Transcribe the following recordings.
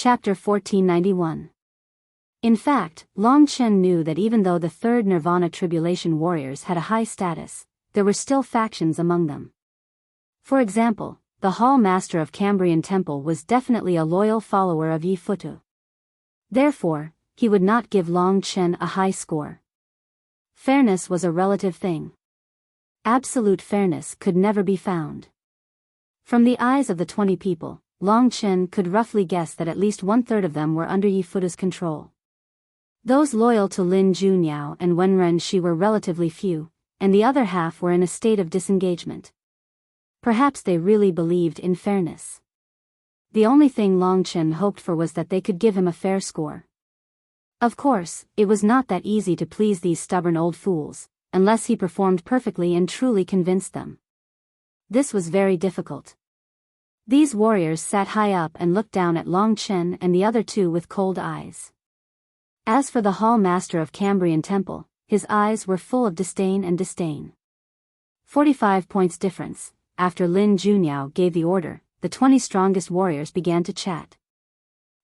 Chapter 1491. In fact, Long Chen knew that even though the third Nirvana Tribulation warriors had a high status, there were still factions among them. For example, the Hall Master of Cambrian Temple was definitely a loyal follower of Yi Futu. Therefore, he would not give Long Chen a high score. Fairness was a relative thing. Absolute fairness could never be found. From the eyes of the 20 people, Long Chen could roughly guess that at least one-third of them were under Yi Futu's control. Those loyal to Lin Junyao and Wenren Shi were relatively few, and the other half were in a state of disengagement. Perhaps they really believed in fairness. The only thing Long Chen hoped for was that they could give him a fair score. Of course, it was not that easy to please these stubborn old fools, unless he performed perfectly and truly convinced them. This was very difficult. These warriors sat high up and looked down at Long Chen and the other two with cold eyes. As for the Hall Master of Cambrian Temple, his eyes were full of disdain and disdain. 45 points difference. After Lin Junyao gave the order, the 20 strongest warriors began to chat.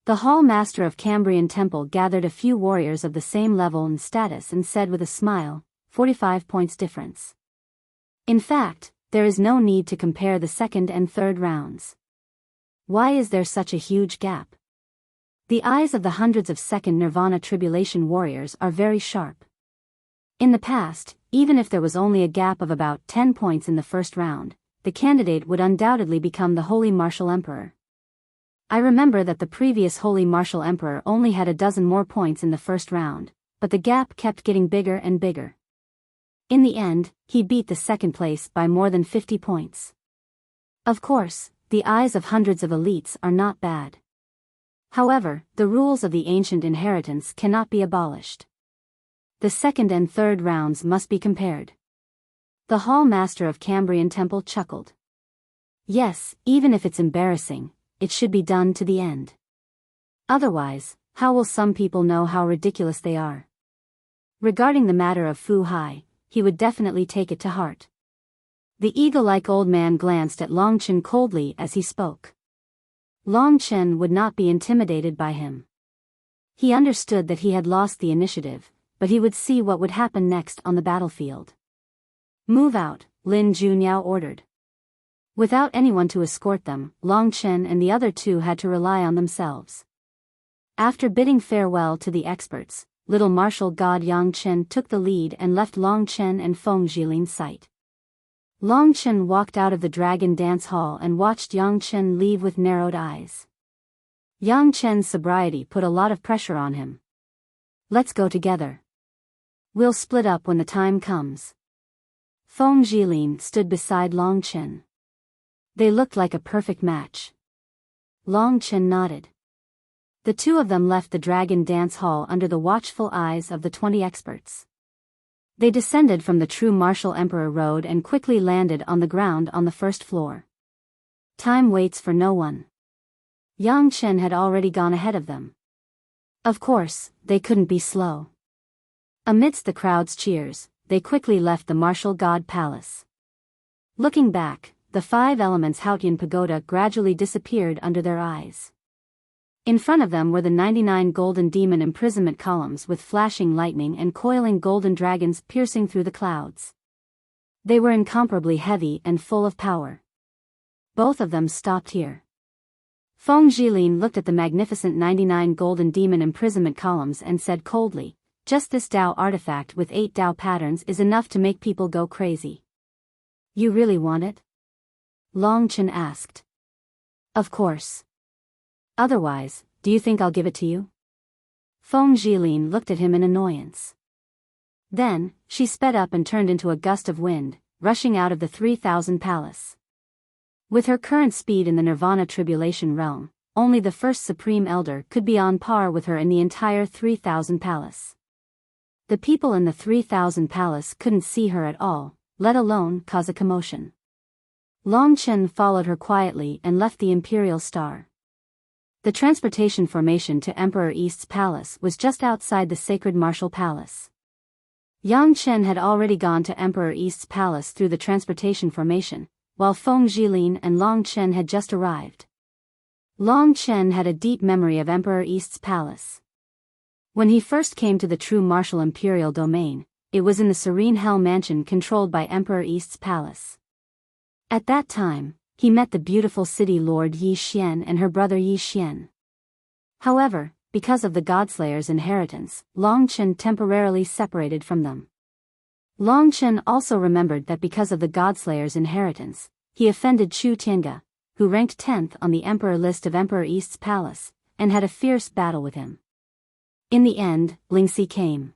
The Hall Master of Cambrian Temple gathered a few warriors of the same level and status and said with a smile, 45 points difference. In fact, there is no need to compare the second and third rounds. Why is there such a huge gap? The eyes of the hundreds of second Nirvana Tribulation warriors are very sharp. In the past, even if there was only a gap of about 10 points in the first round, the candidate would undoubtedly become the Holy Martial Emperor. I remember that the previous Holy Martial Emperor only had a dozen more points in the first round, but the gap kept getting bigger and bigger. In the end, he beat the second place by more than 50 points. Of course, the eyes of hundreds of elites are not bad. However, the rules of the ancient inheritance cannot be abolished. The second and third rounds must be compared. The Hall Master of Cambrian Temple chuckled. Yes, even if it's embarrassing, it should be done to the end. Otherwise, how will some people know how ridiculous they are? Regarding the matter of Fu Hai, he would definitely take it to heart. The eagle-like old man glanced at Long Chen coldly as he spoke. Long Chen would not be intimidated by him. He understood that he had lost the initiative, but he would see what would happen next on the battlefield. Move out, Lin Junyao ordered. Without anyone to escort them, Long Chen and the other two had to rely on themselves. After bidding farewell to the experts, little martial god Yang Chen took the lead and left Long Chen and Feng Jilin's sight. Long Chen walked out of the dragon dance hall and watched Yang Chen leave with narrowed eyes. Yang Chen's sobriety put a lot of pressure on him. Let's go together. We'll split up when the time comes. Feng Jilin stood beside Long Chen. They looked like a perfect match. Long Chen nodded. The two of them left the dragon dance hall under the watchful eyes of the 20 experts. They descended from the true Martial Emperor Road and quickly landed on the ground on the first floor. Time waits for no one. Yang Chen had already gone ahead of them. Of course, they couldn't be slow. Amidst the crowd's cheers, they quickly left the martial god palace. Looking back, the 5 elements Haotian pagoda gradually disappeared under their eyes. In front of them were the 99 golden demon imprisonment columns with flashing lightning and coiling golden dragons piercing through the clouds. They were incomparably heavy and full of power. Both of them stopped here. Feng Jilin looked at the magnificent 99 golden demon imprisonment columns and said coldly, "Just this Dao artifact with 8 Dao patterns is enough to make people go crazy." "You really want it?" Long Chen asked. "Of course. Otherwise, do you think I'll give it to you?" Feng Jilin looked at him in annoyance. Then, she sped up and turned into a gust of wind, rushing out of the 3000 palace. With her current speed in the Nirvana Tribulation realm, only the first Supreme Elder could be on par with her in the entire 3000 palace. The people in the 3000 palace couldn't see her at all, let alone cause a commotion. Long Chen followed her quietly and left the Imperial Star. The transportation formation to Emperor East's palace was just outside the Sacred Martial Palace. Yang Chen had already gone to Emperor East's palace through the transportation formation, while Feng Jilin and Long Chen had just arrived. Long Chen had a deep memory of Emperor East's palace. When he first came to the true martial imperial domain, it was in the serene Hell Mansion controlled by Emperor East's palace. At that time, he met the beautiful city lord Yi Xian and her brother Yi Xian. However, because of the Godslayer's inheritance, Long Chen temporarily separated from them. Long Chen also remembered that because of the Godslayer's inheritance, he offended Chu Tiange, who ranked 10th on the emperor list of Emperor East's palace, and had a fierce battle with him. In the end, Lingxi came.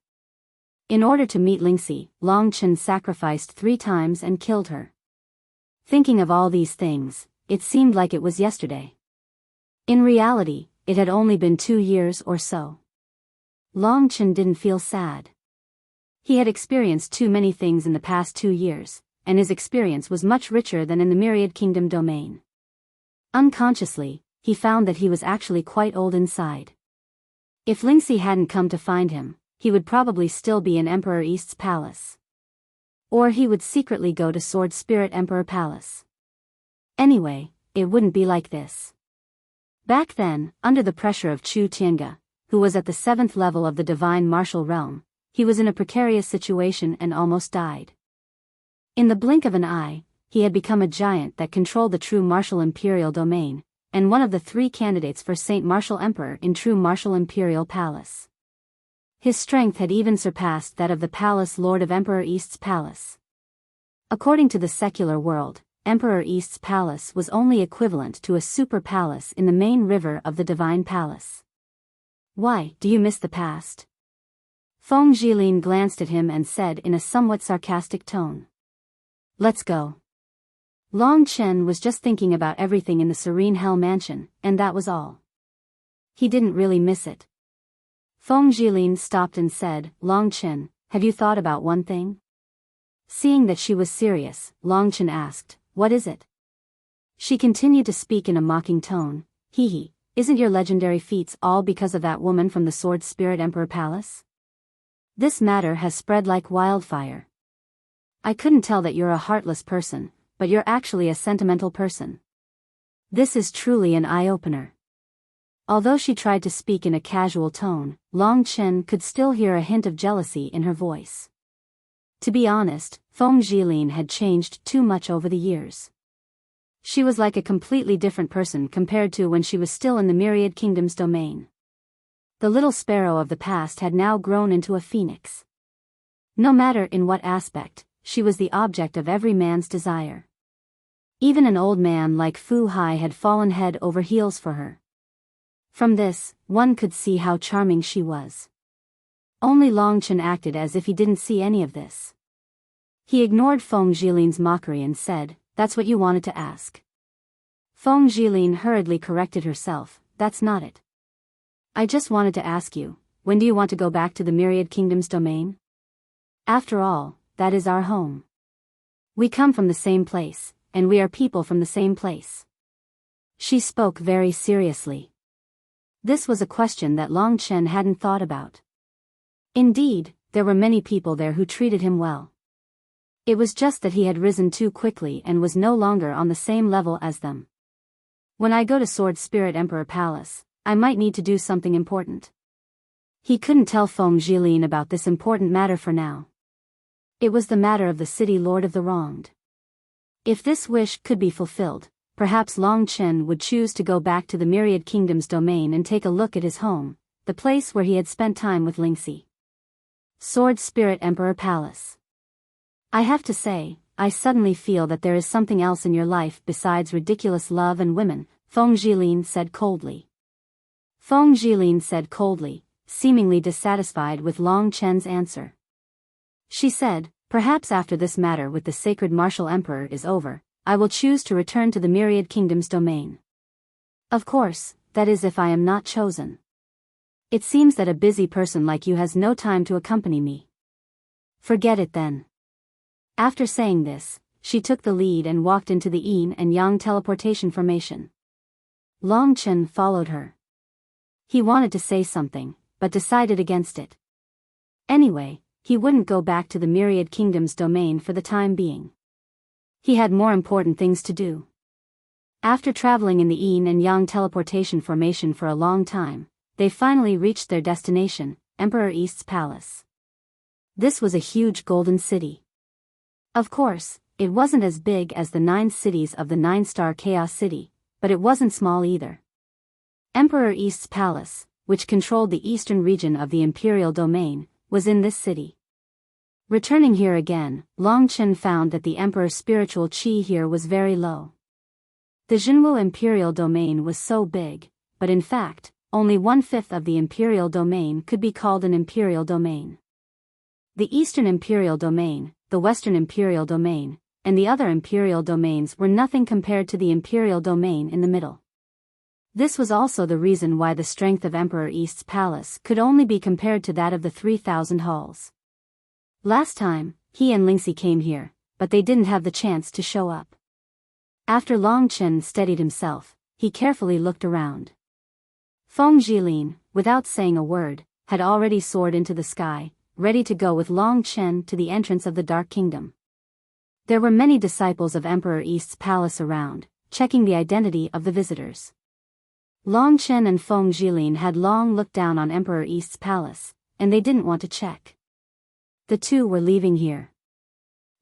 In order to meet Lingxi, Long Chen sacrificed 3 times and killed her. Thinking of all these things, it seemed like it was yesterday. In reality, it had only been 2 years or so. Long Chen didn't feel sad. He had experienced too many things in the past 2 years, and his experience was much richer than in the Myriad Kingdom domain. Unconsciously, he found that he was actually quite old inside. If Lingxi hadn't come to find him, he would probably still be in Emperor East's palace. Or he would secretly go to Sword Spirit Emperor Palace. Anyway, it wouldn't be like this. Back then, under the pressure of Chu Tiange, who was at the 7th level of the divine martial realm, he was in a precarious situation and almost died. In the blink of an eye, he had become a giant that controlled the true martial imperial domain, and one of the 3 candidates for Saint Martial Emperor in true martial imperial palace. His strength had even surpassed that of the palace lord of Emperor East's palace. According to the secular world, Emperor East's palace was only equivalent to a super palace in the main river of the divine palace. Why, do you miss the past? Feng Zhilin glanced at him and said in a somewhat sarcastic tone. Let's go. Long Chen was just thinking about everything in the serene Hell Mansion, and that was all. He didn't really miss it. Feng Zhilin stopped and said, Long Chen, have you thought about one thing? Seeing that she was serious, Long Chen asked, what is it? She continued to speak in a mocking tone, hee, isn't your legendary feats all because of that woman from the Sword Spirit Emperor Palace? This matter has spread like wildfire. I couldn't tell that you're a heartless person, but you're actually a sentimental person. This is truly an eye-opener. Although she tried to speak in a casual tone, Long Chen could still hear a hint of jealousy in her voice. To be honest, Feng Zhilin had changed too much over the years. She was like a completely different person compared to when she was still in the Myriad Kingdom's domain. The little sparrow of the past had now grown into a phoenix. No matter in what aspect, she was the object of every man's desire. Even an old man like Fu Hai had fallen head over heels for her. From this, one could see how charming she was. Only Long Chen acted as if he didn't see any of this. He ignored Feng Zhilin's mockery and said, that's what you wanted to ask. Feng Zhilin hurriedly corrected herself, that's not it. I just wanted to ask you, when do you want to go back to the Myriad Kingdom's domain? After all, that is our home. We come from the same place, and we are people from the same place. She spoke very seriously. This was a question that Long Chen hadn't thought about. Indeed, there were many people there who treated him well. It was just that he had risen too quickly and was no longer on the same level as them. When I go to Sword Spirit Emperor Palace, I might need to do something important. He couldn't tell Feng Zhilin about this important matter for now. It was the matter of the city lord of the wronged. If this wish could be fulfilled, perhaps Long Chen would choose to go back to the Myriad Kingdom's domain and take a look at his home, the place where he had spent time with Lingxi. Sword Spirit Emperor Palace. I have to say, I suddenly feel that there is something else in your life besides ridiculous love and women, Feng Zhilin said coldly. Feng Zhilin said coldly, seemingly dissatisfied with Long Chen's answer. She said, perhaps after this matter with the sacred martial emperor is over, I will choose to return to the Myriad Kingdom's domain. Of course, that is if I am not chosen. It seems that a busy person like you has no time to accompany me. Forget it then. After saying this, she took the lead and walked into the yin and yang teleportation formation. Long Chen followed her. He wanted to say something, but decided against it. Anyway, he wouldn't go back to the Myriad Kingdom's domain for the time being. He had more important things to do. After traveling in the yin and yang teleportation formation for a long time, they finally reached their destination, Emperor East's palace. This was a huge golden city. Of course, it wasn't as big as the 9 cities of the 9-star Chaos City, but it wasn't small either. Emperor East's palace, which controlled the eastern region of the imperial domain, was in this city. Returning here again, Long Chen found that the emperor's spiritual qi here was very low. The Jinwu imperial domain was so big, but in fact, only 1/5 of the imperial domain could be called an imperial domain. The eastern imperial domain, the western imperial domain, and the other imperial domains were nothing compared to the imperial domain in the middle. This was also the reason why the strength of Emperor East's palace could only be compared to that of the 3,000 halls. Last time, he and Lingxi came here, but they didn't have the chance to show up. After Long Chen steadied himself, he carefully looked around. Feng Jilin, without saying a word, had already soared into the sky, ready to go with Long Chen to the entrance of the Dark Kingdom. There were many disciples of Emperor East's palace around, checking the identity of the visitors. Long Chen and Feng Jilin had long looked down on Emperor East's palace, and they didn't want to check. The two were leaving here.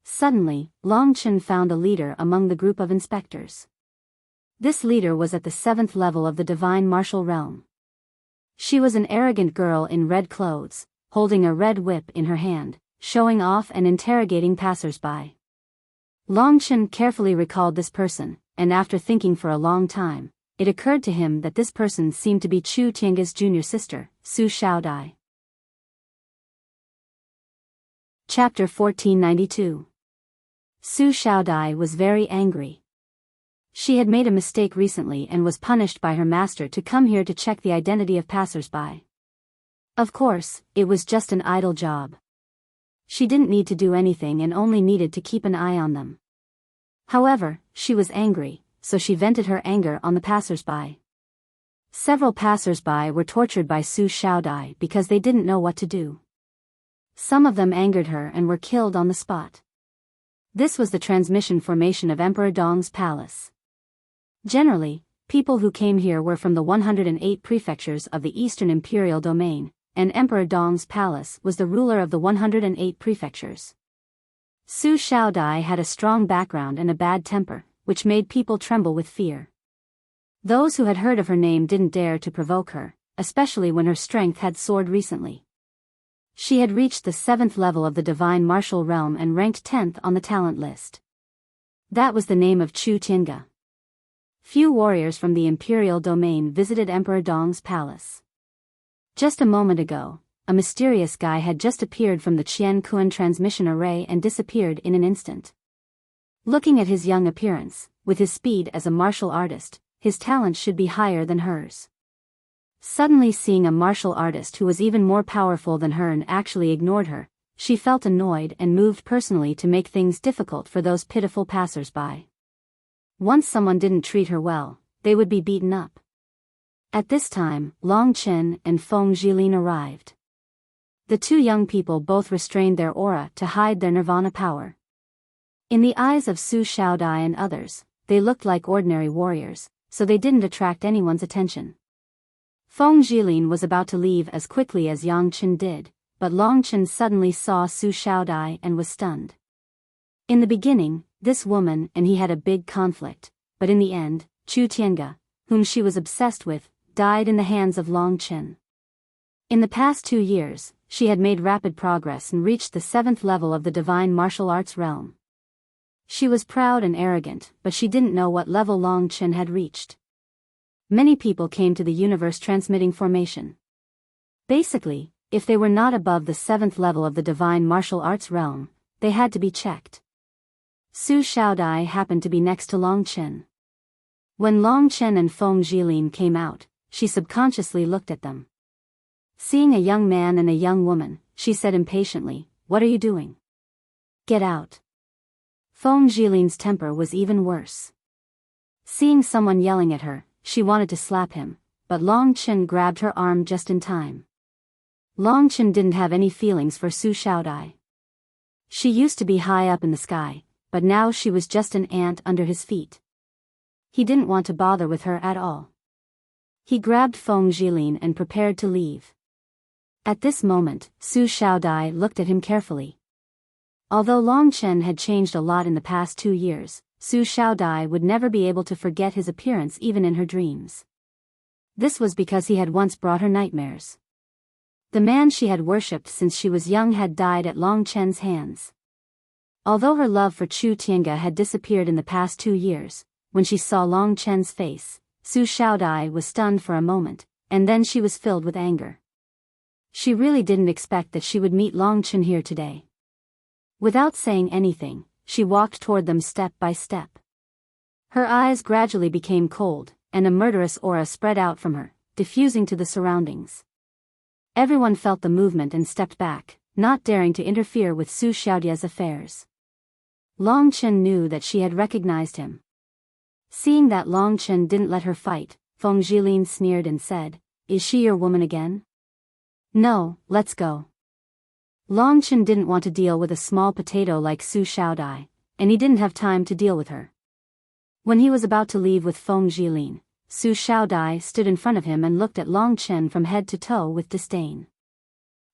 Suddenly, Long Chen found a leader among the group of inspectors. This leader was at the 7th level of the divine martial realm. She was an arrogant girl in red clothes, holding a red whip in her hand, showing off and interrogating passers-by. Long Chen carefully recalled this person, and after thinking for a long time, it occurred to him that this person seemed to be Chu Tiange's junior sister, Su Xiaodai. Chapter 1492. Su Xiaodai was very angry. She had made a mistake recently and was punished by her master to come here to check the identity of passers-by. Of course, it was just an idle job. She didn't need to do anything and only needed to keep an eye on them. However, she was angry, so she vented her anger on the passers-by. Several passers-by were tortured by Su Xiaodai because they didn't know what to do. Some of them angered her and were killed on the spot. This was the transmission formation of Emperor Dong's palace. Generally, people who came here were from the 108 prefectures of the Eastern Imperial Domain, and Emperor Dong's palace was the ruler of the 108 prefectures. Su Xiaodai had a strong background and a bad temper, which made people tremble with fear. Those who had heard of her name didn't dare to provoke her, especially when her strength had soared recently. She had reached the 7th level of the divine martial realm and ranked 10th on the talent list. That was the name of Chu Tiange. Few warriors from the imperial domain visited Emperor Dong's palace. Just a moment ago, a mysterious guy had just appeared from the Qian Kuan transmission array and disappeared in an instant. Looking at his young appearance, with his speed as a martial artist, his talent should be higher than hers. Suddenly seeing a martial artist who was even more powerful than her and actually ignored her, she felt annoyed and moved personally to make things difficult for those pitiful passers-by. Once someone didn't treat her well, they would be beaten up. At this time, Long Chen and Feng Jilin arrived. The two young people both restrained their aura to hide their nirvana power. In the eyes of Su Xiaodai and others, they looked like ordinary warriors, so they didn't attract anyone's attention. Feng Jilin was about to leave as quickly as Yang Chen did, but Long Chen suddenly saw Su Xiaodai and was stunned. In the beginning, this woman and he had a big conflict, but in the end, Chu Tiange, whom she was obsessed with, died in the hands of Long Chen. In the past 2 years, she had made rapid progress and reached the 7th level of the divine martial arts realm. She was proud and arrogant, but she didn't know what level Long Chen had reached. Many people came to the universe transmitting formation. Basically, if they were not above the 7th level of the divine martial arts realm, they had to be checked. Su Xiaodai happened to be next to Long Chen. When Long Chen and Feng Jilin came out, she subconsciously looked at them. Seeing a young man and a young woman, she said impatiently, "What are you doing? Get out." Feng Jilin's temper was even worse. Seeing someone yelling at her, she wanted to slap him, but Long Chen grabbed her arm just in time. Long Chen didn't have any feelings for Su Xiaodai. She used to be high up in the sky, but now she was just an ant under his feet. He didn't want to bother with her at all. He grabbed Feng Jilin and prepared to leave. At this moment, Su Xiaodai looked at him carefully. Although Long Chen had changed a lot in the past 2 years, Su Xiaodai would never be able to forget his appearance even in her dreams. This was because he had once brought her nightmares. The man she had worshipped since she was young had died at Long Chen's hands. Although her love for Chu Tiange had disappeared in the past 2 years, when she saw Long Chen's face, Su Xiaodai was stunned for a moment, and then she was filled with anger. She really didn't expect that she would meet Long Chen here today. Without saying anything, she walked toward them step by step. Her eyes gradually became cold, and a murderous aura spread out from her, diffusing to the surroundings. Everyone felt the movement and stepped back, not daring to interfere with Su Xiaodai's affairs. Long Chen knew that she had recognized him. Seeing that Long Chen didn't let her fight, Feng Jilin sneered and said, "Is she your woman again?" "No, let's go." Long Chen didn't want to deal with a small potato like Su Xiaodai, and he didn't have time to deal with her. When he was about to leave with Feng Jilin, Su Xiaodai stood in front of him and looked at Long Chen from head to toe with disdain.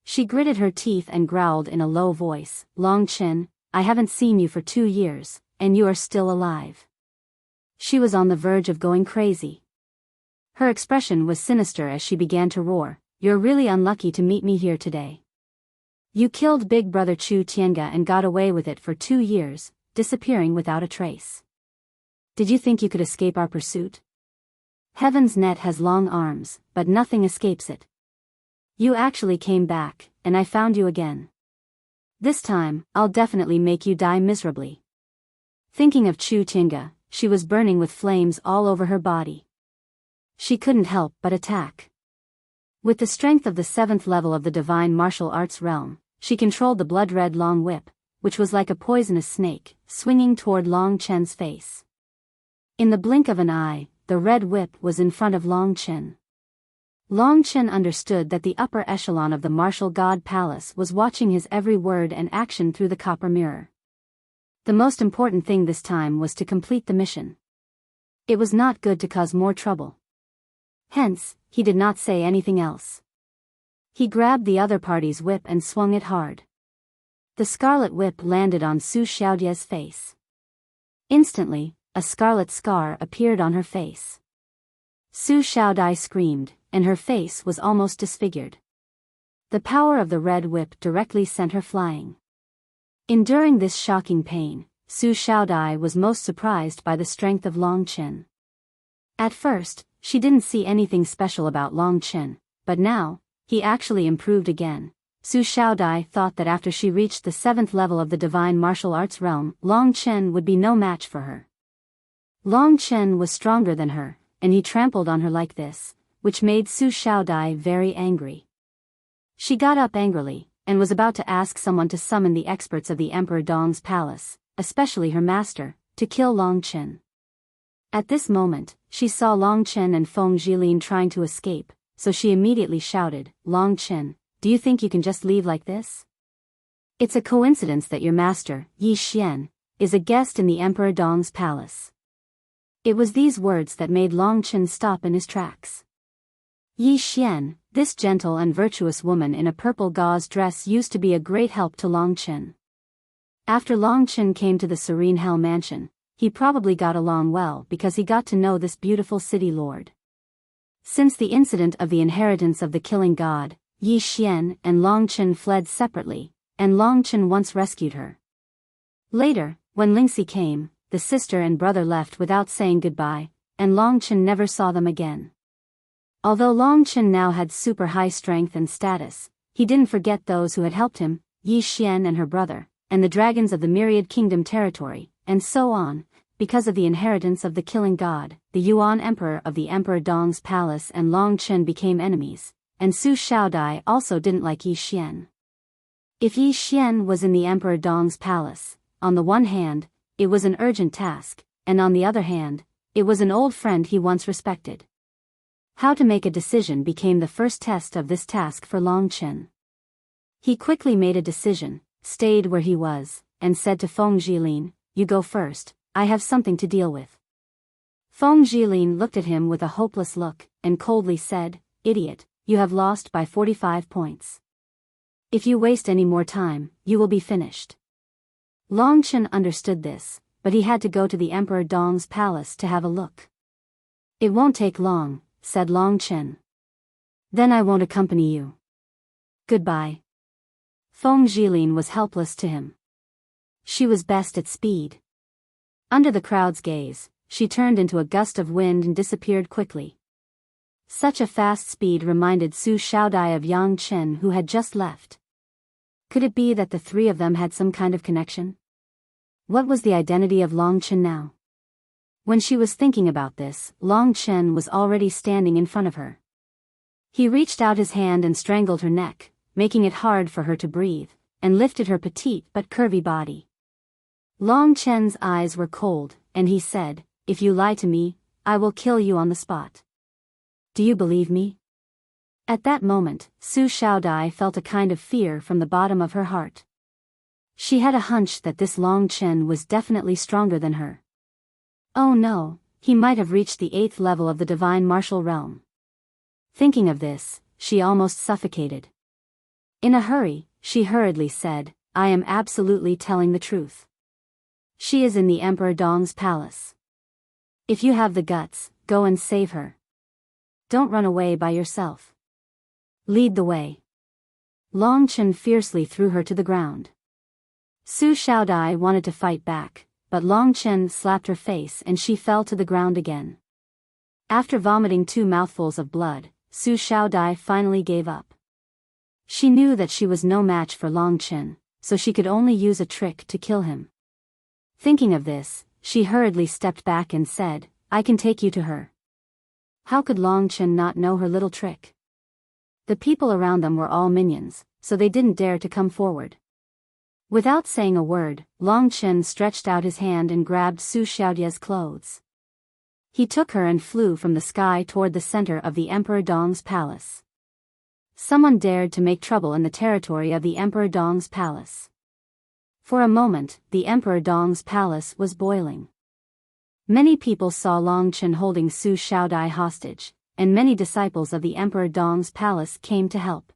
She gritted her teeth and growled in a low voice, "Long Chen, I haven't seen you for 2 years, and you are still alive." She was on the verge of going crazy. Her expression was sinister as she began to roar, "You're really unlucky to meet me here today. You killed Big Brother Chu Tiange and got away with it for 2 years, disappearing without a trace. Did you think you could escape our pursuit? Heaven's net has long arms, but nothing escapes it. You actually came back, and I found you again. This time, I'll definitely make you die miserably." Thinking of Chu Tiange, she was burning with flames all over her body. She couldn't help but attack. With the strength of the 7th level of the divine martial arts realm, she controlled the blood-red long whip, which was like a poisonous snake, swinging toward Long Chen's face. In the blink of an eye, the red whip was in front of Long Chen. Long Chen understood that the upper echelon of the martial god palace was watching his every word and action through the copper mirror. The most important thing this time was to complete the mission. It was not good to cause more trouble. Hence, he did not say anything else. He grabbed the other party's whip and swung it hard. The scarlet whip landed on Su Xiaodai's face. Instantly, a scarlet scar appeared on her face. Su Xiaodai screamed, and her face was almost disfigured. The power of the red whip directly sent her flying. Enduring this shocking pain, Su Xiaodai was most surprised by the strength of Long Chen. At first, she didn't see anything special about Long Chen, but now, he actually improved again. Su Xiaodai thought that after she reached the 7th level of the divine martial arts realm, Long Chen would be no match for her. Long Chen was stronger than her, and he trampled on her like this, which made Su Xiaodai very angry. She got up angrily, and was about to ask someone to summon the experts of the Emperor Dong's palace, especially her master, to kill Long Chen. At this moment, she saw Long Chen and Feng Jilin trying to escape, so she immediately shouted, "Long Chen, do you think you can just leave like this? It's a coincidence that your master, Yi Xian, is a guest in the Emperor Dong's palace." It was these words that made Long Chen stop in his tracks. Yi Xian, this gentle and virtuous woman in a purple gauze dress, used to be a great help to Long Chen. After Long Chen came to the Serene Hell Mansion, he probably got along well because he got to know this beautiful city lord. Since the incident of the inheritance of the killing god, Yi Xian and Long Chen fled separately, and Long Chen once rescued her. Later, when Lingxi came, the sister and brother left without saying goodbye, and Long Chen never saw them again. Although Long Chen now had super high strength and status, he didn't forget those who had helped him, Yi Xian and her brother, and the dragons of the Myriad Kingdom territory, and so on. Because of the inheritance of the killing god, the Yuan Emperor of the Emperor Dong's palace and Long Chen became enemies, and Su Xiaodai also didn't like Yi Xian. If Yi Xian was in the Emperor Dong's palace, on the one hand, it was an urgent task, and on the other hand, it was an old friend he once respected. How to make a decision became the first test of this task for Long Chen. He quickly made a decision, stayed where he was, and said to Feng Jilin, "You go first, I have something to deal with." Feng Zhilin looked at him with a hopeless look, and coldly said, "Idiot, you have lost by 45 points. If you waste any more time, you will be finished." Long Chen understood this, but he had to go to the Emperor Dong's palace to have a look. "It won't take long," said Long Chen. "Then I won't accompany you. Goodbye." Feng Zhilin was helpless to him. She was best at speed. Under the crowd's gaze, she turned into a gust of wind and disappeared quickly. Such a fast speed reminded Su Xiaodai of Yang Chen, who had just left. Could it be that the three of them had some kind of connection? What was the identity of Long Chen now? When she was thinking about this, Long Chen was already standing in front of her. He reached out his hand and strangled her neck, making it hard for her to breathe, and lifted her petite but curvy body. Long Chen's eyes were cold, and he said, "If you lie to me, I will kill you on the spot. Do you believe me?" At that moment, Su Xiaodai felt a kind of fear from the bottom of her heart. She had a hunch that this Long Chen was definitely stronger than her. Oh no, he might have reached the 8th level of the divine martial realm. Thinking of this, she almost suffocated. In a hurry, she hurriedly said, "I am absolutely telling the truth. She is in the Emperor Dong's palace. If you have the guts, go and save her. Don't run away by yourself. Lead the way." Long Chen fiercely threw her to the ground. Su Xiaodai wanted to fight back, but Long Chen slapped her face and she fell to the ground again. After vomiting 2 mouthfuls of blood, Su Xiaodai finally gave up. She knew that she was no match for Long Chen, so she could only use a trick to kill him. Thinking of this, she hurriedly stepped back and said, "I can take you to her." How could Long Chen not know her little trick? The people around them were all minions, so they didn't dare to come forward. Without saying a word, Long Chen stretched out his hand and grabbed Su Xiaodia's clothes. He took her and flew from the sky toward the center of the Emperor Dong's palace. Someone dared to make trouble in the territory of the Emperor Dong's palace. For a moment, the Emperor Dong's palace was boiling. Many people saw Long Chen holding Su Xiaodai hostage, and many disciples of the Emperor Dong's palace came to help.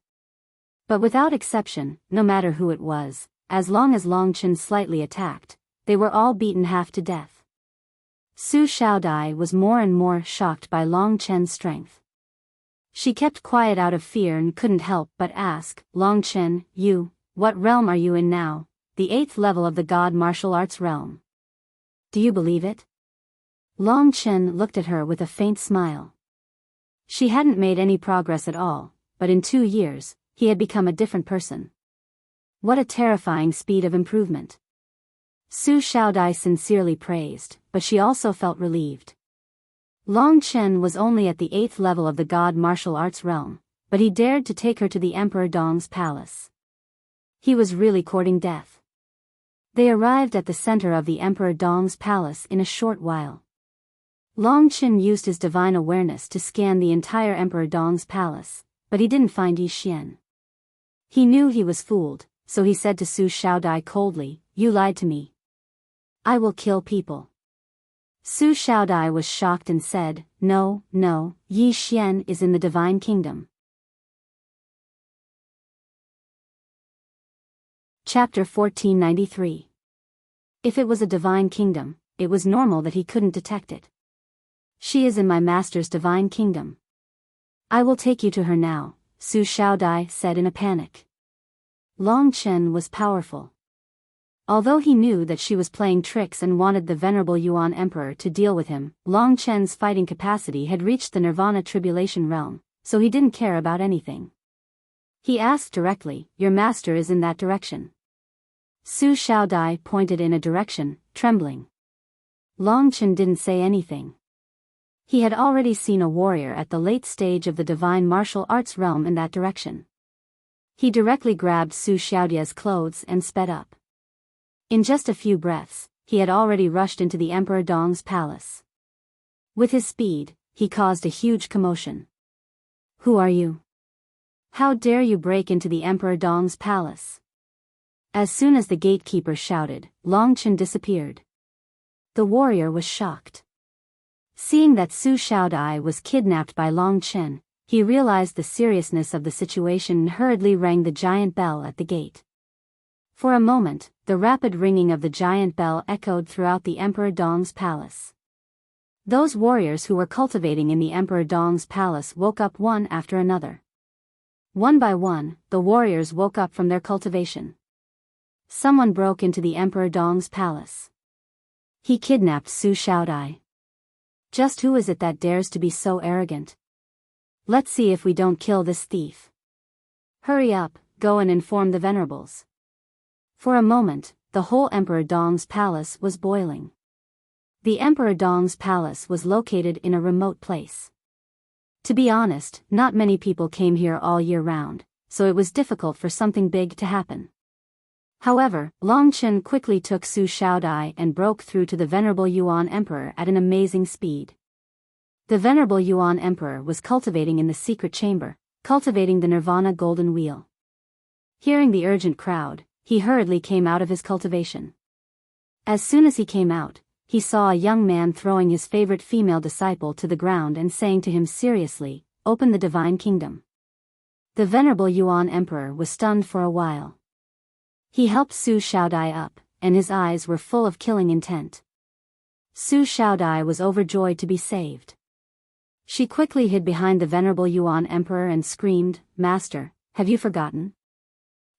But without exception, no matter who it was, as long as Long Chen slightly attacked, they were all beaten half to death. Su Xiaodai was more and more shocked by Long Chen's strength. She kept quiet out of fear and couldn't help but ask, "Long Chen, what realm are you in now?" "The 8th level of the God martial arts realm." "Do you believe it?" Long Chen looked at her with a faint smile. She hadn't made any progress at all, but in 2 years, he had become a different person. What a terrifying speed of improvement. Su Xiaodai sincerely praised, but she also felt relieved. Long Chen was only at the 8th level of the God martial arts realm, but he dared to take her to the Emperor Dong's palace. He was really courting death. They arrived at the center of the Emperor Dong's palace in a short while. Long Chen used his divine awareness to scan the entire Emperor Dong's palace, but he didn't find Yi Xian. He knew he was fooled, so he said to Su Xiaodai coldly, "You lied to me. I will kill people." Su Xiaodai was shocked and said, No, Yi Xian is in the divine kingdom." Chapter 1493. If it was a divine kingdom, it was normal that he couldn't detect it. "She is in my master's divine kingdom. I will take you to her now," Su Xiaodai said in a panic. Long Chen was powerful. Although he knew that she was playing tricks and wanted the venerable Yuan Emperor to deal with him, Long Chen's fighting capacity had reached the Nirvana Tribulation realm, so he didn't care about anything. He asked directly, "Your master is in that direction?" Su Xiaodai pointed in a direction, trembling. Long Chen didn't say anything. He had already seen a warrior at the late stage of the divine martial arts realm in that direction. He directly grabbed Su Xiaodia's clothes and sped up. In just a few breaths, he had already rushed into the Emperor Dong's palace. With his speed, he caused a huge commotion. "Who are you? How dare you break into the Emperor Dong's palace?" As soon as the gatekeeper shouted, Long Chen disappeared. The warrior was shocked. Seeing that Su Xiaodai was kidnapped by Long Chen, he realized the seriousness of the situation and hurriedly rang the giant bell at the gate. For a moment, the rapid ringing of the giant bell echoed throughout the Emperor Dong's palace. Those warriors who were cultivating in the Emperor Dong's palace woke up one after another. One by one, the warriors woke up from their cultivation. Someone broke into the Emperor Dong's palace. He kidnapped Su Xiaodai. Just who is it that dares to be so arrogant? Let's see if we don't kill this thief. Hurry up, go and inform the venerables. For a moment, the whole Emperor Dong's palace was boiling. The Emperor Dong's palace was located in a remote place. To be honest, not many people came here all year round, so it was difficult for something big to happen. However, Long Chen quickly took Su Xiaodai and broke through to the venerable Yuan Emperor at an amazing speed. The venerable Yuan Emperor was cultivating in the secret chamber, cultivating the Nirvana golden wheel. Hearing the urgent crowd, he hurriedly came out of his cultivation. As soon as he came out, he saw a young man throwing his favorite female disciple to the ground and saying to him seriously, "Open the divine kingdom." The venerable Yuan Emperor was stunned for a while. He helped Su Xiaodai up, and his eyes were full of killing intent. Su Xiaodai was overjoyed to be saved. She quickly hid behind the venerable Yuan Emperor and screamed, "Master, have you forgotten?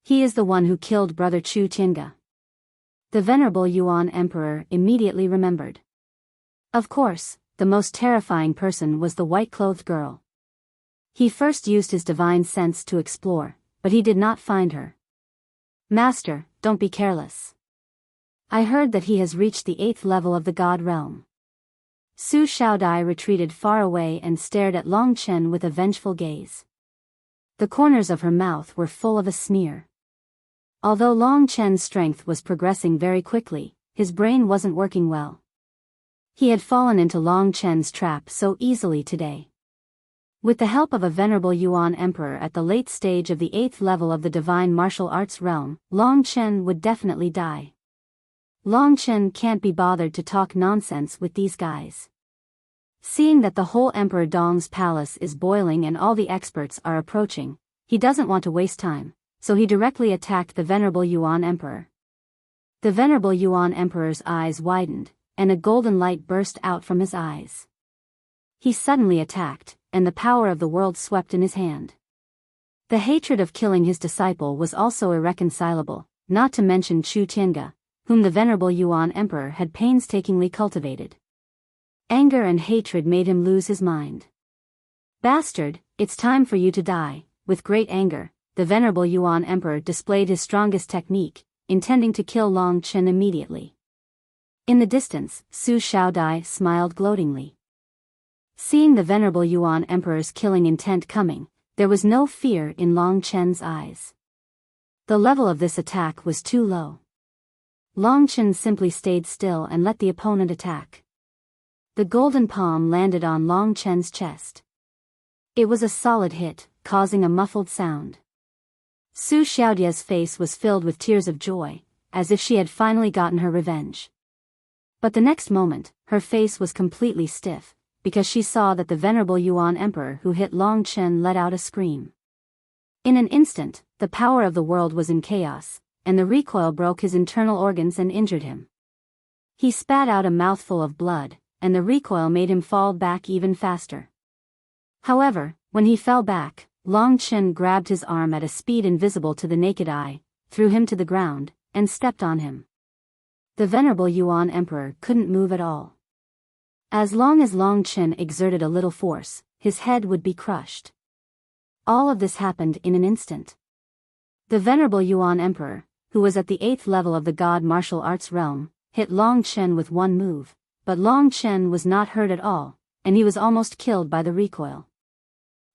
He is the one who killed brother Chu Tiange." The venerable Yuan Emperor immediately remembered. Of course, the most terrifying person was the white-clothed girl. He first used his divine sense to explore, but he did not find her. "Master, don't be careless. I heard that he has reached the 8th level of the God realm." Su Xiaodai retreated far away and stared at Long Chen with a vengeful gaze. The corners of her mouth were full of a sneer. Although Long Chen's strength was progressing very quickly, his brain wasn't working well. He had fallen into Long Chen's trap so easily today. With the help of a venerable Yuan Emperor at the late stage of the 8th level of the divine martial arts realm, Long Chen would definitely die. Long Chen can't be bothered to talk nonsense with these guys. Seeing that the whole Emperor Dong's palace is boiling and all the experts are approaching, he doesn't want to waste time, so he directly attacked the venerable Yuan Emperor. The venerable Yuan Emperor's eyes widened, and a golden light burst out from his eyes. He suddenly attacked, and the power of the world swept in his hand. The hatred of killing his disciple was also irreconcilable, not to mention Chu Tiange, whom the venerable Yuan Emperor had painstakingly cultivated. Anger and hatred made him lose his mind. "Bastard, it's time for you to die." With great anger, the venerable Yuan Emperor displayed his strongest technique, intending to kill Long Chen immediately. In the distance, Su Xiaodai smiled gloatingly. Seeing the venerable Yuan Emperor's killing intent coming, there was no fear in Long Chen's eyes. The level of this attack was too low. Long Chen simply stayed still and let the opponent attack. The golden palm landed on Long Chen's chest. It was a solid hit, causing a muffled sound. Su Xiaodia's face was filled with tears of joy, as if she had finally gotten her revenge. But the next moment, her face was completely stiff, because she saw that the venerable Yuan Emperor who hit Long Chen let out a scream. In an instant, the power of the world was in chaos, and the recoil broke his internal organs and injured him. He spat out a mouthful of blood, and the recoil made him fall back even faster. However, when he fell back, Long Chen grabbed his arm at a speed invisible to the naked eye, threw him to the ground, and stepped on him. The venerable Yuan Emperor couldn't move at all. As long as Long Chen exerted a little force, his head would be crushed. All of this happened in an instant. The venerable Yuan Emperor, who was at the 8th level of the God martial arts realm, hit Long Chen with one move, but Long Chen was not hurt at all, and he was almost killed by the recoil.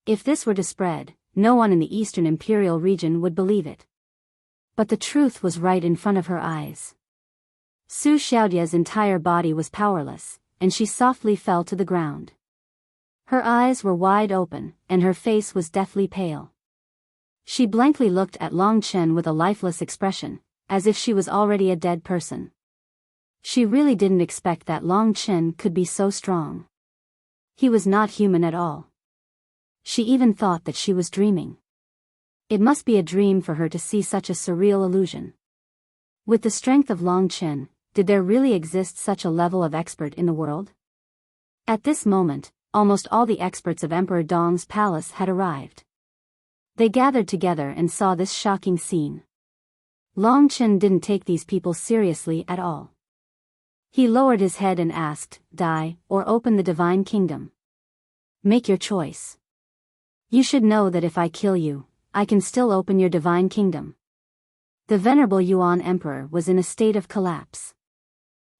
If this were to spread, no one in the Eastern Imperial region would believe it. But the truth was right in front of her eyes. Su Xiaodia's entire body was powerless, and she softly fell to the ground. Her eyes were wide open, and her face was deathly pale. She blankly looked at Long Chen with a lifeless expression, as if she was already a dead person. She really didn't expect that Long Chen could be so strong. He was not human at all. She even thought that she was dreaming. It must be a dream for her to see such a surreal illusion. With the strength of Long Chen, did there really exist such a level of expert in the world? At this moment, almost all the experts of Emperor Dong's palace had arrived. They gathered together and saw this shocking scene. Long Chen didn't take these people seriously at all. He lowered his head and asked, "Die, or open the divine kingdom. Make your choice. You should know that if I kill you, I can still open your divine kingdom." The venerable Yuan emperor was in a state of collapse.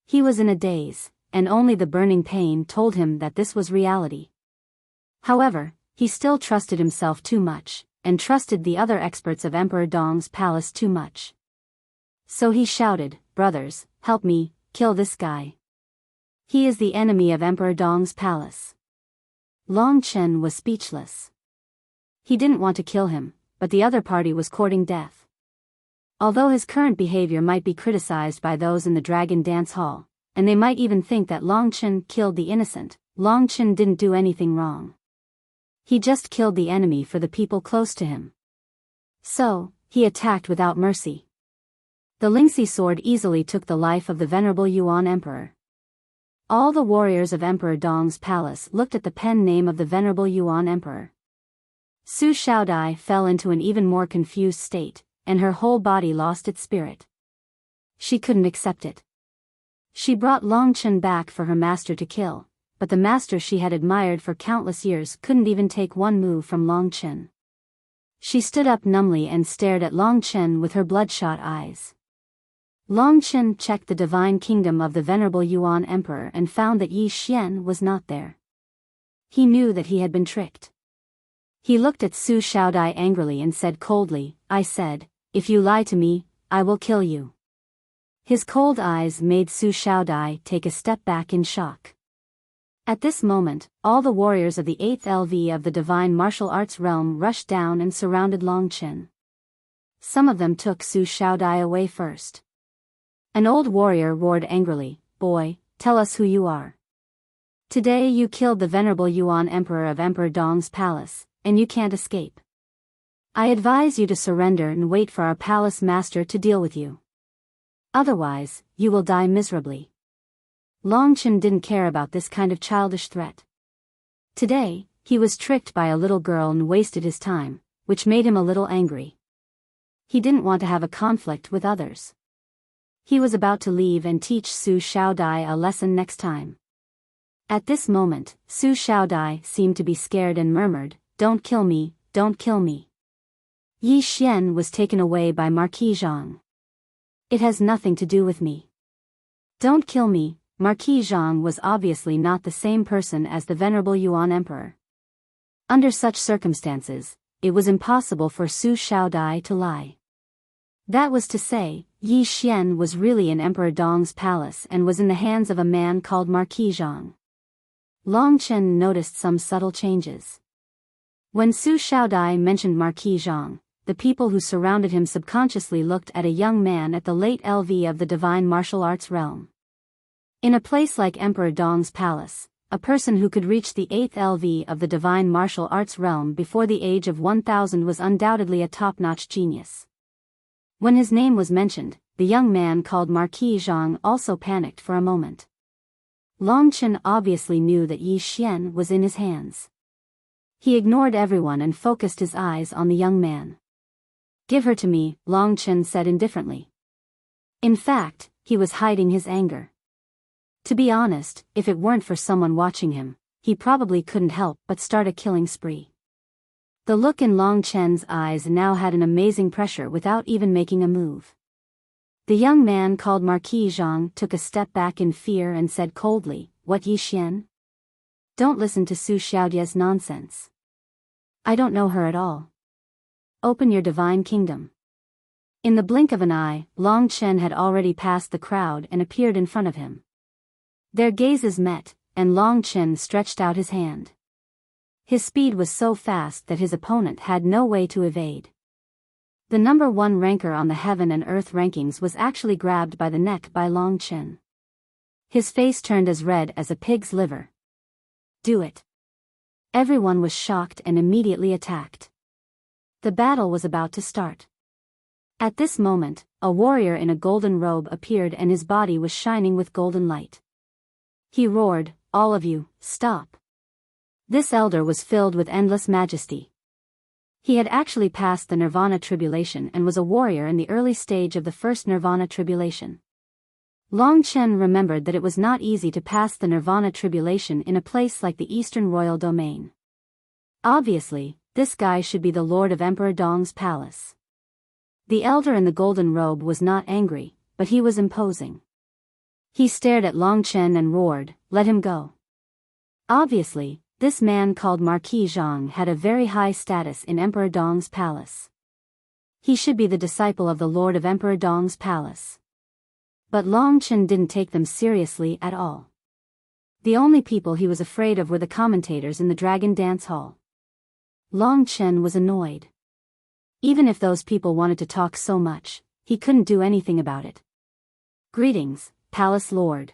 He was in a daze, and only the burning pain told him that this was reality. However, he still trusted himself too much, and trusted the other experts of Emperor Dong's palace too much. So he shouted, "Brothers, help me, kill this guy. He is the enemy of Emperor Dong's palace." Long Chen was speechless. He didn't want to kill him, but the other party was courting death. Although his current behavior might be criticized by those in the Dragon Dance Hall, and they might even think that Long Chen killed the innocent, Long Chen didn't do anything wrong. He just killed the enemy for the people close to him. So, he attacked without mercy. The Lingxi sword easily took the life of the venerable Yuan emperor. All the warriors of Emperor Dong's palace looked at the pen name of the venerable Yuan emperor. Su Xiaodai fell into an even more confused state, and her whole body lost its spirit. She couldn't accept it. She brought Long Chen back for her master to kill, but the master she had admired for countless years couldn't even take one move from Long Chen. She stood up numbly and stared at Long Chen with her bloodshot eyes. Long Chen checked the divine kingdom of the venerable Yuan emperor and found that Yi Xian was not there. He knew that he had been tricked. He looked at Su Xiaodai angrily and said coldly, "I said, if you lie to me, I will kill you." His cold eyes made Su Xiaodai take a step back in shock. At this moment, all the warriors of the 8th LV of the divine martial arts realm rushed down and surrounded Long Chen. Some of them took Su Xiaodai away first. An old warrior roared angrily, "Boy, tell us who you are. Today you killed the venerable Yuan emperor of Emperor Dong's palace, and you can't escape. I advise you to surrender and wait for our palace master to deal with you. Otherwise, you will die miserably." Long Chen didn't care about this kind of childish threat. Today, he was tricked by a little girl and wasted his time, which made him a little angry. He didn't want to have a conflict with others. He was about to leave and teach Su Xiaodai a lesson next time. At this moment, Su Xiaodai seemed to be scared and murmured, "Don't kill me, don't kill me. Yi Xian was taken away by Marquis Zhang. It has nothing to do with me. Don't kill me." Marquis Zhang was obviously not the same person as the venerable Yuan emperor. Under such circumstances, it was impossible for Su Xiaodai to lie. That was to say, Yi Xian was really in Emperor Dong's palace and was in the hands of a man called Marquis Zhang. Long Chen noticed some subtle changes. When Su Xiaodai mentioned Marquis Zhang, the people who surrounded him subconsciously looked at a young man at the late LV of the divine martial arts realm. In a place like Emperor Dong's palace, a person who could reach the 8th LV of the divine martial arts realm before the age of 1000 was undoubtedly a top-notch genius. When his name was mentioned, the young man called Marquis Zhang also panicked for a moment. Long Chen obviously knew that Yi Xian was in his hands. He ignored everyone and focused his eyes on the young man. "Give her to me," Long Chen said indifferently. In fact, he was hiding his anger. To be honest, if it weren't for someone watching him, he probably couldn't help but start a killing spree. The look in Long Chen's eyes now had an amazing pressure without even making a move. The young man called Marquis Zhang took a step back in fear and said coldly, "What, Yi Xian? Don't listen to Su Xiaodai's nonsense. I don't know her at all. Open your divine kingdom." In the blink of an eye, Long Chen had already passed the crowd and appeared in front of him. Their gazes met, and Long Chen stretched out his hand. His speed was so fast that his opponent had no way to evade. The number 1 ranker on the heaven and earth rankings was actually grabbed by the neck by Long Chen. His face turned as red as a pig's liver. "Do it." Everyone was shocked and immediately attacked. The battle was about to start. At this moment, a warrior in a golden robe appeared and his body was shining with golden light. He roared, "All of you, stop." This elder was filled with endless majesty. He had actually passed the Nirvana tribulation and was a warrior in the early stage of the first Nirvana tribulation. Long Chen remembered that it was not easy to pass the Nirvana tribulation in a place like the Eastern Royal Domain. Obviously, this guy should be the Lord of Emperor Dong's palace. The elder in the golden robe was not angry, but he was imposing. He stared at Long Chen and roared, "Let him go." Obviously, this man called Marquis Zhang had a very high status in Emperor Dong's palace. He should be the disciple of the Lord of Emperor Dong's palace. But Long Chen didn't take them seriously at all. The only people he was afraid of were the commentators in the Dragon Dance Hall. Long Chen was annoyed. Even if those people wanted to talk so much, he couldn't do anything about it. "Greetings, Palace Lord."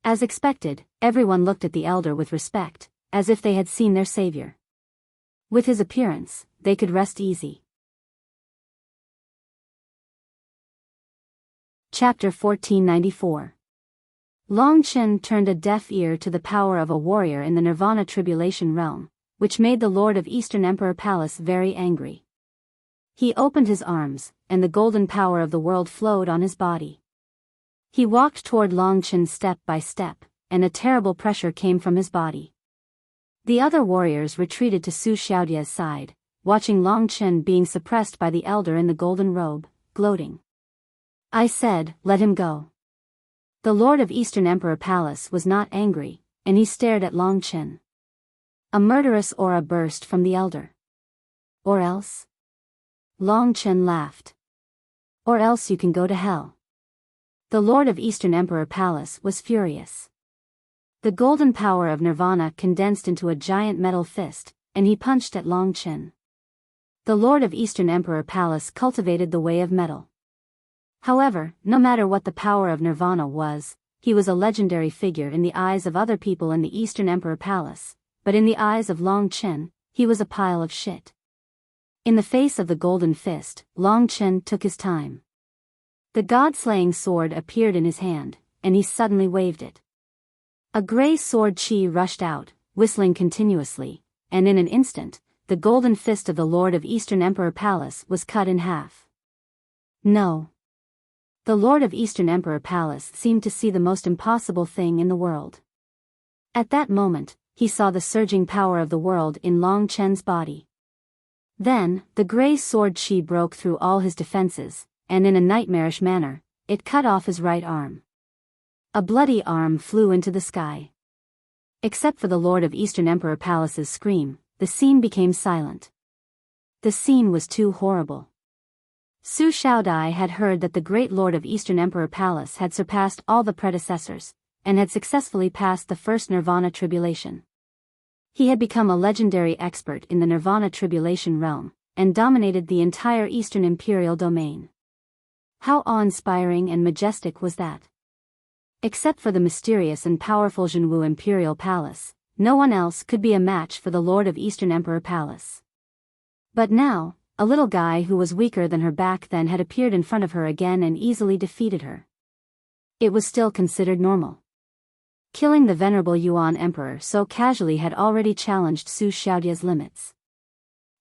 As expected, everyone looked at the elder with respect, as if they had seen their savior. With his appearance, they could rest easy. Chapter 1494. Long Chen turned a deaf ear to the power of a warrior in the Nirvana tribulation realm, which made the Lord of Eastern Emperor Palace very angry. He opened his arms, and the golden power of the world flowed on his body. He walked toward Long Chen step by step, and a terrible pressure came from his body. The other warriors retreated to Su Xiaodia's side, watching Long Chen being suppressed by the elder in the golden robe, gloating. "I said, let him go." The Lord of Eastern Emperor Palace was not angry, and he stared at Long Chen. A murderous aura burst from the elder. "Or else?" Long Chen laughed. "Or else you can go to hell." The Lord of Eastern Emperor Palace was furious. The golden power of Nirvana condensed into a giant metal fist, and he punched at Long Chen. The Lord of Eastern Emperor Palace cultivated the way of metal. However, no matter what the power of Nirvana was, he was a legendary figure in the eyes of other people in the Eastern Emperor Palace, but in the eyes of Long Chen, he was a pile of shit. In the face of the golden fist, Long Chen took his time. The god-slaying sword appeared in his hand, and he suddenly waved it. A gray sword chi rushed out, whistling continuously, and in an instant, the golden fist of the Lord of Eastern Emperor Palace was cut in half. No. The Lord of Eastern Emperor Palace seemed to see the most impossible thing in the world. At that moment, he saw the surging power of the world in Long Chen's body. Then, the gray sword chi broke through all his defenses, and in a nightmarish manner, it cut off his right arm. A bloody arm flew into the sky. Except for the Lord of Eastern Emperor Palace's scream, the scene became silent. The scene was too horrible. Su Xiaodai had heard that the great Lord of Eastern Emperor Palace had surpassed all the predecessors, and had successfully passed the first Nirvana tribulation. He had become a legendary expert in the Nirvana tribulation realm, and dominated the entire Eastern Imperial domain. How awe-inspiring and majestic was that? Except for the mysterious and powerful Zhenwu Imperial Palace, no one else could be a match for the Lord of Eastern Emperor Palace. But now, a little guy who was weaker than her back then had appeared in front of her again and easily defeated her. It was still considered normal. Killing the venerable Yuan Emperor so casually had already challenged Su Xiaodia's limits.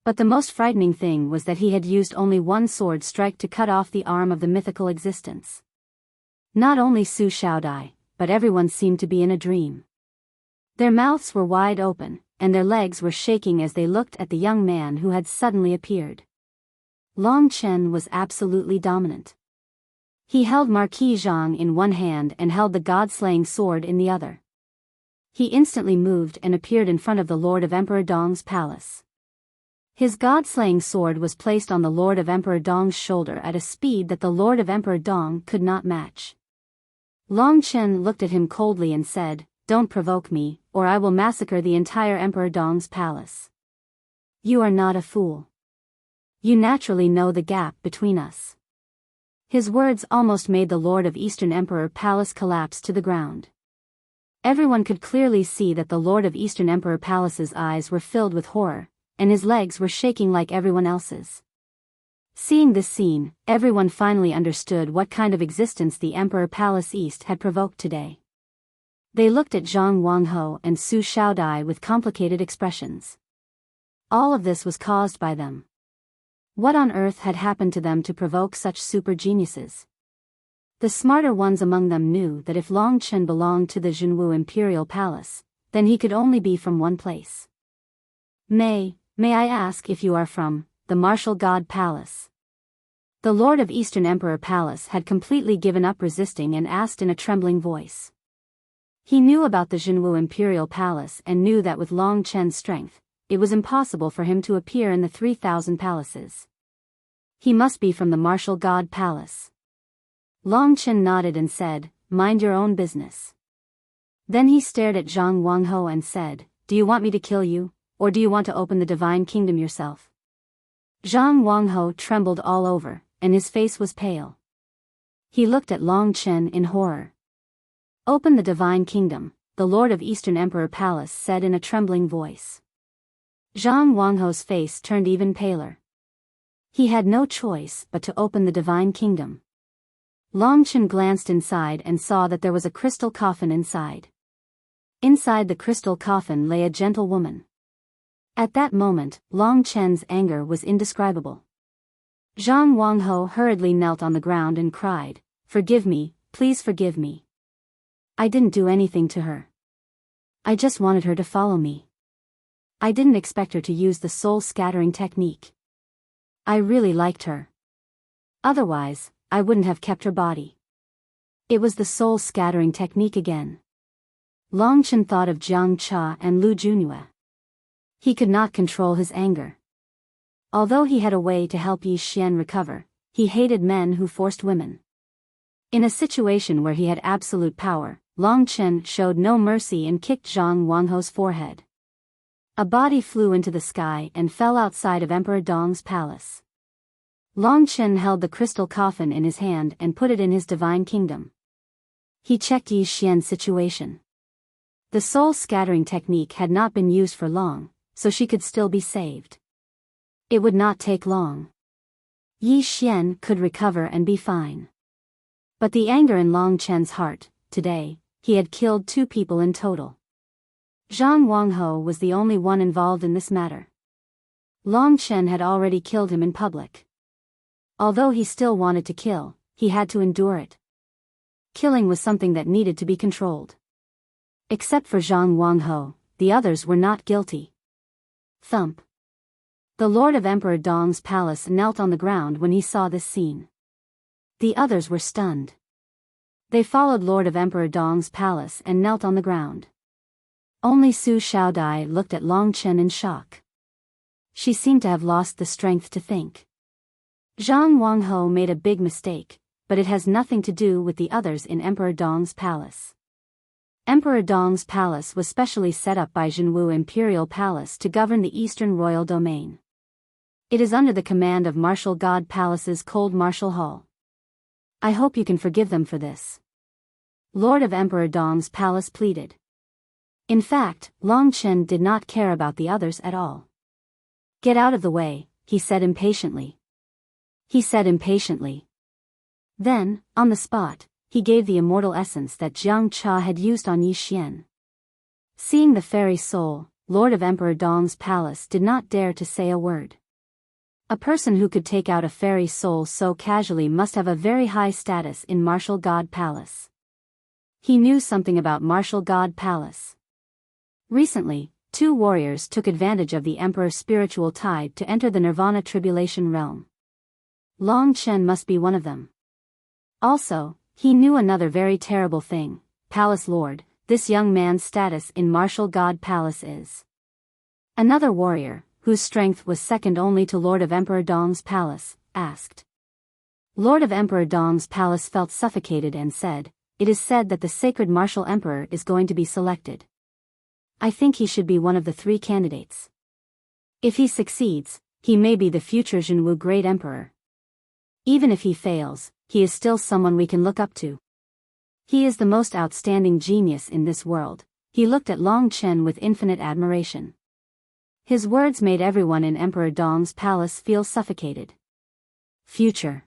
But the most frightening thing was that he had used only one sword strike to cut off the arm of the mythical existence. Not only Su Xiaodai, but everyone seemed to be in a dream. Their mouths were wide open, and their legs were shaking as they looked at the young man who had suddenly appeared. Long Chen was absolutely dominant. He held Marquis Zhang in one hand and held the god-slaying sword in the other. He instantly moved and appeared in front of the Lord of Emperor Dong's palace. His god-slaying sword was placed on the Lord of Emperor Dong's shoulder at a speed that the Lord of Emperor Dong could not match. Long Chen looked at him coldly and said, "Don't provoke me, or I will massacre the entire Emperor Dong's palace." "You are not a fool. You naturally know the gap between us." His words almost made the Lord of Eastern Emperor Palace collapse to the ground. Everyone could clearly see that the Lord of Eastern Emperor Palace's eyes were filled with horror, and his legs were shaking like everyone else's. Seeing this scene, everyone finally understood what kind of existence the Emperor Palace East had provoked today. They looked at Zhang Wangho and Su Xiaodai with complicated expressions. All of this was caused by them. What on earth had happened to them to provoke such super geniuses? The smarter ones among them knew that if Long Chen belonged to the Jinwu Imperial Palace, then he could only be from one place. May I ask if you are from the Martial God Palace? The Lord of Eastern Emperor Palace had completely given up resisting and asked in a trembling voice. He knew about the Jinwu Imperial Palace and knew that with Long Chen's strength, it was impossible for him to appear in the 3,000 palaces. He must be from the Martial God Palace. Long Chen nodded and said, "Mind your own business." Then he stared at Zhang Wangho and said, "Do you want me to kill you, or do you want to open the Divine Kingdom yourself?" Zhang Wangho trembled all over, and his face was pale. He looked at Long Chen in horror. "Open the Divine Kingdom," the Lord of Eastern Emperor Palace said in a trembling voice. Zhang Wangho's face turned even paler. He had no choice but to open the Divine Kingdom. Long Chen glanced inside and saw that there was a crystal coffin inside. Inside the crystal coffin lay a gentle woman. At that moment, Long Chen's anger was indescribable. Zhang Wangho hurriedly knelt on the ground and cried, "Forgive me, please forgive me. I didn't do anything to her. I just wanted her to follow me. I didn't expect her to use the soul-scattering technique. I really liked her. Otherwise, I wouldn't have kept her body." It was the soul-scattering technique again. Long Chen thought of Jiang Cha and Lu Junhua. He could not control his anger. Although he had a way to help Yi Xian recover, he hated men who forced women. In a situation where he had absolute power, Long Chen showed no mercy and kicked Zhang Wangho's forehead. A body flew into the sky and fell outside of Emperor Dong's palace. Long Chen held the crystal coffin in his hand and put it in his divine kingdom. He checked Yi Xian's situation. The soul-scattering technique had not been used for long, so she could still be saved. It would not take long. Yi Xian could recover and be fine. But the anger in Long Chen's heart, today, he had killed 2 people in total. Zhang Wangho was the only one involved in this matter. Long Chen had already killed him in public. Although he still wanted to kill, he had to endure it. Killing was something that needed to be controlled. Except for Zhang Wangho, the others were not guilty. Thump. The Lord of Emperor Dong's palace knelt on the ground when he saw this scene. The others were stunned. They followed Lord of Emperor Dong's palace and knelt on the ground. Only Su Xiaodai looked at Long Chen in shock. She seemed to have lost the strength to think. Zhang Wangho made a big mistake, but it has nothing to do with the others in Emperor Dong's palace. Emperor Dong's palace was specially set up by Jinwu Imperial Palace to govern the Eastern Royal Domain. It is under the command of Martial God Palace's Cold Martial Hall. I hope you can forgive them for this. Lord of Emperor Dong's palace pleaded. In fact, Long Chen did not care about the others at all. "Get out of the way," he said impatiently. Then, on the spot, he gave the immortal essence that Jiang Cha had used on Yi Xian. Seeing the fairy soul, Lord of Emperor Dong's palace did not dare to say a word. A person who could take out a fairy soul so casually must have a very high status in Martial God Palace. He knew something about Martial God Palace. Recently, 2 warriors took advantage of the Emperor's spiritual tide to enter the Nirvana Tribulation realm. Long Chen must be one of them. Also, he knew another very terrible thing. Palace Lord, this young man's status in Martial God Palace is. Another warrior, whose strength was second only to Lord of Emperor Dong's palace, asked. Lord of Emperor Dong's palace felt suffocated and said, "It is said that the sacred martial emperor is going to be selected. I think he should be one of the 3 candidates. If he succeeds, he may be the future Jinwu Great Emperor. Even if he fails, he is still someone we can look up to." He is the most outstanding genius in this world. He looked at Long Chen with infinite admiration. His words made everyone in Emperor Dong's palace feel suffocated. Future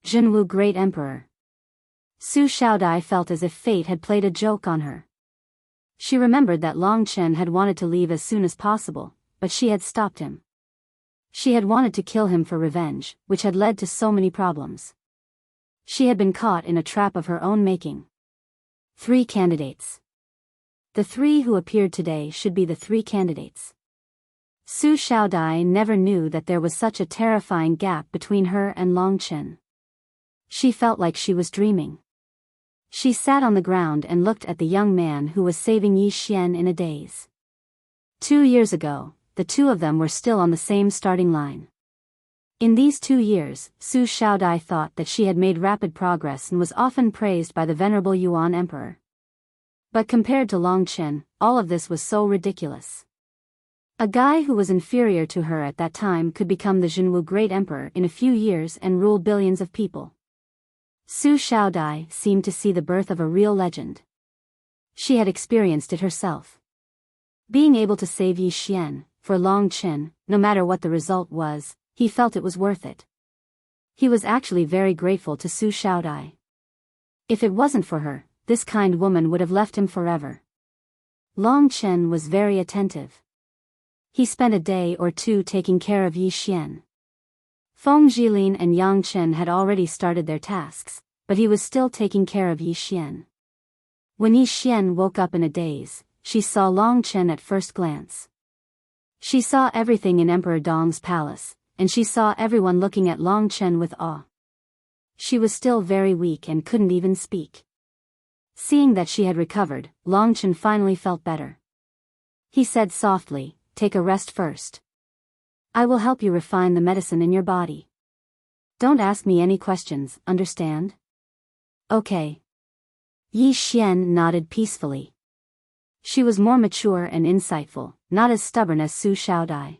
Zhenwu Great Emperor. Su Shaodai felt as if fate had played a joke on her. She remembered that Long Chen had wanted to leave as soon as possible, but she had stopped him. She had wanted to kill him for revenge, which had led to so many problems. She had been caught in a trap of her own making. 3 candidates. The 3 who appeared today should be the 3 candidates. Su Shaodai never knew that there was such a terrifying gap between her and Long Chen. She felt like she was dreaming. She sat on the ground and looked at the young man who was saving Yi Xian in a daze. 2 years ago, the 2 of them were still on the same starting line. In these 2 years, Su Shaodai thought that she had made rapid progress and was often praised by the venerable Yuan Emperor. But compared to Long Chen, all of this was so ridiculous. A guy who was inferior to her at that time could become the Zhenwu Great Emperor in a few years and rule billions of people. Su Shaodai seemed to see the birth of a real legend. She had experienced it herself. Being able to save Yi Xian, for Long Chen, no matter what the result was, he felt it was worth it. He was actually very grateful to Su Shaodai. If it wasn't for her, this kind woman would have left him forever. Long Chen was very attentive. He spent a day or 2 taking care of Yi Xian. Feng Jilin and Yang Chen had already started their tasks, but he was still taking care of Yi Xian. When Yi Xian woke up in a daze, she saw Long Chen at first glance. She saw everything in Emperor Dong's palace, and she saw everyone looking at Long Chen with awe. She was still very weak and couldn't even speak. Seeing that she had recovered, Long Chen finally felt better. He said softly, "Take a rest first. I will help you refine the medicine in your body. Don't ask me any questions, understand?" "Okay." Yi Xian nodded peacefully. She was more mature and insightful, not as stubborn as Su Shaodai.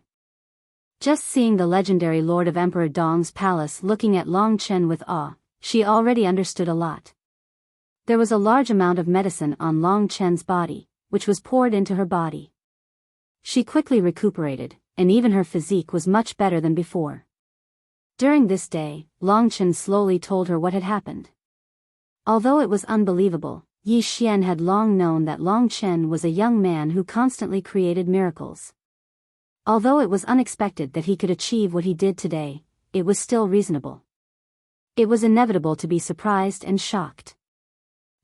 Just seeing the legendary Lord of Emperor Dong's palace looking at Long Chen with awe, she already understood a lot. There was a large amount of medicine on Long Chen's body, which was poured into her body. She quickly recuperated, and even her physique was much better than before. During this day, Long Chen slowly told her what had happened. Although it was unbelievable, Yi Xian had long known that Long Chen was a young man who constantly created miracles. Although it was unexpected that he could achieve what he did today, it was still reasonable. It was inevitable to be surprised and shocked.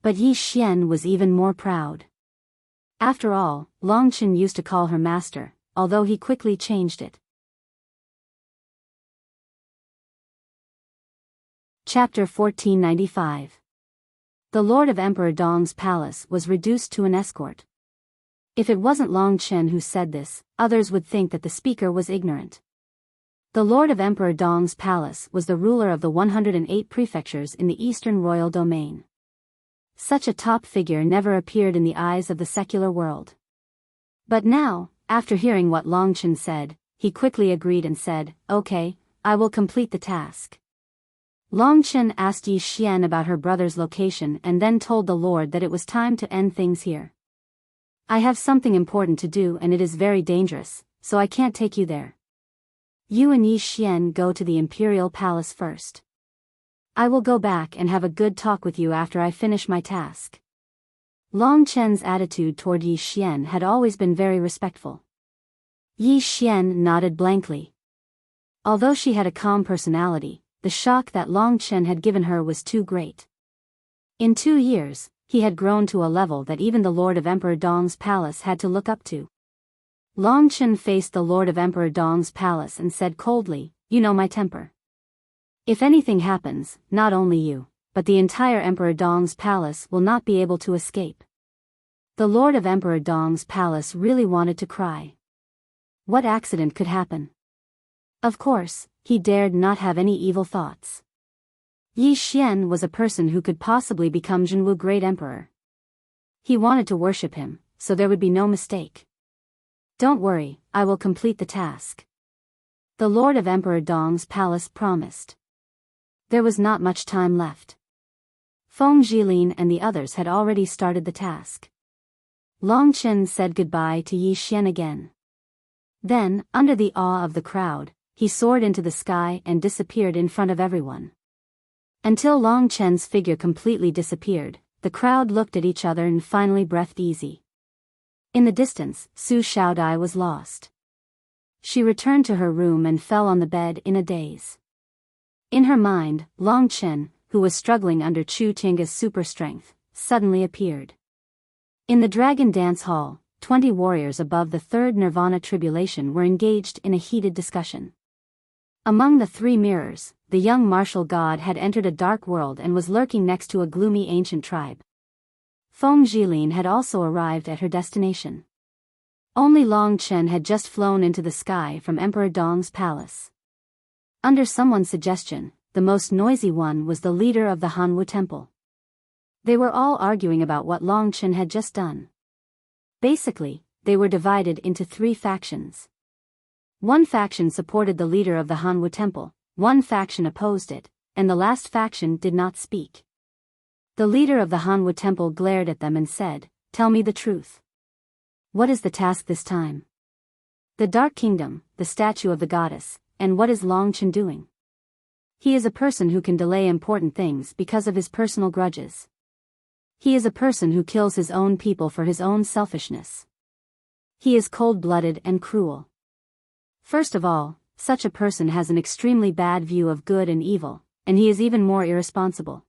But Yi Xian was even more proud. After all, Long Chen used to call her master, although he quickly changed it. Chapter 1495. The Lord of Emperor Dong's palace was reduced to an escort. If it wasn't Long Chen who said this, others would think that the speaker was ignorant. The Lord of Emperor Dong's palace was the ruler of the 108 prefectures in the eastern royal domain. Such a top figure never appeared in the eyes of the secular world. But now, after hearing what Long Chen said, he quickly agreed and said, "Okay, I will complete the task." Long Chen asked Yi Xian about her brother's location and then told the Lord that it was time to end things here. "I have something important to do and it is very dangerous, so I can't take you there. You and Yi Xian go to the imperial palace first. I will go back and have a good talk with you after I finish my task." Long Chen's attitude toward Yi Xian had always been very respectful. Yi Xian nodded blankly. Although she had a calm personality, the shock that Long Chen had given her was too great. In 2 years, he had grown to a level that even the Lord of Emperor Dong's palace had to look up to. Long Chen faced the Lord of Emperor Dong's palace and said coldly, "You know my temper. If anything happens, not only you, but the entire Emperor Dong's palace will not be able to escape." The Lord of Emperor Dong's palace really wanted to cry. What accident could happen? Of course, he dared not have any evil thoughts. Yi Xian was a person who could possibly become Zhenwu Great Emperor. He wanted to worship him, so there would be no mistake. "Don't worry, I will complete the task," the Lord of Emperor Dong's palace promised. There was not much time left. Feng Jilin and the others had already started the task. Long Chen said goodbye to Yi Xian again. Then, under the awe of the crowd, he soared into the sky and disappeared in front of everyone. Until Long Chen's figure completely disappeared, the crowd looked at each other and finally breathed easy. In the distance, Su Xiaodai was lost. She returned to her room and fell on the bed in a daze. In her mind, Long Chen, who was struggling under Chu Tinga's super strength, suddenly appeared. In the Dragon Dance Hall, 20 warriors above the third Nirvana tribulation were engaged in a heated discussion. Among the three mirrors, the young martial god had entered a dark world and was lurking next to a gloomy ancient tribe. Feng Jilin had also arrived at her destination. Only Long Chen had just flown into the sky from Emperor Dong's palace. Under someone's suggestion, the most noisy one was the leader of the Hanwu Temple. They were all arguing about what Long Chen had just done. Basically, they were divided into three factions. One faction supported the leader of the Hanwu Temple, one faction opposed it, and the last faction did not speak. The leader of the Hanwu Temple glared at them and said, "Tell me the truth. What is the task this time? The Dark Kingdom, the statue of the goddess, and what is Long Chen doing? He is a person who can delay important things because of his personal grudges. He is a person who kills his own people for his own selfishness. He is cold-blooded and cruel. First of all, such a person has an extremely bad view of good and evil, and he is even more irresponsible.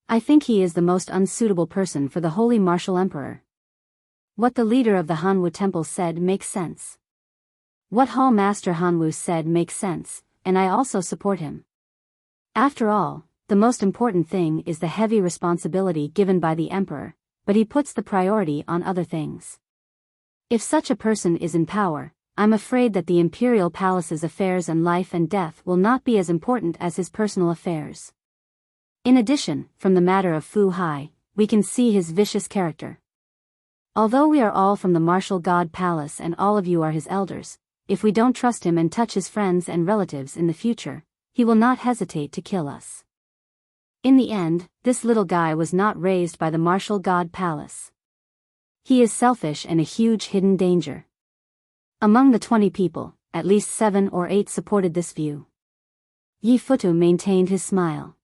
I think he is the most unsuitable person for the Holy Martial Emperor." What the leader of the Hanwu Temple said makes sense. What Hall Master Hanwu said makes sense, and I also support him. After all, the most important thing is the heavy responsibility given by the emperor, but he puts the priority on other things. If such a person is in power, I'm afraid that the imperial palace's affairs and life and death will not be as important as his personal affairs. In addition, from the matter of Fu Hai, we can see his vicious character. Although we are all from the martial god palace and all of you are his elders, if we don't trust him and touch his friends and relatives in the future, he will not hesitate to kill us. In the end, this little guy was not raised by the martial god palace. He is selfish and a huge hidden danger. Among the 20 people, at least 7 or 8 supported this view. Yi Futu maintained his smile.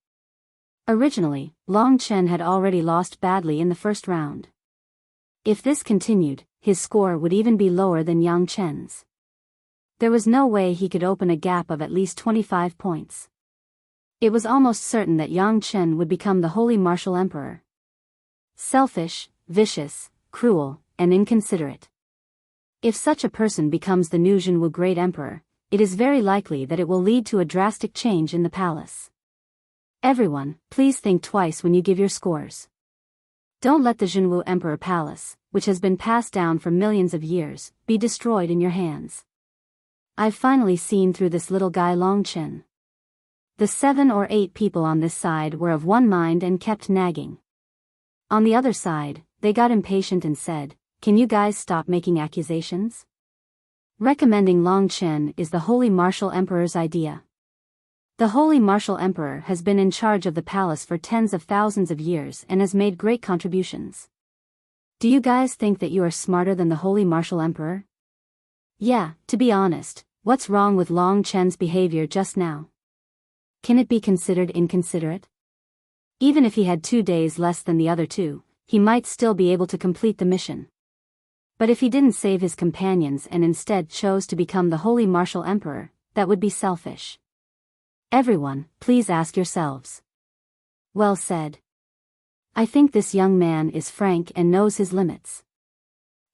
Originally, Long Chen had already lost badly in the first round. If this continued, his score would even be lower than Yang Chen's. There was no way he could open a gap of at least 25 points. It was almost certain that Yang Chen would become the Holy Martial Emperor. Selfish, vicious, cruel, and inconsiderate. If such a person becomes the new Jinwu Great Emperor, it is very likely that it will lead to a drastic change in the palace. Everyone, please think twice when you give your scores. Don't let the Jinwu Emperor Palace, which has been passed down for millions of years, be destroyed in your hands. I've finally seen through this little guy Long Chen. The 7 or 8 people on this side were of one mind and kept nagging. On the other side, they got impatient and said, "Can you guys stop making accusations?" Recommending Long Chen is the Holy Martial Emperor's idea. The Holy Martial Emperor has been in charge of the palace for tens of thousands of years and has made great contributions. Do you guys think that you are smarter than the Holy Martial Emperor? Yeah, to be honest, what's wrong with Long Chen's behavior just now? Can it be considered inconsiderate? Even if he had 2 days less than the other two, he might still be able to complete the mission. But if he didn't save his companions and instead chose to become the Holy Martial Emperor, that would be selfish. Everyone, please ask yourselves. Well said. I think this young man is frank and knows his limits.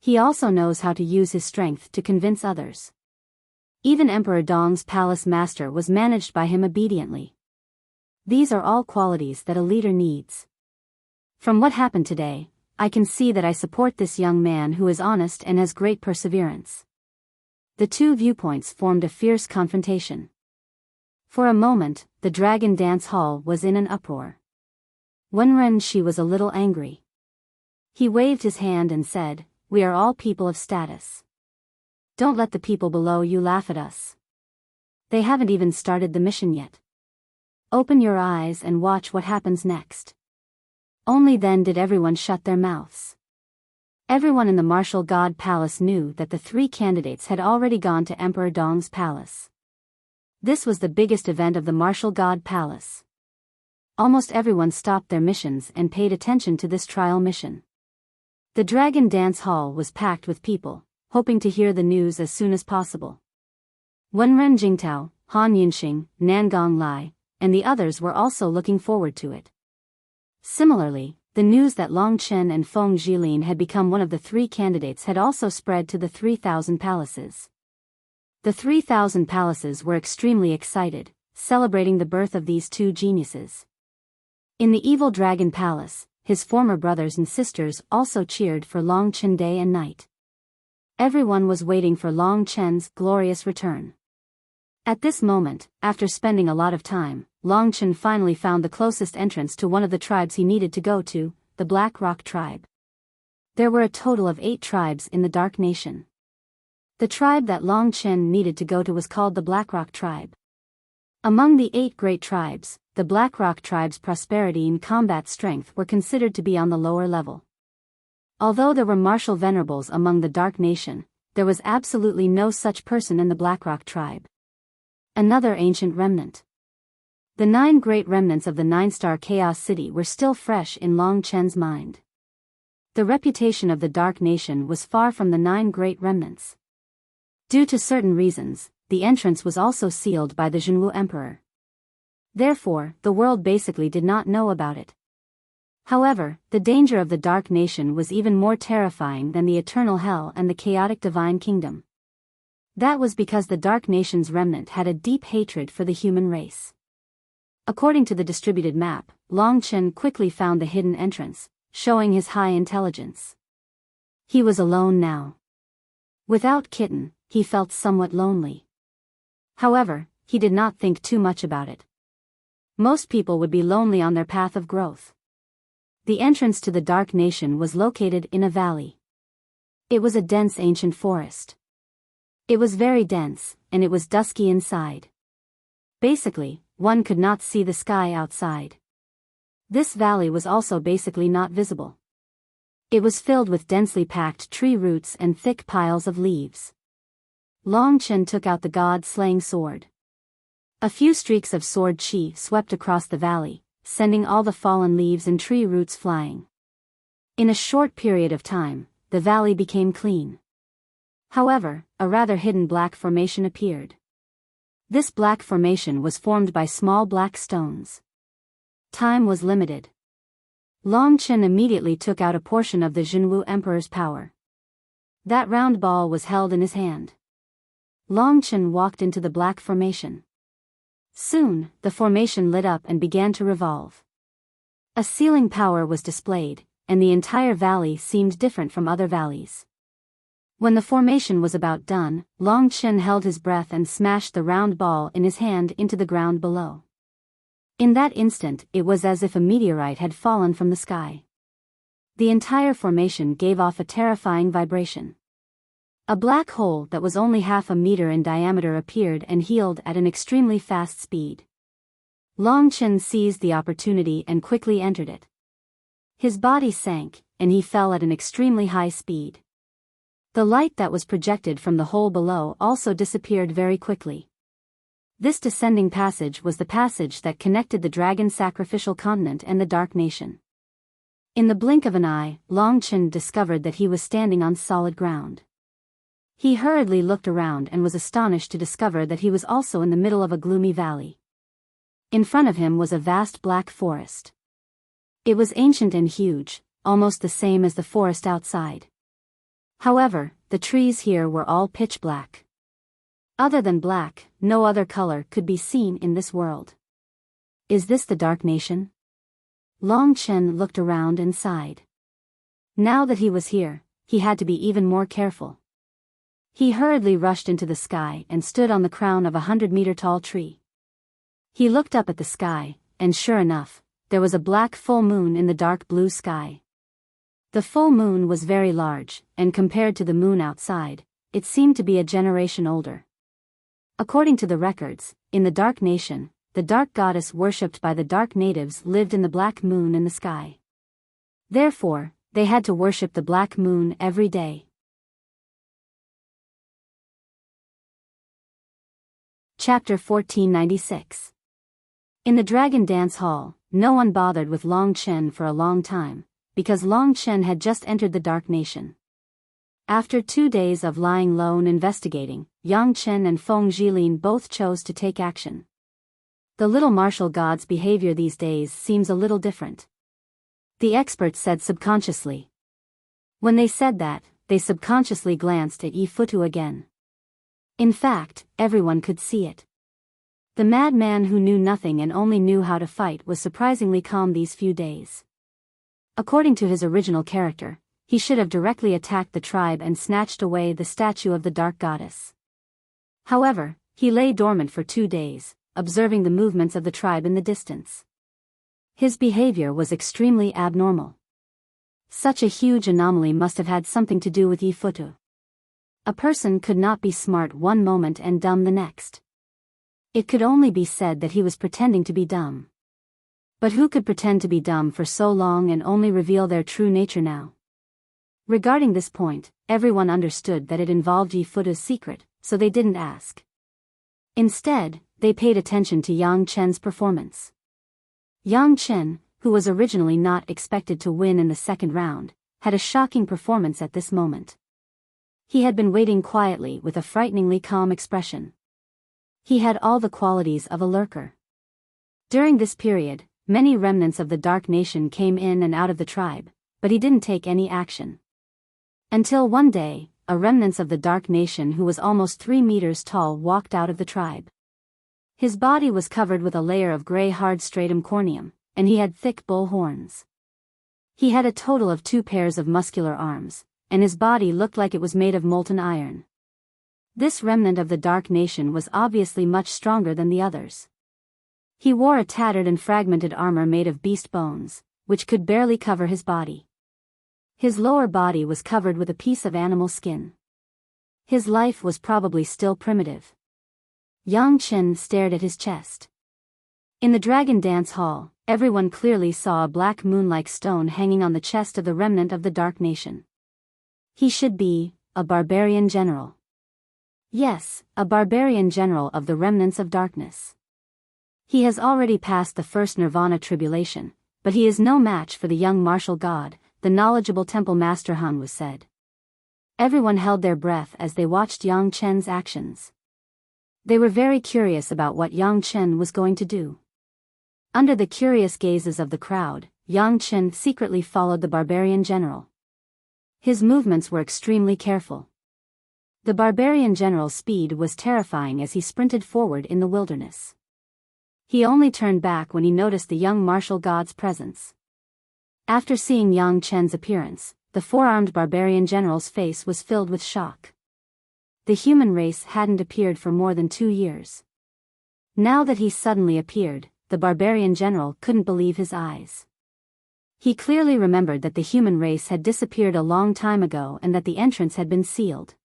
He also knows how to use his strength to convince others. Even Emperor Dong's palace master was managed by him obediently. These are all qualities that a leader needs. From what happened today, I can see that I support this young man who is honest and has great perseverance. The two viewpoints formed a fierce confrontation. For a moment, the Dragon Dance Hall was in an uproar. Wenren Shi was a little angry. He waved his hand and said, "We are all people of status. Don't let the people below you laugh at us. They haven't even started the mission yet. Open your eyes and watch what happens next." Only then did everyone shut their mouths. Everyone in the martial god palace knew that the three candidates had already gone to Emperor Dong's palace. This was the biggest event of the martial god palace. Almost everyone stopped their missions and paid attention to this trial mission. The Dragon Dance Hall was packed with people, hoping to hear the news as soon as possible. Wenren Jingtao, Han Yunxing, Nangong Lai, and the others were also looking forward to it. Similarly, the news that Long Chen and Feng Jilin had become one of the three candidates had also spread to the 3,000 palaces. The 3,000 palaces were extremely excited, celebrating the birth of these two geniuses. In the Evil Dragon Palace, his former brothers and sisters also cheered for Long Chen day and night. Everyone was waiting for Long Chen's glorious return. At this moment, after spending a lot of time, Long Chen finally found the closest entrance to one of the tribes he needed to go to, the Black Rock tribe. There were a total of 8 tribes in the Dark Nation. The tribe that Long Chen needed to go to was called the Black Rock tribe. Among the 8 great tribes, the Black Rock tribe's prosperity and combat strength were considered to be on the lower level. Although there were martial venerables among the Dark Nation, there was absolutely no such person in the Black Rock tribe. Another ancient remnant. The 9 great remnants of the 9-star Chaos City were still fresh in Long Chen's mind. The reputation of the Dark Nation was far from the 9 great remnants. Due to certain reasons, the entrance was also sealed by the Zhenwu Emperor. Therefore, the world basically did not know about it. However, the danger of the Dark Nation was even more terrifying than the eternal hell and the chaotic divine kingdom. That was because the Dark Nation's remnant had a deep hatred for the human race. According to the distributed map, Long Chen quickly found the hidden entrance, showing his high intelligence. He was alone now. Without Kitten, he felt somewhat lonely. However, he did not think too much about it. Most people would be lonely on their path of growth. The entrance to the Dark Nation was located in a valley. It was a dense ancient forest. It was very dense, and it was dusky inside. Basically, one could not see the sky outside. This valley was also basically not visible. It was filled with densely packed tree roots and thick piles of leaves. Long Chen took out the god-slaying sword. A few streaks of sword chi swept across the valley, sending all the fallen leaves and tree roots flying. In a short period of time, the valley became clean. However, a rather hidden black formation appeared. This black formation was formed by small black stones. Time was limited. Long Chen immediately took out a portion of the Zhenwu Emperor's power. That round ball was held in his hand. Long Chen walked into the black formation. Soon, the formation lit up and began to revolve. A sealing power was displayed, and the entire valley seemed different from other valleys. When the formation was about done, Long Chen held his breath and smashed the round ball in his hand into the ground below. In that instant, it was as if a meteorite had fallen from the sky. The entire formation gave off a terrifying vibration. A black hole that was only half a meter in diameter appeared and healed at an extremely fast speed. Long Chen seized the opportunity and quickly entered it. His body sank, and he fell at an extremely high speed. The light that was projected from the hole below also disappeared very quickly. This descending passage was the passage that connected the Dragon Sacrificial Continent and the Dark Nation. In the blink of an eye, Long Chen discovered that he was standing on solid ground. He hurriedly looked around and was astonished to discover that he was also in the middle of a gloomy valley. In front of him was a vast black forest. It was ancient and huge, almost the same as the forest outside. However, the trees here were all pitch black. Other than black, no other color could be seen in this world. Is this the Dark Nation? Long Chen looked around and sighed. Now that he was here, he had to be even more careful. He hurriedly rushed into the sky and stood on the crown of a 100-meter-tall tree. He looked up at the sky, and sure enough, there was a black full moon in the dark blue sky. The full moon was very large, and compared to the moon outside, it seemed to be a generation older. According to the records, in the Dark Nation, the dark goddess worshipped by the dark natives lived in the black moon in the sky. Therefore, they had to worship the black moon every day. Chapter 1496. In the Dragon Dance Hall, no one bothered with Long Chen for a long time, because Long Chen had just entered the Dark Nation. After 2 days of lying low and investigating, Yang Chen and Feng Zhilin both chose to take action. The little martial god's behavior these days seems a little different. The experts said subconsciously. When they said that, they subconsciously glanced at Yi Futu again. In fact, everyone could see it. The madman who knew nothing and only knew how to fight was surprisingly calm these few days. According to his original character, he should have directly attacked the tribe and snatched away the statue of the Dark Goddess. However, he lay dormant for 2 days, observing the movements of the tribe in the distance. His behavior was extremely abnormal. Such a huge anomaly must have had something to do with Yi Futu. A person could not be smart one moment and dumb the next. It could only be said that he was pretending to be dumb. But who could pretend to be dumb for so long and only reveal their true nature now? Regarding this point, everyone understood that it involved Yi Futu's secret, so they didn't ask. Instead, they paid attention to Yang Chen's performance. Yang Chen, who was originally not expected to win in the second round, had a shocking performance at this moment. He had been waiting quietly with a frighteningly calm expression. He had all the qualities of a lurker. During this period, many remnants of the Dark Nation came in and out of the tribe, but he didn't take any action. Until one day, a remnant of the Dark Nation who was almost 3 meters tall walked out of the tribe. His body was covered with a layer of gray hard stratum corneum, and he had thick bull horns. He had a total of 2 pairs of muscular arms, and his body looked like it was made of molten iron. This remnant of the Dark Nation was obviously much stronger than the others. He wore a tattered and fragmented armor made of beast bones, which could barely cover his body. His lower body was covered with a piece of animal skin. His life was probably still primitive. Yang Chen stared at his chest. In the Dragon Dance Hall, everyone clearly saw a black moon-like stone hanging on the chest of the remnant of the Dark Nation. He should be a barbarian general. Yes, a barbarian general of the remnants of darkness. He has already passed the first Nirvana tribulation, but he is no match for the young martial god, the knowledgeable temple master Han was said. Everyone held their breath as they watched Yang Chen's actions. They were very curious about what Yang Chen was going to do. Under the curious gazes of the crowd, Yang Chen secretly followed the barbarian general. His movements were extremely careful. The barbarian general's speed was terrifying as he sprinted forward in the wilderness. He only turned back when he noticed the young martial god's presence. After seeing Yang Chen's appearance, the 4-armed barbarian general's face was filled with shock. The human race hadn't appeared for more than 2 years. Now that he suddenly appeared, the barbarian general couldn't believe his eyes. He clearly remembered that the human race had disappeared a long time ago and that the entrance had been sealed.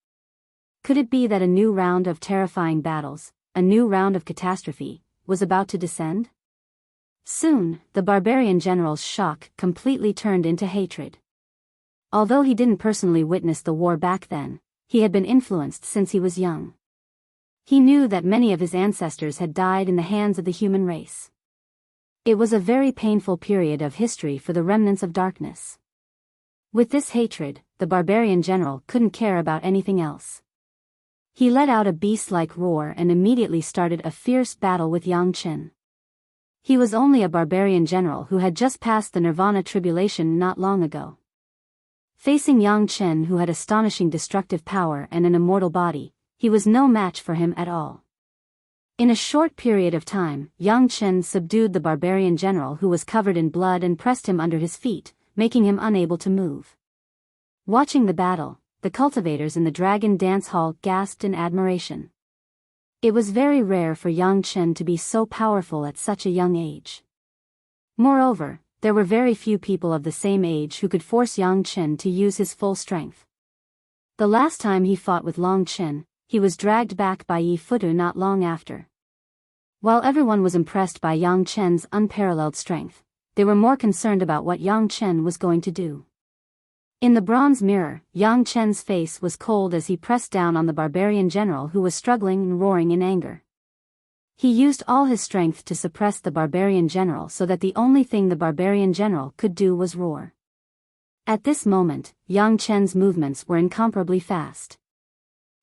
Could it be that a new round of terrifying battles, a new round of catastrophe, was about to descend? Soon, the barbarian general's shock completely turned into hatred. Although he didn't personally witness the war back then, he had been influenced since he was young. He knew that many of his ancestors had died in the hands of the human race. It was a very painful period of history for the remnants of darkness. With this hatred, the barbarian general couldn't care about anything else. He let out a beast-like roar and immediately started a fierce battle with Yang Chen. He was only a barbarian general who had just passed the Nirvana tribulation not long ago. Facing Yang Chen, who had astonishing destructive power and an immortal body, he was no match for him at all. In a short period of time, Yang Chen subdued the barbarian general who was covered in blood and pressed him under his feet, making him unable to move. Watching the battle, the cultivators in the Dragon Dance Hall gasped in admiration. It was very rare for Yang Chen to be so powerful at such a young age. Moreover, there were very few people of the same age who could force Yang Chen to use his full strength. The last time he fought with Long Chen, he was dragged back by Yi Futu not long after. While everyone was impressed by Yang Chen's unparalleled strength, they were more concerned about what Yang Chen was going to do. In the bronze mirror, Yang Chen's face was cold as he pressed down on the barbarian general who was struggling and roaring in anger. He used all his strength to suppress the barbarian general so that the only thing the barbarian general could do was roar. At this moment, Yang Chen's movements were incomparably fast.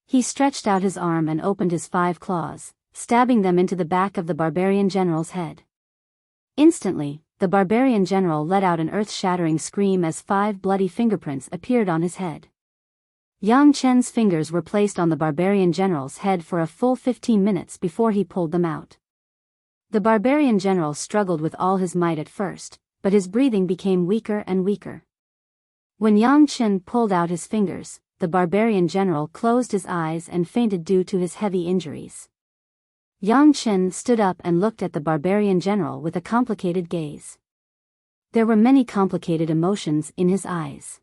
He stretched out his arm and opened his 5 claws, stabbing them into the back of the barbarian general's head. Instantly, the barbarian general let out an earth-shattering scream as 5 bloody fingerprints appeared on his head. Yang Chen's fingers were placed on the barbarian general's head for a full 15 minutes before he pulled them out. The barbarian general struggled with all his might at first, but his breathing became weaker and weaker. When Yang Chen pulled out his fingers, the barbarian general closed his eyes and fainted due to his heavy injuries. Yang Chen stood up and looked at the barbarian general with a complicated gaze. There were many complicated emotions in his eyes.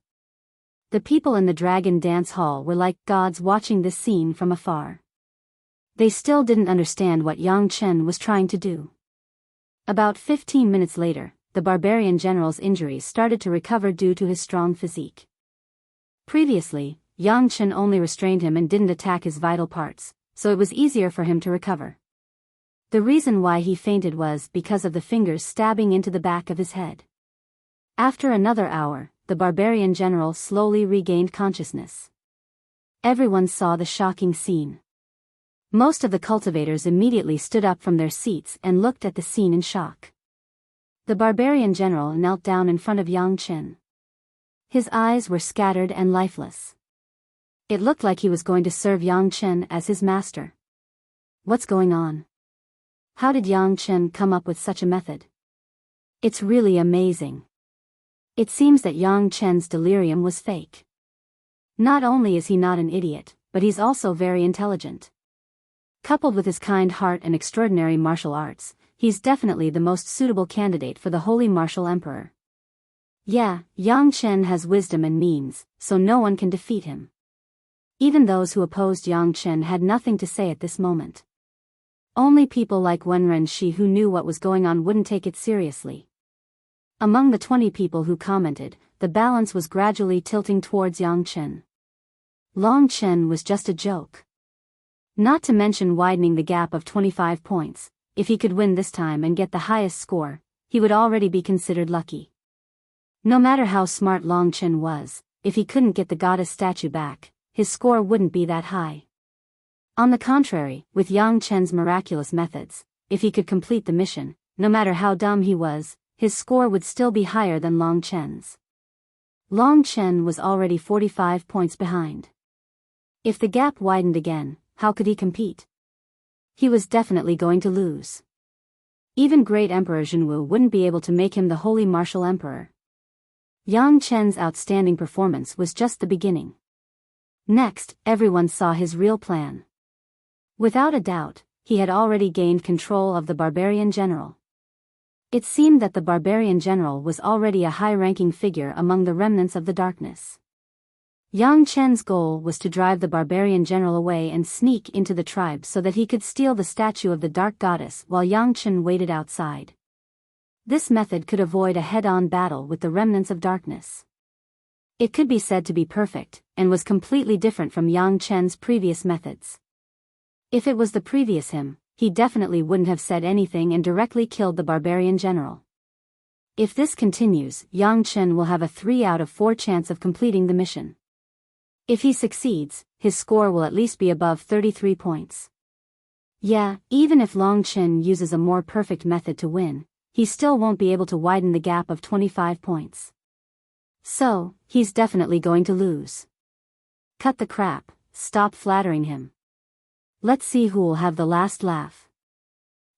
The people in the dragon dance hall were like gods watching this scene from afar. They still didn't understand what Yang Chen was trying to do. About 15 minutes later, the barbarian general's injuries started to recover due to his strong physique. Previously, Yang Chen only restrained him and didn't attack his vital parts, so it was easier for him to recover. The reason why he fainted was because of the fingers stabbing into the back of his head. After another hour, the barbarian general slowly regained consciousness. Everyone saw the shocking scene. Most of the cultivators immediately stood up from their seats and looked at the scene in shock. The barbarian general knelt down in front of Yang Chen. His eyes were scattered and lifeless. It looked like he was going to serve Yang Chen as his master. What's going on? How did Yang Chen come up with such a method? It's really amazing. It seems that Yang Chen's delirium was fake. Not only is he not an idiot, but he's also very intelligent. Coupled with his kind heart and extraordinary martial arts, he's definitely the most suitable candidate for the Holy Martial Emperor. Yeah, Yang Chen has wisdom and means, so no one can defeat him. Even those who opposed Yang Chen had nothing to say at this moment. Only people like Wen Renshi who knew what was going on wouldn't take it seriously. Among the 20 people who commented, the balance was gradually tilting towards Yang Chen. Long Chen was just a joke. Not to mention widening the gap of 25 points, if he could win this time and get the highest score, he would already be considered lucky. No matter how smart Long Chen was, if he couldn't get the goddess statue back, his score wouldn't be that high. On the contrary, with Yang Chen's miraculous methods, if he could complete the mission, no matter how dumb he was, his score would still be higher than Long Chen's. Long Chen was already 45 points behind. If the gap widened again, how could he compete? He was definitely going to lose. Even great Emperor Zhenwu wouldn't be able to make him the Holy Martial Emperor. Yang Chen's outstanding performance was just the beginning. Next, everyone saw his real plan. Without a doubt, he had already gained control of the barbarian general. It seemed that the barbarian general was already a high-ranking figure among the remnants of the darkness. Yang Chen's goal was to drive the barbarian general away and sneak into the tribe so that he could steal the statue of the dark goddess while Yang Chen waited outside. This method could avoid a head-on battle with the remnants of darkness. It could be said to be perfect, and was completely different from Yang Chen's previous methods. If it was the previous him, he definitely wouldn't have said anything and directly killed the barbarian general. If this continues, Yang Chen will have a 3 out of 4 chance of completing the mission. If he succeeds, his score will at least be above 33 points. Yeah, even if Long Chen uses a more perfect method to win, he still won't be able to widen the gap of 25 points. So, he's definitely going to lose. Cut the crap, stop flattering him. Let's see who'll have the last laugh.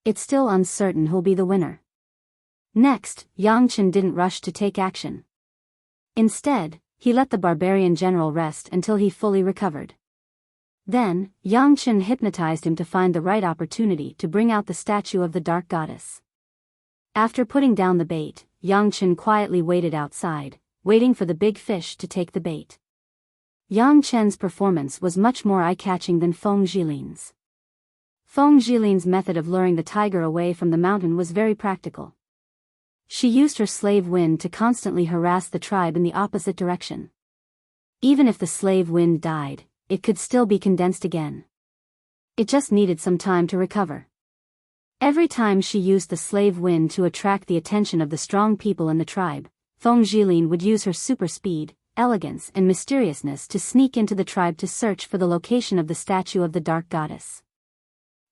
It's still uncertain who'll be the winner. Next, Yang Chen didn't rush to take action. Instead, he let the barbarian general rest until he fully recovered. Then, Yang Chen hypnotized him to find the right opportunity to bring out the statue of the dark goddess. After putting down the bait, Yang Chen quietly waited outside, waiting for the big fish to take the bait. Yang Chen's performance was much more eye-catching than Feng Jilin's. Feng Jilin's method of luring the tiger away from the mountain was very practical. She used her slave wind to constantly harass the tribe in the opposite direction. Even if the slave wind died, it could still be condensed again. It just needed some time to recover. Every time she used the slave wind to attract the attention of the strong people in the tribe, Feng Jilin would use her super speed, elegance and mysteriousness to sneak into the tribe to search for the location of the statue of the dark goddess.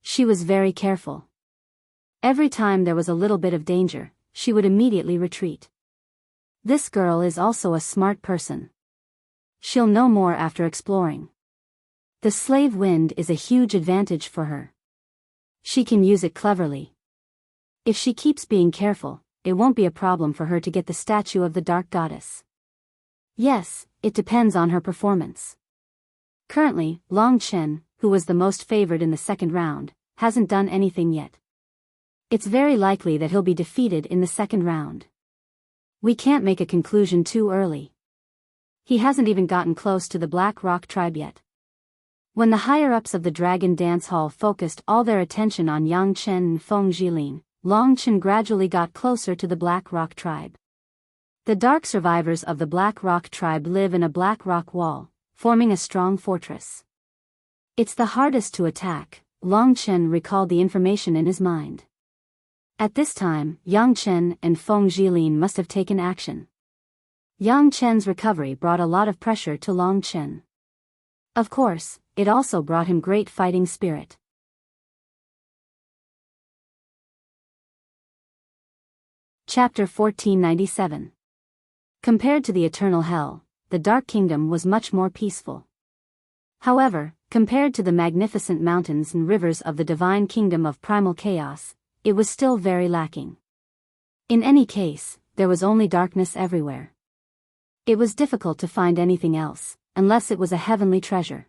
She was very careful. Every time there was a little bit of danger, she would immediately retreat. This girl is also a smart person. She'll know more after exploring. The slave wind is a huge advantage for her. She can use it cleverly. If she keeps being careful, it won't be a problem for her to get the statue of the dark goddess. Yes, it depends on her performance. Currently, Long Chen, who was the most favored in the second round, hasn't done anything yet. It's very likely that he'll be defeated in the second round. We can't make a conclusion too early. He hasn't even gotten close to the Black Rock tribe yet. When the higher-ups of the Dragon Dance Hall focused all their attention on Yang Chen and Feng Jilin, Long Chen gradually got closer to the Black Rock tribe. The dark survivors of the Black Rock tribe live in a black rock wall, forming a strong fortress. It's the hardest to attack. Long Chen recalled the information in his mind. At this time, Yang Chen and Feng Jilin must have taken action. Yang Chen's recovery brought a lot of pressure to Long Chen. Of course, it also brought him great fighting spirit. Chapter 1497. Compared to the Eternal Hell, the Dark Kingdom was much more peaceful. However, compared to the magnificent mountains and rivers of the Divine Kingdom of Primal Chaos, it was still very lacking. In any case, there was only darkness everywhere. It was difficult to find anything else, unless it was a heavenly treasure.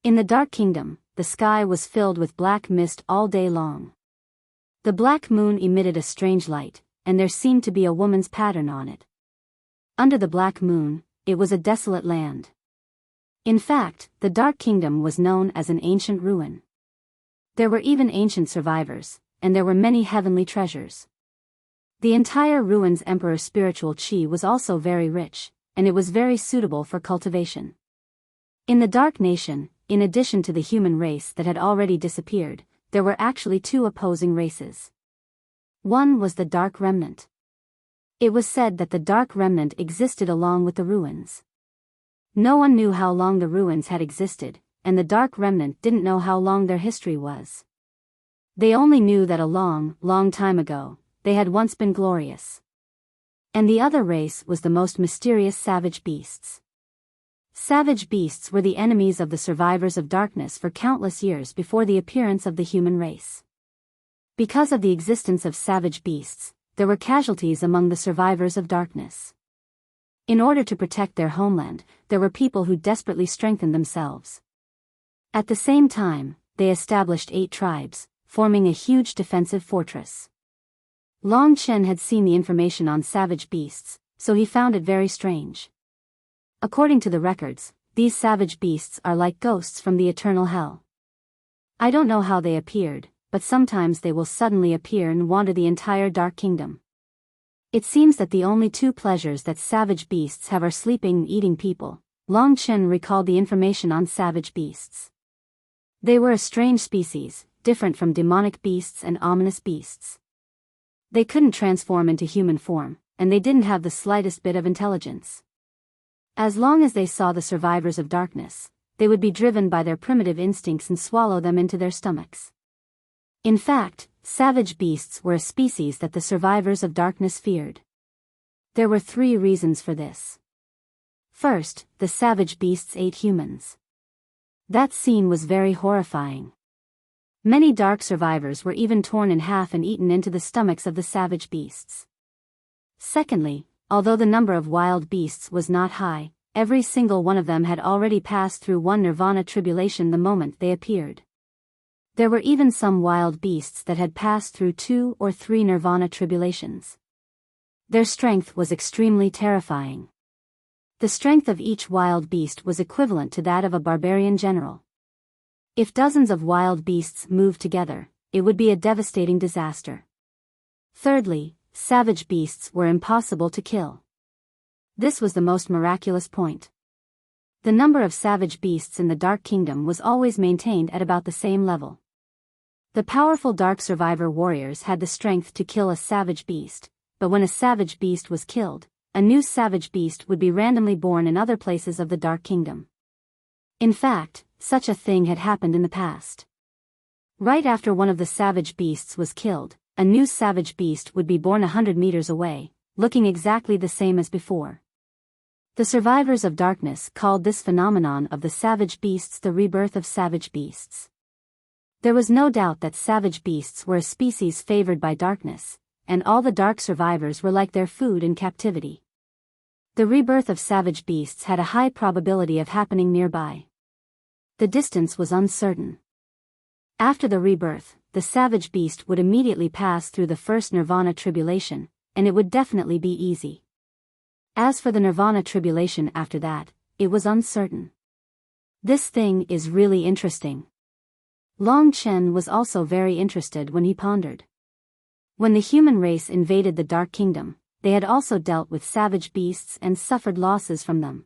In the Dark Kingdom, the sky was filled with black mist all day long. The black moon emitted a strange light, and there seemed to be a woman's pattern on it. Under the black moon, it was a desolate land. In fact, the Dark Kingdom was known as an ancient ruin. There were even ancient survivors, and there were many heavenly treasures. The entire ruin's emperor's spiritual chi was also very rich, and it was very suitable for cultivation. In the Dark Nation, in addition to the human race that had already disappeared, there were actually two opposing races. One was the Dark Remnant. It was said that the Dark Remnant existed along with the ruins. No one knew how long the ruins had existed, and the Dark Remnant didn't know how long their history was. They only knew that a long, long time ago, they had once been glorious. And the other race was the most mysterious savage beasts. Savage beasts were the enemies of the survivors of darkness for countless years before the appearance of the human race. Because of the existence of savage beasts, there were casualties among the survivors of darkness. In order to protect their homeland, there were people who desperately strengthened themselves. At the same time, they established 8 tribes, forming a huge defensive fortress. Long Chen had seen the information on savage beasts, so he found it very strange. According to the records, these savage beasts are like ghosts from the Eternal Hell. I don't know how they appeared, but sometimes they will suddenly appear and wander the entire Dark Kingdom. It seems that the only 2 pleasures that savage beasts have are sleeping and eating people. Long Chen recalled the information on savage beasts. They were a strange species, different from demonic beasts and ominous beasts. They couldn't transform into human form, and they didn't have the slightest bit of intelligence. As long as they saw the survivors of darkness, they would be driven by their primitive instincts and swallow them into their stomachs. In fact, savage beasts were a species that the survivors of darkness feared. There were 3 reasons for this. First, the savage beasts ate humans. That scene was very horrifying. Many dark survivors were even torn in half and eaten into the stomachs of the savage beasts. Secondly, although the number of wild beasts was not high, every single one of them had already passed through one nirvana tribulation the moment they appeared. There were even some wild beasts that had passed through 2 or 3 nirvana tribulations. Their strength was extremely terrifying. The strength of each wild beast was equivalent to that of a barbarian general. If dozens of wild beasts moved together, it would be a devastating disaster. Thirdly, savage beasts were impossible to kill. This was the most miraculous point. The number of savage beasts in the Dark Kingdom was always maintained at about the same level. The powerful Dark Survivor warriors had the strength to kill a savage beast, but when a savage beast was killed, a new savage beast would be randomly born in other places of the Dark Kingdom. In fact, such a thing had happened in the past. Right after one of the savage beasts was killed, a new savage beast would be born 100 meters away, looking exactly the same as before. The survivors of darkness called this phenomenon of the savage beasts the rebirth of savage beasts. There was no doubt that savage beasts were a species favored by darkness, and all the dark survivors were like their food in captivity. The rebirth of savage beasts had a high probability of happening nearby. The distance was uncertain. After the rebirth, the savage beast would immediately pass through the first nirvana tribulation, and it would definitely be easy. As for the nirvana tribulation after that, it was uncertain. This thing is really interesting. Long Chen was also very interested when he pondered. When the human race invaded the Dark Kingdom, they had also dealt with savage beasts and suffered losses from them.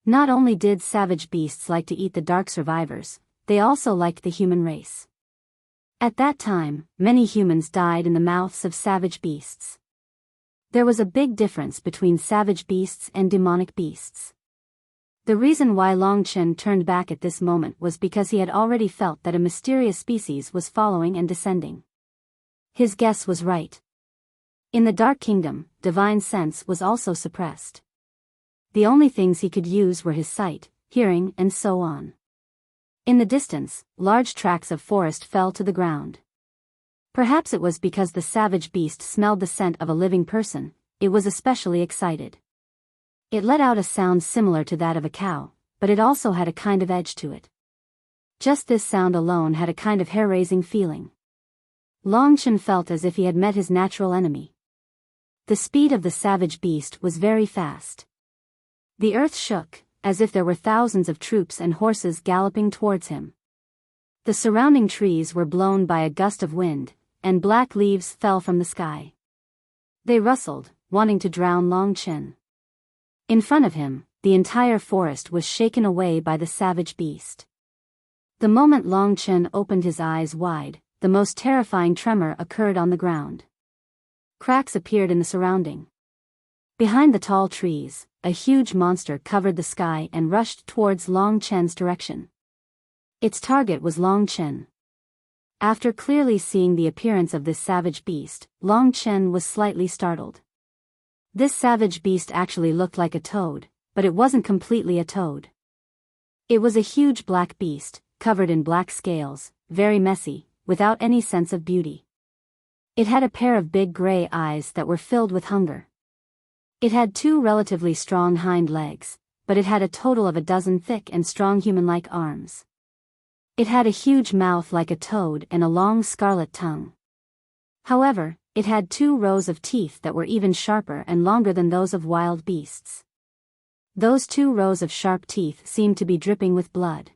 Not only did savage beasts like to eat the dark survivors, they also liked the human race. At that time, many humans died in the mouths of savage beasts. There was a big difference between savage beasts and demonic beasts. The reason why Long Chen turned back at this moment was because he had already felt that a mysterious species was following and descending. His guess was right. In the Dark Kingdom, divine sense was also suppressed. The only things he could use were his sight, hearing, and so on. In the distance, large tracts of forest fell to the ground. Perhaps it was because the savage beast smelled the scent of a living person, it was especially excited. It let out a sound similar to that of a cow, but it also had a kind of edge to it. Just this sound alone had a kind of hair-raising feeling. Long Chen felt as if he had met his natural enemy. The speed of the savage beast was very fast. The earth shook, as if there were thousands of troops and horses galloping towards him. The surrounding trees were blown by a gust of wind, and black leaves fell from the sky. They rustled, wanting to drown Long Chen. In front of him, the entire forest was shaken away by the savage beast. The moment Long Chen opened his eyes wide, the most terrifying tremor occurred on the ground. Cracks appeared in the surrounding. Behind the tall trees, a huge monster covered the sky and rushed towards Long Chen's direction. Its target was Long Chen. After clearly seeing the appearance of this savage beast, Long Chen was slightly startled. This savage beast actually looked like a toad, but it wasn't completely a toad. It was a huge black beast, covered in black scales, very messy, without any sense of beauty. It had a pair of big gray eyes that were filled with hunger. It had 2 relatively strong hind legs, but it had a total of 12 thick and strong human-like arms. It had a huge mouth like a toad and a long scarlet tongue. However, it had 2 rows of teeth that were even sharper and longer than those of wild beasts. Those 2 rows of sharp teeth seemed to be dripping with blood.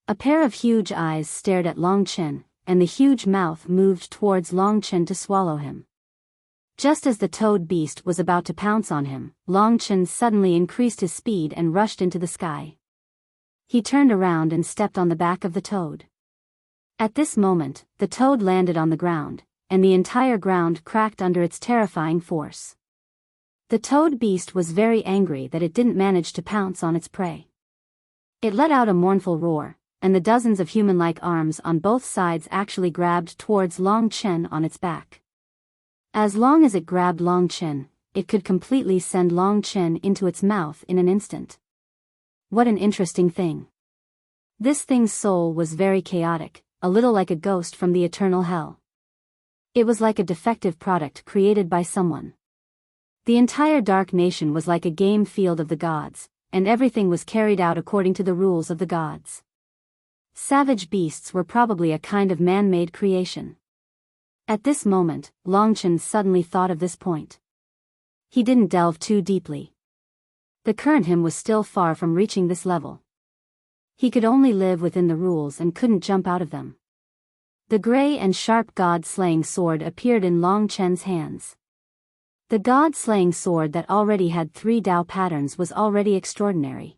A pair of huge eyes stared at Long Chen, and the huge mouth moved towards Long Chen to swallow him. Just as the toad beast was about to pounce on him, Long Chen suddenly increased his speed and rushed into the sky. He turned around and stepped on the back of the toad. At this moment, the toad landed on the ground, and the entire ground cracked under its terrifying force. The toad beast was very angry that it didn't manage to pounce on its prey. It let out a mournful roar, and the dozens of human-like arms on both sides actually grabbed towards Long Chen on its back. As long as it grabbed Long Chen, it could completely send Long Chen into its mouth in an instant. What an interesting thing. This thing's soul was very chaotic, a little like a ghost from the eternal hell. It was like a defective product created by someone. The entire Dark Nation was like a game field of the gods, and everything was carried out according to the rules of the gods. Savage beasts were probably a kind of man-made creation. At this moment, Long Chen suddenly thought of this point. He didn't delve too deeply. The current him was still far from reaching this level. He could only live within the rules and couldn't jump out of them. The gray and sharp god-slaying sword appeared in Long Chen's hands. The god-slaying sword that already had 3 Dao patterns was already extraordinary.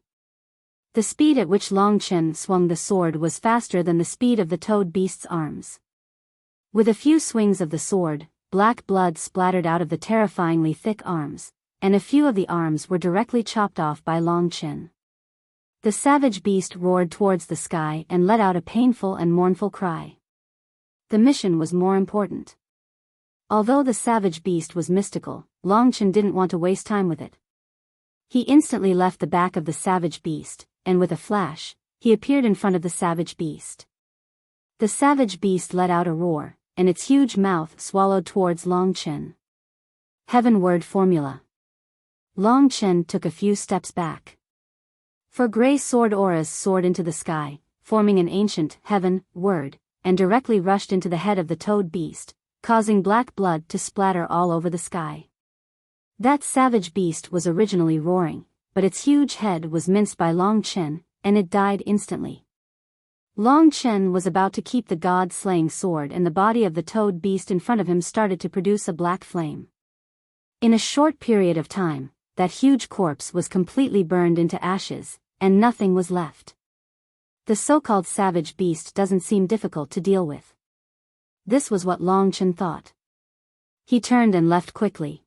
The speed at which Long Chen swung the sword was faster than the speed of the toad beast's arms. With a few swings of the sword, black blood splattered out of the terrifyingly thick arms, and a few of the arms were directly chopped off by Long Chen. The savage beast roared towards the sky and let out a painful and mournful cry. The mission was more important. Although the savage beast was mystical, Long Chen didn't want to waste time with it. He instantly left the back of the savage beast, and with a flash, he appeared in front of the savage beast. The savage beast let out a roar, and its huge mouth swallowed towards Long Chen. Heavenward formula. Long Chen took a few steps back. For gray sword auras soared into the sky, forming an ancient heaven word, and directly rushed into the head of the toad beast, causing black blood to splatter all over the sky. That savage beast was originally roaring, but its huge head was minced by Long Chen, and it died instantly. Long Chen was about to keep the god-slaying sword, and the body of the toad beast in front of him started to produce a black flame. In a short period of time, that huge corpse was completely burned into ashes, and nothing was left. The so-called savage beast doesn't seem difficult to deal with. This was what Long Chen thought. He turned and left quickly.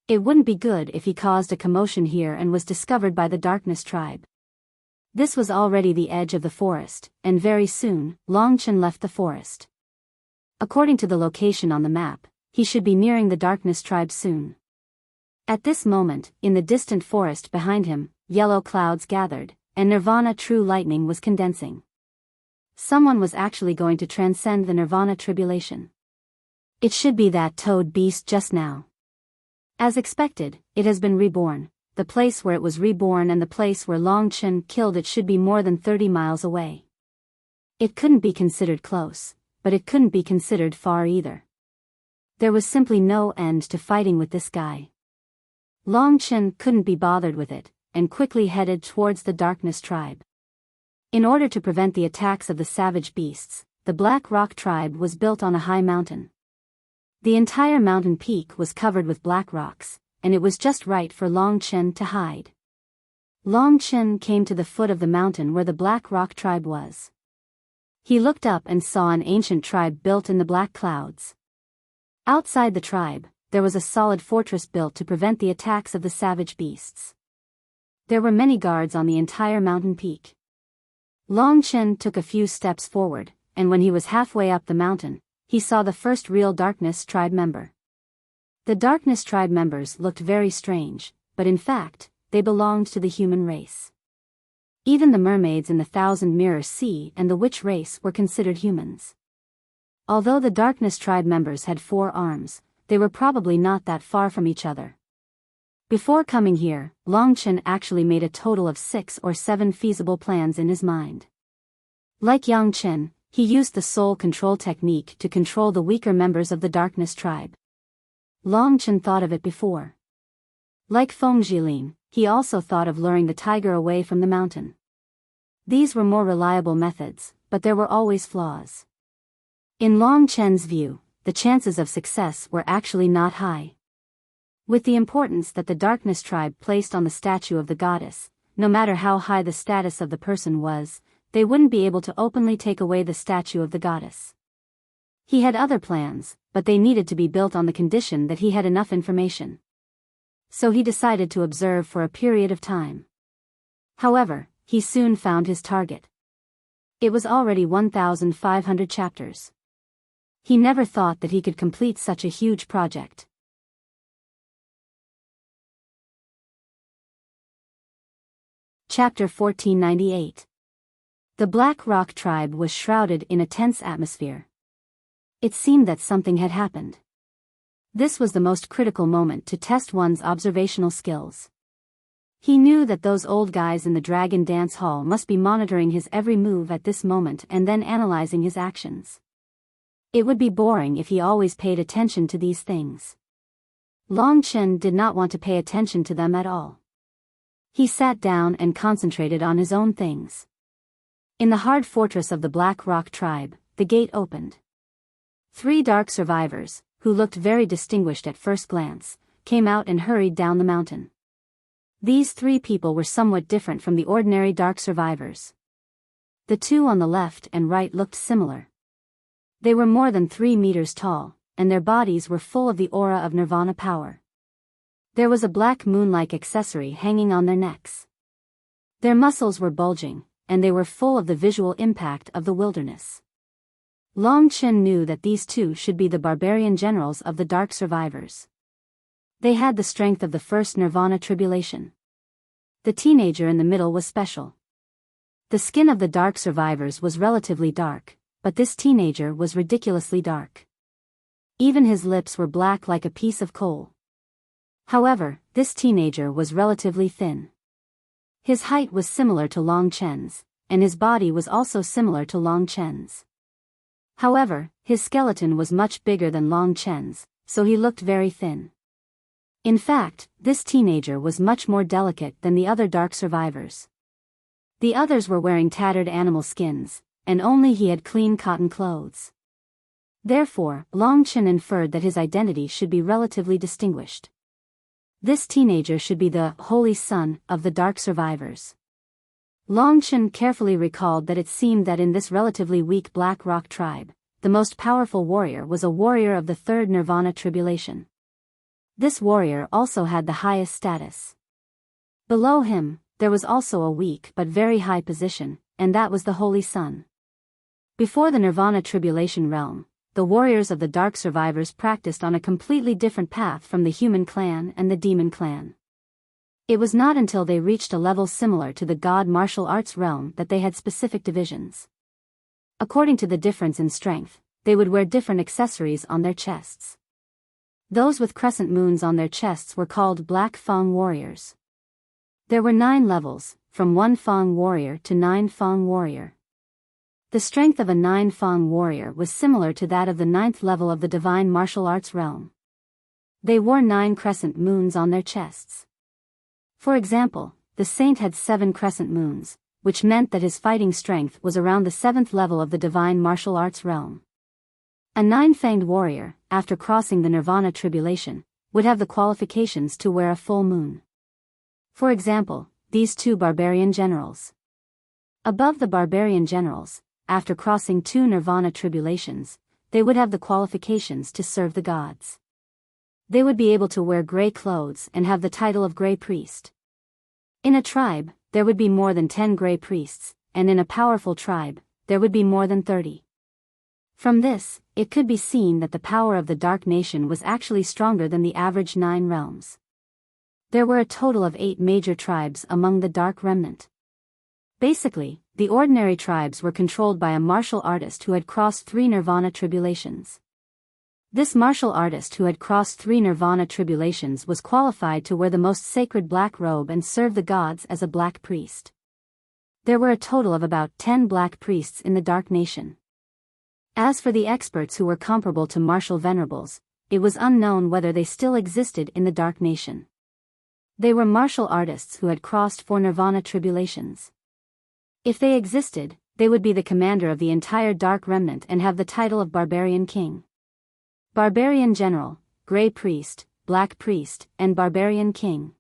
It wouldn't be good if he caused a commotion here and was discovered by the Darkness tribe. This was already the edge of the forest, and very soon, Long Chen left the forest. According to the location on the map, he should be nearing the Darkness tribe soon. At this moment, in the distant forest behind him, yellow clouds gathered, and Nirvana true lightning was condensing. Someone was actually going to transcend the Nirvana tribulation. It should be that toad beast just now. As expected, it has been reborn. The place where it was reborn and the place where Long Chen killed it should be more than 30 miles away. It couldn't be considered close, but it couldn't be considered far either. There was simply no end to fighting with this guy. Long Chen couldn't be bothered with it, and quickly headed towards the Darkness tribe. In order to prevent the attacks of the savage beasts, the Black Rock tribe was built on a high mountain. The entire mountain peak was covered with black rocks, and it was just right for Long Chen to hide. Long Chen came to the foot of the mountain where the Black Rock tribe was. He looked up and saw an ancient tribe built in the black clouds. Outside the tribe, there was a solid fortress built to prevent the attacks of the savage beasts. There were many guards on the entire mountain peak. Long Chen took a few steps forward, and when he was halfway up the mountain, he saw the first real Darkness tribe member. The Darkness tribe members looked very strange, but in fact, they belonged to the human race. Even the mermaids in the Thousand Mirror Sea and the witch race were considered humans. Although the Darkness tribe members had 4 arms, they were probably not that far from each other. Before coming here, Long Chen actually made a total of 6 or 7 feasible plans in his mind. Like Yang Chen, he used the soul control technique to control the weaker members of the Darkness tribe. Long Chen thought of it before. Like Feng Jilin, he also thought of luring the tiger away from the mountain. These were more reliable methods, but there were always flaws. In Long Chen's view, the chances of success were actually not high. With the importance that the Darkness tribe placed on the statue of the goddess, no matter how high the status of the person was, they wouldn't be able to openly take away the statue of the goddess. He had other plans, but they needed to be built on the condition that he had enough information. So he decided to observe for a period of time. However, he soon found his target. It was already 1,500 chapters. He never thought that he could complete such a huge project. Chapter 1498. The Black Rock tribe was shrouded in a tense atmosphere. It seemed that something had happened. This was the most critical moment to test one's observational skills. He knew that those old guys in the Dragon Dance Hall must be monitoring his every move at this moment and then analyzing his actions. It would be boring if he always paid attention to these things. Long Chen did not want to pay attention to them at all. He sat down and concentrated on his own things. In the hard fortress of the Black Rock tribe, the gate opened. 3 dark survivors, who looked very distinguished at first glance, came out and hurried down the mountain. These 3 people were somewhat different from the ordinary dark survivors. The 2 on the left and right looked similar. They were more than 3 meters tall, and their bodies were full of the aura of nirvana power. There was a black moon-like accessory hanging on their necks. Their muscles were bulging, and they were full of the visual impact of the wilderness. Long Chen knew that these 2 should be the barbarian generals of the dark survivors. They had the strength of the first nirvana tribulation. The teenager in the middle was special. The skin of the dark survivors was relatively dark, but this teenager was ridiculously dark. Even his lips were black like a piece of coal. However, this teenager was relatively thin. His height was similar to Long Chen's, and his body was also similar to Long Chen's. However, his skeleton was much bigger than Long Chen's, so he looked very thin. In fact, this teenager was much more delicate than the other dark survivors. The others were wearing tattered animal skins, and only he had clean cotton clothes. Therefore, Long Chen inferred that his identity should be relatively distinguished. This teenager should be the holy son of the dark survivors. Long Chen carefully recalled that it seemed that in this relatively weak Black Rock tribe, the most powerful warrior was a warrior of the third nirvana tribulation. This warrior also had the highest status. Below him, there was also a weak but very high position, and that was the holy son. Before the nirvana tribulation realm, the warriors of the dark survivors practiced on a completely different path from the human clan and the demon clan. It was not until they reached a level similar to the god martial arts realm that they had specific divisions. According to the difference in strength, they would wear different accessories on their chests. Those with crescent moons on their chests were called Black Fang warriors. There were 9 levels, from 1 Fang warrior to 9 Fang warrior. The strength of a 9 Fang warrior was similar to that of the 9th level of the divine martial arts realm. They wore 9 crescent moons on their chests. For example, the saint had 7 crescent moons, which meant that his fighting strength was around the 7th level of the divine martial arts realm. A 9-fanged warrior, after crossing the nirvana tribulation, would have the qualifications to wear a full moon. For example, these 2 barbarian generals. Above the barbarian generals, after crossing 2 nirvana tribulations, they would have the qualifications to serve the gods. They would be able to wear gray clothes and have the title of gray priest. In a tribe, there would be more than 10 gray priests, and in a powerful tribe, there would be more than 30. From this, it could be seen that the power of the Dark Nation was actually stronger than the average 9 realms. There were a total of 8 major tribes among the Dark Remnant. Basically, the ordinary tribes were controlled by a martial artist who had crossed 3 nirvana tribulations. This martial artist who had crossed 3 nirvana tribulations was qualified to wear the most sacred black robe and serve the gods as a black priest. There were a total of about 10 black priests in the Dark Nation. As for the experts who were comparable to martial venerables, it was unknown whether they still existed in the Dark Nation. They were martial artists who had crossed 4 nirvana tribulations. If they existed, they would be the commander of the entire Dark Remnant and have the title of Barbarian King. Barbarian General, Grey Priest, Black Priest, and Barbarian King.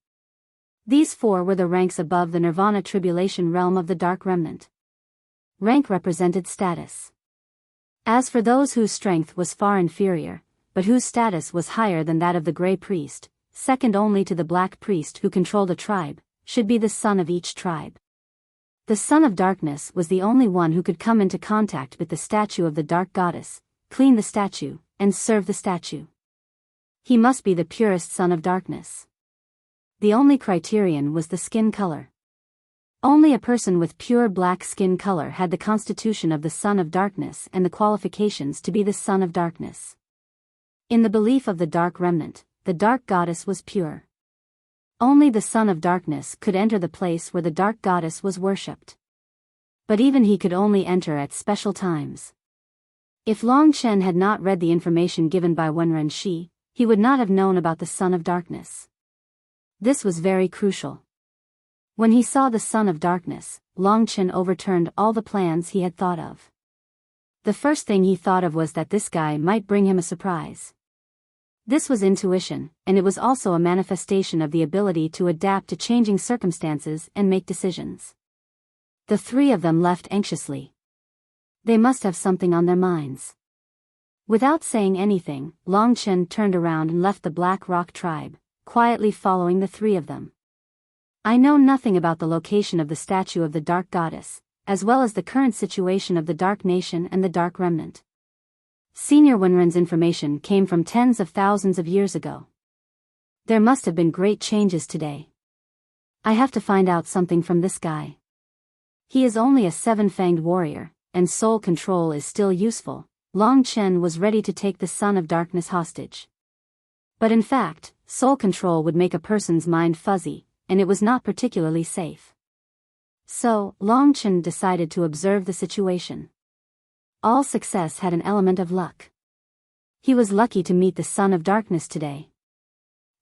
These 4 were the ranks above the Nirvana Tribulation realm of the Dark Remnant. Rank represented status. As for those whose strength was far inferior, but whose status was higher than that of the Grey Priest, second only to the Black Priest who controlled a tribe, should be the son of each tribe. The Son of Darkness was the only one who could come into contact with the statue of the Dark Goddess, clean the statue, and serve the statue. He must be the purest Son of Darkness. The only criterion was the skin color. Only a person with pure black skin color had the constitution of the Son of Darkness and the qualifications to be the Son of Darkness. In the belief of the Dark Remnant, the Dark Goddess was pure. Only the Son of Darkness could enter the place where the Dark Goddess was worshipped. But even he could only enter at special times. If Long Chen had not read the information given by Wenren Shi, he would not have known about the Son of Darkness. This was very crucial. When he saw the Son of Darkness, Long Chen overturned all the plans he had thought of. the first thing he thought of was that this guy might bring him a surprise. This was intuition, and it was also a manifestation of the ability to adapt to changing circumstances and make decisions. The three of them left anxiously. They must have something on their minds. Without saying anything, Long Chen turned around and left the Black Rock tribe, quietly following the three of them. I know nothing about the location of the statue of the Dark Goddess, as well as the current situation of the Dark Nation and the Dark Remnant. Senior Wenren's information came from tens of thousands of years ago. There must have been great changes today. I have to find out something from this guy. He is only a seven-fanged warrior, and soul control is still useful. Long Chen was ready to take the Son of Darkness hostage. But in fact, soul control would make a person's mind fuzzy, and it was not particularly safe. So, Long Chen decided to observe the situation. All success had an element of luck. He was lucky to meet the Son of Darkness today.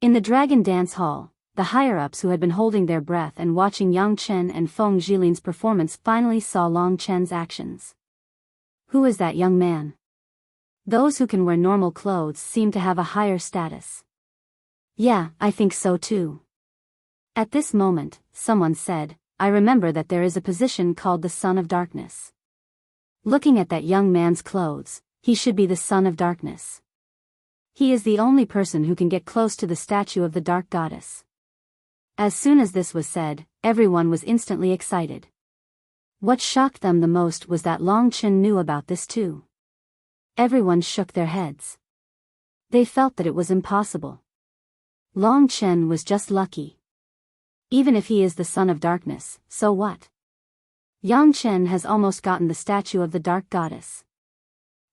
In the Dragon Dance Hall, the higher-ups who had been holding their breath and watching Yang Chen and Feng Jilin's performance finally saw Long Chen's actions. Who is that young man? Those who can wear normal clothes seem to have a higher status. Yeah, I think so too. At this moment, someone said, I remember that there is a position called the Son of Darkness. Looking at that young man's clothes, he should be the Son of Darkness. He is the only person who can get close to the statue of the Dark Goddess. As soon as this was said, everyone was instantly excited. What shocked them the most was that Long Chen knew about this too. Everyone shook their heads. They felt that it was impossible. Long Chen was just lucky. Even if he is the Son of Darkness, so what? Yang Chen has almost gotten the statue of the Dark Goddess.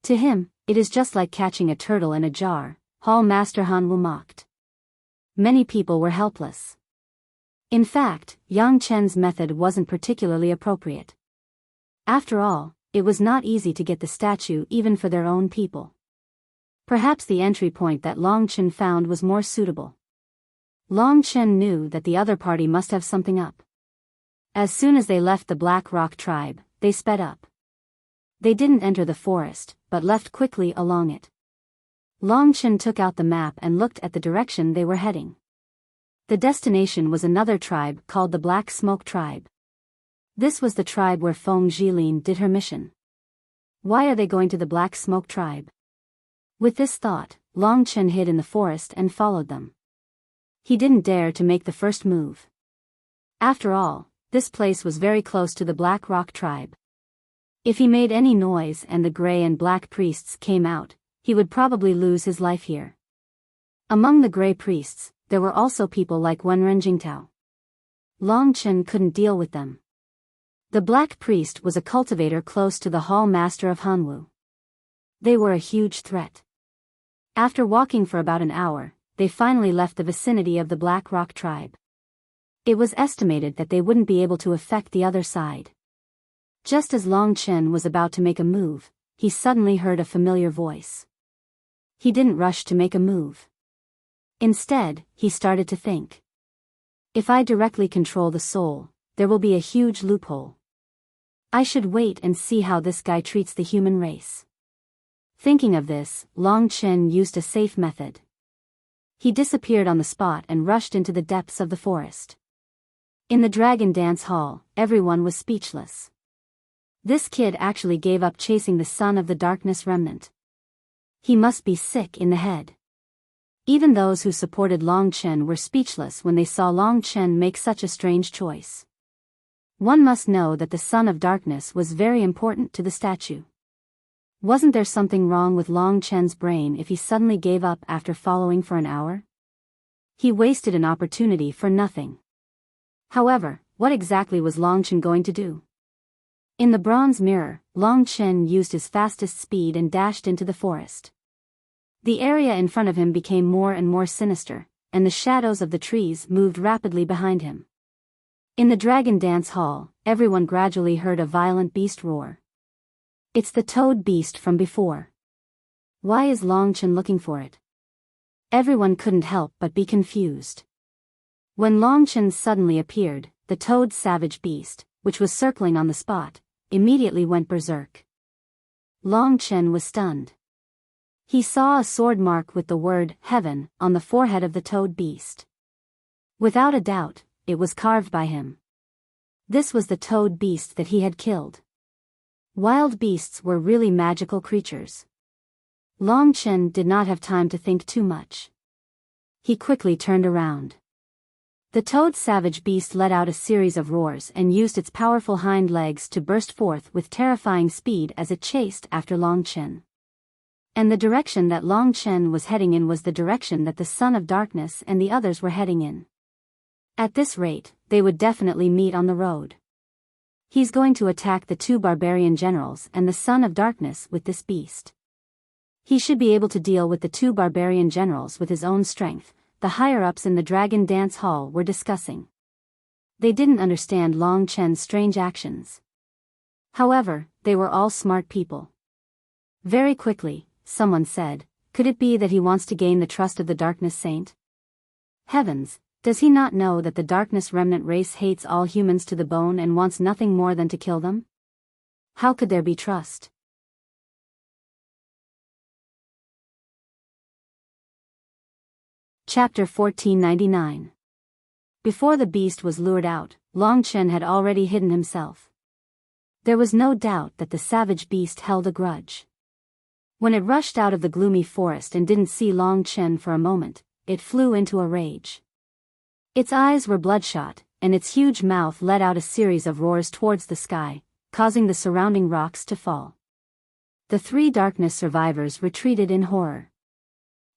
To him, it is just like catching a turtle in a jar, Hall Master Han Wu mocked. Many people were helpless. In fact, Yang Chen's method wasn't particularly appropriate. After all, it was not easy to get the statue even for their own people. Perhaps the entry point that Long Chen found was more suitable. Long Chen knew that the other party must have something up. As soon as they left the Black Rock tribe, they sped up. They didn't enter the forest, but left quickly along it. Long Chen took out the map and looked at the direction they were heading. The destination was another tribe called the Black Smoke Tribe. This was the tribe where Feng Jilin did her mission. Why are they going to the Black Smoke Tribe? With this thought, Long Chen hid in the forest and followed them. He didn't dare to make the first move. After all, this place was very close to the Black Rock tribe. If he made any noise and the gray and black priests came out, he would probably lose his life here. Among the gray priests, there were also people like Wenren Jingtao. Long Chen couldn't deal with them. The black priest was a cultivator close to the hall master of Hanwu. They were a huge threat. After walking for about an hour, they finally left the vicinity of the Black Rock tribe. It was estimated that they wouldn't be able to affect the other side. Just as Long Chen was about to make a move, he suddenly heard a familiar voice. He didn't rush to make a move. Instead, he started to think. If I directly control the soul, there will be a huge loophole. I should wait and see how this guy treats the human race. Thinking of this, Long Chen used a safe method. He disappeared on the spot and rushed into the depths of the forest. In the Dragon Dance Hall, everyone was speechless. This kid actually gave up chasing the Son of the Darkness Remnant. He must be sick in the head. Even those who supported Long Chen were speechless when they saw Long Chen make such a strange choice. One must know that the Son of Darkness was very important to the statue. Wasn't there something wrong with Long Chen's brain if he suddenly gave up after following for an hour? He wasted an opportunity for nothing. However, what exactly was Long Chen going to do? In the bronze mirror, Long Chen used his fastest speed and dashed into the forest. The area in front of him became more and more sinister, and the shadows of the trees moved rapidly behind him. In the Dragon Dance Hall, everyone gradually heard a violent beast roar. It's the toad beast from before. Why is Long Chen looking for it? Everyone couldn't help but be confused. When Long Chen suddenly appeared, the toad savage beast, which was circling on the spot, immediately went berserk. Long Chen was stunned. He saw a sword mark with the word heaven on the forehead of the toad beast. Without a doubt, it was carved by him. This was the toad beast that he had killed. Wild beasts were really magical creatures. Long Chen did not have time to think too much. He quickly turned around. The toad savage beast let out a series of roars and used its powerful hind legs to burst forth with terrifying speed as it chased after Long Chen. And the direction that Long Chen was heading in was the direction that the Son of Darkness and the others were heading in. At this rate, they would definitely meet on the road. He's going to attack the two barbarian generals and the Son of Darkness with this beast. He should be able to deal with the two barbarian generals with his own strength, the higher-ups in the Dragon Dance Hall were discussing. They didn't understand Long Chen's strange actions. However, they were all smart people. Very quickly, someone said, could it be that he wants to gain the trust of the Darkness Saint? Heavens, does he not know that the Darkness Remnant race hates all humans to the bone and wants nothing more than to kill them? How could there be trust? Chapter 1499. Before the beast was lured out, Long Chen had already hidden himself. There was no doubt that the savage beast held a grudge. When it rushed out of the gloomy forest and didn't see Long Chen for a moment, it flew into a rage. Its eyes were bloodshot, and its huge mouth let out a series of roars towards the sky, causing the surrounding rocks to fall. The three darkness survivors retreated in horror.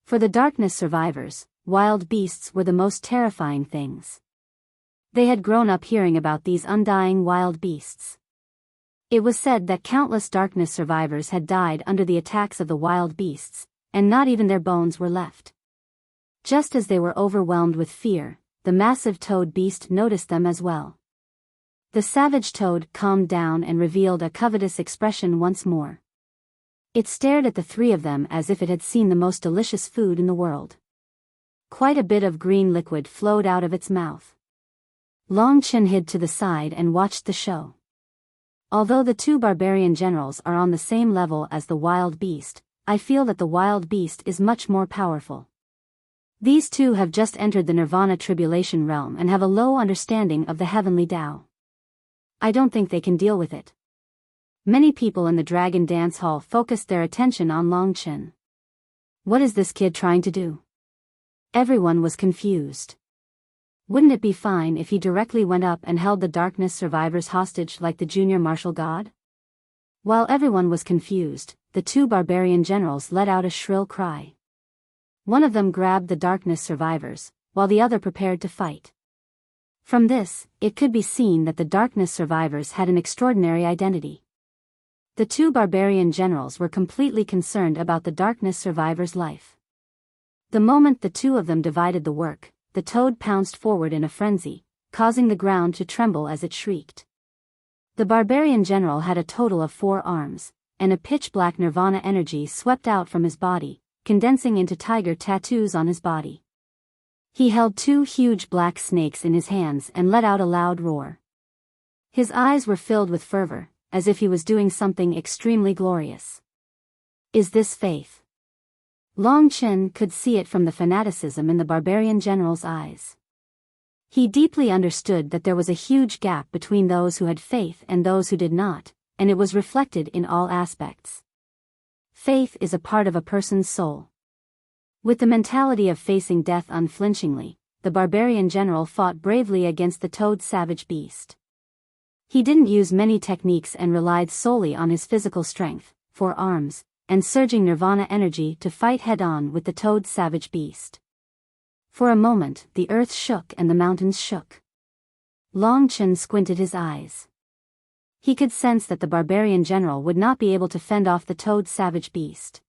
For the darkness survivors, wild beasts were the most terrifying things. They had grown up hearing about these undying wild beasts. It was said that countless darkness survivors had died under the attacks of the wild beasts, and not even their bones were left. Just as they were overwhelmed with fear, the massive toad beast noticed them as well. The savage toad calmed down and revealed a covetous expression once more. It stared at the three of them as if it had seen the most delicious food in the world. Quite a bit of green liquid flowed out of its mouth. Long Chen hid to the side and watched the show. Although the two barbarian generals are on the same level as the wild beast, I feel that the wild beast is much more powerful. These two have just entered the Nirvana tribulation realm and have a low understanding of the heavenly Tao. I don't think they can deal with it. Many people in the Dragon Dance Hall focused their attention on Long Chen. What is this kid trying to do? Everyone was confused. Wouldn't it be fine if he directly went up and held the darkness survivors hostage like the junior martial god? While everyone was confused, the two barbarian generals let out a shrill cry. One of them grabbed the darkness survivors, while the other prepared to fight. From this, it could be seen that the darkness survivors had an extraordinary identity. The two barbarian generals were completely concerned about the darkness survivors' life. The moment the two of them divided the work, the toad pounced forward in a frenzy, causing the ground to tremble as it shrieked. The barbarian general had a total of 4 arms, and a pitch-black nirvana energy swept out from his body, condensing into tiger tattoos on his body. He held 2 huge black snakes in his hands and let out a loud roar. His eyes were filled with fervor, as if he was doing something extremely glorious. Is this faith? Long Chen could see it from the fanaticism in the barbarian general's eyes. He deeply understood that there was a huge gap between those who had faith and those who did not, and it was reflected in all aspects. Faith is a part of a person's soul. With the mentality of facing death unflinchingly, the barbarian general fought bravely against the toad savage beast. He didn't use many techniques and relied solely on his physical strength, 4 arms, and surging nirvana energy to fight head-on with the toad savage beast. For a moment, the earth shook and the mountains shook. Long Chen squinted his eyes. He could sense that the barbarian general would not be able to fend off the toad savage beast.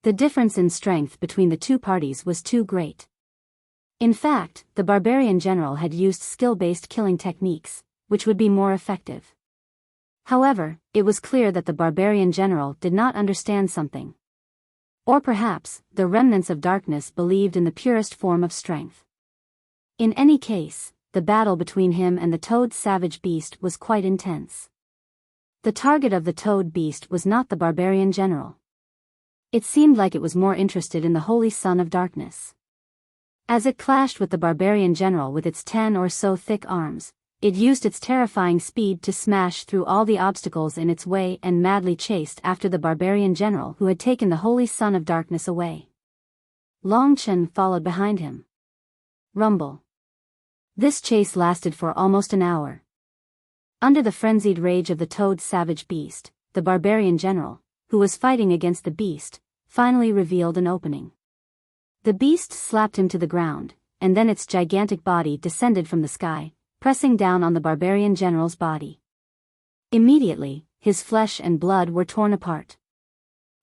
The difference in strength between the two parties was too great. In fact, the barbarian general had used skill-based killing techniques, which would be more effective. However, it was clear that the barbarian general did not understand something. Or perhaps, the remnants of darkness believed in the purest form of strength. In any case, the battle between him and the toad savage beast was quite intense. The target of the toad beast was not the barbarian general. It seemed like it was more interested in the holy son of darkness. As it clashed with the barbarian general with its 10 or so thick arms, it used its terrifying speed to smash through all the obstacles in its way and madly chased after the barbarian general who had taken the holy son of darkness away. Long Chen followed behind him. Rumble. This chase lasted for almost an hour. Under the frenzied rage of the toad's savage beast, the barbarian general, who was fighting against the beast, finally revealed an opening. The beast slapped him to the ground, and then its gigantic body descended from the sky, pressing down on the barbarian general's body. Immediately, his flesh and blood were torn apart.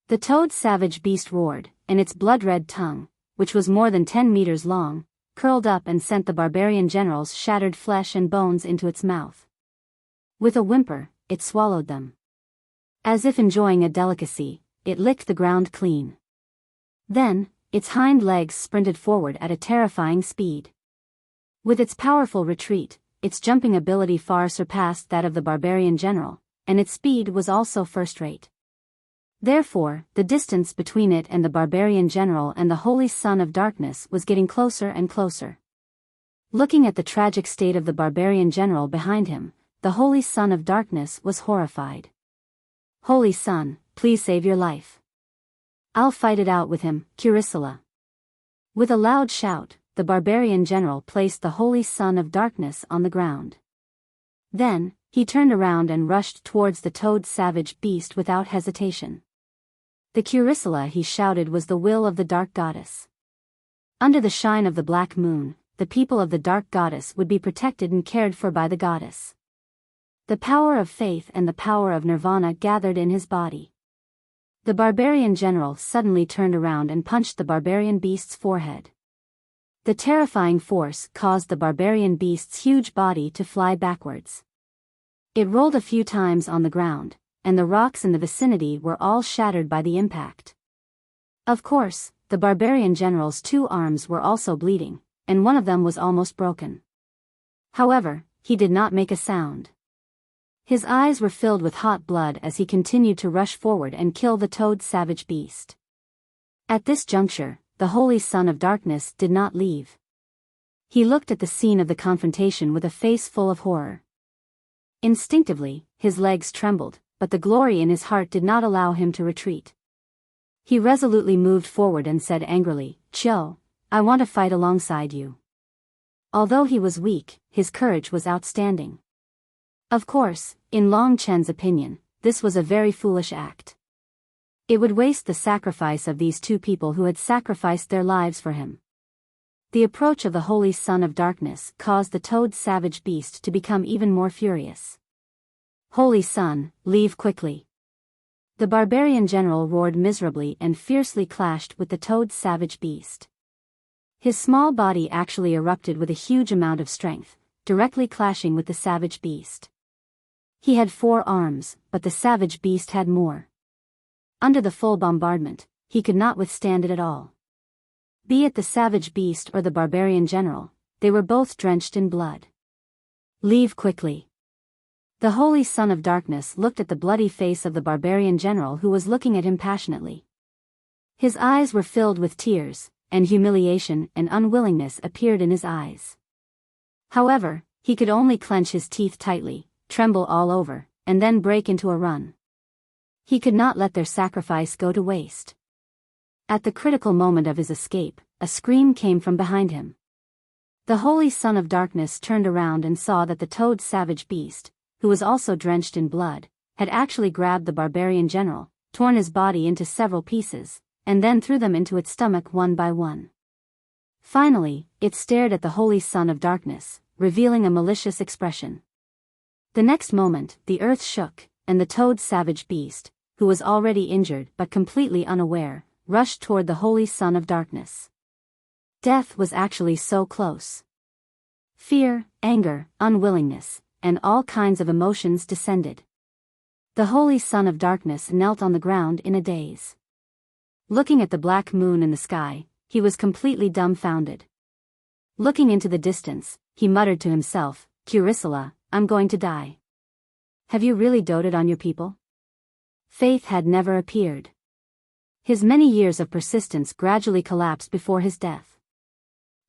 The toad's savage beast roared, and its blood-red tongue, which was more than 10 meters long, curled up and sent the barbarian general's shattered flesh and bones into its mouth. With a whimper, it swallowed them. As if enjoying a delicacy, it licked the ground clean. Then, its hind legs sprinted forward at a terrifying speed. With its powerful retreat, its jumping ability far surpassed that of the barbarian general, and its speed was also first-rate. Therefore, the distance between it and the barbarian general and the holy son of darkness was getting closer and closer. Looking at the tragic state of the barbarian general behind him, the holy son of darkness was horrified. "Holy son, please save your life. I'll fight it out with him, Curicula." With a loud shout, the barbarian general placed the holy son of darkness on the ground. Then, he turned around and rushed towards the toad's savage beast without hesitation. The Curicula he shouted was the will of the dark goddess. Under the shine of the black moon, the people of the dark goddess would be protected and cared for by the goddess. The power of faith and the power of nirvana gathered in his body. The barbarian general suddenly turned around and punched the barbarian beast's forehead. The terrifying force caused the barbarian beast's huge body to fly backwards. It rolled a few times on the ground, and the rocks in the vicinity were all shattered by the impact. Of course, the barbarian general's 2 arms were also bleeding, and one of them was almost broken. However, he did not make a sound. His eyes were filled with hot blood as he continued to rush forward and kill the toad's savage beast. At this juncture, the holy son of darkness did not leave. He looked at the scene of the confrontation with a face full of horror. Instinctively, his legs trembled, but the glory in his heart did not allow him to retreat. He resolutely moved forward and said angrily, "Qiu, I want to fight alongside you." Although he was weak, his courage was outstanding. Of course, in Long Chen's opinion, this was a very foolish act. It would waste the sacrifice of these 2 people who had sacrificed their lives for him. The approach of the holy son of darkness caused the toad's savage beast to become even more furious. "Holy son, leave quickly." The barbarian general roared miserably and fiercely clashed with the toad's savage beast. His small body actually erupted with a huge amount of strength, directly clashing with the savage beast. He had 4 arms, but the savage beast had more. Under the full bombardment, he could not withstand it at all. Be it the savage beast or the barbarian general, they were both drenched in blood. "Leave quickly." The holy son of darkness looked at the bloody face of the barbarian general who was looking at him passionately. His eyes were filled with tears, and humiliation and unwillingness appeared in his eyes. However, he could only clench his teeth tightly, tremble all over, and then break into a run. He could not let their sacrifice go to waste. At the critical moment of his escape, a scream came from behind him. The holy son of darkness turned around and saw that the toad's savage beast, who was also drenched in blood, had actually grabbed the barbarian general, torn his body into several pieces, and then threw them into its stomach one by one. Finally, it stared at the holy son of darkness, revealing a malicious expression. The next moment, the earth shook, and the toad's savage beast, who was already injured but completely unaware, rushed toward the holy son of darkness. Death was actually so close. Fear, anger, unwillingness, and all kinds of emotions descended. The holy son of darkness knelt on the ground in a daze. Looking at the black moon in the sky, he was completely dumbfounded. Looking into the distance, he muttered to himself, "Curicula, I'm going to die." Have you really doted on your people? Faith had never appeared. His many years of persistence gradually collapsed before his death.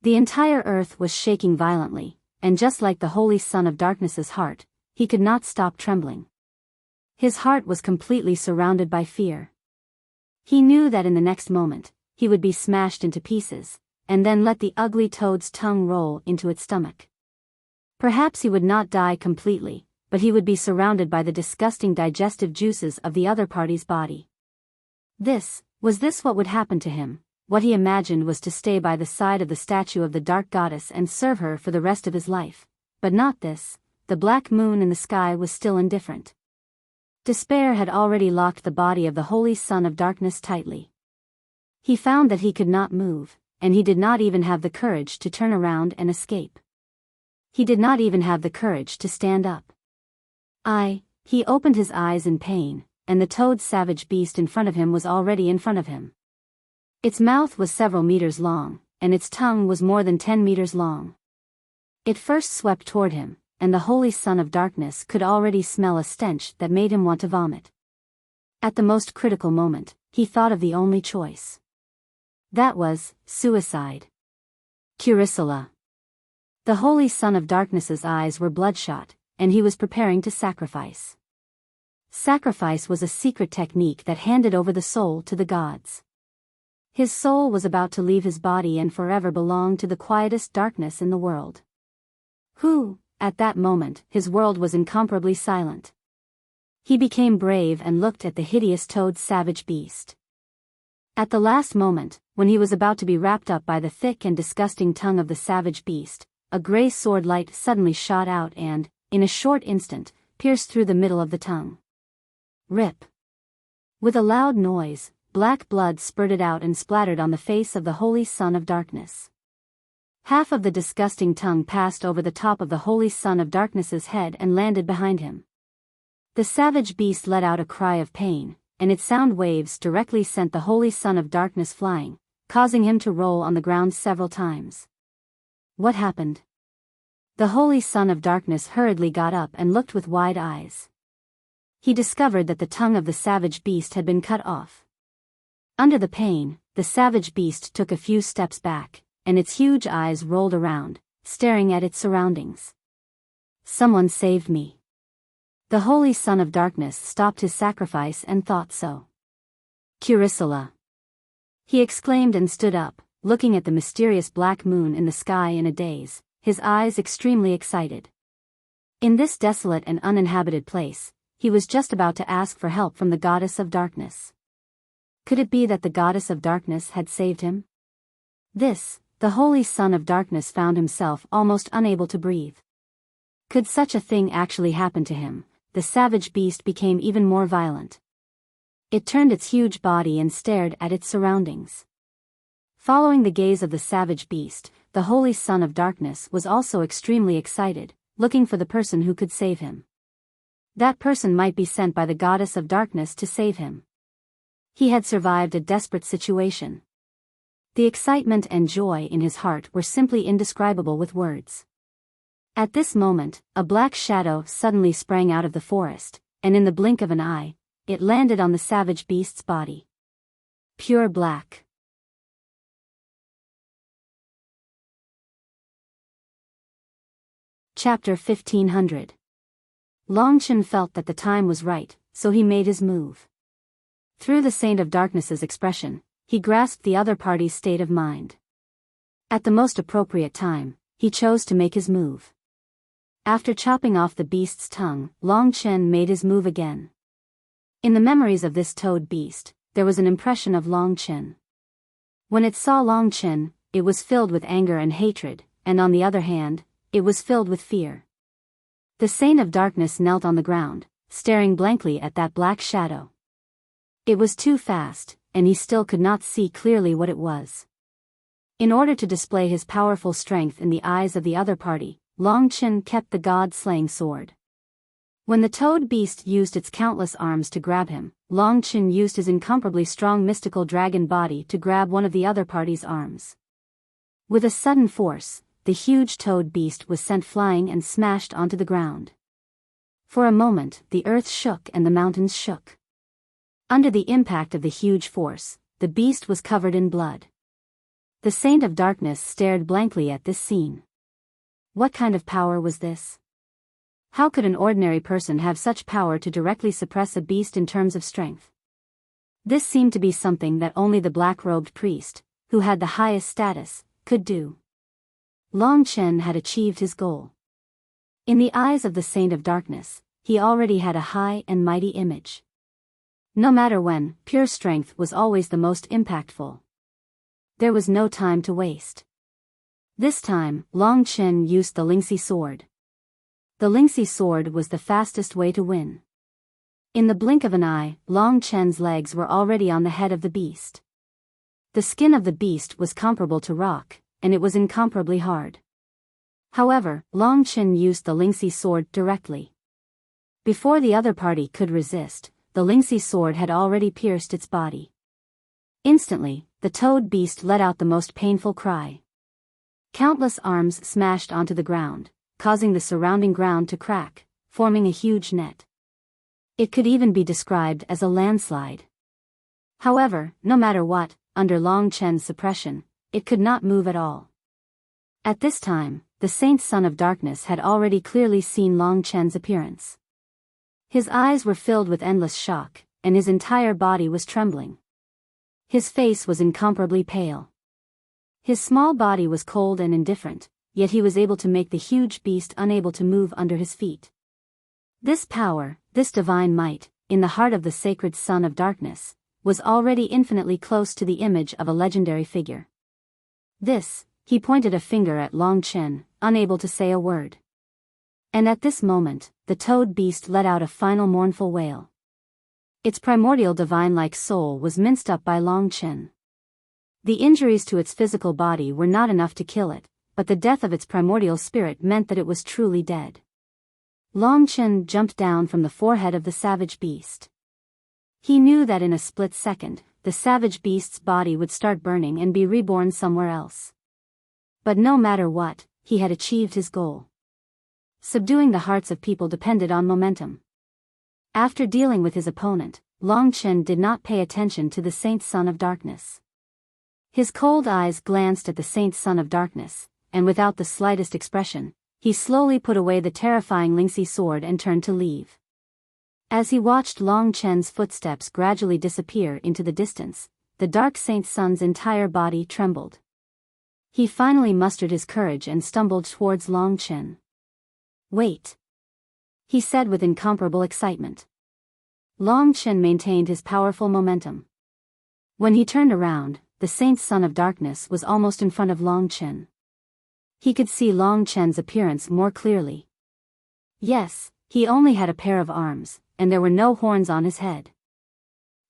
The entire earth was shaking violently, and just like the Holy Son of Darkness's heart, he could not stop trembling. His heart was completely surrounded by fear. He knew that in the next moment, he would be smashed into pieces, and then let the ugly toad's tongue roll into its stomach. Perhaps he would not die completely, but he would be surrounded by the disgusting digestive juices of the other party's body. Was this what would happen to him? What he imagined was to stay by the side of the statue of the dark goddess and serve her for the rest of his life. But not this. The black moon in the sky was still indifferent. Despair had already locked the body of the Holy Son of Darkness tightly. He found that he could not move, and he did not even have the courage to turn around and escape. He did not even have the courage to stand up. He opened his eyes in pain, and the toad savage beast in front of him was already in front of him. Its mouth was several meters long, and its tongue was more than 10 meters long. It first swept toward him, and the Holy Son of Darkness could already smell a stench that made him want to vomit. At the most critical moment, he thought of the only choice. That was suicide. Curicula. The Holy Son of Darkness's eyes were bloodshot, and he was preparing to sacrifice. Sacrifice was a secret technique that handed over the soul to the gods. His soul was about to leave his body and forever belong to the quietest darkness in the world. At that moment, his world was incomparably silent. He became brave and looked at the hideous toad savage beast. At the last moment, when he was about to be wrapped up by the thick and disgusting tongue of the savage beast, a gray sword light suddenly shot out and, in a short instant, pierced through the middle of the tongue. Rip! With a loud noise, black blood spurted out and splattered on the face of the Holy Son of Darkness. Half of the disgusting tongue passed over the top of the Holy Son of Darkness's head and landed behind him. The savage beast let out a cry of pain, and its sound waves directly sent the Holy Son of Darkness flying, causing him to roll on the ground several times. What happened? The Holy Son of Darkness hurriedly got up and looked with wide eyes. He discovered that the tongue of the savage beast had been cut off. Under the pain, the savage beast took a few steps back, and its huge eyes rolled around, staring at its surroundings. Someone saved me. The Holy Son of Darkness stopped his sacrifice and thought so. Curicula! He exclaimed and stood up, looking at the mysterious black moon in the sky in a daze, his eyes extremely excited. In this desolate and uninhabited place, he was just about to ask for help from the Goddess of Darkness. Could it be that the Goddess of Darkness had saved him? The Holy Son of Darkness found himself almost unable to breathe. Could such a thing actually happen to him? The savage beast became even more violent. It turned its huge body and stared at its surroundings. Following the gaze of the savage beast, the Holy Son of Darkness was also extremely excited, looking for the person who could save him. That person might be sent by the Goddess of Darkness to save him. He had survived a desperate situation. The excitement and joy in his heart were simply indescribable with words. At this moment, a black shadow suddenly sprang out of the forest, and in the blink of an eye, it landed on the savage beast's body. Pure black. Chapter 1500. Longchen felt that the time was right, so he made his move. Through the Saint of Darkness's expression, he grasped the other party's state of mind. At the most appropriate time, he chose to make his move. After chopping off the beast's tongue, Longchen made his move again. In the memories of this toad beast, there was an impression of Longchen. When it saw Longchen, it was filled with anger and hatred, and on the other hand, it was filled with fear. The Saint of Darkness knelt on the ground, staring blankly at that black shadow. It was too fast, and he still could not see clearly what it was. In order to display his powerful strength in the eyes of the other party, Longchen kept the god-slaying sword. When the toad beast used its countless arms to grab him, Longchen used his incomparably strong mystical dragon body to grab one of the other party's arms. With a sudden force, the huge toad beast was sent flying and smashed onto the ground. For a moment, the earth shook and the mountains shook. Under the impact of the huge force, the beast was covered in blood. The Saint of Darkness stared blankly at this scene. What kind of power was this? How could an ordinary person have such power to directly suppress a beast in terms of strength? This seemed to be something that only the black-robed priest, who had the highest status, could do. Long Chen had achieved his goal. In the eyes of the Saint of Darkness, he already had a high and mighty image. No matter when, pure strength was always the most impactful. There was no time to waste. This time, Long Chen used the Lingxi sword. The Lingxi sword was the fastest way to win. In the blink of an eye, Long Chen's legs were already on the head of the beast. The skin of the beast was comparable to rock, and it was incomparably hard. However, Long Chen used the Lingxi sword directly. Before the other party could resist, the Lingxi sword had already pierced its body. Instantly, the toad beast let out the most painful cry. Countless arms smashed onto the ground, causing the surrounding ground to crack, forming a huge net. It could even be described as a landslide. However, no matter what, under Long Chen's suppression, it could not move at all. At this time, the Saint Son of Darkness had already clearly seen Long Chen's appearance. His eyes were filled with endless shock, and his entire body was trembling. His face was incomparably pale. His small body was cold and indifferent, yet he was able to make the huge beast unable to move under his feet. This power, this divine might, in the heart of the sacred Son of Darkness, was already infinitely close to the image of a legendary figure. This, he pointed a finger at Long Chen, unable to say a word. And at this moment, the toad beast let out a final mournful wail. Its primordial divine-like soul was minced up by Long Chen. The injuries to its physical body were not enough to kill it, but the death of its primordial spirit meant that it was truly dead. Long Chen jumped down from the forehead of the savage beast. He knew that in a split second, the savage beast's body would start burning and be reborn somewhere else. But no matter what, he had achieved his goal. Subduing the hearts of people depended on momentum. After dealing with his opponent, Long Chen did not pay attention to the Saint Son of Darkness. His cold eyes glanced at the Saint Son of Darkness, and without the slightest expression, he slowly put away the terrifying Lingxi sword and turned to leave. As he watched Long Chen's footsteps gradually disappear into the distance, the Dark Saint Son's entire body trembled. He finally mustered his courage and stumbled towards Long Chen. "Wait," he said with incomparable excitement. Long Chen maintained his powerful momentum. When he turned around, the Saint Son of Darkness was almost in front of Long Chen. He could see Long Chen's appearance more clearly. Yes, he only had a pair of arms, and there were no horns on his head.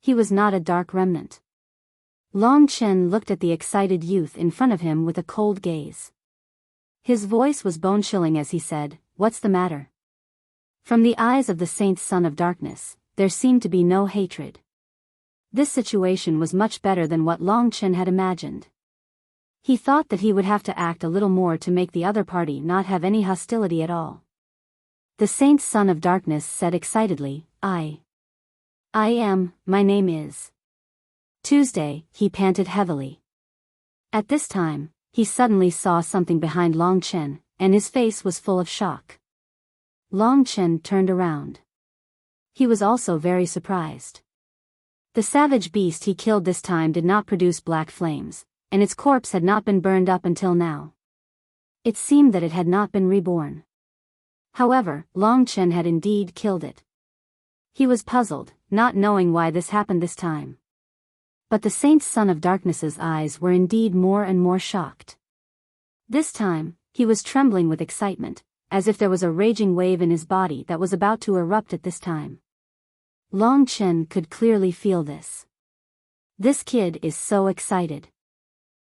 He was not a dark remnant. Long Chen looked at the excited youth in front of him with a cold gaze. His voice was bone-chilling as he said, "What's the matter?" From the eyes of the Saint Son of Darkness, there seemed to be no hatred. This situation was much better than what Long Chen had imagined. He thought that he would have to act a little more to make the other party not have any hostility at all. The Saint Son of Darkness said excitedly, I am, my name is Tuesday," he panted heavily. At this time, he suddenly saw something behind Long Chen, and his face was full of shock. Long Chen turned around. He was also very surprised. The savage beast he killed this time did not produce black flames, and its corpse had not been burned up until now. It seemed that it had not been reborn. However, Long Chen had indeed killed it. He was puzzled, not knowing why this happened this time. But the Saint Son of Darkness's eyes were indeed more and more shocked. This time, he was trembling with excitement, as if there was a raging wave in his body that was about to erupt at this time. Long Chen could clearly feel this. This kid is so excited.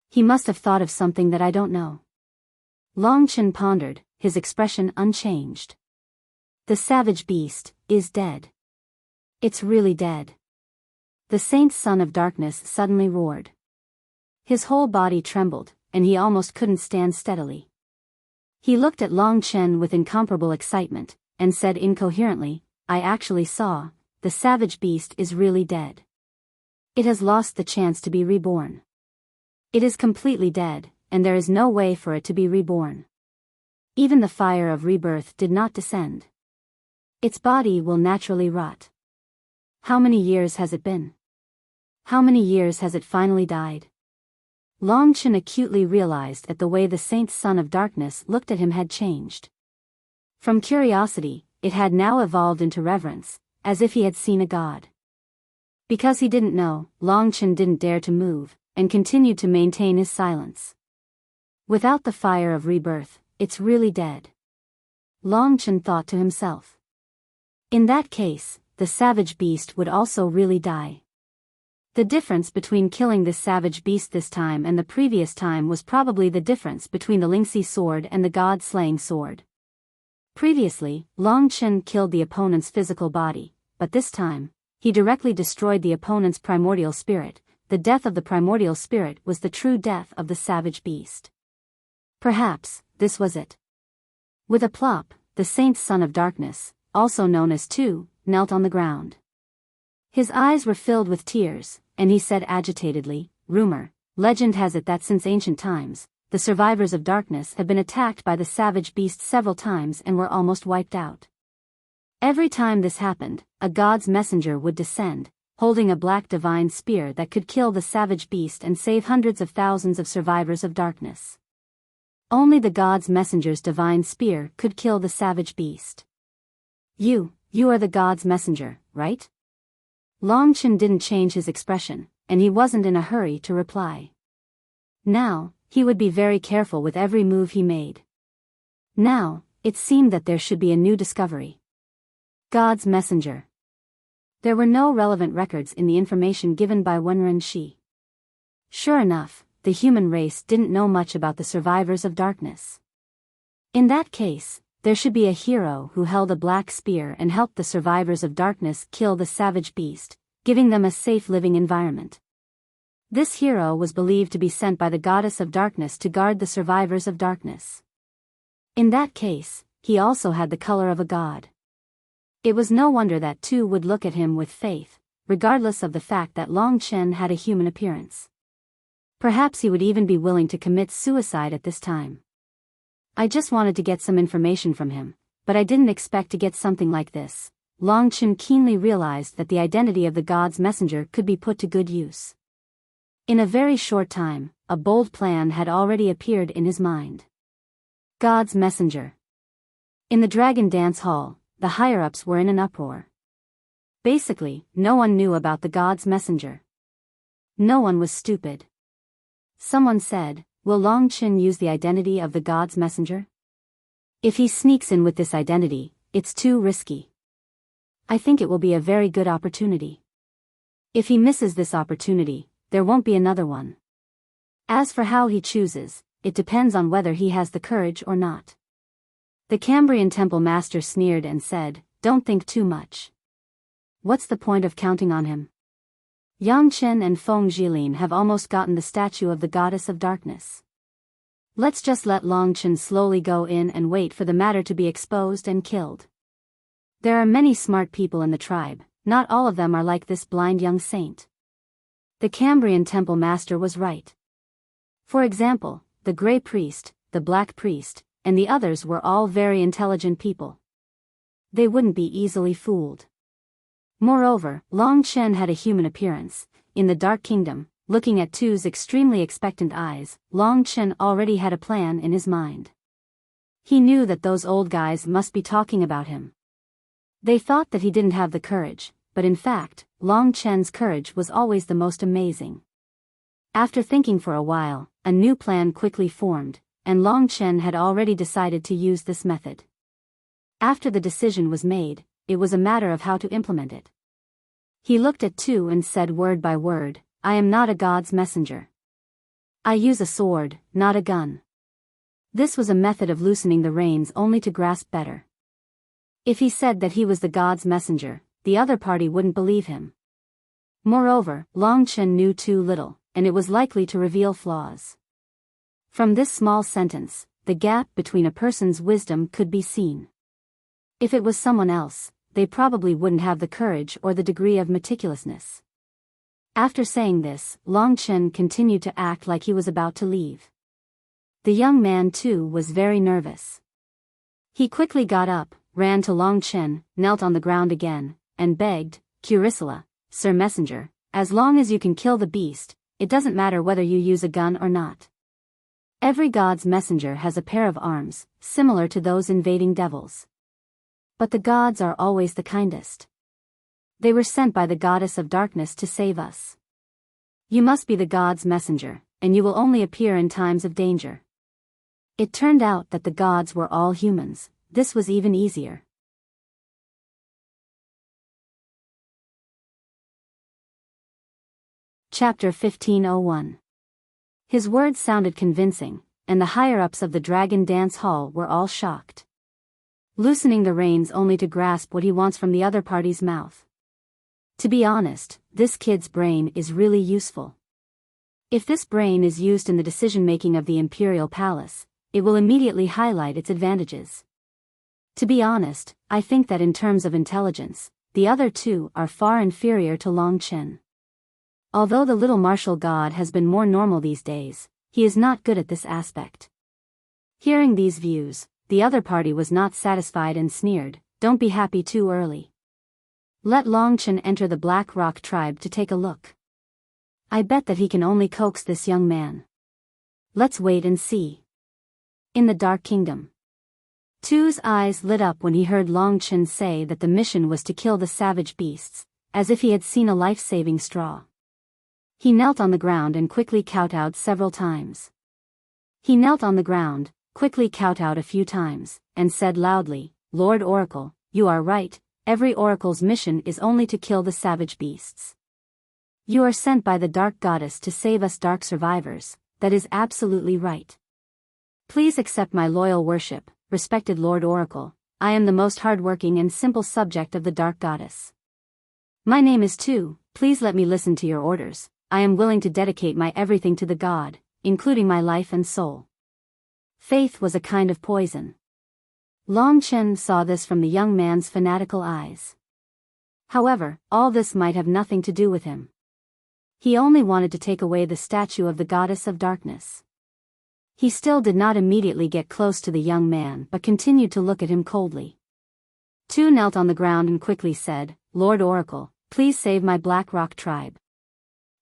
He must have thought of something that I don't know. Long Chen pondered, his expression unchanged. The savage beast is dead. It's really dead. The Saint Son of Darkness suddenly roared. His whole body trembled, and he almost couldn't stand steadily. He looked at Long Chen with incomparable excitement, and said incoherently, "I actually saw, the savage beast is really dead. It has lost the chance to be reborn. It is completely dead, and there is no way for it to be reborn. Even the fire of rebirth did not descend. Its body will naturally rot. How many years has it been? How many years has it finally died?" Long Chen acutely realized that the way the saint's son of darkness looked at him had changed. From curiosity, it had now evolved into reverence, as if he had seen a god. Because he didn't know, Long Chen didn't dare to move, and continued to maintain his silence. Without the fire of rebirth, it's really dead. Long Chen thought to himself. In that case, the savage beast would also really die. The difference between killing this savage beast this time and the previous time was probably the difference between the Lingxi sword and the god-slaying sword. Previously, Long Chen killed the opponent's physical body, but this time, he directly destroyed the opponent's primordial spirit. The death of the primordial spirit was the true death of the savage beast. Perhaps, this was it. With a plop, the saint's son of darkness, also known as Tu, knelt on the ground. His eyes were filled with tears, and he said agitatedly, Legend has it that since ancient times, the survivors of darkness have been attacked by the savage beast several times and were almost wiped out. Every time this happened, a god's messenger would descend, holding a black divine spear that could kill the savage beast and save hundreds of thousands of survivors of darkness. Only the god's messenger's divine spear could kill the savage beast. You are the god's messenger, right? Long Chen didn't change his expression, and he wasn't in a hurry to reply. Now, he would be very careful with every move he made. Now, it seemed that there should be a new discovery. God's messenger. There were no relevant records in the information given by Wenren Shi. Sure enough, the human race didn't know much about the survivors of darkness. In that case, there should be a hero who held a black spear and helped the survivors of darkness kill the savage beast, giving them a safe living environment. This hero was believed to be sent by the goddess of darkness to guard the survivors of darkness. In that case, he also had the color of a god. It was no wonder that Tu would look at him with faith, regardless of the fact that Long Chen had a human appearance. Perhaps he would even be willing to commit suicide at this time. I just wanted to get some information from him, but I didn't expect to get something like this. Long Chen keenly realized that the identity of the god's messenger could be put to good use. In a very short time, a bold plan had already appeared in his mind. God's messenger. In the Dragon Dance Hall, the higher-ups were in an uproar. Basically, no one knew about the god's messenger. No one was stupid. Someone said, "Will Long Chen use the identity of the god's messenger? If he sneaks in with this identity, it's too risky. I think it will be a very good opportunity. If he misses this opportunity, there won't be another one. As for how he chooses, it depends on whether he has the courage or not." The Cambrian temple master sneered and said, "Don't think too much. What's the point of counting on him? Yang Chen and Feng Jilin have almost gotten the statue of the goddess of darkness. Let's just let Long Chen slowly go in and wait for the matter to be exposed and killed. There are many smart people in the tribe, not all of them are like this blind young saint." The Cambrian temple master was right. For example, the Grey Priest, the Black Priest, and the others were all very intelligent people. They wouldn't be easily fooled. Moreover, Long Chen had a human appearance. In the Dark Kingdom, looking at Tu's extremely expectant eyes, Long Chen already had a plan in his mind. He knew that those old guys must be talking about him. They thought that he didn't have the courage, but in fact, Long Chen's courage was always the most amazing. After thinking for a while, a new plan quickly formed, and Long Chen had already decided to use this method. After the decision was made, it was a matter of how to implement it. He looked at Tu and said word by word, "I am not a god's messenger. I use a sword, not a gun." This was a method of loosening the reins only to grasp better. If he said that he was the god's messenger, the other party wouldn't believe him. Moreover, Long Chen knew too little, and it was likely to reveal flaws. From this small sentence, the gap between a person's wisdom could be seen. If it was someone else, they probably wouldn't have the courage or the degree of meticulousness. After saying this, Long Chen continued to act like he was about to leave. The young man too was very nervous. He quickly got up, ran to Long Chen, knelt on the ground again, and begged, "Curicula, Sir Messenger, as long as you can kill the beast, it doesn't matter whether you use a gun or not. Every god's messenger has a pair of arms, similar to those invading devils. But the gods are always the kindest. They were sent by the goddess of darkness to save us. You must be the god's messenger, and you will only appear in times of danger." It turned out that the gods were all humans. This was even easier. Chapter 1501. His words sounded convincing, and the higher-ups of the Dragon Dance Hall were all shocked. Loosening the reins only to grasp what he wants from the other party's mouth. To be honest, this kid's brain is really useful. If this brain is used in the decision-making of the Imperial Palace, it will immediately highlight its advantages. To be honest, I think that in terms of intelligence, the other two are far inferior to Long Chen. Although the little martial god has been more normal these days, he is not good at this aspect. Hearing these views, the other party was not satisfied and sneered, "Don't be happy too early. Let Long Chen enter the Black Rock tribe to take a look. I bet that he can only coax this young man. Let's wait and see." In the Dark Kingdom. Tu's eyes lit up when he heard Long Chen say that the mission was to kill the savage beasts, as if he had seen a life-saving straw. He knelt on the ground and quickly kowtowed several times. He knelt on the ground, quickly kowtowed a few times, and said loudly, "Lord Oracle, you are right, every oracle's mission is only to kill the savage beasts. You are sent by the Dark Goddess to save us dark survivors, that is absolutely right. Please accept my loyal worship, respected Lord Oracle, I am the most hardworking and simple subject of the Dark Goddess. My name is Tu, please let me listen to your orders, I am willing to dedicate my everything to the god, including my life and soul." Faith was a kind of poison. Long Chen saw this from the young man's fanatical eyes. However, all this might have nothing to do with him. He only wanted to take away the statue of the goddess of darkness. He still did not immediately get close to the young man but continued to look at him coldly. Tu knelt on the ground and quickly said, "Lord Oracle, please save my Black Rock tribe.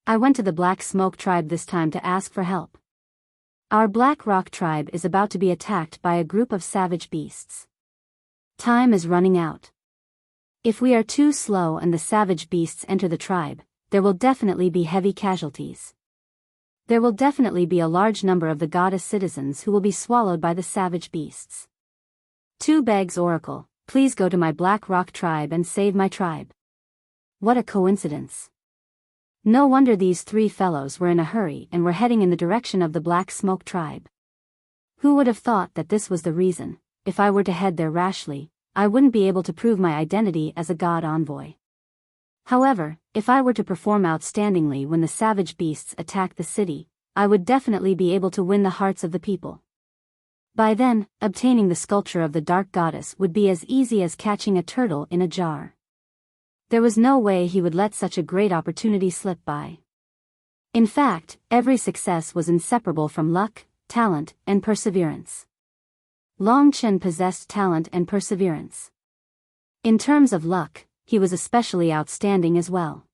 I went to the Black Smoke tribe this time to ask for help. Our Black Rock tribe is about to be attacked by a group of savage beasts. Time is running out. If we are too slow and the savage beasts enter the tribe, there will definitely be heavy casualties. There will definitely be a large number of the goddess citizens who will be swallowed by the savage beasts. Tu begs Oracle, please go to my Black Rock tribe and save my tribe." What a coincidence. No wonder these three fellows were in a hurry and were heading in the direction of the Black Smoke tribe. Who would have thought that this was the reason? If I were to head there rashly, I wouldn't be able to prove my identity as a god envoy. However, if I were to perform outstandingly when the savage beasts attack the city, I would definitely be able to win the hearts of the people. By then, obtaining the sculpture of the Dark Goddess would be as easy as catching a turtle in a jar. There was no way he would let such a great opportunity slip by. In fact, every success was inseparable from luck, talent, and perseverance. Long Chen possessed talent and perseverance. In terms of luck, he was especially outstanding as well.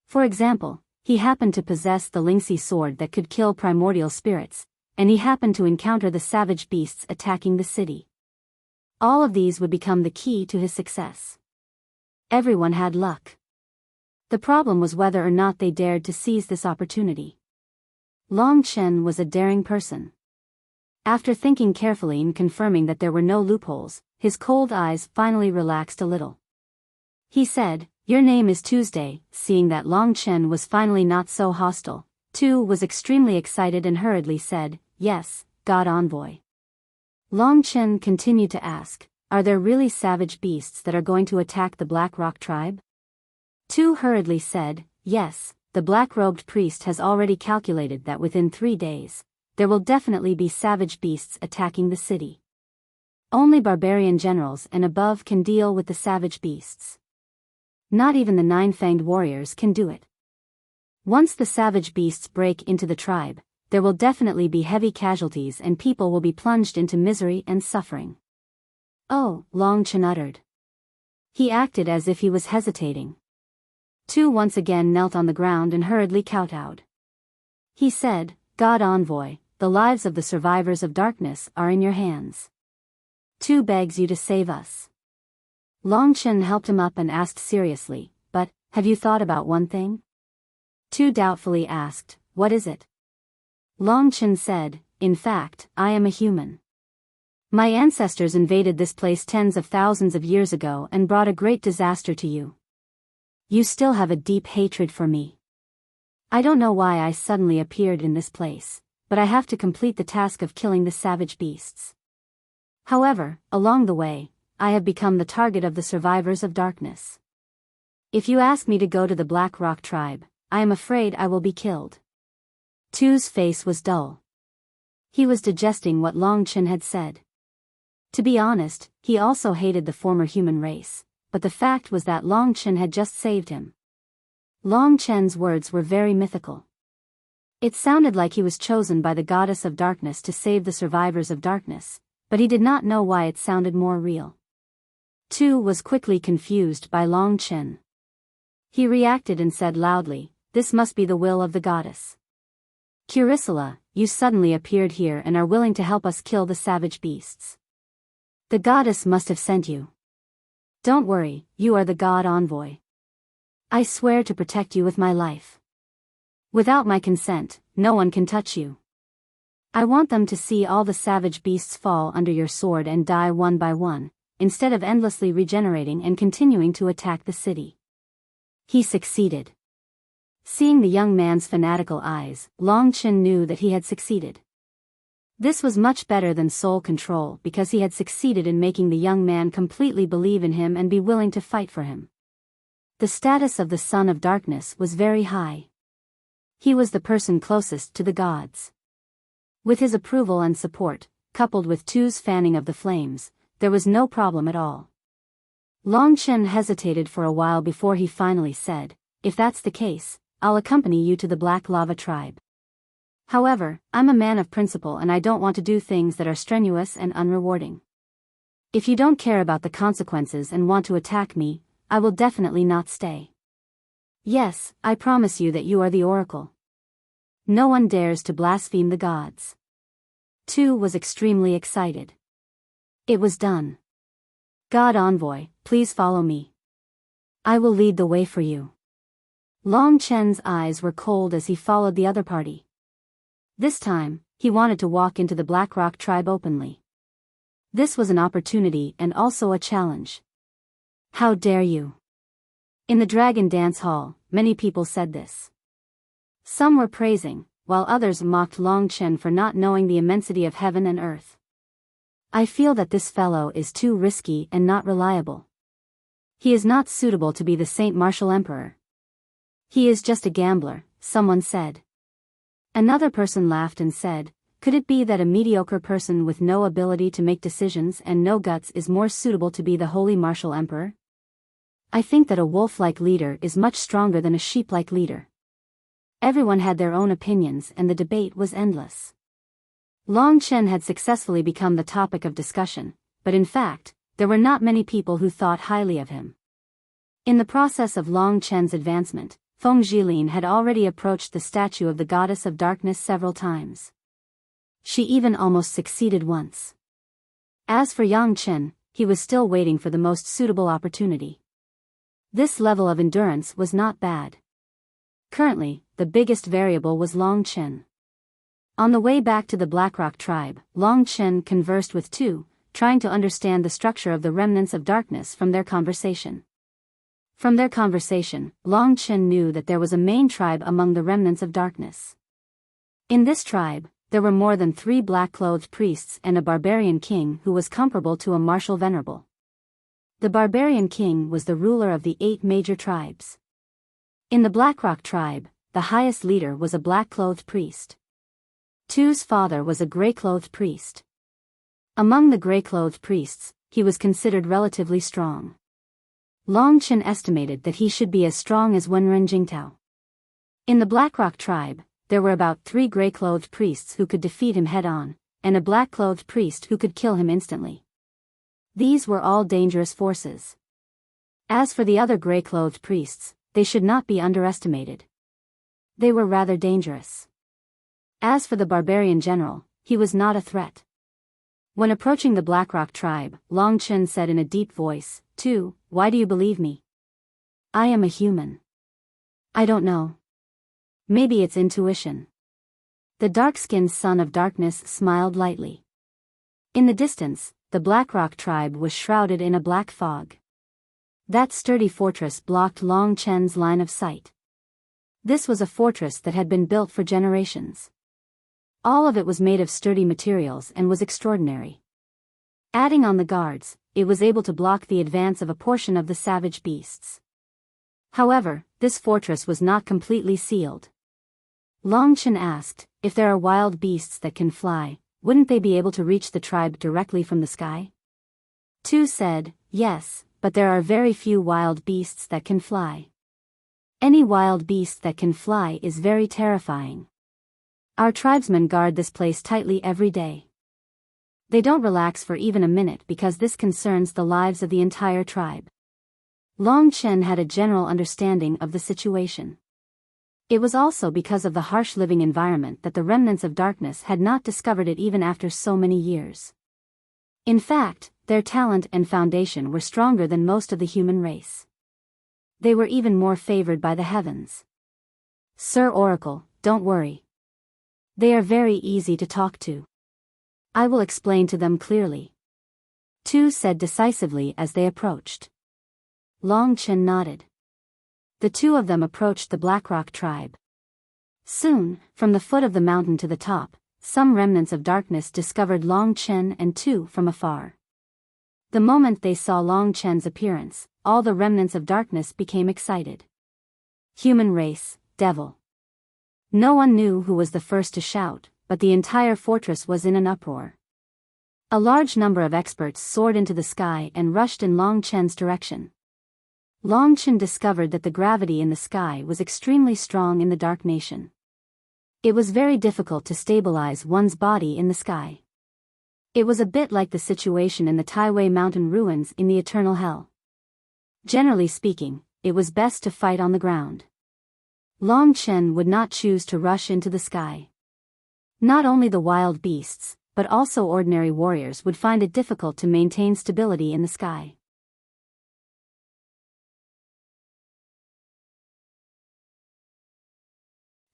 For example, he happened to possess the Lingxi sword that could kill primordial spirits, and he happened to encounter the savage beasts attacking the city. All of these would become the key to his success. Everyone had luck. The problem was whether or not they dared to seize this opportunity. Long Chen was a daring person. After thinking carefully and confirming that there were no loopholes, his cold eyes finally relaxed a little. He said, "Your name is Tuesday." Seeing that Long Chen was finally not so hostile, Tu was extremely excited and hurriedly said, "Yes, God Envoy." Long Chen continued to ask, "Are there really savage beasts that are going to attack the Black Rock tribe?" Tu hurriedly said, "Yes, the black-robed priest has already calculated that within 3 days, there will definitely be savage beasts attacking the city." Only barbarian generals and above can deal with the savage beasts. Not even the nine-fanged warriors can do it. Once the savage beasts break into the tribe, there will definitely be heavy casualties and people will be plunged into misery and suffering. Oh, Long Chen uttered. He acted as if he was hesitating. Tu once again knelt on the ground and hurriedly kowtowed. He said, God Envoy, the lives of the survivors of darkness are in your hands. Tu begs you to save us. Long Chen helped him up and asked seriously, but, have you thought about one thing? Tu doubtfully asked, what is it? Long Chen said, in fact, I am a human. My ancestors invaded this place tens of thousands of years ago and brought a great disaster to you. You still have a deep hatred for me. I don't know why I suddenly appeared in this place, but I have to complete the task of killing the savage beasts. However, along the way, I have become the target of the survivors of darkness. If you ask me to go to the Black Rock tribe, I am afraid I will be killed. Tu's face was dull. He was digesting what Long Chen had said. To be honest, he also hated the former human race, but the fact was that Long Chen had just saved him. Long Chen's words were very mythical. It sounded like he was chosen by the goddess of darkness to save the survivors of darkness, but he did not know why it sounded more real. Tu was quickly confused by Long Chen. He reacted and said loudly, this must be the will of the goddess. Curicula, you suddenly appeared here and are willing to help us kill the savage beasts. The goddess must have sent you. Don't worry, you are the god envoy. I swear to protect you with my life. Without my consent, no one can touch you. I want them to see all the savage beasts fall under your sword and die one by one, instead of endlessly regenerating and continuing to attack the city. He succeeded. Seeing the young man's fanatical eyes, Long Chen knew that he had succeeded. This was much better than soul control because he had succeeded in making the young man completely believe in him and be willing to fight for him. The status of the Son of Darkness was very high. He was the person closest to the gods. With his approval and support, coupled with Tu's fanning of the flames, there was no problem at all. Long Chen hesitated for a while before he finally said, if that's the case, I'll accompany you to the Black Lava tribe. However, I'm a man of principle and I don't want to do things that are strenuous and unrewarding. If you don't care about the consequences and want to attack me, I will definitely not stay. Yes, I promise you that you are the oracle. No one dares to blaspheme the gods. Tu was extremely excited. It was done. God Envoy, please follow me. I will lead the way for you. Long Chen's eyes were cold as he followed the other party. This time, he wanted to walk into the Black Rock tribe openly. This was an opportunity and also a challenge. How dare you? In the Dragon Dance Hall, many people said this. Some were praising, while others mocked Long Chen for not knowing the immensity of heaven and earth. I feel that this fellow is too risky and not reliable. He is not suitable to be the Saint Martial Emperor. He is just a gambler, someone said. Another person laughed and said, could it be that a mediocre person with no ability to make decisions and no guts is more suitable to be the Holy Martial Emperor? I think that a wolf-like leader is much stronger than a sheep-like leader. Everyone had their own opinions and the debate was endless. Long Chen had successfully become the topic of discussion, but in fact, there were not many people who thought highly of him. In the process of Long Chen's advancement, Feng Jilin had already approached the statue of the goddess of darkness several times. She even almost succeeded once. As for Yang Chen, he was still waiting for the most suitable opportunity. This level of endurance was not bad. Currently, the biggest variable was Long Chen. On the way back to the Blackrock tribe, Long Chen conversed with Tu, trying to understand the structure of the remnants of darkness from their conversation. From their conversation, Long Chen knew that there was a main tribe among the remnants of darkness. In this tribe, there were more than 3 black-clothed priests and a barbarian king who was comparable to a martial venerable. The barbarian king was the ruler of the 8 major tribes. In the Blackrock tribe, the highest leader was a black-clothed priest. Tu's father was a gray-clothed priest. Among the gray-clothed priests, he was considered relatively strong. Long Chen estimated that he should be as strong as Wenren Jingtao. In the Blackrock tribe, there were about 3 gray-clothed priests who could defeat him head-on, and a black-clothed priest who could kill him instantly. These were all dangerous forces. As for the other gray-clothed priests, they should not be underestimated. They were rather dangerous. As for the barbarian general, he was not a threat. When approaching the Blackrock tribe, Long Chen said in a deep voice, "Tu, why do you believe me? I am a human. I don't know. Maybe it's intuition." The dark-skinned son of darkness smiled lightly. In the distance, the Blackrock tribe was shrouded in a black fog. That sturdy fortress blocked Long Chen's line of sight. This was a fortress that had been built for generations. All of it was made of sturdy materials and was extraordinary. Adding on the guards, it was able to block the advance of a portion of the savage beasts. However, this fortress was not completely sealed. Long Chen asked, "If there are wild beasts that can fly, wouldn't they be able to reach the tribe directly from the sky?" Tu said, "Yes, but there are very few wild beasts that can fly. Any wild beast that can fly is very terrifying. Our tribesmen guard this place tightly every day. They don't relax for even a minute because this concerns the lives of the entire tribe." Long Chen had a general understanding of the situation. It was also because of the harsh living environment that the remnants of darkness had not discovered it even after so many years. In fact, their talent and foundation were stronger than most of the human race. They were even more favored by the heavens. "Sir Oracle, don't worry. They are very easy to talk to. I will explain to them clearly," Tu said decisively as they approached. Long Chen nodded. The two of them approached the Blackrock tribe. Soon, from the foot of the mountain to the top, some remnants of darkness discovered Long Chen and Tu from afar. The moment they saw Long Chen's appearance, all the remnants of darkness became excited. Human race, devil. No one knew who was the first to shout, but the entire fortress was in an uproar. A large number of experts soared into the sky and rushed in Long Chen's direction. Long Chen discovered that the gravity in the sky was extremely strong in the Dark Nation. It was very difficult to stabilize one's body in the sky. It was a bit like the situation in the Taiwei mountain ruins in the Eternal Hell. Generally speaking, it was best to fight on the ground. Long Chen would not choose to rush into the sky. Not only the wild beasts, but also ordinary warriors would find it difficult to maintain stability in the sky.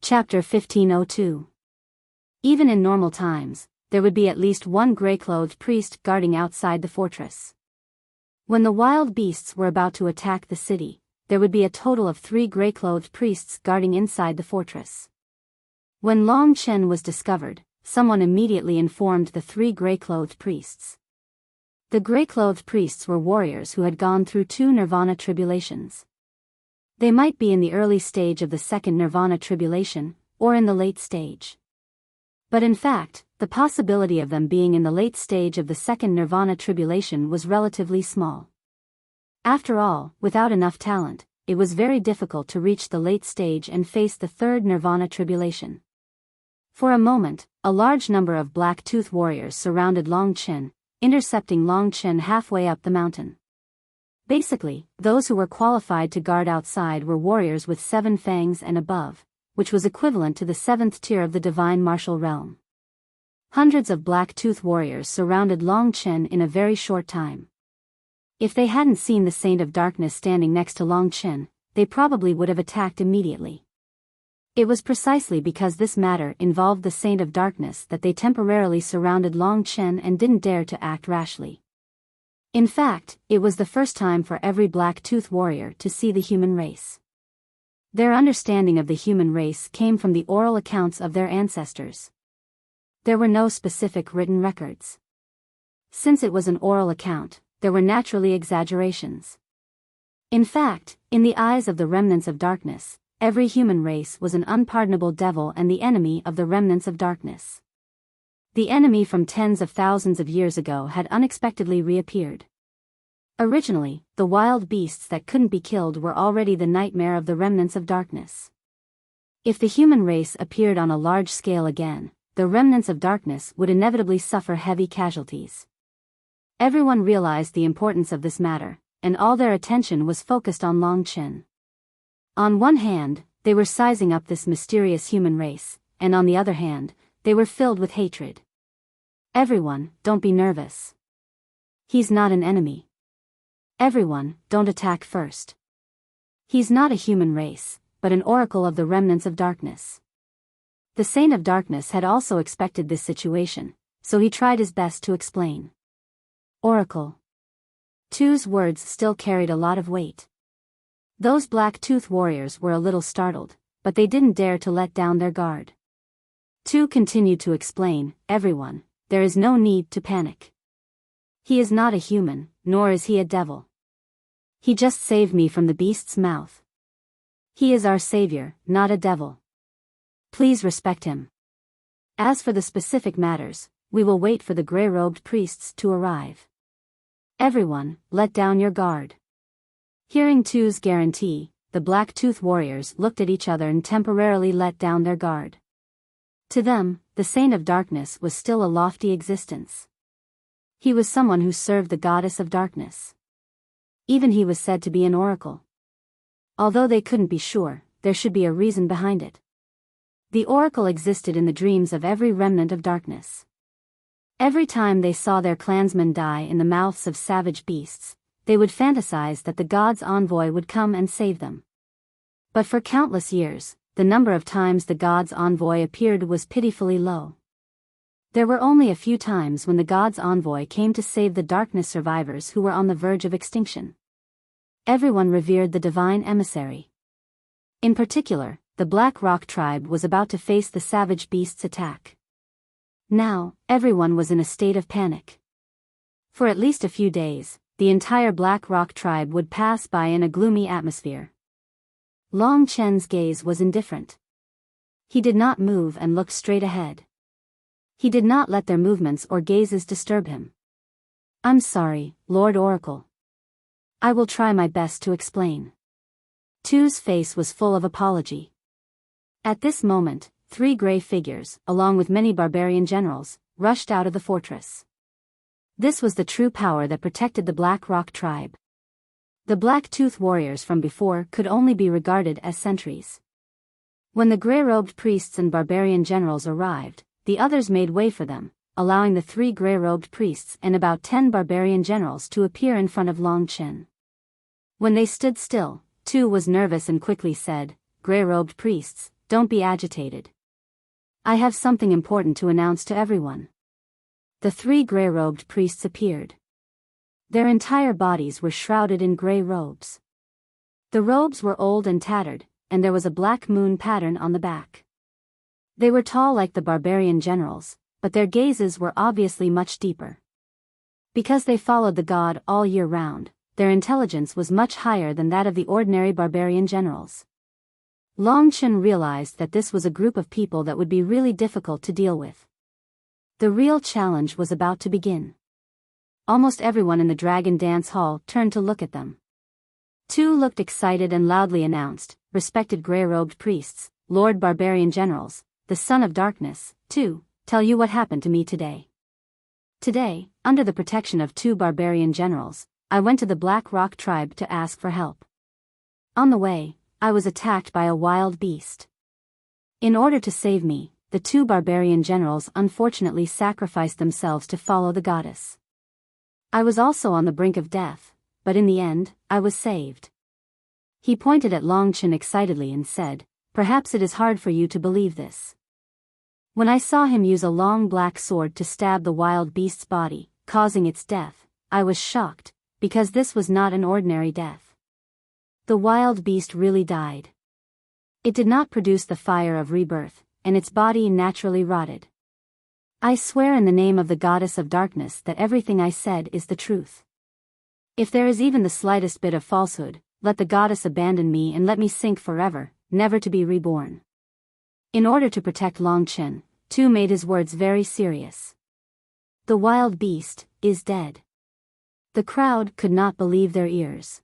Chapter 1502. Even in normal times, there would be at least one gray-clothed priest guarding outside the fortress. When the wild beasts were about to attack the city, there would be a total of 3 gray-clothed priests guarding inside the fortress. When Long Chen was discovered, someone immediately informed the 3 gray-clothed priests. The gray-clothed priests were warriors who had gone through 2 nirvana tribulations. They might be in the early stage of the second nirvana tribulation, or in the late stage. But in fact, the possibility of them being in the late stage of the second nirvana tribulation was relatively small. After all, without enough talent, it was very difficult to reach the late stage and face the third nirvana tribulation. For a moment, a large number of black-tooth warriors surrounded Long Chen, intercepting Long Chen halfway up the mountain. Basically, those who were qualified to guard outside were warriors with 7 fangs and above, which was equivalent to the 7th tier of the divine martial realm. Hundreds of black-tooth warriors surrounded Long Chen in a very short time. If they hadn't seen the Saint of Darkness standing next to Long Chen, they probably would have attacked immediately. It was precisely because this matter involved the Saint of Darkness that they temporarily surrounded Long Chen and didn't dare to act rashly. In fact, it was the first time for every black-tooth warrior to see the human race. Their understanding of the human race came from the oral accounts of their ancestors. There were no specific written records. Since it was an oral account, there were naturally exaggerations. In fact, in the eyes of the remnants of darkness, every human race was an unpardonable devil and the enemy of the remnants of darkness. The enemy from tens of thousands of years ago had unexpectedly reappeared. Originally, the wild beasts that couldn't be killed were already the nightmare of the remnants of darkness. If the human race appeared on a large scale again, the remnants of darkness would inevitably suffer heavy casualties. Everyone realized the importance of this matter, and all their attention was focused on Long Chen. On one hand, they were sizing up this mysterious human race, and on the other hand, they were filled with hatred. Everyone, don't be nervous. He's not an enemy. Everyone, don't attack first. He's not a human race, but an oracle of the remnants of darkness. The Saint of Darkness had also expected this situation, so he tried his best to explain. Oracle. Tu's words still carried a lot of weight. Those black-toothed warriors were a little startled, but they didn't dare to let down their guard. Tu continued to explain, everyone, there is no need to panic. He is not a human, nor is he a devil. He just saved me from the beast's mouth. He is our savior, not a devil. Please respect him. As for the specific matters, we will wait for the gray-robed priests to arrive. Everyone, let down your guard. Hearing Tu's guarantee, the black-toothed warriors looked at each other and temporarily let down their guard. To them, the Saint of Darkness was still a lofty existence. He was someone who served the goddess of darkness. Even he was said to be an oracle. Although they couldn't be sure, there should be a reason behind it. The oracle existed in the dreams of every remnant of darkness. Every time they saw their clansmen die in the mouths of savage beasts, they would fantasize that the god's envoy would come and save them. But for countless years, the number of times the god's envoy appeared was pitifully low. There were only a few times when the god's envoy came to save the darkness survivors who were on the verge of extinction. Everyone revered the divine emissary. In particular, the Black Rock tribe was about to face the savage beast's attack. Now, everyone was in a state of panic. For at least a few days, the entire Black Rock tribe would pass by in a gloomy atmosphere. Long Chen's gaze was indifferent. He did not move and looked straight ahead. He did not let their movements or gazes disturb him. I'm sorry, Lord Oracle. I will try my best to explain. Tu's face was full of apology. At this moment, 3 gray figures, along with many barbarian generals, rushed out of the fortress. This was the true power that protected the Black Rock tribe. The black-toothed warriors from before could only be regarded as sentries. When the gray-robed priests and barbarian generals arrived, the others made way for them, allowing the 3 gray-robed priests and about 10 barbarian generals to appear in front of Long Chen. When they stood still, Tu was nervous and quickly said, "Gray-robed priests, don't be agitated. I have something important to announce to everyone." The 3 gray-robed priests appeared. Their entire bodies were shrouded in gray robes. The robes were old and tattered, and there was a black moon pattern on the back. They were tall like the barbarian generals, but their gazes were obviously much deeper. Because they followed the god all year round, their intelligence was much higher than that of the ordinary barbarian generals. Long Chen realized that this was a group of people that would be really difficult to deal with. The real challenge was about to begin. Almost everyone in the Dragon Dance Hall turned to look at them. Tu looked excited and loudly announced, "Respected gray-robed priests, Lord Barbarian Generals, the Son of Darkness, Tu, tell you what happened to me today. Today, under the protection of 2 barbarian generals, I went to the Black Rock tribe to ask for help. On the way, I was attacked by a wild beast. In order to save me, the 2 barbarian generals unfortunately sacrificed themselves to follow the goddess. I was also on the brink of death, but in the end, I was saved." He pointed at Long Chen excitedly and said, "Perhaps it is hard for you to believe this. When I saw him use a long black sword to stab the wild beast's body, causing its death, I was shocked, because this was not an ordinary death. The wild beast really died. It did not produce the fire of rebirth, and its body naturally rotted. I swear in the name of the goddess of darkness that everything I said is the truth. If there is even the slightest bit of falsehood, let the goddess abandon me and let me sink forever, never to be reborn." In order to protect Long Chen, Tu made his words very serious. The wild beast is dead. The crowd could not believe their ears.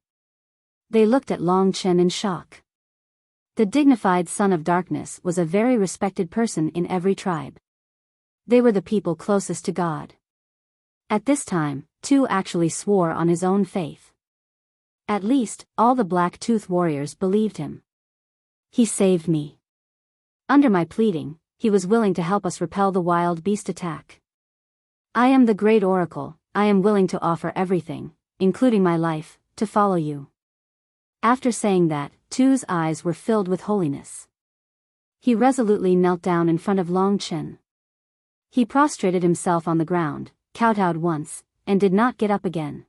They looked at Long Chen in shock. The dignified son of darkness was a very respected person in every tribe. They were the people closest to God. At this time, Tu actually swore on his own faith. At least, all the Black-Tooth warriors believed him. He saved me. Under my pleading, he was willing to help us repel the wild beast attack. I am the great oracle, I am willing to offer everything, including my life, to follow you. After saying that, Tu's eyes were filled with holiness. He resolutely knelt down in front of Long Chen. He prostrated himself on the ground, kowtowed once, and did not get up again.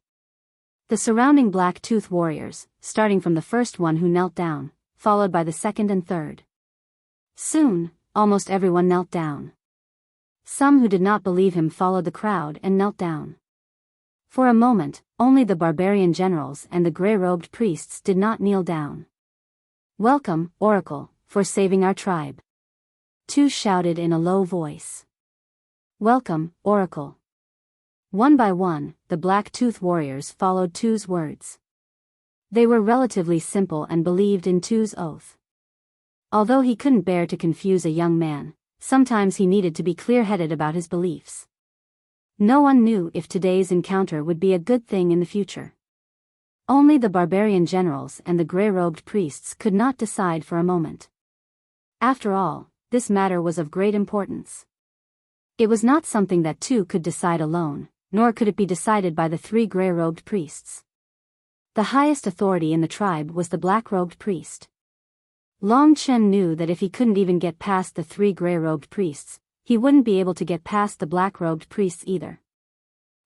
The surrounding Black-Tooth warriors, starting from the first one who knelt down, followed by the second and third. Soon, almost everyone knelt down. Some who did not believe him followed the crowd and knelt down. For a moment, only the barbarian generals and the gray-robed priests did not kneel down. "Welcome, Oracle, for saving our tribe." Tu shouted in a low voice. "Welcome, Oracle." One by one, the Black-Tooth warriors followed Tu's words. They were relatively simple and believed in Tu's oath. Although he couldn't bear to confuse a young man, sometimes he needed to be clear-headed about his beliefs. No one knew if today's encounter would be a good thing in the future. Only the barbarian generals and the gray-robed priests could not decide for a moment. After all, this matter was of great importance. It was not something that Tu could decide alone, nor could it be decided by the 3 gray-robed priests. The highest authority in the tribe was the black-robed priest. Long Chen knew that if he couldn't even get past the 3 gray-robed priests, he wouldn't be able to get past the black-robed priests either.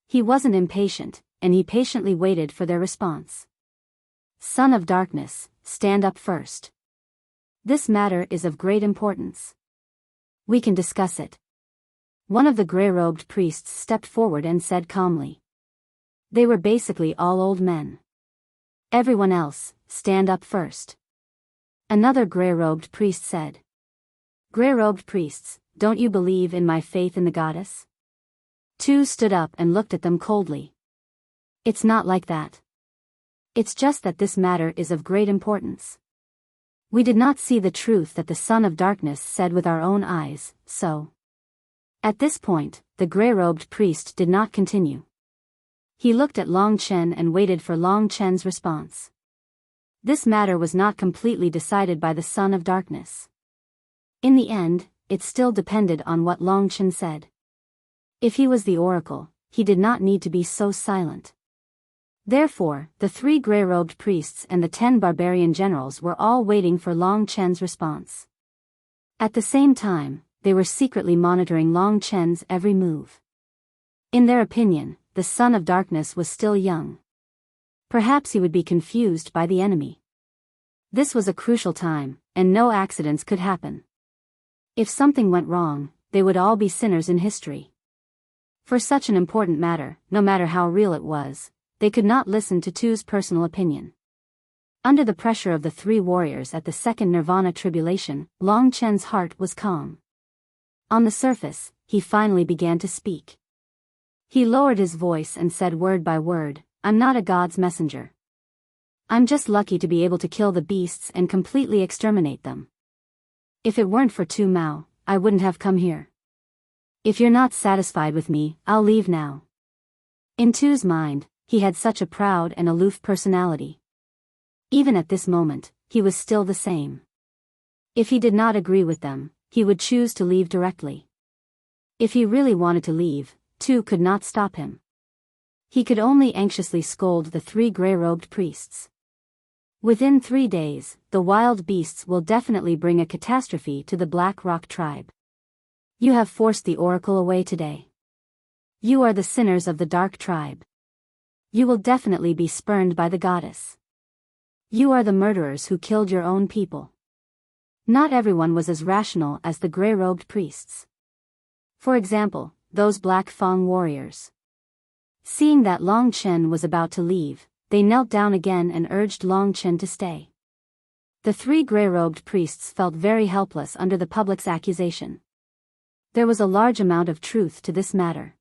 He wasn't impatient, and he patiently waited for their response. "Son of darkness, stand up first. This matter is of great importance. We can discuss it." One of the gray-robed priests stepped forward and said calmly. They were basically all old men. "Everyone else, stand up first." Another gray-robed priest said. "Gray-robed priests, don't you believe in my faith in the goddess?" Tu stood up and looked at them coldly. "It's not like that. It's just that this matter is of great importance. We did not see the truth that the son of darkness said with our own eyes, so..." At this point, the gray-robed priest did not continue. He looked at Long Chen and waited for Long Chen's response. This matter was not completely decided by the son of darkness. In the end, it still depended on what Long Chen said. If he was the oracle, he did not need to be so silent. Therefore, the 3 gray-robed priests and the 10 barbarian generals were all waiting for Long Chen's response. At the same time, they were secretly monitoring Long Chen's every move. In their opinion, the son of darkness was still young. Perhaps he would be confused by the enemy. This was a crucial time, and no accidents could happen. If something went wrong, they would all be sinners in history. For such an important matter, no matter how real it was, they could not listen to Tu's personal opinion. Under the pressure of the 3 warriors at the second Nirvana tribulation, Long Chen's heart was calm. On the surface, he finally began to speak. He lowered his voice and said word by word, "I'm not a god's messenger. I'm just lucky to be able to kill the beasts and completely exterminate them. If it weren't for Tu Mao, I wouldn't have come here. If you're not satisfied with me, I'll leave now." In Tu's mind, he had such a proud and aloof personality. Even at this moment, he was still the same. If he did not agree with them, he would choose to leave directly. If he really wanted to leave, Tu could not stop him. He could only anxiously scold the 3 gray-robed priests. Within 3 days, the wild beasts will definitely bring a catastrophe to the Black Rock tribe. You have forced the oracle away today. You are the sinners of the dark tribe. You will definitely be spurned by the goddess. You are the murderers who killed your own people. Not everyone was as rational as the gray-robed priests. For example, those Black Fang warriors. Seeing that Long Chen was about to leave, they knelt down again and urged Long Chen to stay. The 3 gray-robed priests felt very helpless under the public's accusation. There was a large amount of truth to this matter.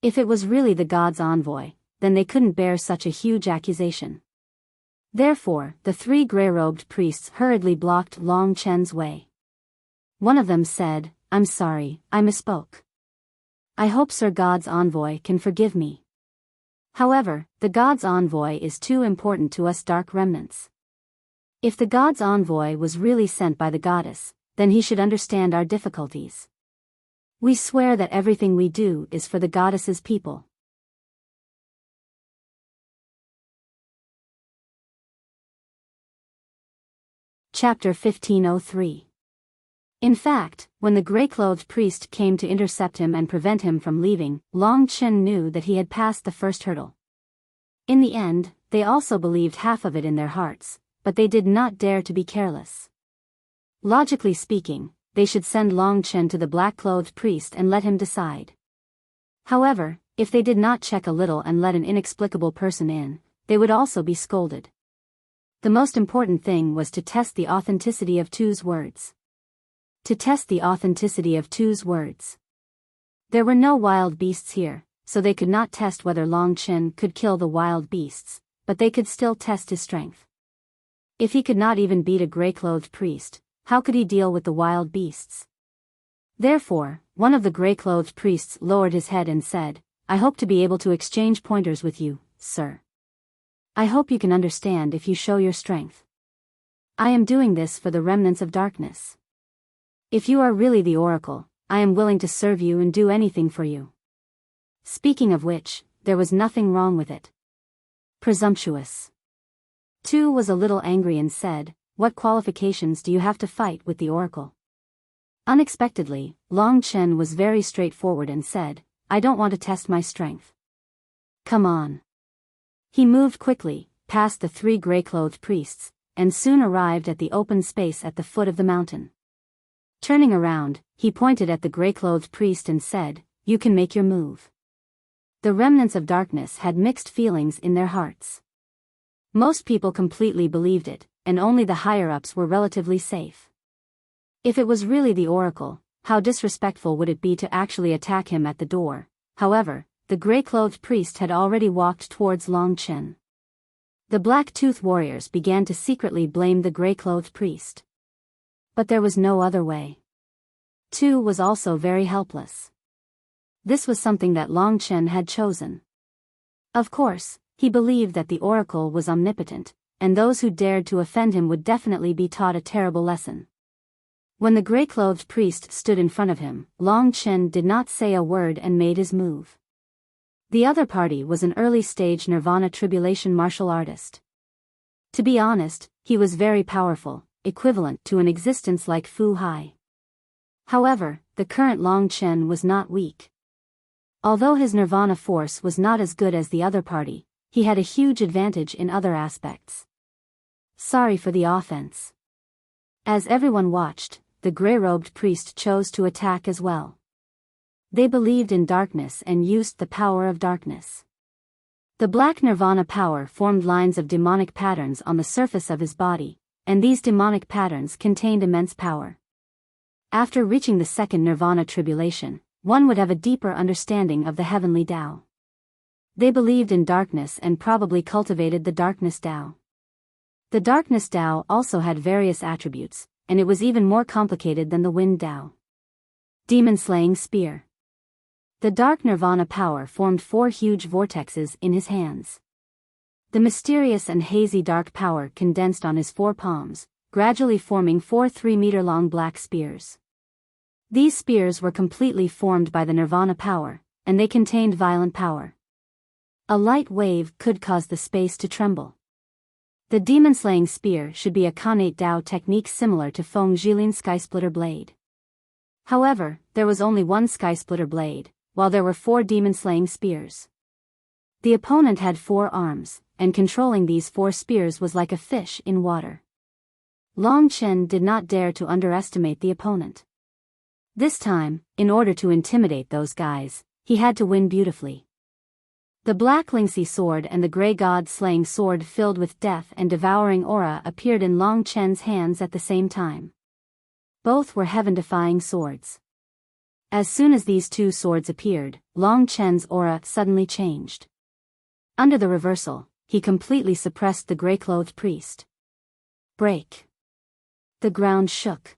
If it was really the god's envoy, then they couldn't bear such a huge accusation. Therefore, the three gray-robed priests hurriedly blocked Long Chen's way. One of them said, "I'm sorry, I misspoke. I hope Sir God's envoy can forgive me. However, the god's envoy is too important to us dark remnants. If the god's envoy was really sent by the goddess, then he should understand our difficulties. We swear that everything we do is for the goddess's people." Chapter 1503. In fact, when the gray-clothed priest came to intercept him and prevent him from leaving, Long Chen knew that he had passed the first hurdle. In the end, they also believed half of it in their hearts, but they did not dare to be careless. Logically speaking, they should send Long Chen to the black-clothed priest and let him decide. However, if they did not check a little and let an inexplicable person in, they would also be scolded. The most important thing was to test the authenticity of Tu's words. To test the authenticity of Tu's words. There were no wild beasts here, so they could not test whether Long Chen could kill the wild beasts, but they could still test his strength. If he could not even beat a gray-clothed priest, how could he deal with the wild beasts? Therefore, one of the gray-clothed priests lowered his head and said, "I hope to be able to exchange pointers with you, sir. I hope you can understand if you show your strength. I am doing this for the remnants of darkness. If you are really the oracle, I am willing to serve you and do anything for you." Speaking of which, there was nothing wrong with it. Presumptuous. Tu was a little angry and said, "What qualifications do you have to fight with the oracle?" Unexpectedly, Long Chen was very straightforward and said, "I don't want to test my strength. Come on." He moved quickly, past the three gray-clothed priests, and soon arrived at the open space at the foot of the mountain. Turning around, he pointed at the gray-clothed priest and said, "You can make your move." The remnants of darkness had mixed feelings in their hearts. Most people completely believed it, and only the higher-ups were relatively safe. If it was really the oracle, how disrespectful would it be to actually attack him at the door? However, the gray-clothed priest had already walked towards Long Chen. The black-toothed warriors began to secretly blame the gray-clothed priest. But there was no other way. Tu was also very helpless. This was something that Long Chen had chosen. Of course, he believed that the oracle was omnipotent, and those who dared to offend him would definitely be taught a terrible lesson. When the gray-clothed priest stood in front of him, Long Chen did not say a word and made his move. The other party was an early-stage Nirvana tribulation martial artist. To be honest, he was very powerful, equivalent to an existence like Fu Hai. However, the current Long Chen was not weak. Although his Nirvana force was not as good as the other party, he had a huge advantage in other aspects. Sorry for the offense. As everyone watched, the gray-robed priest chose to attack as well. They believed in darkness and used the power of darkness. The black Nirvana power formed lines of demonic patterns on the surface of his body, and these demonic patterns contained immense power. After reaching the second Nirvana tribulation, one would have a deeper understanding of the heavenly Tao. They believed in darkness and probably cultivated the darkness Tao. The darkness Tao also had various attributes, and it was even more complicated than the wind Tao. Demon-slaying spear. The dark Nirvana power formed 4 huge vortexes in his hands. The mysterious and hazy dark power condensed on his 4 palms, gradually forming 4 3-meter-long black spears. These spears were completely formed by the Nirvana power, and they contained violent power. A light wave could cause the space to tremble. The demon-slaying spear should be a Khanate Tao technique similar to Feng Jilin's Skysplitter blade. However, there was only one Skysplitter blade, while there were 4 demon-slaying spears. The opponent had 4 arms, and controlling these 4 spears was like a fish in water. Long Chen did not dare to underestimate the opponent. This time, in order to intimidate those guys, he had to win beautifully. The black Lingxi sword and the gray god-slaying sword filled with death and devouring aura appeared in Long Chen's hands at the same time. Both were heaven-defying swords. As soon as these two swords appeared, Long Chen's aura suddenly changed. Under the reversal, he completely suppressed the gray-clothed priest. Break. The ground shook.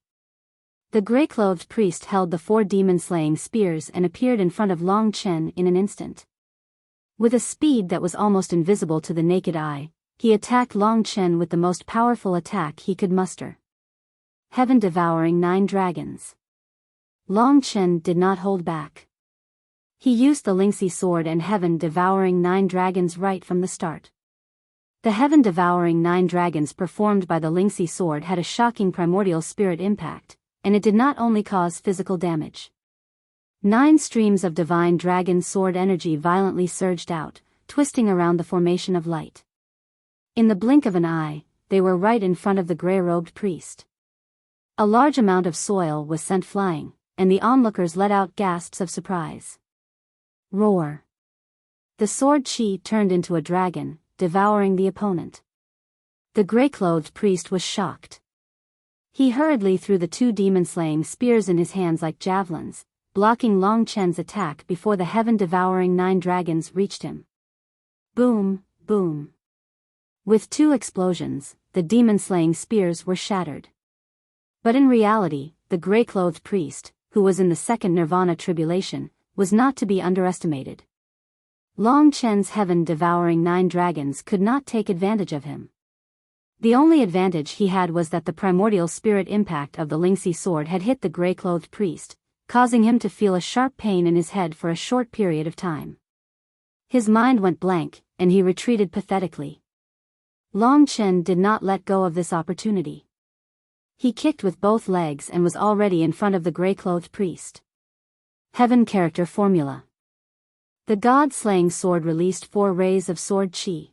The gray-clothed priest held the 4 demon-slaying spears and appeared in front of Long Chen in an instant. With a speed that was almost invisible to the naked eye, he attacked Long Chen with the most powerful attack he could muster. Heaven-devouring 9 dragons. Long Chen did not hold back. He used the Lingxi sword and heaven-devouring 9 dragons right from the start. The heaven-devouring 9 dragons performed by the Lingxi sword had a shocking primordial spirit impact, and it did not only cause physical damage. 9 streams of divine dragon sword energy violently surged out, twisting around the formation of light. In the blink of an eye, they were right in front of the gray-robed priest. A large amount of soil was sent flying, and the onlookers let out gasps of surprise. Roar. The sword chi turned into a dragon, devouring the opponent. The gray-clothed priest was shocked. He hurriedly threw the 2 demon-slaying spears in his hands like javelins, blocking Long Chen's attack before the heaven-devouring 9 dragons reached him. Boom, boom. With 2 explosions, the demon-slaying spears were shattered. But in reality, the gray-clothed priest, who was in the second nirvana tribulation, was not to be underestimated. Long Chen's heaven-devouring 9 dragons could not take advantage of him. The only advantage he had was that the primordial spirit impact of the Lingxi sword had hit the gray-clothed priest, causing him to feel a sharp pain in his head for a short period of time. His mind went blank, and he retreated pathetically. Long Chen did not let go of this opportunity. He kicked with both legs and was already in front of the gray-clothed priest. Heaven Character Formula. The God-slaying sword released 4 rays of sword chi.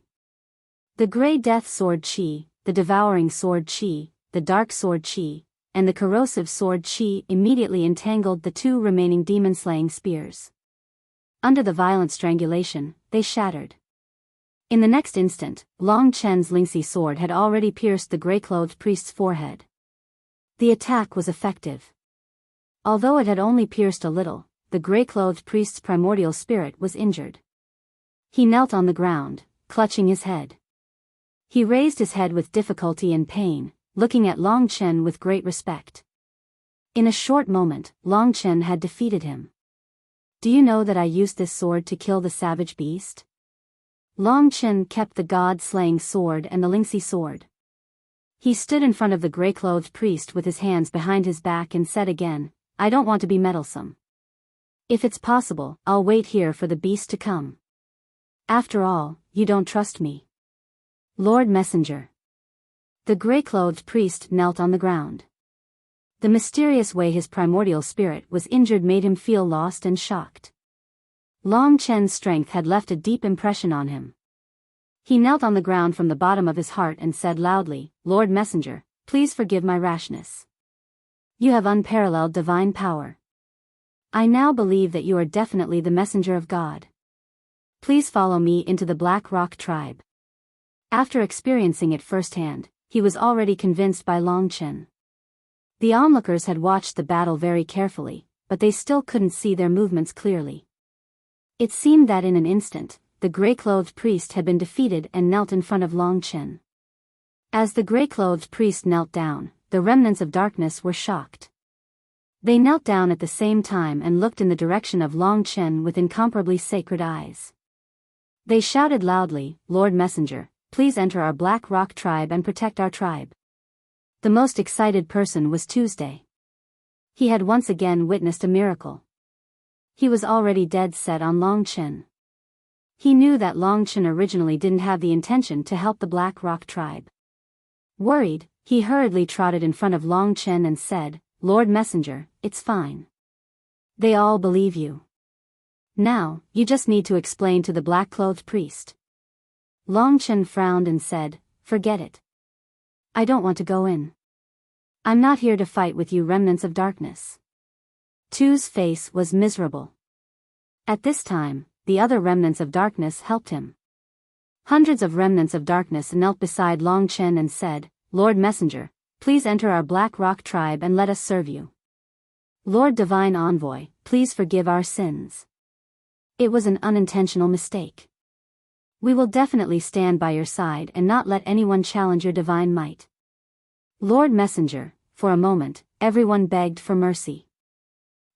The Gray Death sword chi, the Devouring sword chi, the Dark sword chi, and the Corrosive sword chi immediately entangled the 2 remaining demon-slaying spears. Under the violent strangulation, they shattered. In the next instant, Long Chen's Lingxi sword had already pierced the gray-clothed priest's forehead. The attack was effective. Although it had only pierced a little, the gray-clothed priest's primordial spirit was injured. He knelt on the ground, clutching his head. He raised his head with difficulty and pain, looking at Long Chen with great respect. In a short moment, Long Chen had defeated him. Do you know that I used this sword to kill the savage beast? Long Chen kept the god-slaying sword and the Lingxi sword. He stood in front of the gray-clothed priest with his hands behind his back and said again, I don't want to be meddlesome. If it's possible, I'll wait here for the beast to come. After all, you don't trust me. Lord Messenger. The gray-clothed priest knelt on the ground. The mysterious way his primordial spirit was injured made him feel lost and shocked. Long Chen's strength had left a deep impression on him. He knelt on the ground from the bottom of his heart and said loudly, Lord Messenger, please forgive my rashness. You have unparalleled divine power. I now believe that you are definitely the messenger of God. Please follow me into the Black Rock tribe. After experiencing it firsthand, he was already convinced by Long Chen. The onlookers had watched the battle very carefully, but they still couldn't see their movements clearly. It seemed that in an instant, the gray-clothed priest had been defeated and knelt in front of Long Chen. As the gray-clothed priest knelt down, the remnants of darkness were shocked. They knelt down at the same time and looked in the direction of Long Chen with incomparably sacred eyes. They shouted loudly, Lord Messenger, please enter our Black Rock tribe and protect our tribe. The most excited person was Tuesday. He had once again witnessed a miracle. He was already dead set on Long Chen. He knew that Long Chen originally didn't have the intention to help the Black Rock tribe. Worried, he hurriedly trotted in front of Long Chen and said, Lord Messenger, it's fine. They all believe you. Now, you just need to explain to the black-clothed priest. Long Chen frowned and said, forget it. I don't want to go in. I'm not here to fight with you remnants of darkness. Tu's face was miserable. At this time, the other remnants of darkness helped him. Hundreds of remnants of darkness knelt beside Long Chen and said, Lord Messenger, please enter our Black Rock tribe and let us serve you. Lord Divine Envoy, please forgive our sins. It was an unintentional mistake. We will definitely stand by your side and not let anyone challenge your divine might. Lord Messenger, for a moment, everyone begged for mercy.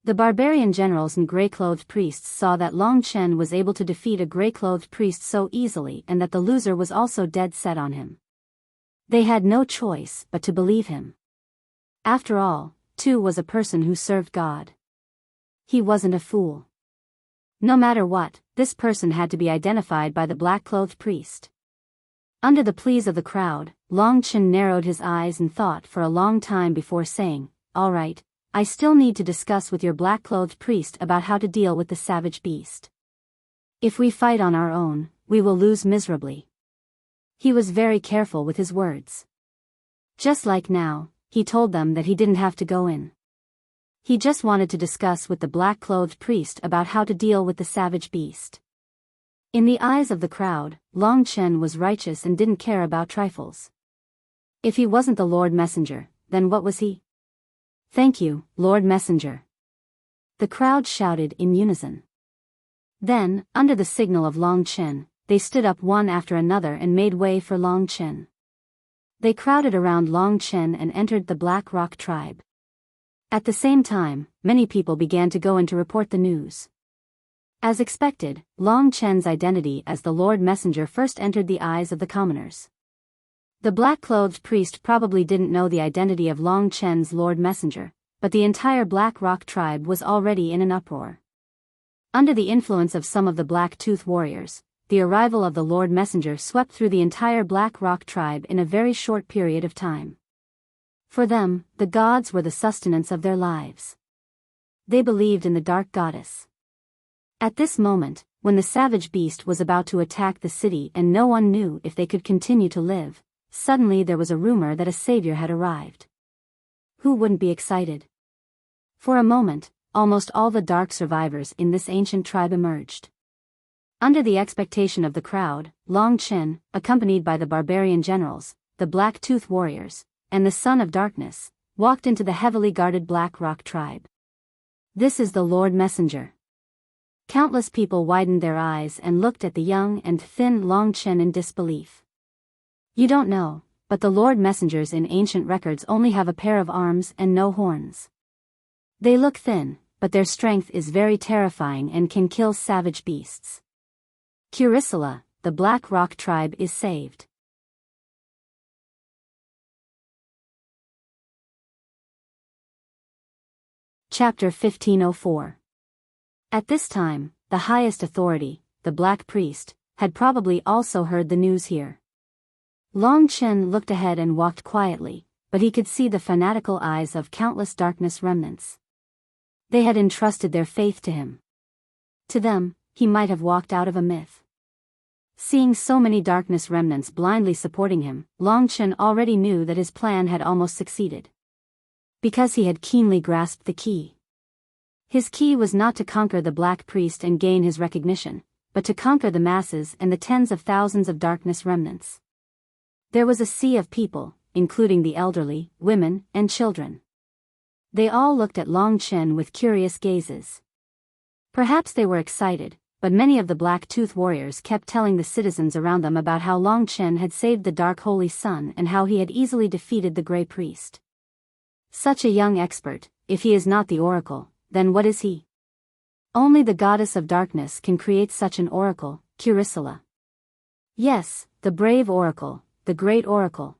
The barbarian generals and gray-clothed priests saw that Long Chen was able to defeat a gray-clothed priest so easily and that the loser was also dead set on him. They had no choice but to believe him. After all, Tu was a person who served God. He wasn't a fool. No matter what, this person had to be identified by the black-clothed priest. Under the pleas of the crowd, Long Chen narrowed his eyes and thought for a long time before saying, "All right, I still need to discuss with your black-clothed priest about how to deal with the savage beast. If we fight on our own, we will lose miserably." He was very careful with his words. Just like now, he told them that he didn't have to go in. He just wanted to discuss with the black-clothed priest about how to deal with the savage beast. In the eyes of the crowd, Long Chen was righteous and didn't care about trifles. If he wasn't the Lord Messenger, then what was he? "Thank you, Lord Messenger." The crowd shouted in unison. Then, under the signal of Long Chen, they stood up one after another and made way for Long Chen. They crowded around Long Chen and entered the Black Rock tribe. At the same time, many people began to go in to report the news. As expected, Long Chen's identity as the Lord Messenger first entered the eyes of the commoners. The black-clothed priest probably didn't know the identity of Long Chen's Lord Messenger, but the entire Black Rock tribe was already in an uproar. Under the influence of some of the Black-Tooth warriors, the arrival of the Lord Messenger swept through the entire Black Rock tribe in a very short period of time. For them, the gods were the sustenance of their lives. They believed in the dark goddess. At this moment, when the savage beast was about to attack the city and no one knew if they could continue to live, suddenly there was a rumor that a savior had arrived. Who wouldn't be excited? For a moment, almost all the dark survivors in this ancient tribe emerged. Under the expectation of the crowd, Long Chen, accompanied by the barbarian generals, the Black-Tooth warriors, and the Son of Darkness, walked into the heavily guarded Black Rock tribe. "This is the Lord Messenger." Countless people widened their eyes and looked at the young and thin Long Chen in disbelief. "You don't know, but the Lord Messengers in ancient records only have a pair of arms and no horns. They look thin, but their strength is very terrifying and can kill savage beasts. Curicula, the Black Rock tribe is saved." Chapter 1504. At this time, the highest authority, the Black Priest, had probably also heard the news here. Long Chen looked ahead and walked quietly, but he could see the fanatical eyes of countless darkness remnants. They had entrusted their faith to him. To them, he might have walked out of a myth. Seeing so many darkness remnants blindly supporting him, Long Chen already knew that his plan had almost succeeded. Because he had keenly grasped the key. His key was not to conquer the Black Priest and gain his recognition, but to conquer the masses and the tens of thousands of darkness remnants. There was a sea of people, including the elderly, women, and children. They all looked at Long Chen with curious gazes. Perhaps they were excited, but many of the Black-Tooth warriors kept telling the citizens around them about how Long Chen had saved the Dark Holy Sun and how he had easily defeated the Grey Priest. Such a young expert, if he is not the oracle, then what is he? Only the goddess of darkness can create such an oracle, Curicula. Yes, the brave oracle, the great oracle.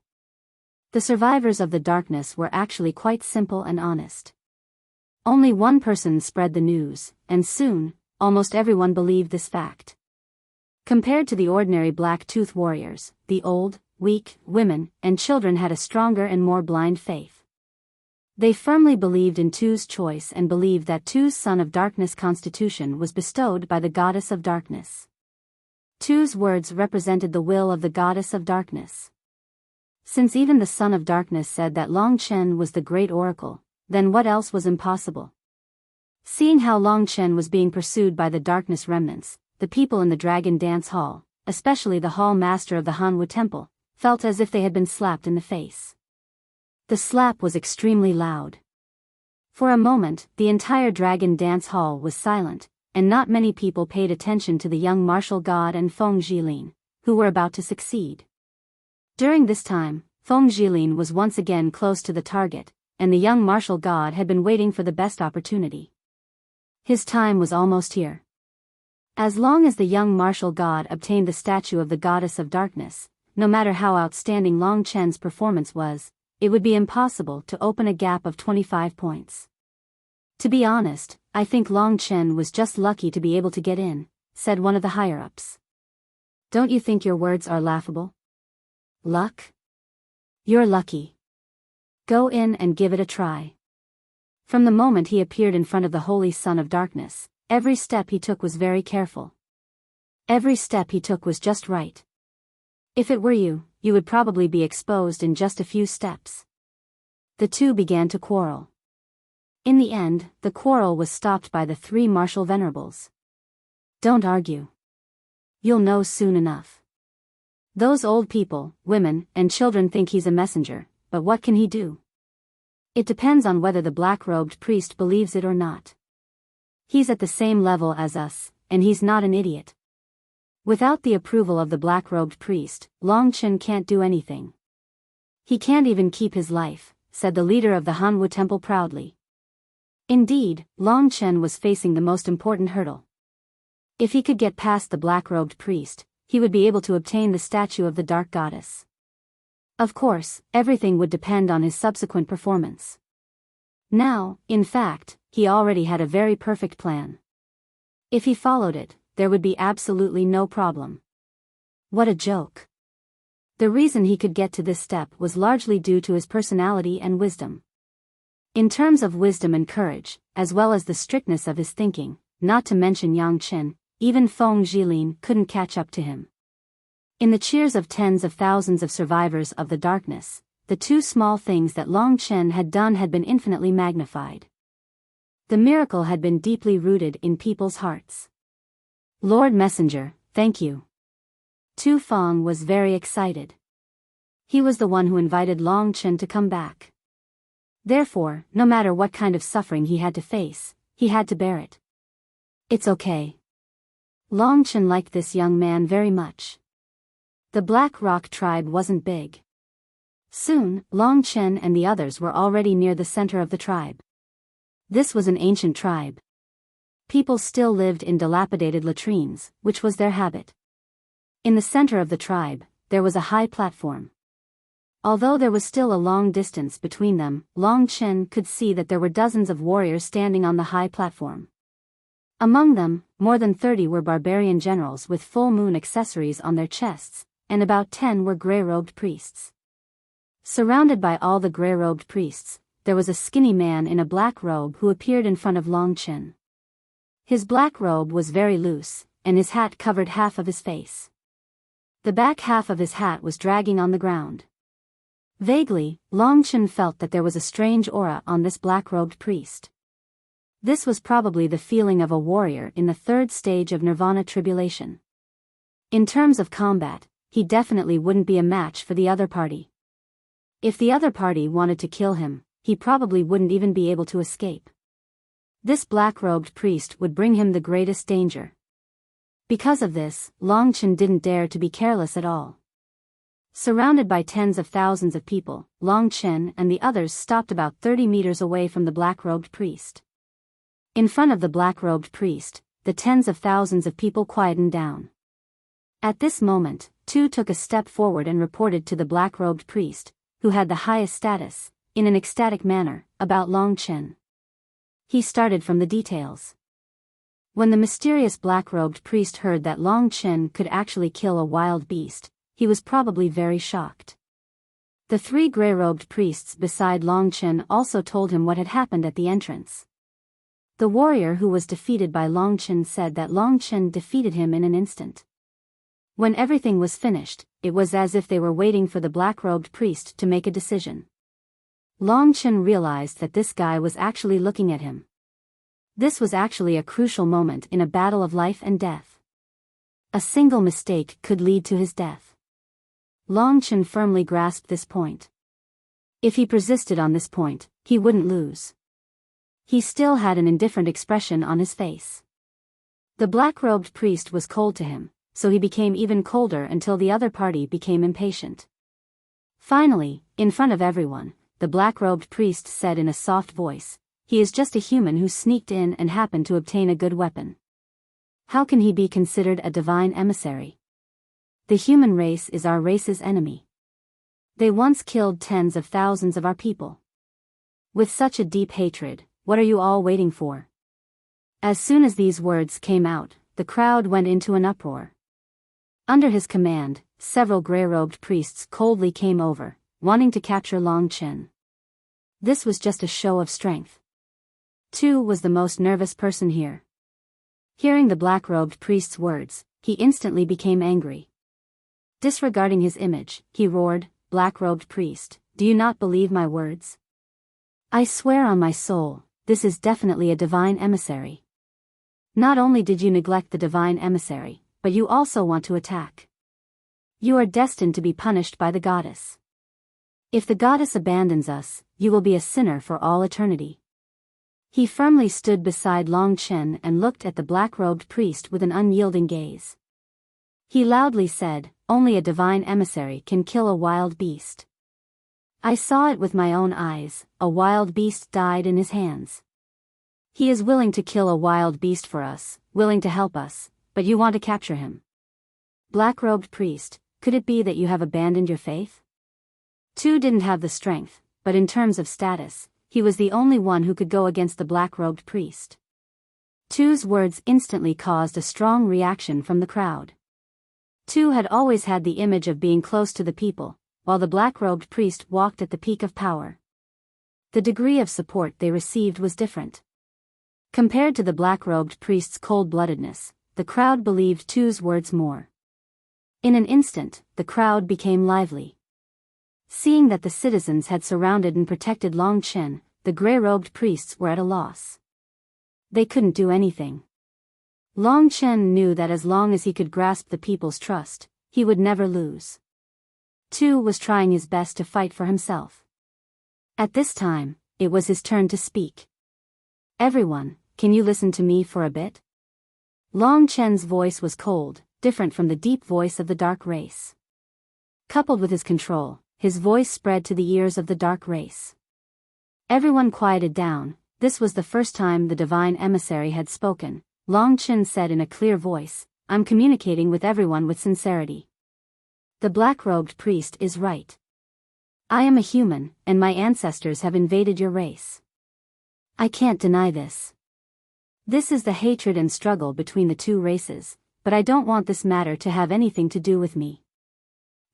The survivors of the darkness were actually quite simple and honest. Only one person spread the news, and soon, almost everyone believed this fact. Compared to the ordinary Black-Tooth warriors, the old, weak, women, and children had a stronger and more blind faith. They firmly believed in Tu's choice and believed that Tu's Son of Darkness constitution was bestowed by the Goddess of Darkness. Tu's words represented the will of the Goddess of Darkness. Since even the Son of Darkness said that Long Chen was the great oracle, then what else was impossible? Seeing how Long Chen was being pursued by the darkness remnants, the people in the Dragon Dance Hall, especially the hall master of the Hanwu Temple, felt as if they had been slapped in the face. The slap was extremely loud. For a moment, the entire dragon dance hall was silent, and not many people paid attention to the young martial god and Feng Jilin, who were about to succeed. During this time, Feng Jilin was once again close to the target, and the young martial god had been waiting for the best opportunity. His time was almost here. As long as the young martial god obtained the statue of the goddess of darkness, no matter how outstanding Long Chen's performance was, it would be impossible to open a gap of 25 points. To be honest, I think Long Chen was just lucky to be able to get in, said one of the higher-ups. Don't you think your words are laughable? Luck? You're lucky. Go in and give it a try. From the moment he appeared in front of the Holy Son of Darkness, every step he took was very careful. Every step he took was just right. If it were you, you would probably be exposed in just a few steps. The two began to quarrel. In the end, the quarrel was stopped by the three martial venerables. Don't argue. You'll know soon enough. Those old people, women, and children think he's a messenger, but what can he do? It depends on whether the black-robed priest believes it or not. He's at the same level as us, and he's not an idiot. Without the approval of the black-robed priest, Long Chen can't do anything. He can't even keep his life, said the leader of the Hanwu temple proudly. Indeed, Long Chen was facing the most important hurdle. If he could get past the black-robed priest, he would be able to obtain the statue of the dark goddess. Of course, everything would depend on his subsequent performance. Now, in fact, he already had a very perfect plan. If he followed it, there would be absolutely no problem. What a joke. The reason he could get to this step was largely due to his personality and wisdom. In terms of wisdom and courage, as well as the strictness of his thinking, not to mention Yang Chen, even Feng Jilin couldn't catch up to him. In the cheers of tens of thousands of survivors of the darkness, the two small things that Long Chen had done had been infinitely magnified. The miracle had been deeply rooted in people's hearts. Lord Messenger, thank you. Tu Feng was very excited. He was the one who invited Long Chen to come back. Therefore, no matter what kind of suffering he had to face, he had to bear it. It's okay. Long Chen liked this young man very much. The Black Rock tribe wasn't big. Soon, Long Chen and the others were already near the center of the tribe. This was an ancient tribe. People still lived in dilapidated latrines, which was their habit. In the center of the tribe, there was a high platform. Although there was still a long distance between them, Long Chen could see that there were dozens of warriors standing on the high platform. Among them, more than 30 were barbarian generals with full moon accessories on their chests, and about 10 were gray-robed priests. Surrounded by all the gray-robed priests, there was a skinny man in a black robe who appeared in front of Long Chen. His black robe was very loose, and his hat covered half of his face. The back half of his hat was dragging on the ground. Vaguely, Long Chen felt that there was a strange aura on this black-robed priest. This was probably the feeling of a warrior in the third stage of nirvana tribulation. In terms of combat, he definitely wouldn't be a match for the other party. If the other party wanted to kill him, he probably wouldn't even be able to escape. This black-robed priest would bring him the greatest danger. Because of this, Long Chen didn't dare to be careless at all. Surrounded by tens of thousands of people, Long Chen and the others stopped about 30 meters away from the black-robed priest. In front of the black-robed priest, the tens of thousands of people quietened down. At this moment, Tu took a step forward and reported to the black-robed priest, who had the highest status, in an ecstatic manner, about Long Chen. He started from the details. When the mysterious black-robed priest heard that Long Chen could actually kill a wild beast, he was probably very shocked. The three gray-robed priests beside Long Chen also told him what had happened at the entrance. The warrior who was defeated by Long Chen said that Long Chen defeated him in an instant. When everything was finished, it was as if they were waiting for the black-robed priest to make a decision. Long Chen realized that this guy was actually looking at him. This was actually a crucial moment in a battle of life and death. A single mistake could lead to his death. Long Chen firmly grasped this point. If he persisted on this point, he wouldn't lose. He still had an indifferent expression on his face. The black-robed priest was cold to him, so he became even colder until the other party became impatient. Finally, in front of everyone, the black-robed priest said in a soft voice, "He is just a human who sneaked in and happened to obtain a good weapon. How can he be considered a divine emissary? The human race is our race's enemy. They once killed tens of thousands of our people. With such a deep hatred, what are you all waiting for?" As soon as these words came out, the crowd went into an uproar. Under his command, several gray-robed priests coldly came over, wanting to capture Long Chen. This was just a show of strength. Tu was the most nervous person here. Hearing the black-robed priest's words, he instantly became angry. Disregarding his image, he roared, "Black-robed priest, do you not believe my words? I swear on my soul, this is definitely a divine emissary. Not only did you neglect the divine emissary, but you also want to attack. You are destined to be punished by the goddess. If the goddess abandons us, you will be a sinner for all eternity." He firmly stood beside Long Chen and looked at the black-robed priest with an unyielding gaze. He loudly said, "Only a divine emissary can kill a wild beast. I saw it with my own eyes, a wild beast died in his hands. He is willing to kill a wild beast for us, willing to help us, but you want to capture him. Black-robed priest, could it be that you have abandoned your faith?" Tu didn't have the strength, but in terms of status, he was the only one who could go against the black-robed priest. Tu's words instantly caused a strong reaction from the crowd. Tu had always had the image of being close to the people, while the black-robed priest walked at the peak of power. The degree of support they received was different. Compared to the black-robed priest's cold-bloodedness, the crowd believed Tu's words more. In an instant, the crowd became lively. Seeing that the citizens had surrounded and protected Long Chen, the gray-robed priests were at a loss. They couldn't do anything. Long Chen knew that as long as he could grasp the people's trust, he would never lose. Tu was trying his best to fight for himself. At this time, it was his turn to speak. "Everyone, can you listen to me for a bit?" Long Chen's voice was cold, different from the deep voice of the dark race. Coupled with his control, his voice spread to the ears of the dark race. Everyone quieted down. This was the first time the divine emissary had spoken. Long Chen said in a clear voice, "I'm communicating with everyone with sincerity. The black-robed priest is right. I am a human, and my ancestors have invaded your race. I can't deny this. This is the hatred and struggle between the two races, but I don't want this matter to have anything to do with me.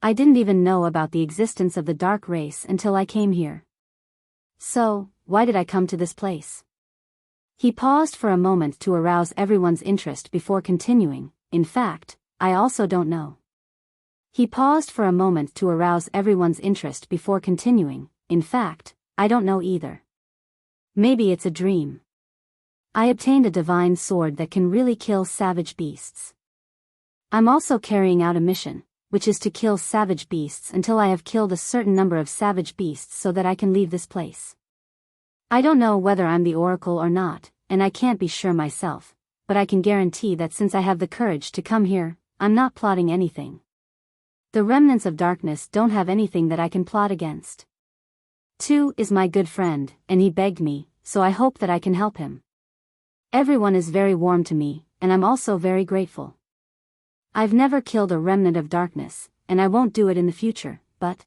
I didn't even know about the existence of the dark race until I came here. So, why did I come to this place?" He paused for a moment to arouse everyone's interest before continuing, "In fact, I also don't know." He paused for a moment to arouse everyone's interest before continuing, "In fact, I don't know either. Maybe it's a dream. I obtained a divine sword that can really kill savage beasts. I'm also carrying out a mission, which is to kill savage beasts until I have killed a certain number of savage beasts so that I can leave this place. I don't know whether I'm the oracle or not, and I can't be sure myself, but I can guarantee that since I have the courage to come here, I'm not plotting anything. The remnants of darkness don't have anything that I can plot against. Tu is my good friend, and he begged me, so I hope that I can help him. Everyone is very warm to me, and I'm also very grateful. I've never killed a remnant of darkness, and I won't do it in the future, but..."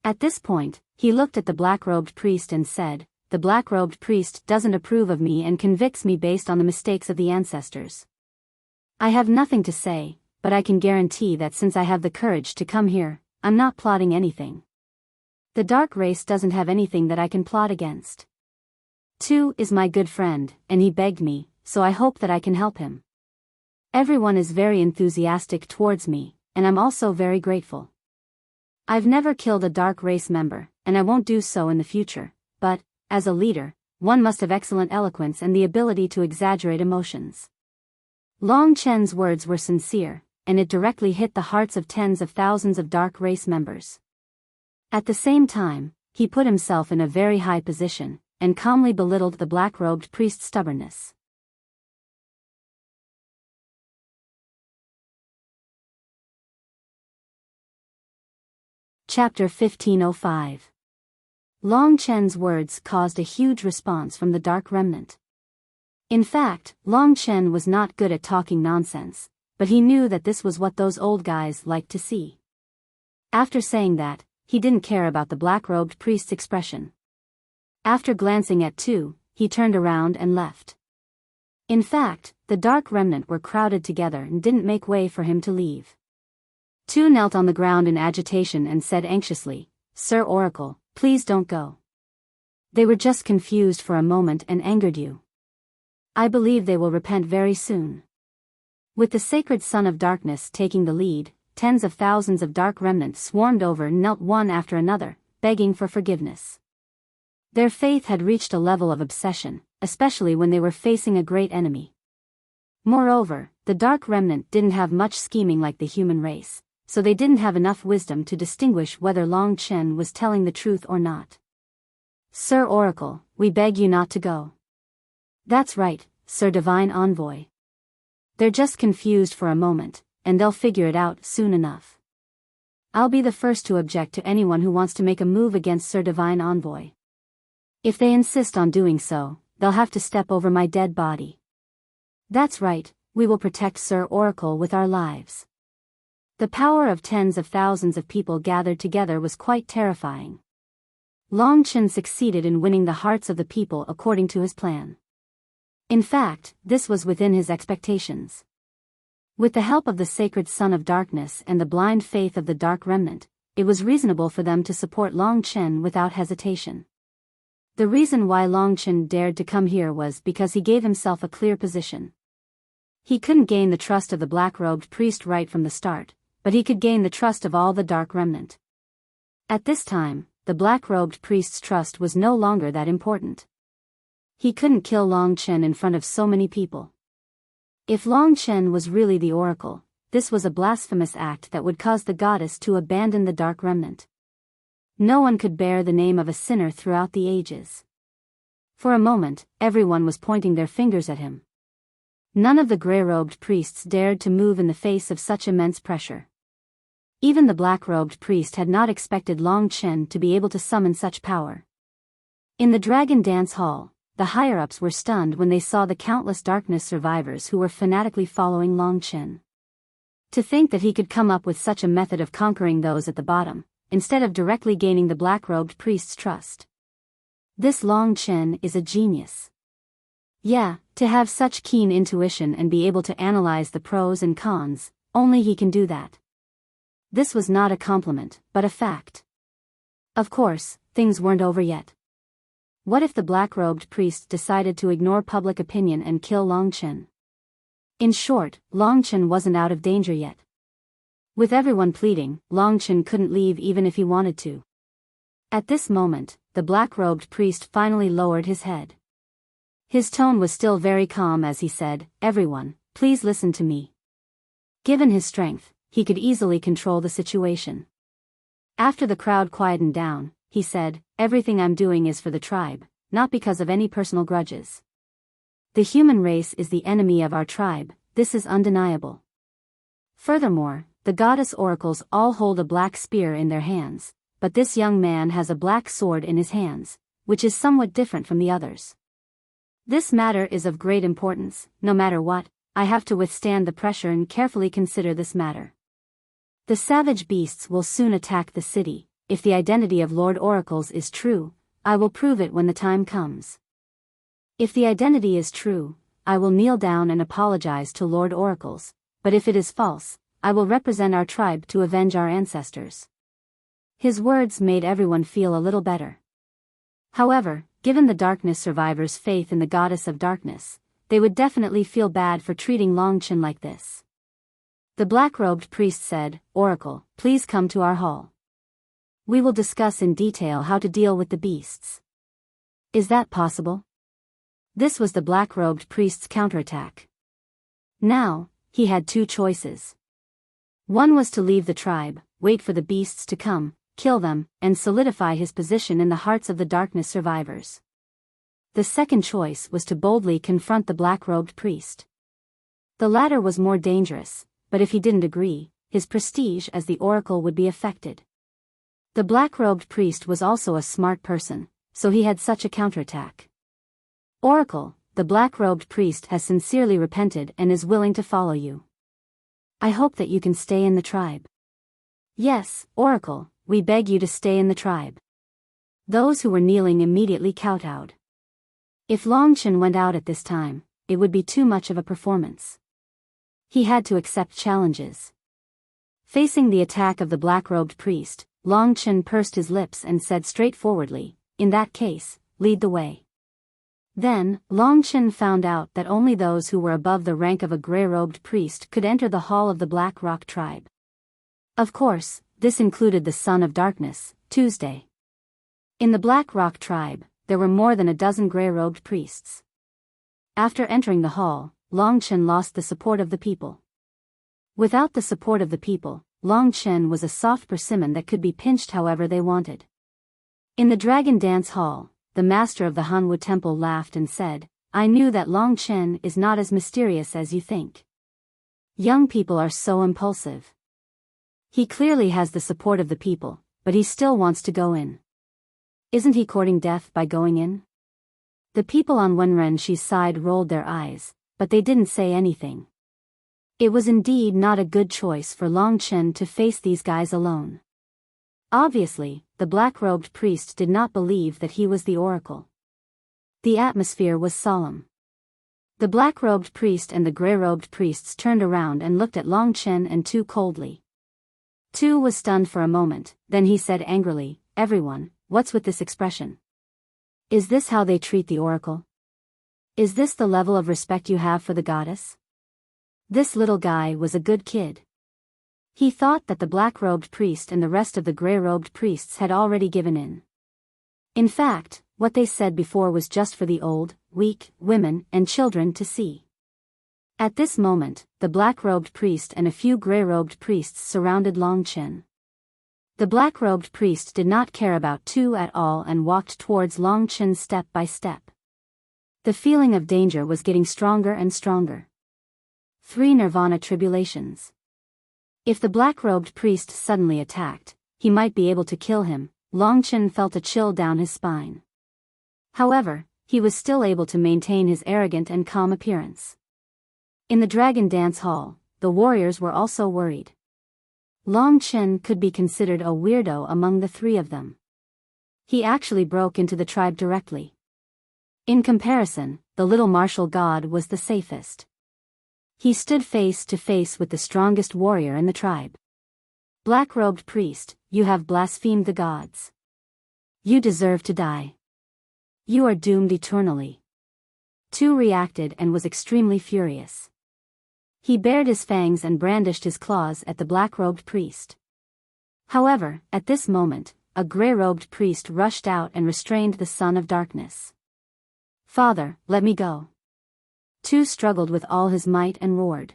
At this point, he looked at the black-robed priest and said, "The black-robed priest doesn't approve of me and convicts me based on the mistakes of the ancestors. I have nothing to say, but I can guarantee that since I have the courage to come here, I'm not plotting anything. The dark race doesn't have anything that I can plot against. Tu is my good friend, and he begged me, so I hope that I can help him. Everyone is very enthusiastic towards me, and I'm also very grateful. I've never killed a dark race member, and I won't do so in the future, but, as a leader, one must have excellent eloquence and the ability to exaggerate emotions." Long Chen's words were sincere, and it directly hit the hearts of tens of thousands of dark race members. At the same time, he put himself in a very high position, and calmly belittled the black-robed priest's stubbornness. Chapter 1505. Long Chen's words caused a huge response from the Dark Remnant. In fact, Long Chen was not good at talking nonsense, but he knew that this was what those old guys liked to see. After saying that, he didn't care about the black-robed priest's expression. After glancing at Tu, he turned around and left. In fact, the Dark Remnant were crowded together and didn't make way for him to leave. Tu knelt on the ground in agitation and said anxiously, "Sir Oracle, please don't go. They were just confused for a moment and angered you. I believe they will repent very soon." With the sacred Son of Darkness taking the lead, tens of thousands of Dark Remnants swarmed over and knelt one after another, begging for forgiveness. Their faith had reached a level of obsession, especially when they were facing a great enemy. Moreover, the Dark Remnant didn't have much scheming like the human race, so they didn't have enough wisdom to distinguish whether Long Chen was telling the truth or not. "Sir Oracle, we beg you not to go." "That's right, Sir Divine Envoy. They're just confused for a moment, and they'll figure it out soon enough. I'll be the first to object to anyone who wants to make a move against Sir Divine Envoy. If they insist on doing so, they'll have to step over my dead body." "That's right, we will protect Sir Oracle with our lives." The power of tens of thousands of people gathered together was quite terrifying. Long Chen succeeded in winning the hearts of the people according to his plan. In fact, this was within his expectations. With the help of the sacred Son of Darkness and the blind faith of the Dark Remnant, it was reasonable for them to support Long Chen without hesitation. The reason why Long Chen dared to come here was because he gave himself a clear position. He couldn't gain the trust of the black-robed priest right from the start, but he could gain the trust of all the Dark Remnant. At this time, the black-robed priest's trust was no longer that important. He couldn't kill Long Chen in front of so many people. If Long Chen was really the oracle, this was a blasphemous act that would cause the goddess to abandon the Dark Remnant. No one could bear the name of a sinner throughout the ages. For a moment, everyone was pointing their fingers at him. None of the gray-robed priests dared to move in the face of such immense pressure. Even the black-robed priest had not expected Long Chen to be able to summon such power. In the Dragon Dance Hall, the higher-ups were stunned when they saw the countless darkness survivors who were fanatically following Long Chen. To think that he could come up with such a method of conquering those at the bottom, instead of directly gaining the black-robed priest's trust. This Long Chen is a genius. Yeah, to have such keen intuition and be able to analyze the pros and cons, only he can do that. This was not a compliment, but a fact. Of course, things weren't over yet. What if the black-robed priest decided to ignore public opinion and kill Long Chen? In short, Long Chen wasn't out of danger yet. With everyone pleading, Long Chen couldn't leave even if he wanted to. At this moment, the black-robed priest finally lowered his head. His tone was still very calm as he said, "Everyone, please listen to me." Given his strength, he could easily control the situation. After the crowd quietened down, he said, "Everything I'm doing is for the tribe, not because of any personal grudges. The human race is the enemy of our tribe, this is undeniable. Furthermore, the goddess oracles all hold a black spear in their hands, but this young man has a black sword in his hands, which is somewhat different from the others. This matter is of great importance. No matter what, I have to withstand the pressure and carefully consider this matter. The savage beasts will soon attack the city. If the identity of Lord Oracles is true, I will prove it when the time comes. If the identity is true, I will kneel down and apologize to Lord Oracles, but if it is false, I will represent our tribe to avenge our ancestors." His words made everyone feel a little better. However, given the darkness survivors' faith in the goddess of darkness, they would definitely feel bad for treating Long Chen like this. The black-robed priest said, "Oracle, please come to our hall. We will discuss in detail how to deal with the beasts." "Is that possible?" This was the black-robed priest's counterattack. Now, he had two choices. One was to leave the tribe, wait for the beasts to come, kill them, and solidify his position in the hearts of the darkness survivors. The second choice was to boldly confront the black-robed priest. The latter was more dangerous, but if he didn't agree, his prestige as the oracle would be affected. The black-robed priest was also a smart person, so he had such a counterattack. Oracle, the black-robed priest has sincerely repented and is willing to follow you. I hope that you can stay in the tribe. Yes, Oracle, we beg you to stay in the tribe. Those who were kneeling immediately kowtowed. If Longchen went out at this time, it would be too much of a performance. He had to accept challenges. Facing the attack of the black-robed priest, Longchen pursed his lips and said straightforwardly, "In that case, lead the way." Then, Longchen found out that only those who were above the rank of a gray-robed priest could enter the hall of the Black Rock tribe. Of course, this included the Son of Darkness, Tuesday. In the Black Rock tribe, there were more than a dozen gray-robed priests. After entering the hall, Longchen lost the support of the people. Without the support of the people, Longchen was a soft persimmon that could be pinched however they wanted. In the Dragon Dance Hall, the master of the Hanwu Temple laughed and said, "I knew that Longchen is not as mysterious as you think. Young people are so impulsive. He clearly has the support of the people, but he still wants to go in. Isn't he courting death by going in?" The people on Wenrenshi's side rolled their eyes, but they didn't say anything. It was indeed not a good choice for Longchen to face these guys alone. Obviously, the black-robed priest did not believe that he was the oracle. The atmosphere was solemn. The black-robed priest and the gray-robed priests turned around and looked at Longchen and Tu coldly. Tu was stunned for a moment, then he said angrily, "Everyone, what's with this expression? Is this how they treat the oracle? Is this the level of respect you have for the goddess?" This little guy was a good kid. He thought that the black-robed priest and the rest of the gray-robed priests had already given in. In fact, what they said before was just for the old, weak, women, and children to see. At this moment, the black-robed priest and a few gray-robed priests surrounded Longchen. The black-robed priest did not care about Tu at all and walked towards Longchen step by step. The feeling of danger was getting stronger and stronger. 3 Nirvana Tribulations. If the black-robed priest suddenly attacked, he might be able to kill him. Longchen felt a chill down his spine. However, he was still able to maintain his arrogant and calm appearance. In the Dragon Dance Hall, the warriors were also worried. Longchen could be considered a weirdo among the 3 of them. He actually broke into the tribe directly. In comparison, the little martial god was the safest. He stood face to face with the strongest warrior in the tribe. "Black-robed priest, you have blasphemed the gods. You deserve to die. You are doomed eternally." Tu reacted and was extremely furious. He bared his fangs and brandished his claws at the black-robed priest. However, at this moment, a gray-robed priest rushed out and restrained the Son of Darkness. "Father, let me go." Tu struggled with all his might and roared.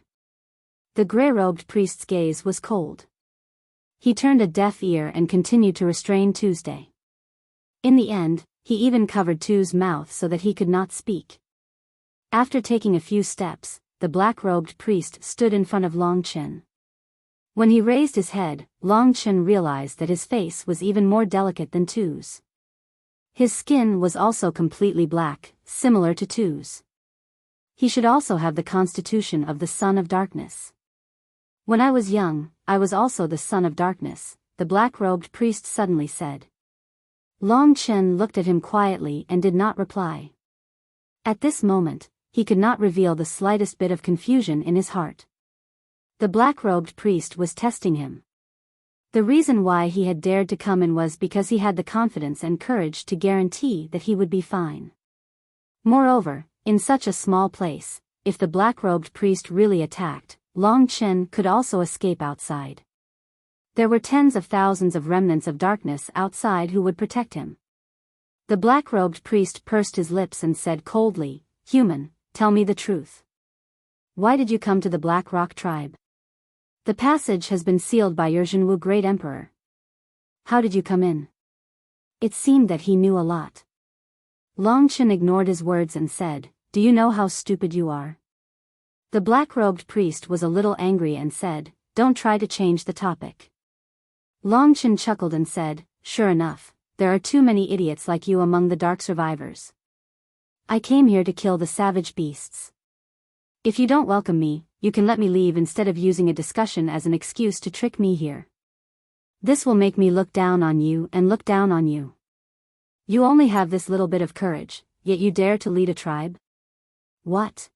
The gray-robed priest's gaze was cold. He turned a deaf ear and continued to restrain Tuesday. In the end, he even covered Tu's mouth so that he could not speak. After taking a few steps, the black-robed priest stood in front of Longchen. When he raised his head, Longchen realized that his face was even more delicate than Tu's. His skin was also completely black, similar to Tu's. He should also have the constitution of the Son of Darkness. "When I was young, I was also the Son of Darkness," the black-robed priest suddenly said. Longchen looked at him quietly and did not reply. At this moment, he could not reveal the slightest bit of confusion in his heart. The black-robed priest was testing him. The reason why he had dared to come in was because he had the confidence and courage to guarantee that he would be fine. Moreover, in such a small place, if the black-robed priest really attacked, Longchen could also escape outside. There were tens of thousands of remnants of darkness outside who would protect him. The black-robed priest pursed his lips and said coldly, "Human, tell me the truth. Why did you come to the Black Rock tribe? The passage has been sealed by your Zhenwu Great Emperor. How did you come in?" It seemed that he knew a lot. Long Chen ignored his words and said, "Do you know how stupid you are?" The black-robed priest was a little angry and said, "Don't try to change the topic." Long Chen chuckled and said, "Sure enough, there are too many idiots like you among the dark survivors. I came here to kill the savage beasts. If you don't welcome me, you can let me leave instead of using a discussion as an excuse to trick me here. This will make me look down on you and look down on you. You only have this little bit of courage, yet you dare to lead a tribe? What?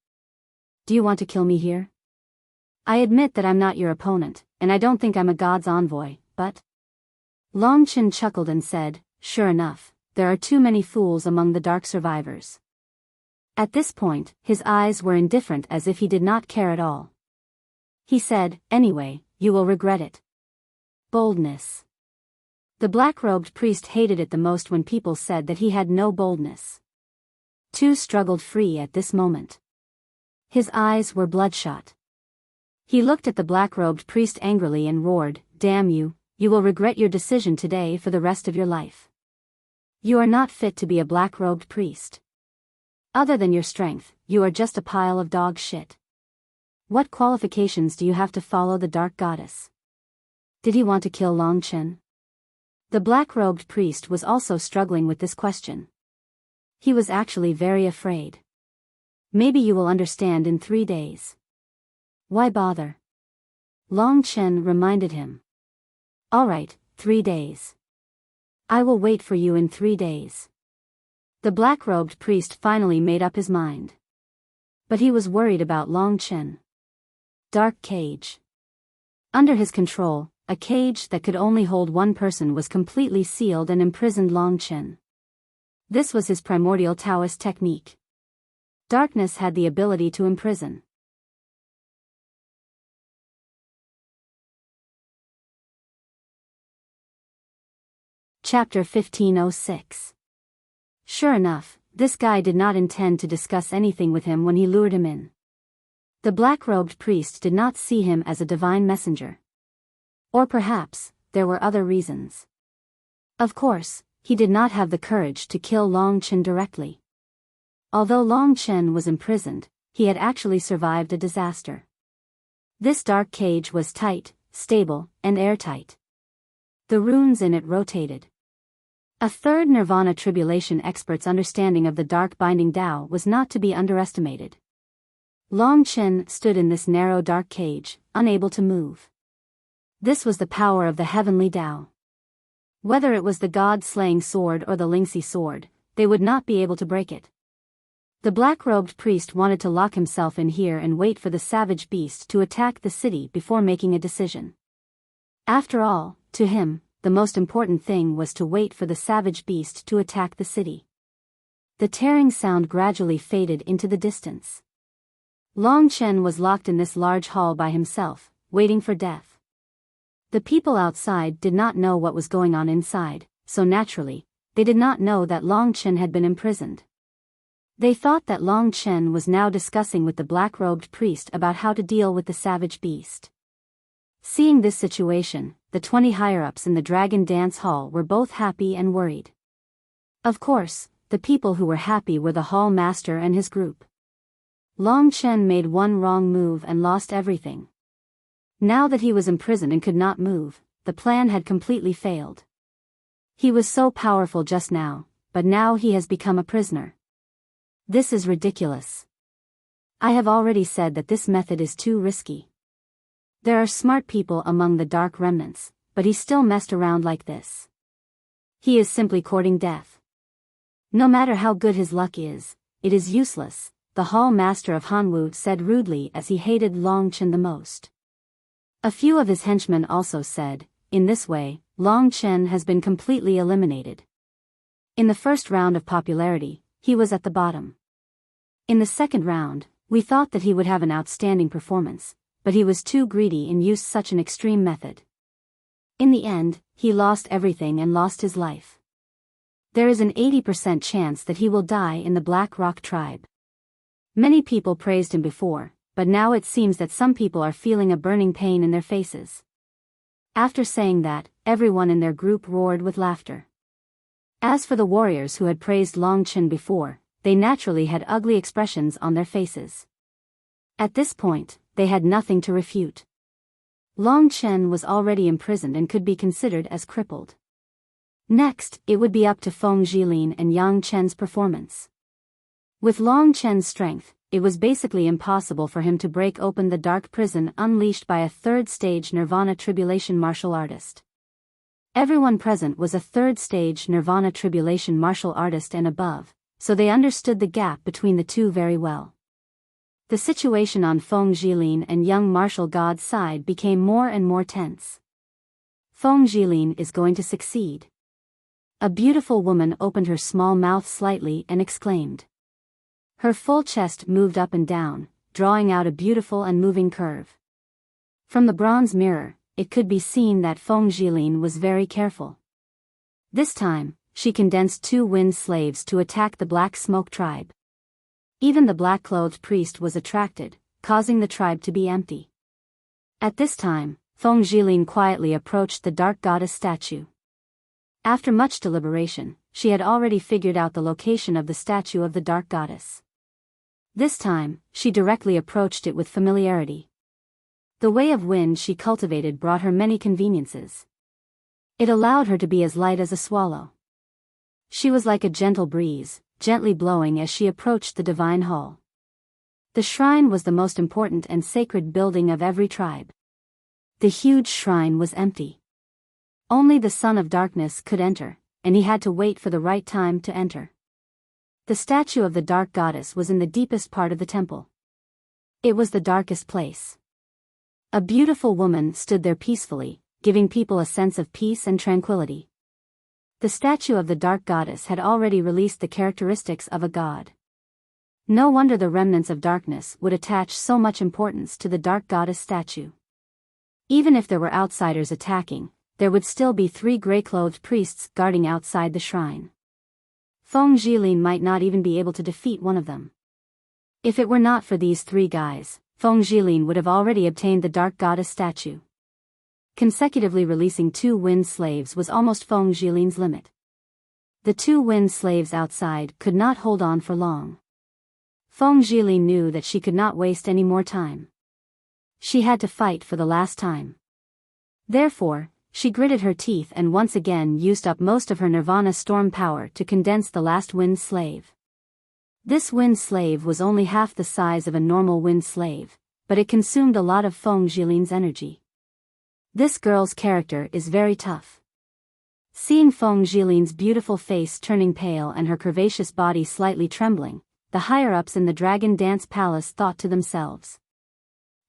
Do you want to kill me here? I admit that I'm not your opponent, and I don't think I'm a god's envoy, but..." Long Chen chuckled and said, "Sure enough, there are too many fools among the dark survivors." At this point, his eyes were indifferent as if he did not care at all. He said, "Anyway, you will regret it." Boldness. The black-robed priest hated it the most when people said that he had no boldness. Tu struggled free at this moment. His eyes were bloodshot. He looked at the black-robed priest angrily and roared, "Damn you, you will regret your decision today for the rest of your life. You are not fit to be a black-robed priest. Other than your strength, you are just a pile of dog shit. What qualifications do you have to follow the dark goddess?" Did he want to kill Long Chen? The black-robed priest was also struggling with this question. He was actually very afraid. "Maybe you will understand in 3 days." "Why bother?" Long Chen reminded him. "All right, 3 days. I will wait for you in 3 days." The black-robed priest finally made up his mind. But he was worried about Long Chen. Dark cage. Under his control, a cage that could only hold one person was completely sealed and imprisoned Long Chen. This was his primordial Taoist technique. Darkness had the ability to imprison. Chapter 1506. Sure enough, this guy did not intend to discuss anything with him when he lured him in. The black-robed priest did not see him as a divine messenger. Or perhaps, there were other reasons. Of course, he did not have the courage to kill Long Chen directly. Although Long Chen was imprisoned, he had actually survived a disaster. This dark cage was tight, stable, and airtight. The runes in it rotated. A third Nirvana tribulation expert's understanding of the dark binding Tao was not to be underestimated. Long Chen stood in this narrow dark cage, unable to move. This was the power of the heavenly Tao. Whether it was the god-slaying sword or the Lingxi sword, they would not be able to break it. The black-robed priest wanted to lock himself in here and wait for the savage beast to attack the city before making a decision. After all, to him, the most important thing was to wait for the savage beast to attack the city. The tearing sound gradually faded into the distance. Long Chen was locked in this large hall by himself, waiting for death. The people outside did not know what was going on inside, so naturally, they did not know that Long Chen had been imprisoned. They thought that Long Chen was now discussing with the black-robed priest about how to deal with the savage beast. Seeing this situation, the 20 higher-ups in the Dragon Dance Hall were both happy and worried. Of course, the people who were happy were the hall master and his group. Long Chen made one wrong move and lost everything. Now that he was imprisoned and could not move, the plan had completely failed. He was so powerful just now, but now he has become a prisoner. This is ridiculous. I have already said that this method is too risky. There are smart people among the dark remnants, but he still messed around like this. He is simply courting death. No matter how good his luck is, it is useless, the hall master of Hanwu said rudely as he hated Long Chen the most. A few of his henchmen also said, in this way, Long Chen has been completely eliminated. In the first round of popularity, he was at the bottom. In the second round, we thought that he would have an outstanding performance, but he was too greedy and used such an extreme method. In the end, he lost everything and lost his life. There is an 80% chance that he will die in the Black Rock tribe. Many people praised him before, but now it seems that some people are feeling a burning pain in their faces. After saying that, everyone in their group roared with laughter. As for the warriors who had praised Long Chen before, they naturally had ugly expressions on their faces. At this point, they had nothing to refute. Long Chen was already imprisoned and could be considered as crippled. Next, it would be up to Feng Jilin and Yang Chen's performance. With Long Chen's strength, it was basically impossible for him to break open the dark prison unleashed by a third-stage Nirvana Tribulation martial artist. Everyone present was a third-stage Nirvana Tribulation martial artist and above, so they understood the gap between the two very well. The situation on Feng Jilin and young martial god's side became more and more tense. Feng Jilin is going to succeed. A beautiful woman opened her small mouth slightly and exclaimed. Her full chest moved up and down, drawing out a beautiful and moving curve. From the bronze mirror, it could be seen that Feng Jilin was very careful. This time, she condensed 2 wind slaves to attack the Black Smoke tribe. Even the black-clothed priest was attracted, causing the tribe to be empty. At this time, Feng Jilin quietly approached the dark goddess statue. After much deliberation, she had already figured out the location of the statue of the dark goddess. This time, she directly approached it with familiarity. The way of wind she cultivated brought her many conveniences. It allowed her to be as light as a swallow. She was like a gentle breeze, gently blowing as she approached the divine hall. The shrine was the most important and sacred building of every tribe. The huge shrine was empty. Only the Son of Darkness could enter, and he had to wait for the right time to enter. The statue of the dark goddess was in the deepest part of the temple. It was the darkest place. A beautiful woman stood there peacefully, giving people a sense of peace and tranquility. The statue of the dark goddess had already released the characteristics of a god. No wonder the remnants of darkness would attach so much importance to the dark goddess statue. Even if there were outsiders attacking, there would still be 3 gray-clothed priests guarding outside the shrine. Feng Jilin might not even be able to defeat one of them. If it were not for these 3 guys, Feng Jilin would have already obtained the dark goddess statue. Consecutively releasing 2 wind slaves was almost Feng Jilin's limit. The 2 wind slaves outside could not hold on for long. Feng Jilin knew that she could not waste any more time. She had to fight for the last time. Therefore, she gritted her teeth and once again used up most of her Nirvana storm power to condense the last wind slave. This wind slave was only half the size of a normal wind slave, but it consumed a lot of Feng Jilin's energy. This girl's character is very tough. Seeing Feng Jilin's beautiful face turning pale and her curvaceous body slightly trembling, the higher-ups in the Dragon Dance Palace thought to themselves.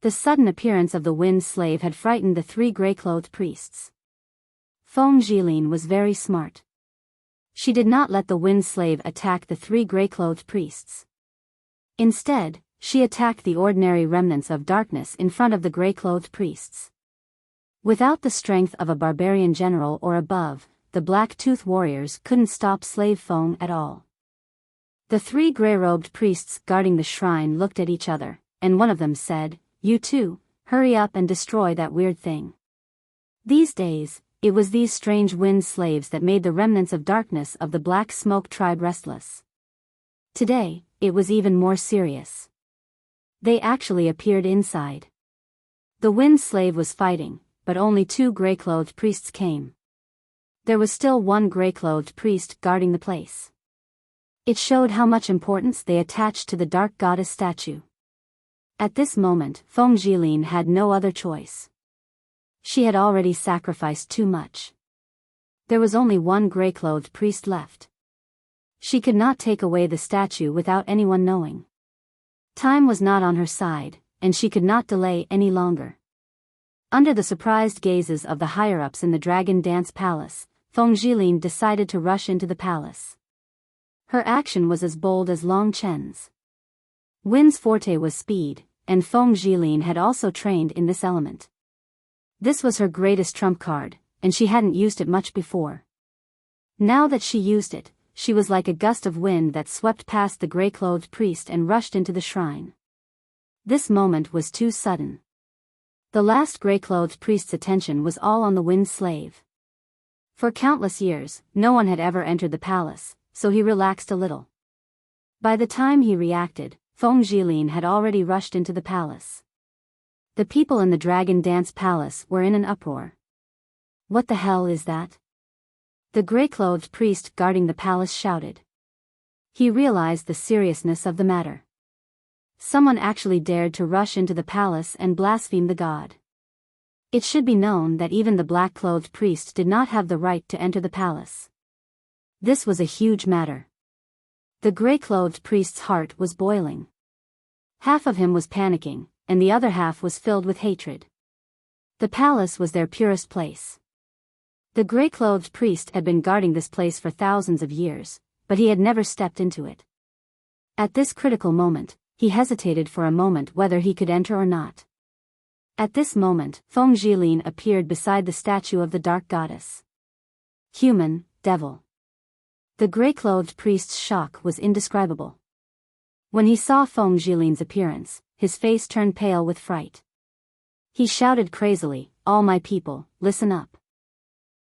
The sudden appearance of the wind slave had frightened the 3 gray-clothed priests. Feng Jilin was very smart. She did not let the wind slave attack the 3 gray-clothed priests. Instead, she attacked the ordinary remnants of darkness in front of the gray-clothed priests. Without the strength of a barbarian general or above, the black-tooth warriors couldn't stop slave Feng at all. The 3 gray-robed priests guarding the shrine looked at each other, and one of them said, "You too, hurry up and destroy that weird thing." These days, it was these strange wind slaves that made the remnants of darkness of the Black Smoke tribe restless. Today, it was even more serious. They actually appeared inside. The wind slave was fighting, but only 2 gray-clothed priests came. There was still 1 gray-clothed priest guarding the place. It showed how much importance they attached to the dark goddess statue. At this moment, Feng Jilin had no other choice. She had already sacrificed too much. There was only 1 gray-clothed priest left. She could not take away the statue without anyone knowing. Time was not on her side, and she could not delay any longer. Under the surprised gazes of the higher-ups in the Dragon Dance Palace, Feng Jilin decided to rush into the palace. Her action was as bold as Long Chen's. Win's forte was speed, and Feng Jilin had also trained in this element. This was her greatest trump card, and she hadn't used it much before. Now that she used it, she was like a gust of wind that swept past the gray-clothed priest and rushed into the shrine. This moment was too sudden. The last gray-clothed priest's attention was all on the wind slave. For countless years, no one had ever entered the palace, so he relaxed a little. By the time he reacted, Feng Jilin had already rushed into the palace. The people in the Dragon Dance Palace were in an uproar. What the hell is that? The gray-clothed priest guarding the palace shouted. He realized the seriousness of the matter. Someone actually dared to rush into the palace and blaspheme the god. It should be known that even the black-clothed priest did not have the right to enter the palace. This was a huge matter. The gray-clothed priest's heart was boiling. Half of him was panicking, and the other half was filled with hatred. The palace was their purest place. The gray-clothed priest had been guarding this place for thousands of years, but he had never stepped into it. At this critical moment, he hesitated for a moment whether he could enter or not. At this moment, Feng Jilin appeared beside the statue of the dark goddess. Human, devil. The gray-clothed priest's shock was indescribable. When he saw Feng Jilin's appearance, his face turned pale with fright. He shouted crazily, "All my people, listen up.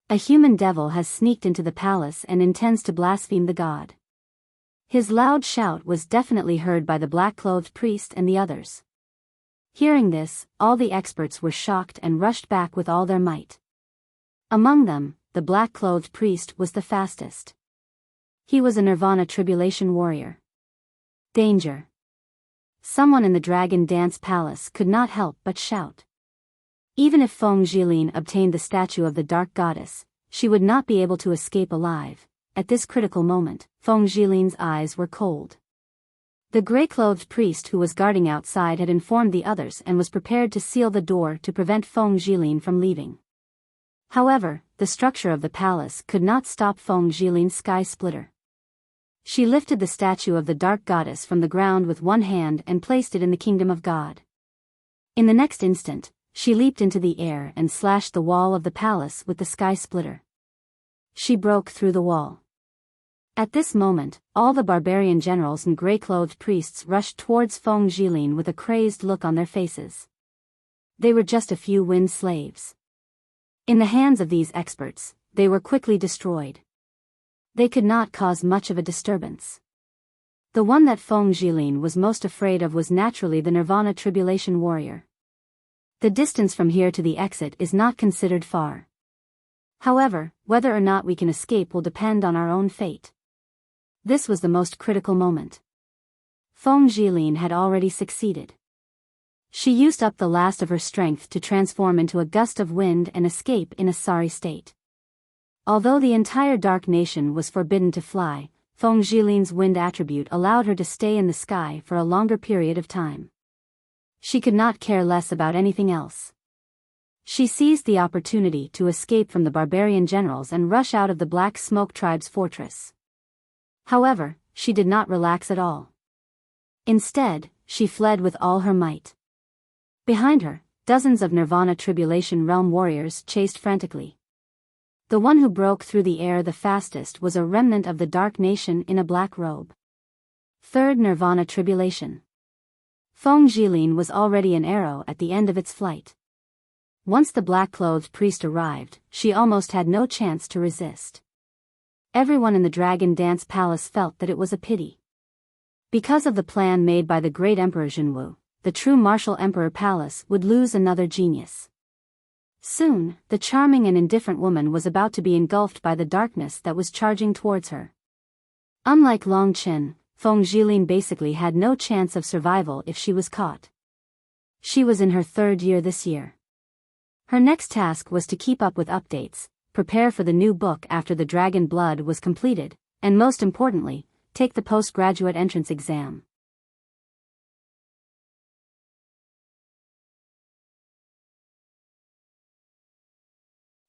A human devil has sneaked into the palace and intends to blaspheme the god." His loud shout was definitely heard by the black-clothed priest and the others. Hearing this, all the experts were shocked and rushed back with all their might. Among them, the black-clothed priest was the fastest. He was a Nirvana tribulation warrior. Danger. Someone in the Dragon Dance Palace could not help but shout. Even if Feng Jilin obtained the statue of the dark goddess, she would not be able to escape alive. At this critical moment, Feng Jilin's eyes were cold. The gray-clothed priest who was guarding outside had informed the others and was prepared to seal the door to prevent Feng Jilin from leaving. However, the structure of the palace could not stop Feng Jilin's sky splitter. She lifted the statue of the dark goddess from the ground with one hand and placed it in the kingdom of God. In the next instant, she leaped into the air and slashed the wall of the palace with the sky splitter. She broke through the wall. At this moment, all the barbarian generals and gray-clothed priests rushed towards Feng Jilin with a crazed look on their faces. They were just a few wind slaves. In the hands of these experts, they were quickly destroyed. They could not cause much of a disturbance. The one that Feng Jilin was most afraid of was naturally the Nirvana tribulation warrior. The distance from here to the exit is not considered far. However, whether or not we can escape will depend on our own fate. This was the most critical moment. Feng Jilin had already succeeded. She used up the last of her strength to transform into a gust of wind and escape in a sorry state. Although the entire Dark Nation was forbidden to fly, Feng Jilin's wind attribute allowed her to stay in the sky for a longer period of time. She could not care less about anything else. She seized the opportunity to escape from the barbarian generals and rush out of the Black Smoke Tribe's fortress. However, she did not relax at all. Instead, she fled with all her might. Behind her, dozens of Nirvana Tribulation Realm warriors chased frantically. The one who broke through the air the fastest was a remnant of the Dark Nation in a black robe. Third Nirvana Tribulation. Feng Jilin was already an arrow at the end of its flight. Once the black-clothed priest arrived, she almost had no chance to resist. Everyone in the Dragon Dance Palace felt that it was a pity. Because of the plan made by the great Emperor Jinwu, the true martial Emperor Palace would lose another genius. Soon, the charming and indifferent woman was about to be engulfed by the darkness that was charging towards her. Unlike Long Chen, Feng Jilin basically had no chance of survival if she was caught. She was in her third year this year. Her next task was to keep up with updates, prepare for the new book after the Dragon Blood was completed, and most importantly, take the postgraduate entrance exam.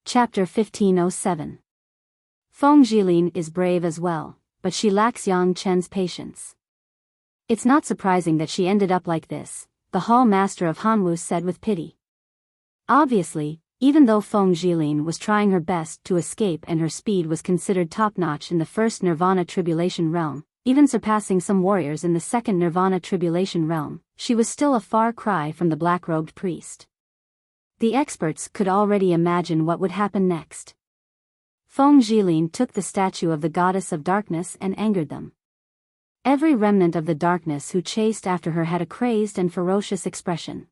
Chapter 1507. Feng Jilin is brave as well, but she lacks Yang Chen's patience. It's not surprising that she ended up like this, the Hall Master of Hanwu said with pity. Obviously, even though Feng Jilin was trying her best to escape and her speed was considered top-notch in the first Nirvana Tribulation Realm, even surpassing some warriors in the second Nirvana Tribulation Realm, she was still a far cry from the black-robed priest. The experts could already imagine what would happen next. Feng Jilin took the statue of the goddess of darkness and angered them. Every remnant of the darkness who chased after her had a crazed and ferocious expression.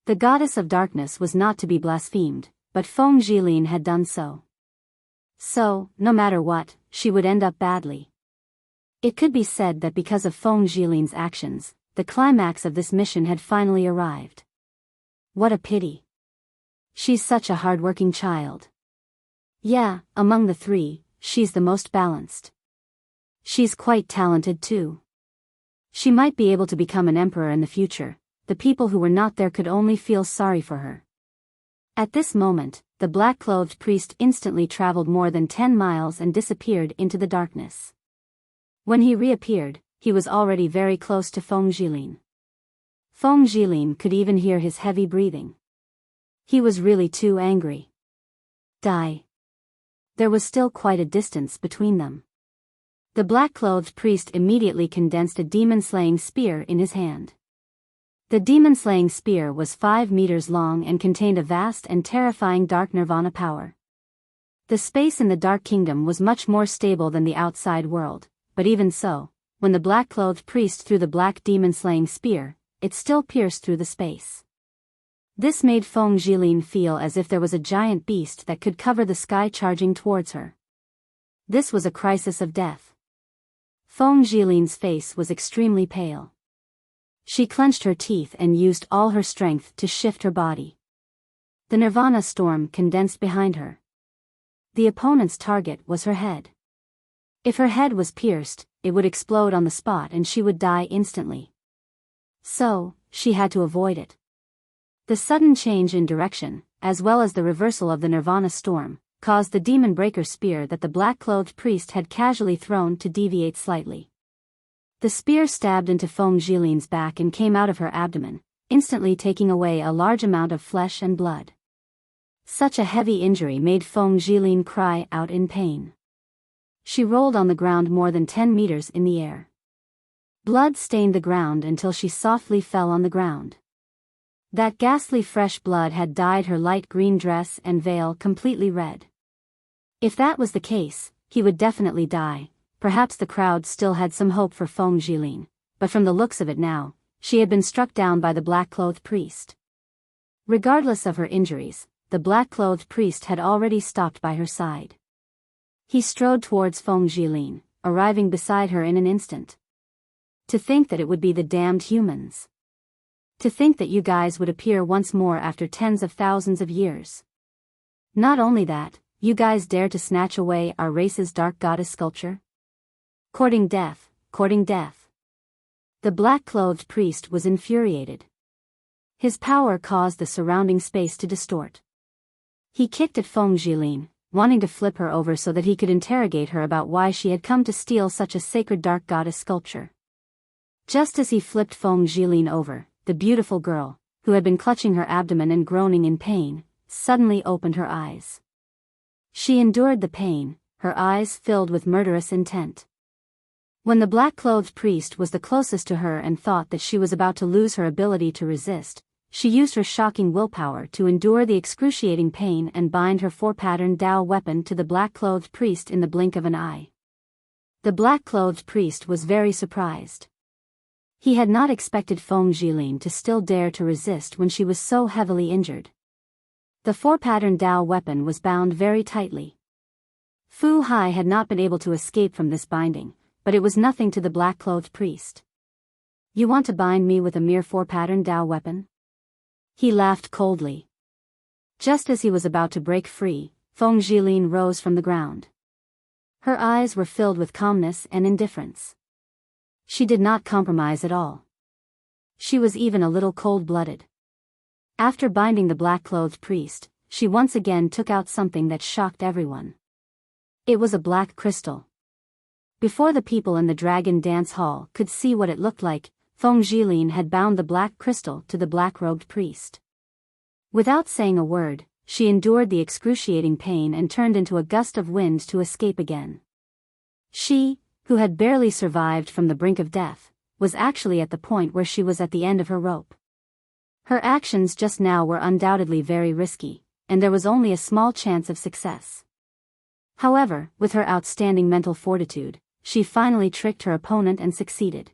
The goddess of darkness was not to be blasphemed, but Feng Jilin had done so. So, no matter what, she would end up badly. It could be said that because of Feng Jilin's actions, the climax of this mission had finally arrived. What a pity. She's such a hard-working child. Yeah, among the three, she's the most balanced. She's quite talented too. She might be able to become an emperor in the future. The people who were not there could only feel sorry for her. At this moment, the black-clothed priest instantly traveled more than 10 miles and disappeared into the darkness. When he reappeared, he was already very close to Feng Jilin. Feng Jilin could even hear his heavy breathing. He was really too angry. Die. There was still quite a distance between them. The black-clothed priest immediately condensed a demon-slaying spear in his hand. The demon-slaying spear was 5 meters long and contained a vast and terrifying dark nirvana power. The space in the Dark Kingdom was much more stable than the outside world, but even so, when the black-clothed priest threw the black demon-slaying spear, it still pierced through the space. This made Feng Jilin feel as if there was a giant beast that could cover the sky charging towards her. This was a crisis of death. Feng Jilin's face was extremely pale. She clenched her teeth and used all her strength to shift her body. The Nirvana storm condensed behind her. The opponent's target was her head. If her head was pierced, it would explode on the spot and she would die instantly. So, she had to avoid it. The sudden change in direction, as well as the reversal of the Nirvana storm, caused the demon breaker spear that the black-clothed priest had casually thrown to deviate slightly. The spear stabbed into Feng Jilin's back and came out of her abdomen, instantly taking away a large amount of flesh and blood. Such a heavy injury made Feng Jilin cry out in pain. She rolled on the ground more than 10 meters in the air. Blood stained the ground until she softly fell on the ground. That ghastly fresh blood had dyed her light green dress and veil completely red. If that was the case, he would definitely die. Perhaps the crowd still had some hope for Feng Jilin, but from the looks of it now, she had been struck down by the black-clothed priest. Regardless of her injuries, the black-clothed priest had already stopped by her side. He strode towards Feng Jilin, arriving beside her in an instant. To think that it would be the damned humans. To think that you guys would appear once more after tens of thousands of years. Not only that, you guys dare to snatch away our race's dark goddess sculpture? Courting death, courting death. The black-clothed priest was infuriated. His power caused the surrounding space to distort. He kicked at Feng Jilin, wanting to flip her over so that he could interrogate her about why she had come to steal such a sacred dark goddess sculpture. Just as he flipped Feng Jilin over, the beautiful girl, who had been clutching her abdomen and groaning in pain, suddenly opened her eyes. She endured the pain, her eyes filled with murderous intent. When the black-clothed priest was the closest to her and thought that she was about to lose her ability to resist, she used her shocking willpower to endure the excruciating pain and bind her 4-pattern Dao weapon to the black-clothed priest in the blink of an eye. The black-clothed priest was very surprised. He had not expected Feng Jilin to still dare to resist when she was so heavily injured. The 4-pattern Dao weapon was bound very tightly. Fu Hai had not been able to escape from this binding, but it was nothing to the black-clothed priest. You want to bind me with a mere 4-pattern Dao weapon? He laughed coldly. Just as he was about to break free, Feng Jilin rose from the ground. Her eyes were filled with calmness and indifference. She did not compromise at all. She was even a little cold-blooded. After binding the black-clothed priest, she once again took out something that shocked everyone. It was a black crystal. Before the people in the dragon dance hall could see what it looked like, Feng Jilin had bound the black crystal to the black-robed priest. Without saying a word, she endured the excruciating pain and turned into a gust of wind to escape again. She, who had barely survived from the brink of death, was actually at the point where she was at the end of her rope. Her actions just now were undoubtedly very risky, and there was only a small chance of success. However, with her outstanding mental fortitude, she finally tricked her opponent and succeeded.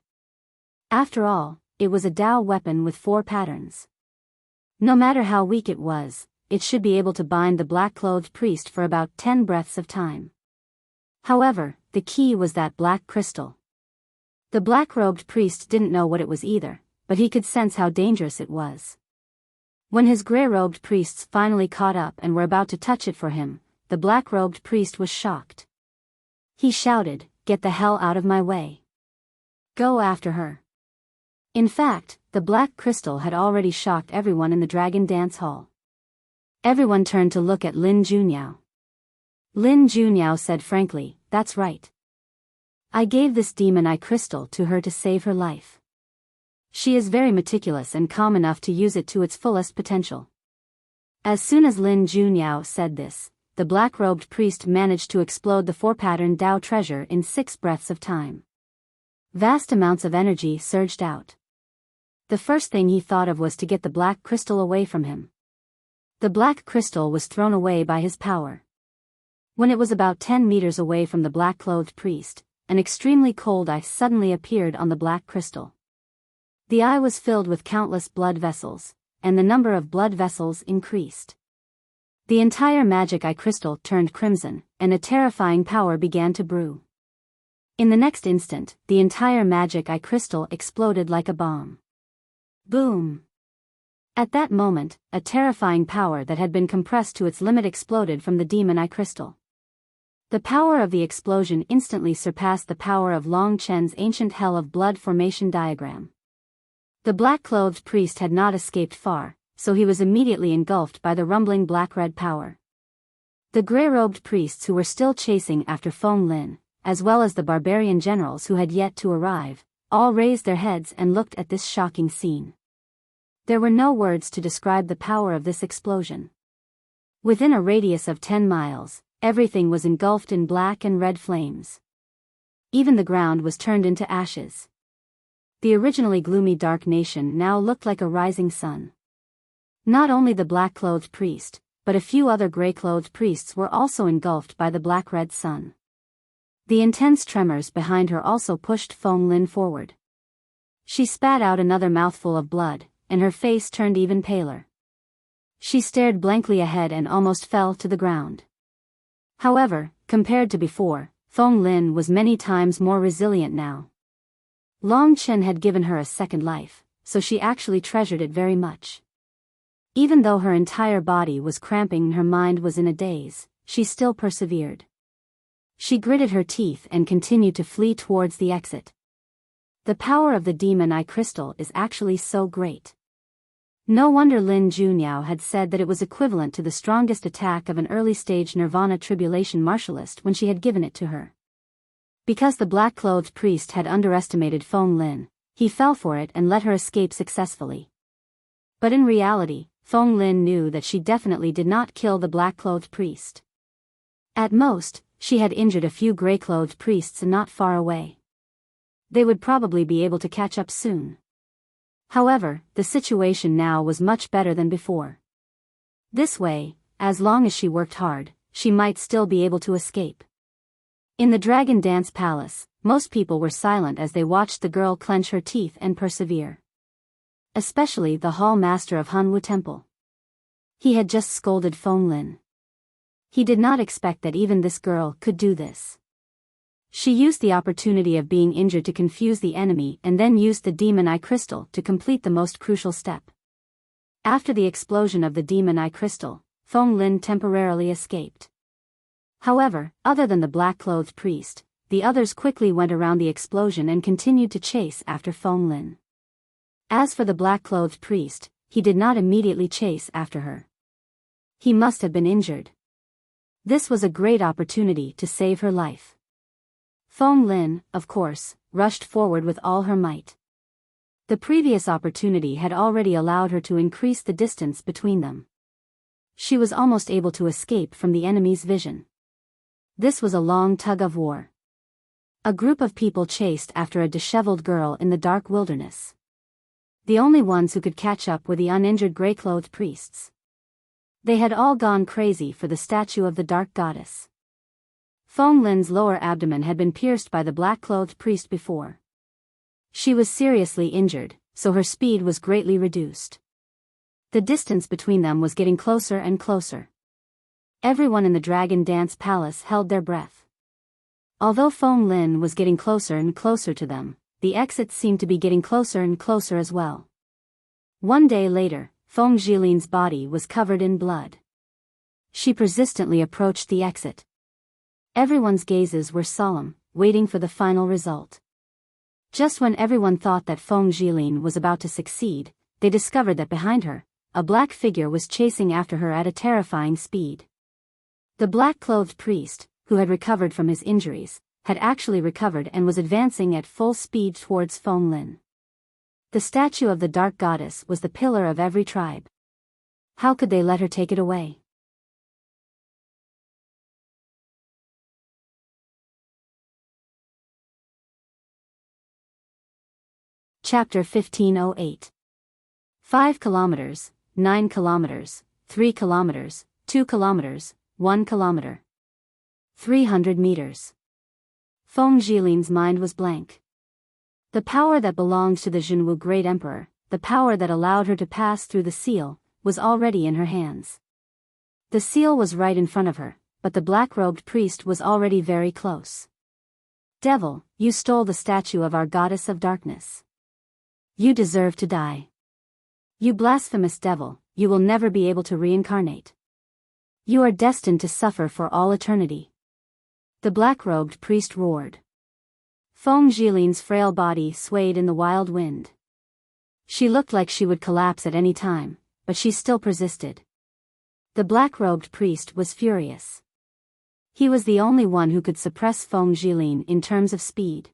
After all, it was a Dao weapon with 4 patterns. No matter how weak it was, it should be able to bind the black-clothed priest for about 10 breaths of time. However, the key was that black crystal. The black-robed priest didn't know what it was either, but he could sense how dangerous it was. When his gray-robed priests finally caught up and were about to touch it for him, the black-robed priest was shocked. He shouted, "Get the hell out of my way. Go after her." In fact, the black crystal had already shocked everyone in the dragon dance hall. Everyone turned to look at Lin Junyao. Lin Junyao said frankly, "That's right. I gave this demon eye crystal to her to save her life. She is very meticulous and calm enough to use it to its fullest potential." As soon as Lin Junyao said this, the black-robed priest managed to explode the 4-pattern Dao treasure in 6 breaths of time. Vast amounts of energy surged out. The first thing he thought of was to get the black crystal away from him. The black crystal was thrown away by his power. When it was about 10 meters away from the black-clothed priest, an extremely cold eye suddenly appeared on the black crystal. The eye was filled with countless blood vessels, and the number of blood vessels increased. The entire magic eye crystal turned crimson, and a terrifying power began to brew. In the next instant, the entire magic eye crystal exploded like a bomb. Boom! At that moment, a terrifying power that had been compressed to its limit exploded from the demon eye crystal. The power of the explosion instantly surpassed the power of Long Chen's ancient hell of blood formation diagram. The black-clothed priest had not escaped far, so he was immediately engulfed by the rumbling black-red power. The gray-robed priests who were still chasing after Feng Lin, as well as the barbarian generals who had yet to arrive, all raised their heads and looked at this shocking scene. There were no words to describe the power of this explosion. Within a radius of 10 miles, everything was engulfed in black and red flames. Even the ground was turned into ashes. The originally gloomy dark nation now looked like a rising sun. Not only the black-clothed priest, but a few other gray-clothed priests were also engulfed by the black-red sun. The intense tremors behind her also pushed Feng Lin forward. She spat out another mouthful of blood, and her face turned even paler. She stared blankly ahead and almost fell to the ground. However, compared to before, Feng Lin was many times more resilient now. Long Chen had given her a second life, so she actually treasured it very much. Even though her entire body was cramping and her mind was in a daze, she still persevered. She gritted her teeth and continued to flee towards the exit. The power of the demon eye crystal is actually so great. No wonder Lin Junyao had said that it was equivalent to the strongest attack of an early-stage Nirvana tribulation martialist when she had given it to her. Because the black-clothed priest had underestimated Feng Lin, he fell for it and let her escape successfully. But in reality, Feng Lin knew that she definitely did not kill the black-clothed priest. At most, she had injured a few gray-clothed priests not far away. They would probably be able to catch up soon. However, the situation now was much better than before. This way, as long as she worked hard, she might still be able to escape. In the Dragon Dance Palace, most people were silent as they watched the girl clench her teeth and persevere. Especially the Hall Master of Hanwu Temple. He had just scolded Feng Lin. He did not expect that even this girl could do this. She used the opportunity of being injured to confuse the enemy and then used the demon eye crystal to complete the most crucial step. After the explosion of the demon eye crystal, Feng Lin temporarily escaped. However, other than the black-clothed priest, the others quickly went around the explosion and continued to chase after Feng Lin. As for the black-clothed priest, he did not immediately chase after her. He must have been injured. This was a great opportunity to save her life. Feng Lin, of course, rushed forward with all her might. The previous opportunity had already allowed her to increase the distance between them. She was almost able to escape from the enemy's vision. This was a long tug-of-war. A group of people chased after a disheveled girl in the dark wilderness. The only ones who could catch up were the uninjured gray-clothed priests. They had all gone crazy for the statue of the dark goddess. Feng Lin's lower abdomen had been pierced by the black-clothed priest before. She was seriously injured, so her speed was greatly reduced. The distance between them was getting closer and closer. Everyone in the Dragon Dance Palace held their breath. Although Feng Lin was getting closer and closer to them, the exits seemed to be getting closer and closer as well. One day later, Feng Jilin's body was covered in blood. She persistently approached the exit. Everyone's gazes were solemn, waiting for the final result. Just when everyone thought that Feng Jilin was about to succeed, they discovered that behind her, a black figure was chasing after her at a terrifying speed. The black-clothed priest, who had recovered from his injuries, had actually recovered and was advancing at full speed towards Feng Lin. The statue of the dark goddess was the pillar of every tribe. How could they let her take it away? Chapter 1508. 5 kilometers, 9 kilometers, 3 kilometers, 2 kilometers, 1 kilometer. 300 meters. Feng Jilin's mind was blank. The power that belonged to the Jinwu Great Emperor, the power that allowed her to pass through the seal, was already in her hands. The seal was right in front of her, but the black-robed priest was already very close. Devil, you stole the statue of our goddess of darkness. You deserve to die. You blasphemous devil, you will never be able to reincarnate. You are destined to suffer for all eternity. The black-robed priest roared. Feng Jilin's frail body swayed in the wild wind. She looked like she would collapse at any time, but she still persisted. The black-robed priest was furious. He was the only one who could suppress Feng Jilin in terms of speed.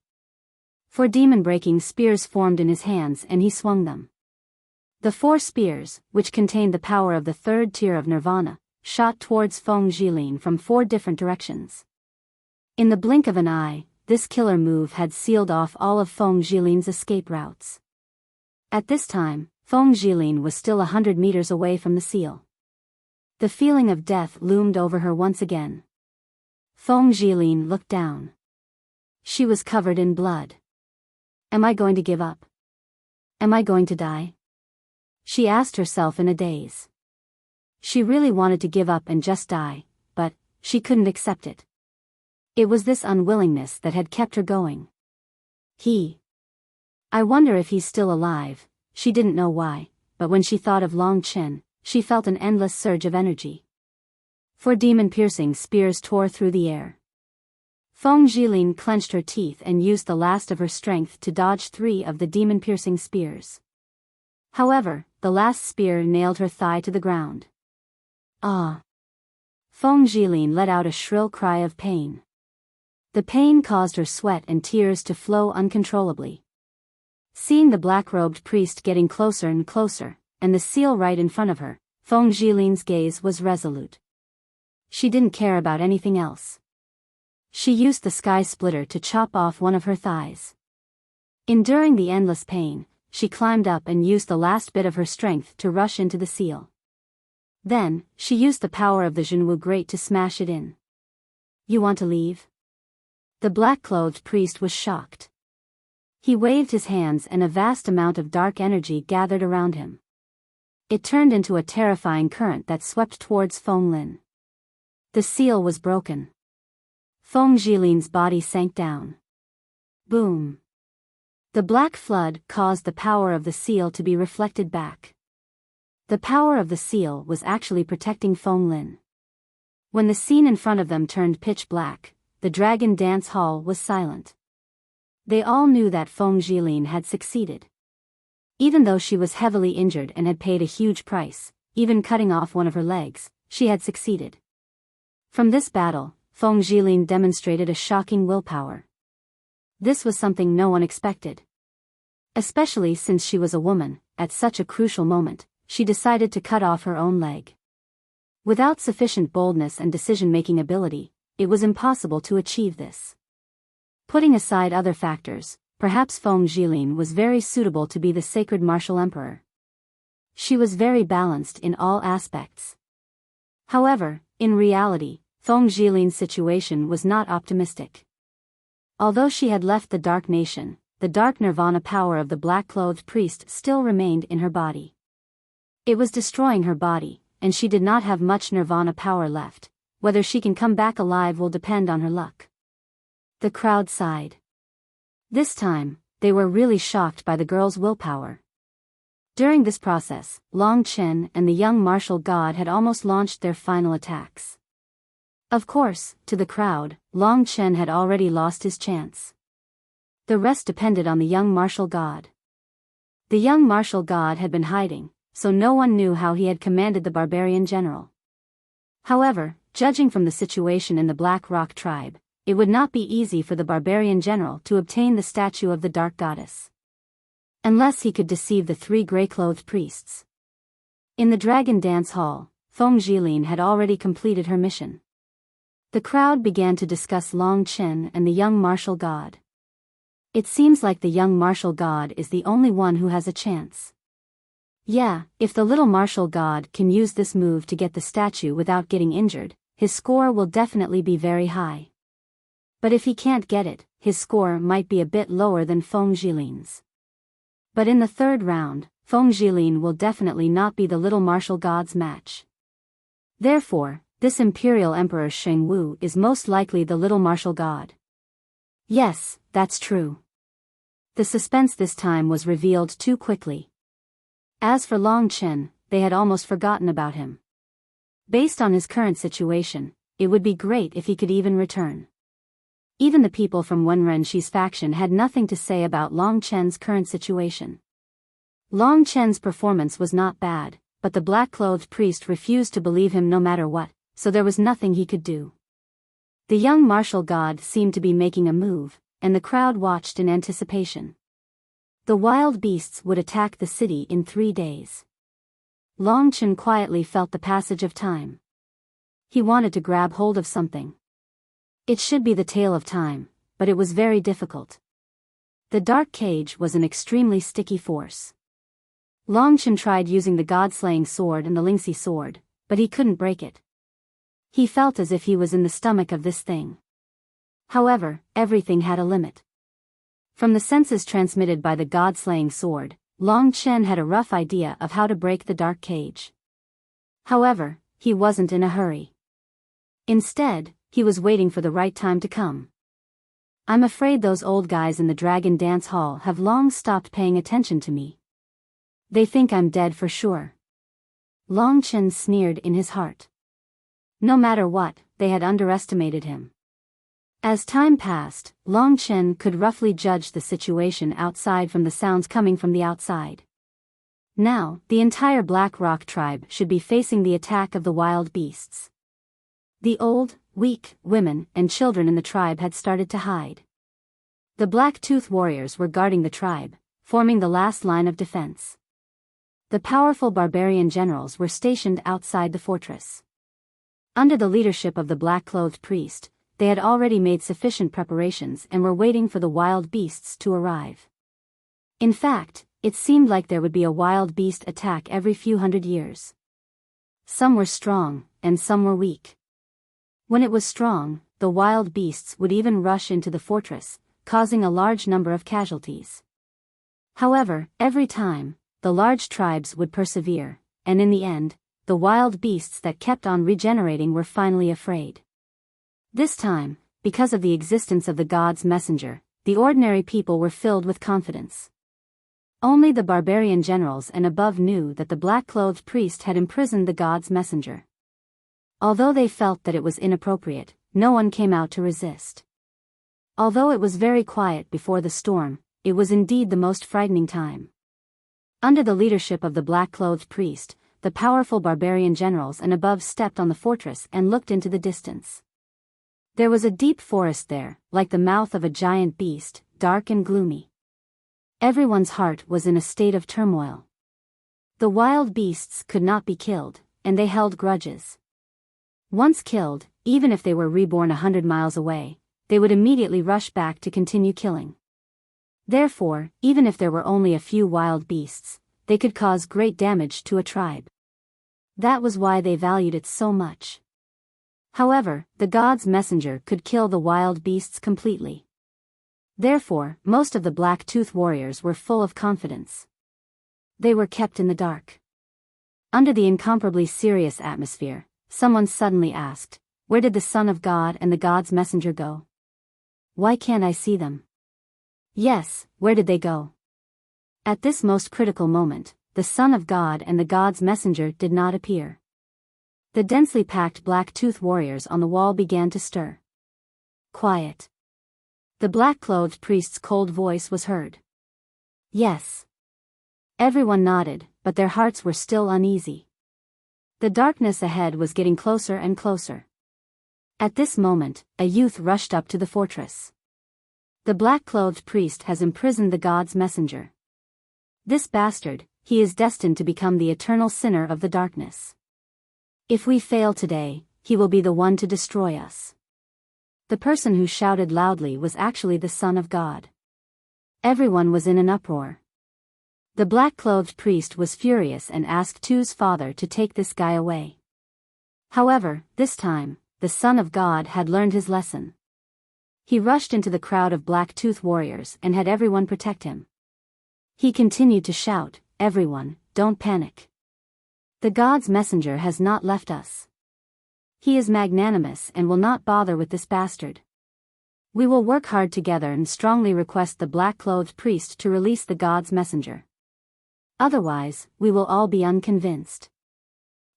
4 demon-breaking spears formed in his hands and he swung them. The 4 spears, which contained the power of the 3rd tier of nirvana, shot towards Feng Jilin from 4 different directions. In the blink of an eye, this killer move had sealed off all of Feng Jilin's escape routes. At this time, Feng Jilin was still 100 meters away from the seal. The feeling of death loomed over her once again. Feng Jilin looked down. She was covered in blood. Am I going to give up? Am I going to die? She asked herself in a daze. She really wanted to give up and just die, but she couldn't accept it. It was this unwillingness that had kept her going. I wonder if he's still alive. She didn't know why, but when she thought of Long Chen, she felt an endless surge of energy. 4 demon-piercing spears tore through the air. Feng Jilin clenched her teeth and used the last of her strength to dodge 3 of the demon-piercing spears. However, the last spear nailed her thigh to the ground. Ah! Feng Jilin let out a shrill cry of pain. The pain caused her sweat and tears to flow uncontrollably. Seeing the black-robed priest getting closer and closer, and the seal right in front of her, Feng Jilin's gaze was resolute. She didn't care about anything else. She used the sky splitter to chop off one of her thighs. Enduring the endless pain, she climbed up and used the last bit of her strength to rush into the seal. Then, she used the power of the Jinwu Great to smash it in. You want to leave? The black-clothed priest was shocked. He waved his hands and a vast amount of dark energy gathered around him. It turned into a terrifying current that swept towards Feng Lin. The seal was broken. Feng Jilin's body sank down. Boom. The black flood caused the power of the seal to be reflected back. The power of the seal was actually protecting Feng Lin. When the scene in front of them turned pitch black, the Dragon Dance Hall was silent. They all knew that Feng Jilin had succeeded. Even though she was heavily injured and had paid a huge price, even cutting off one of her legs, she had succeeded. From this battle, Feng Jilin demonstrated a shocking willpower. This was something no one expected. Especially since she was a woman, at such a crucial moment, she decided to cut off her own leg. Without sufficient boldness and decision-making ability, it was impossible to achieve this. Putting aside other factors, perhaps Feng Jilin was very suitable to be the sacred martial emperor. She was very balanced in all aspects. However, in reality, Feng Jilin's situation was not optimistic. Although she had left the Dark Nation, the dark nirvana power of the black-clothed priest still remained in her body. It was destroying her body, and she did not have much nirvana power left. Whether she can come back alive will depend on her luck. The crowd sighed. This time, they were really shocked by the girl's willpower. During this process, Long Chen and the young martial god had almost launched their final attacks. Of course, to the crowd, Long Chen had already lost his chance. The rest depended on the young martial god. The young martial god had been hiding, so no one knew how he had commanded the barbarian general. However, judging from the situation in the Black Rock tribe, it would not be easy for the barbarian general to obtain the statue of the dark goddess. Unless he could deceive the three gray-clothed priests. In the Dragon Dance Hall, Feng Jilin had already completed her mission. The crowd began to discuss Long Chen and the young martial god. It seems like the young martial god is the only one who has a chance. Yeah, if the little martial god can use this move to get the statue without getting injured, his score will definitely be very high. But if he can't get it, his score might be a bit lower than Feng Jilin's. But in the third round, Feng Jilin will definitely not be the little martial god's match. Therefore, this Imperial Emperor Sheng Wu is most likely the little martial god. Yes, that's true. The suspense this time was revealed too quickly. As for Long Chen, they had almost forgotten about him. Based on his current situation, it would be great if he could even return. Even the people from Wenrenshi's faction had nothing to say about Long Chen's current situation. Long Chen's performance was not bad, but the black-clothed priest refused to believe him no matter what, so there was nothing he could do. The young martial god seemed to be making a move, and the crowd watched in anticipation. The wild beasts would attack the city in 3 days. Long Chen quietly felt the passage of time. He wanted to grab hold of something. It should be the tail of time, but it was very difficult. The dark cage was an extremely sticky force. Long Chen tried using the god-slaying sword and the Lingxi sword, but he couldn't break it. He felt as if he was in the stomach of this thing. However, everything had a limit. From the senses transmitted by the god-slaying sword, Long Chen had a rough idea of how to break the dark cage. However, he wasn't in a hurry. Instead, he was waiting for the right time to come. I'm afraid those old guys in the Dragon Dance Hall have long stopped paying attention to me. They think I'm dead for sure. Long Chen sneered in his heart. No matter what, they had underestimated him. As time passed, Long Chen could roughly judge the situation outside from the sounds coming from the outside. Now, the entire Black Rock tribe should be facing the attack of the wild beasts. The old, weak, women, and children in the tribe had started to hide. The Black-Tooth warriors were guarding the tribe, forming the last line of defense. The powerful barbarian generals were stationed outside the fortress. Under the leadership of the black-clothed priest, they had already made sufficient preparations and were waiting for the wild beasts to arrive. In fact, it seemed like there would be a wild beast attack every few hundred years. Some were strong, and some were weak. When it was strong, the wild beasts would even rush into the fortress, causing a large number of casualties. However, every time, the large tribes would persevere, and in the end, the wild beasts that kept on regenerating were finally afraid. This time, because of the existence of the god's messenger, the ordinary people were filled with confidence. Only the barbarian generals and above knew that the black-clothed priest had imprisoned the god's messenger. Although they felt that it was inappropriate, no one came out to resist. Although it was very quiet before the storm, it was indeed the most frightening time. Under the leadership of the black-clothed priest, the powerful barbarian generals and above stepped on the fortress and looked into the distance. There was a deep forest there, like the mouth of a giant beast, dark and gloomy. Everyone's heart was in a state of turmoil. The wild beasts could not be killed, and they held grudges. Once killed, even if they were reborn 100 miles away, they would immediately rush back to continue killing. Therefore, even if there were only a few wild beasts, they could cause great damage to a tribe. That was why they valued it so much. However, the god's messenger could kill the wild beasts completely. Therefore, most of the black-tooth warriors were full of confidence. They were kept in the dark. Under the incomparably serious atmosphere, someone suddenly asked, "Where did the Son of God and the God's messenger go? Why can't I see them?" Yes, where did they go? At this most critical moment, the Son of God and the God's messenger did not appear. The densely packed black-tooth warriors on the wall began to stir. Quiet. The black-clothed priest's cold voice was heard. Yes. Everyone nodded, but their hearts were still uneasy. The darkness ahead was getting closer and closer. At this moment, a youth rushed up to the fortress. The black-clothed priest has imprisoned the god's messenger. This bastard, he is destined to become the eternal sinner of the darkness. If we fail today, he will be the one to destroy us. The person who shouted loudly was actually the Son of God. Everyone was in an uproar. The black-clothed priest was furious and asked Tu's father to take this guy away. However, this time, the Son of God had learned his lesson. He rushed into the crowd of black-tooth warriors and had everyone protect him. He continued to shout, "Everyone, don't panic. The God's messenger has not left us. He is magnanimous and will not bother with this bastard. We will work hard together and strongly request the black-clothed priest to release the God's messenger. Otherwise, we will all be unconvinced."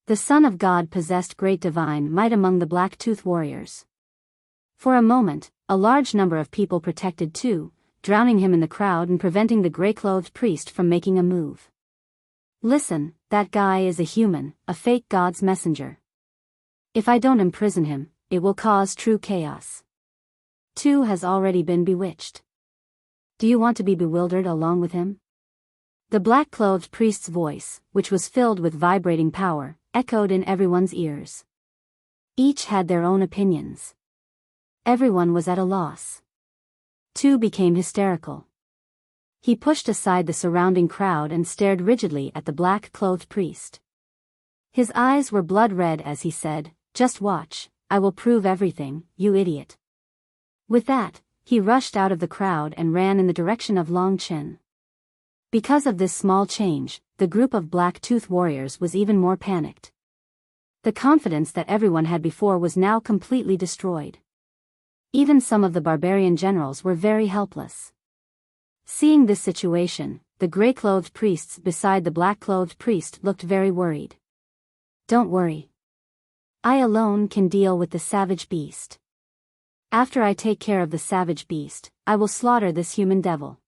The Son of God possessed great divine might among the black-tooth warriors. For a moment, a large number of people protected Tu, drowning him in the crowd and preventing the gray-clothed priest from making a move. "Listen, that guy is a human, a fake God's messenger. If I don't imprison him, it will cause true chaos. Tu has already been bewitched. Do you want to be bewildered along with him?" The black-clothed priest's voice, which was filled with vibrating power, echoed in everyone's ears. Each had their own opinions. Everyone was at a loss. Tu became hysterical. He pushed aside the surrounding crowd and stared rigidly at the black-clothed priest. His eyes were blood-red as he said, "Just watch, I will prove everything, you idiot." With that, he rushed out of the crowd and ran in the direction of Long Chen. Because of this small change, the group of black-tooth warriors was even more panicked. The confidence that everyone had before was now completely destroyed. Even some of the barbarian generals were very helpless. Seeing this situation, the gray-clothed priests beside the black-clothed priest looked very worried. "Don't worry. I alone can deal with the savage beast. After I take care of the savage beast, I will slaughter this human devil."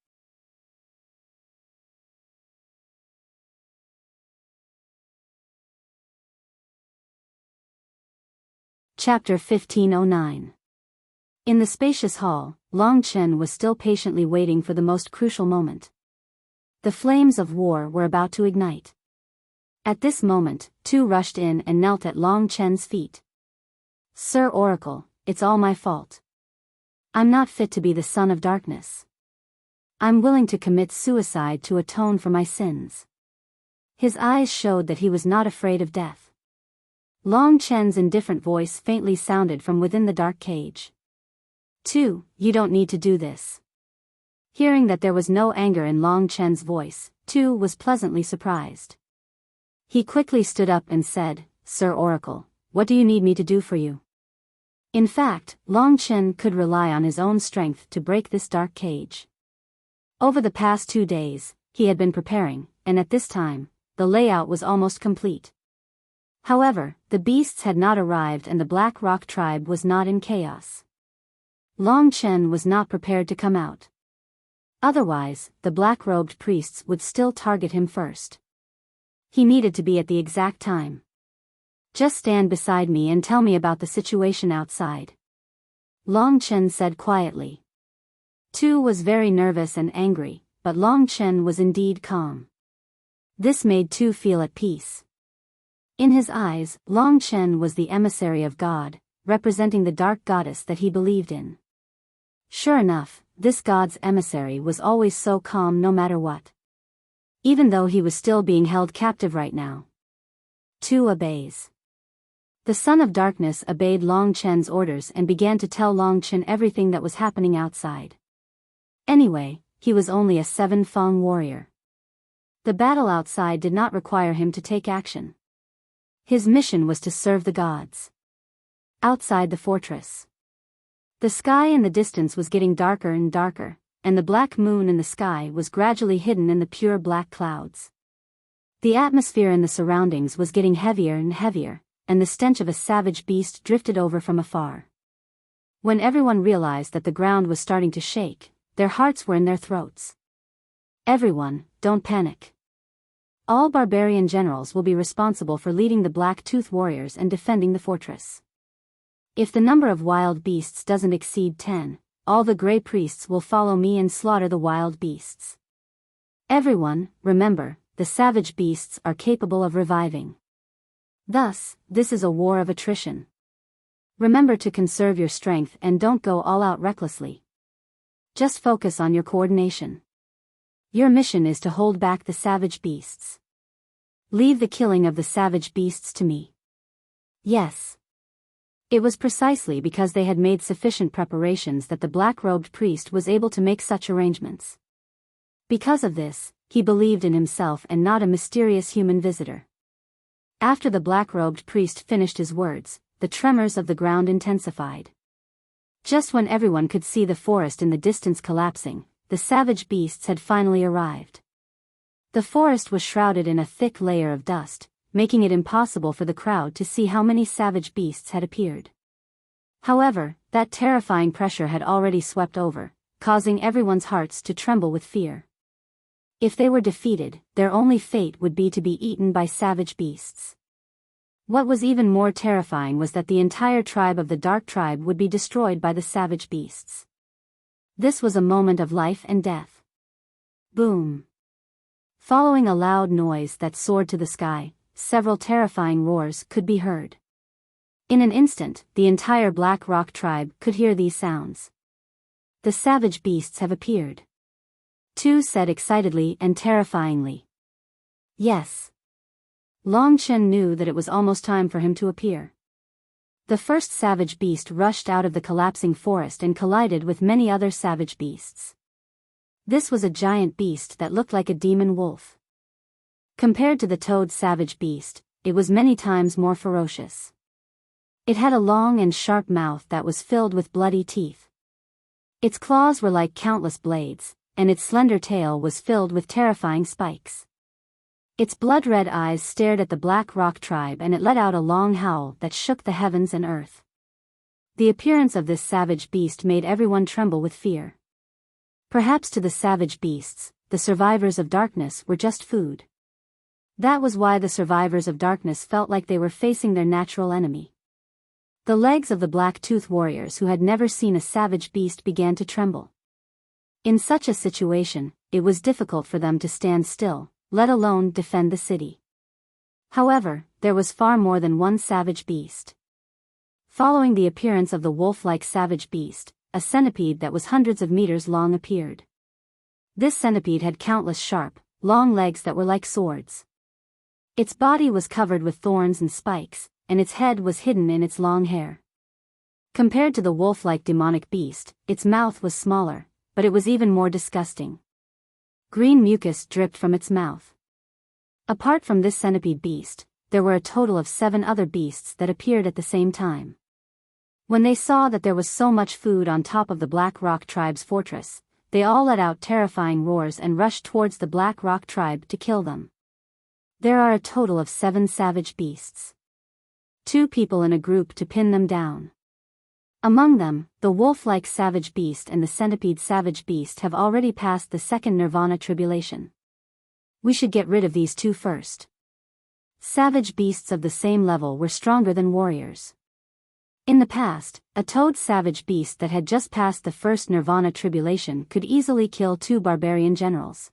Chapter 1509. In the spacious hall, Long Chen was still patiently waiting for the most crucial moment. The flames of war were about to ignite. At this moment, Tu rushed in and knelt at Long Chen's feet. "Sir Oracle, it's all my fault. I'm not fit to be the son of darkness. I'm willing to commit suicide to atone for my sins." His eyes showed that he was not afraid of death. Long Chen's indifferent voice faintly sounded from within the dark cage. "Tu, you don't need to do this." Hearing that there was no anger in Long Chen's voice, Tu was pleasantly surprised. He quickly stood up and said, "Sir Oracle, what do you need me to do for you?" In fact, Long Chen could rely on his own strength to break this dark cage. Over the past 2 days, he had been preparing, and at this time, the layout was almost complete. However, the beasts had not arrived and the Black Rock tribe was not in chaos. Long Chen was not prepared to come out. Otherwise, the black-robed priests would still target him first. He needed to be at the exact time. "Just stand beside me and tell me about the situation outside," Long Chen said quietly. Tu was very nervous and angry, but Long Chen was indeed calm. This made Tu feel at peace. In his eyes, Long Chen was the emissary of God, representing the dark goddess that he believed in. Sure enough, this god's emissary was always so calm no matter what. Even though he was still being held captive right now. Tu obeys. The Son of Darkness obeyed Long Chen's orders and began to tell Long Chen everything that was happening outside. Anyway, he was only a 7-Feng warrior. The battle outside did not require him to take action. His mission was to serve the gods. Outside the fortress, the sky in the distance was getting darker and darker, and the black moon in the sky was gradually hidden in the pure black clouds. The atmosphere in the surroundings was getting heavier and heavier, and the stench of a savage beast drifted over from afar. When everyone realized that the ground was starting to shake, their hearts were in their throats. Everyone, don't panic. All barbarian generals will be responsible for leading the Black-Tooth warriors and defending the fortress. If the number of wild beasts doesn't exceed 10, all the Grey Priests will follow me and slaughter the wild beasts. Everyone, remember, the savage beasts are capable of reviving. Thus, this is a war of attrition. Remember to conserve your strength and don't go all out recklessly. Just focus on your coordination. Your mission is to hold back the savage beasts. Leave the killing of the savage beasts to me. Yes. It was precisely because they had made sufficient preparations that the black-robed priest was able to make such arrangements. Because of this, he believed in himself and not a mysterious human visitor. After the black-robed priest finished his words, the tremors of the ground intensified. Just when everyone could see the forest in the distance collapsing, the savage beasts had finally arrived. The forest was shrouded in a thick layer of dust, making it impossible for the crowd to see how many savage beasts had appeared. However, that terrifying pressure had already swept over, causing everyone's hearts to tremble with fear. If they were defeated, their only fate would be to be eaten by savage beasts. What was even more terrifying was that the entire tribe of the Dark Tribe would be destroyed by the savage beasts. This was a moment of life and death. Boom. Following a loud noise that soared to the sky, several terrifying roars could be heard. In an instant, the entire Black Rock tribe could hear these sounds. The savage beasts have appeared. Tu said excitedly and terrifyingly. Yes. Long Chen knew that it was almost time for him to appear. The first savage beast rushed out of the collapsing forest and collided with many other savage beasts. This was a giant beast that looked like a demon wolf. Compared to the toad savage beast, it was many times more ferocious. It had a long and sharp mouth that was filled with bloody teeth. Its claws were like countless blades, and its slender tail was filled with terrifying spikes. Its blood-red eyes stared at the Black Rock tribe and it let out a long howl that shook the heavens and earth. The appearance of this savage beast made everyone tremble with fear. Perhaps to the savage beasts, the survivors of darkness were just food. That was why the survivors of darkness felt like they were facing their natural enemy. The legs of the Black-Tooth warriors who had never seen a savage beast began to tremble. In such a situation, it was difficult for them to stand still, let alone defend the city. However, there was far more than one savage beast. Following the appearance of the wolf-like savage beast, a centipede that was hundreds of meters long appeared. This centipede had countless sharp, long legs that were like swords. Its body was covered with thorns and spikes, and its head was hidden in its long hair. Compared to the wolf-like demonic beast, its mouth was smaller, but it was even more disgusting. Green mucus dripped from its mouth. Apart from this centipede beast, there were a total of 7 other beasts that appeared at the same time. When they saw that there was so much food on top of the Black Rock tribe's fortress, they all let out terrifying roars and rushed towards the Black Rock tribe to kill them. There are a total of 7 savage beasts. 2 people in a group to pin them down. Among them, the wolf-like savage beast and the centipede savage beast have already passed the second nirvana tribulation. We should get rid of these 2 first. Savage beasts of the same level were stronger than warriors. In the past, a toad savage beast that had just passed the first nirvana tribulation could easily kill 2 barbarian generals.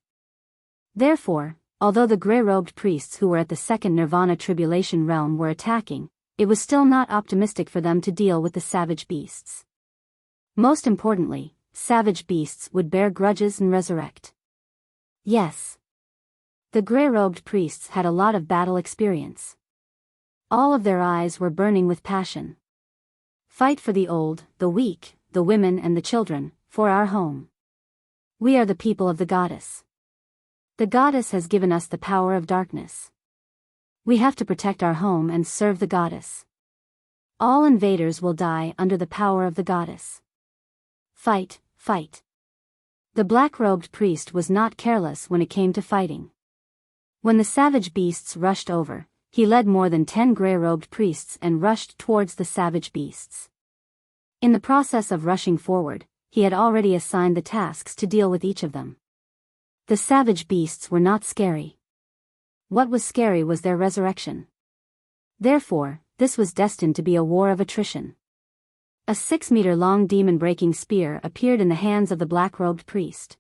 Therefore, although the grey-robed priests who were at the second nirvana tribulation realm were attacking, it was still not optimistic for them to deal with the savage beasts. Most importantly, savage beasts would bear grudges and resurrect. Yes. The grey-robed priests had a lot of battle experience. All of their eyes were burning with passion. Fight for the old, the weak, the women and the children, for our home. We are the people of the goddess. The goddess has given us the power of darkness. We have to protect our home and serve the goddess. All invaders will die under the power of the goddess. Fight, fight. The black-robed priest was not careless when it came to fighting. When the savage beasts rushed over, he led more than 10 gray-robed priests and rushed towards the savage beasts. In the process of rushing forward, he had already assigned the tasks to deal with each of them. The savage beasts were not scary. What was scary was their resurrection. Therefore, this was destined to be a war of attrition. A 6-meter-long demon-breaking spear appeared in the hands of the black-robed priest.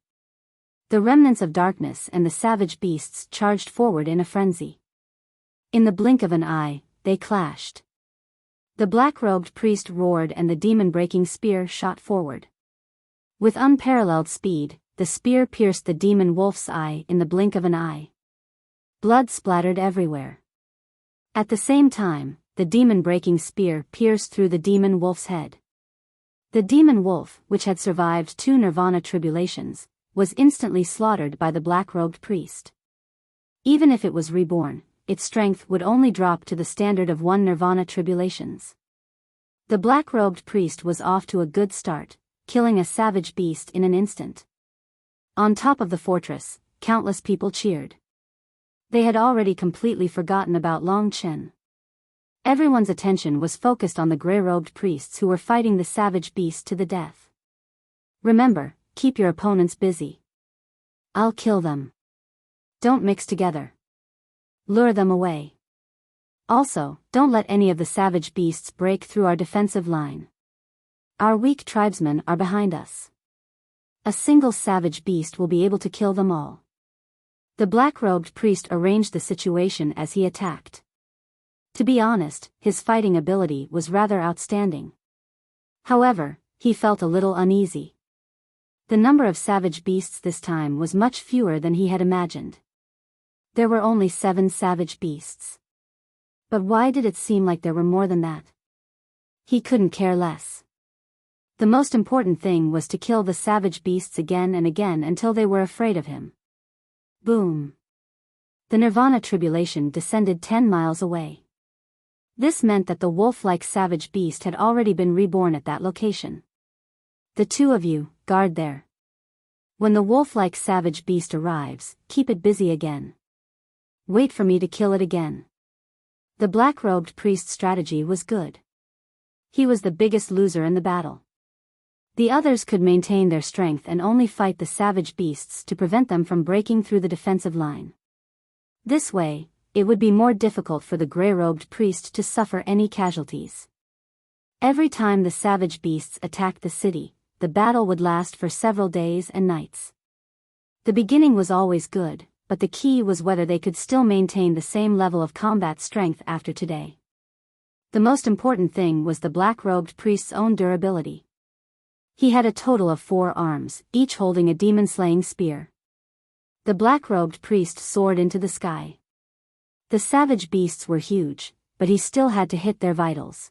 The remnants of darkness and the savage beasts charged forward in a frenzy. In the blink of an eye, they clashed. The black-robed priest roared and the demon-breaking spear shot forward. With unparalleled speed, the spear pierced the demon wolf's eye in the blink of an eye. Blood splattered everywhere. At the same time, the demon-breaking spear pierced through the demon wolf's head. The demon wolf, which had survived 2 nirvana tribulations, was instantly slaughtered by the black-robed priest. Even if it was reborn, its strength would only drop to the standard of 1 nirvana tribulations. The black-robed priest was off to a good start, killing a savage beast in an instant. On top of the fortress, countless people cheered. They had already completely forgotten about Long Chen. Everyone's attention was focused on the gray-robed priests who were fighting the savage beast to the death. Remember, keep your opponents busy. I'll kill them. Don't mix together. Lure them away. Also, don't let any of the savage beasts break through our defensive line. Our weak tribesmen are behind us. A single savage beast will be able to kill them all. The black-robed priest arranged the situation as he attacked. To be honest, his fighting ability was rather outstanding. However, he felt a little uneasy. The number of savage beasts this time was much fewer than he had imagined. There were only 7 savage beasts. But why did it seem like there were more than that? He couldn't care less. The most important thing was to kill the savage beasts again and again until they were afraid of him. Boom. The Nirvana tribulation descended 10 miles away. This meant that the wolf-like savage beast had already been reborn at that location. The 2 of you, guard there. When the wolf-like savage beast arrives, keep it busy again. Wait for me to kill it again. The black-robed priest's strategy was good. He was the biggest loser in the battle. The others could maintain their strength and only fight the savage beasts to prevent them from breaking through the defensive line. This way, it would be more difficult for the gray-robed priest to suffer any casualties. Every time the savage beasts attacked the city, the battle would last for several days and nights. The beginning was always good, but the key was whether they could still maintain the same level of combat strength after today. The most important thing was the black-robed priest's own durability. He had a total of 4 arms, each holding a demon-slaying spear. The black-robed priest soared into the sky. The savage beasts were huge, but he still had to hit their vitals.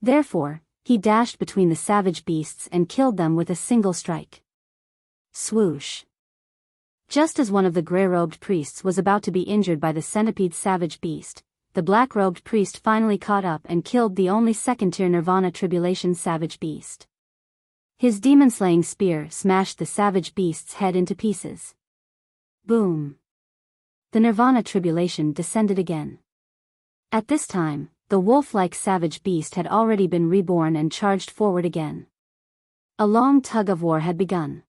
Therefore, he dashed between the savage beasts and killed them with a single strike. Swoosh. Just as one of the gray-robed priests was about to be injured by the centipede savage beast, the black-robed priest finally caught up and killed the only second-tier Nirvana tribulation savage beast. His demon-slaying spear smashed the savage beast's head into pieces. Boom. The Nirvana tribulation descended again. At this time, the wolf-like savage beast had already been reborn and charged forward again. A long tug-of-war had begun.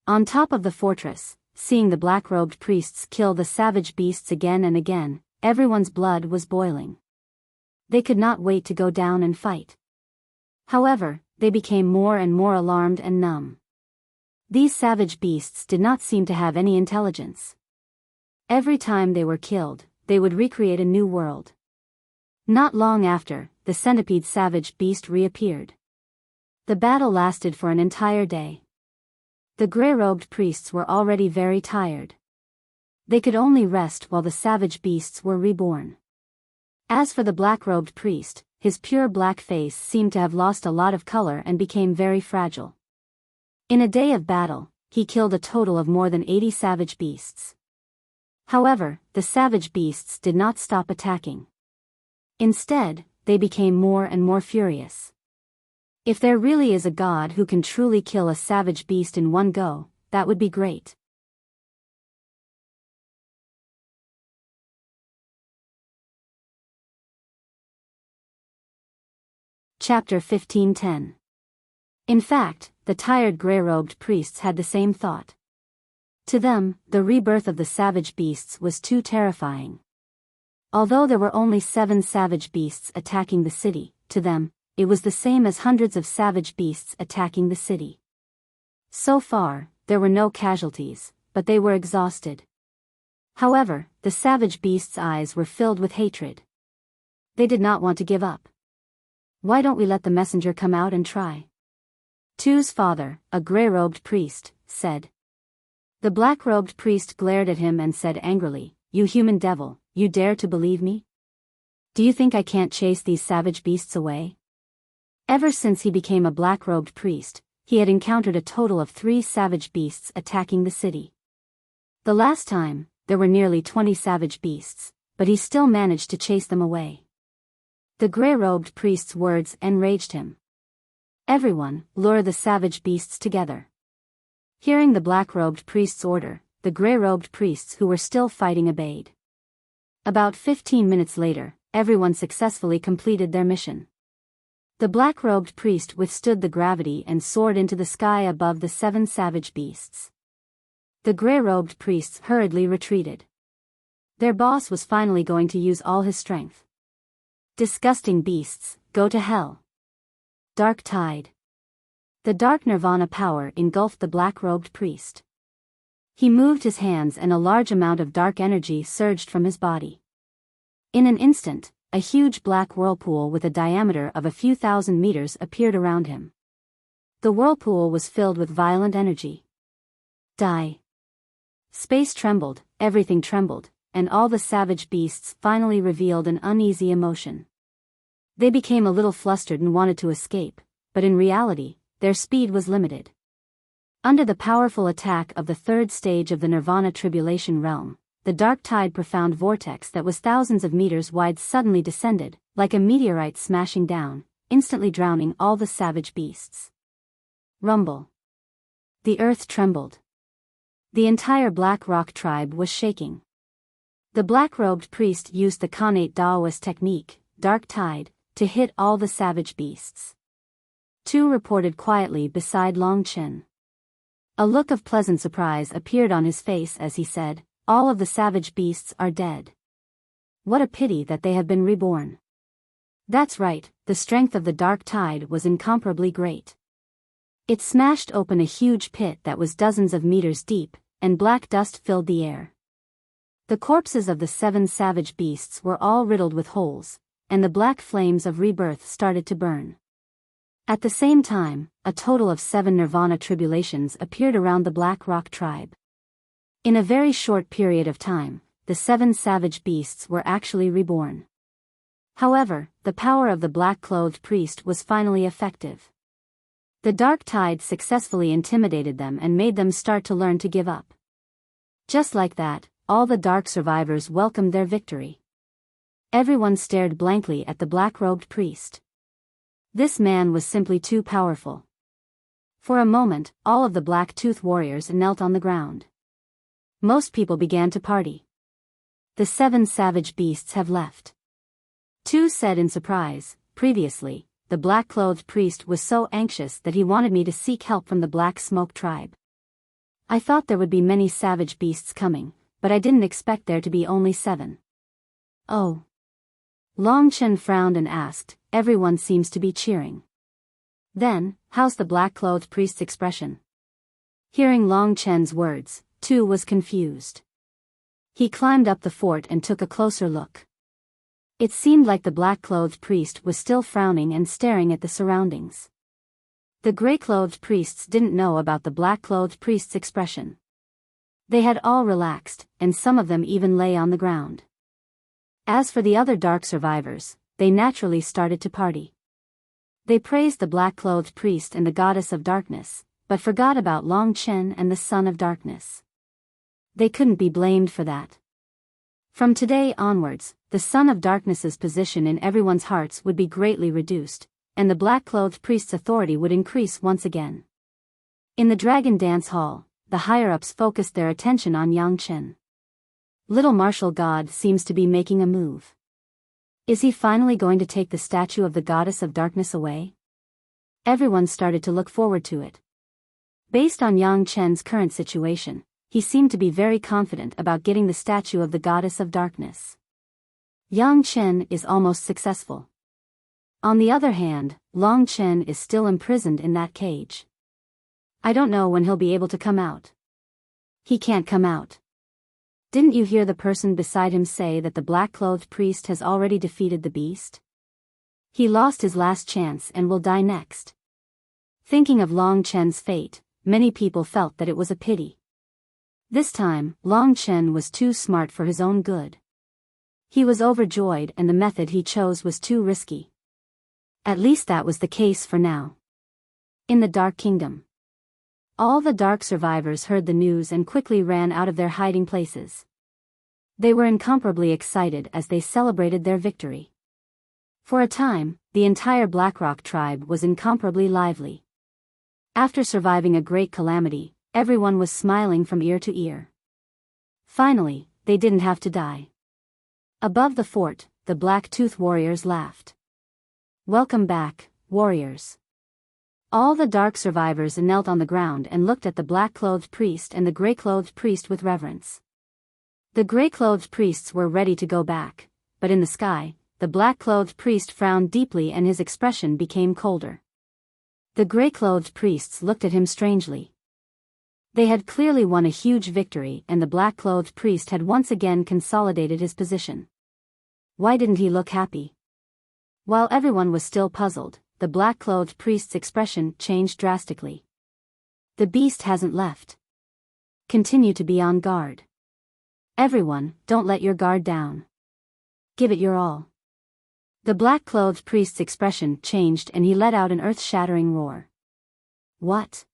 On top of the fortress, seeing the black-robed priests kill the savage beasts again and again, everyone's blood was boiling. They could not wait to go down and fight. However, they became more and more alarmed and numb. These savage beasts did not seem to have any intelligence. Every time they were killed, they would recreate a new world. Not long after, the centipede savage beast reappeared. The battle lasted for an entire day. The gray-robed priests were already very tired. They could only rest while the savage beasts were reborn. As for the black-robed priest, his pure black face seemed to have lost a lot of color and became very fragile. In a day of battle, he killed a total of more than 80 savage beasts. However, the savage beasts did not stop attacking. Instead, they became more and more furious. If there really is a god who can truly kill a savage beast in one go, that would be great. Chapter 15:10. In fact, the tired gray-robed priests had the same thought. To them, the rebirth of the savage beasts was too terrifying. Although there were only 7 savage beasts attacking the city, to them, it was the same as hundreds of savage beasts attacking the city. So far, there were no casualties, but they were exhausted. However, the savage beasts' eyes were filled with hatred. They did not want to give up. Why don't we let the messenger come out and try? Tu's father, a gray-robed priest, said. The black-robed priest glared at him and said angrily, "You human devil, you dare to believe me? Do you think I can't chase these savage beasts away?" Ever since he became a black-robed priest, he had encountered a total of 3 savage beasts attacking the city. The last time, there were nearly 20 savage beasts, but he still managed to chase them away. The gray-robed priest's words enraged him. Everyone, lure the savage beasts together. Hearing the black-robed priest's order, the gray-robed priests who were still fighting obeyed. About 15 minutes later, everyone successfully completed their mission. The black-robed priest withstood the gravity and soared into the sky above the 7 savage beasts. The gray-robed priests hurriedly retreated. Their boss was finally going to use all his strength. Disgusting beasts, go to hell. Dark tide. The dark nirvana power engulfed the black-robed priest. He moved his hands and a large amount of dark energy surged from his body. In an instant, a huge black whirlpool with a diameter of a few thousand meters appeared around him. The whirlpool was filled with violent energy. Die. Space trembled, everything trembled, and all the savage beasts finally revealed an uneasy emotion. They became a little flustered and wanted to escape, but in reality, their speed was limited. Under the powerful attack of the 3rd stage of the Nirvana Tribulation realm, the dark tide profound vortex that was thousands of meters wide suddenly descended, like a meteorite smashing down, instantly drowning all the savage beasts. Rumble. The earth trembled. The entire Black Rock tribe was shaking. The black-robed priest used the Khanate Daoist technique, Dark Tide, to hit all the savage beasts. Tu reported quietly beside Long Chen. A look of pleasant surprise appeared on his face as he said, "All of the savage beasts are dead. What a pity that they have been reborn." That's right, the strength of the dark tide was incomparably great. It smashed open a huge pit that was dozens of meters deep, and black dust filled the air. The corpses of the 7 savage beasts were all riddled with holes, and the black flames of rebirth started to burn. At the same time, a total of 7 Nirvana tribulations appeared around the Black Rock tribe. In a very short period of time, the 7 savage beasts were actually reborn. However, the power of the black-clothed priest was finally effective. The dark tide successfully intimidated them and made them start to learn to give up. Just like that, all the dark survivors welcomed their victory. Everyone stared blankly at the black-robed priest. This man was simply too powerful. For a moment, all of the black-tooth warriors knelt on the ground. Most people began to party. The 7 savage beasts have left. Tu said in surprise. Previously, the black-clothed priest was so anxious that he wanted me to seek help from the Black Smoke tribe. I thought there would be many savage beasts coming, but I didn't expect there to be only 7. Oh. Long Chen frowned and asked, "Everyone seems to be cheering. Then, how's the black-clothed priest's expression?" Hearing Long Chen's words, Tu was confused. He climbed up the fort and took a closer look. It seemed like the black-clothed priest was still frowning and staring at the surroundings. The gray-clothed priests didn't know about the black-clothed priest's expression. They had all relaxed, and some of them even lay on the ground. As for the other dark survivors, they naturally started to party. They praised the black-clothed priest and the goddess of darkness, but forgot about Long Chen and the son of darkness. They couldn't be blamed for that. From today onwards, the son of darkness's position in everyone's hearts would be greatly reduced, and the black-clothed priest's authority would increase once again. In the Dragon Dance Hall, the higher-ups focused their attention on Yang Chen. Little Martial God seems to be making a move. Is he finally going to take the statue of the goddess of darkness away? Everyone started to look forward to it. Based on Yang Chen's current situation, he seemed to be very confident about getting the statue of the goddess of darkness. Yang Chen is almost successful. On the other hand, Long Chen is still imprisoned in that cage. I don't know when he'll be able to come out. He can't come out. Didn't you hear the person beside him say that the black-clothed priest has already defeated the beast? He lost his last chance and will die next. Thinking of Long Chen's fate, many people felt that it was a pity. This time, Long Chen was too smart for his own good. He was overjoyed and the method he chose was too risky. At least that was the case for now. In the Dark Kingdom, all the dark survivors heard the news and quickly ran out of their hiding places. They were incomparably excited as they celebrated their victory. For a time, the entire Blackrock tribe was incomparably lively. After surviving a great calamity, everyone was smiling from ear to ear. Finally, they didn't have to die. Above the fort, the Black-Tooth warriors laughed. Welcome back, warriors. All the dark survivors knelt on the ground and looked at the black-clothed priest and the gray-clothed priest with reverence. The gray-clothed priests were ready to go back, but in the sky, the black-clothed priest frowned deeply and his expression became colder. The gray-clothed priests looked at him strangely. They had clearly won a huge victory and the black-clothed priest had once again consolidated his position. Why didn't he look happy? While everyone was still puzzled, the black-clothed priest's expression changed drastically. The beast hasn't left. Continue to be on guard. Everyone, don't let your guard down. Give it your all. The black-clothed priest's expression changed and he let out an earth-shattering roar. What?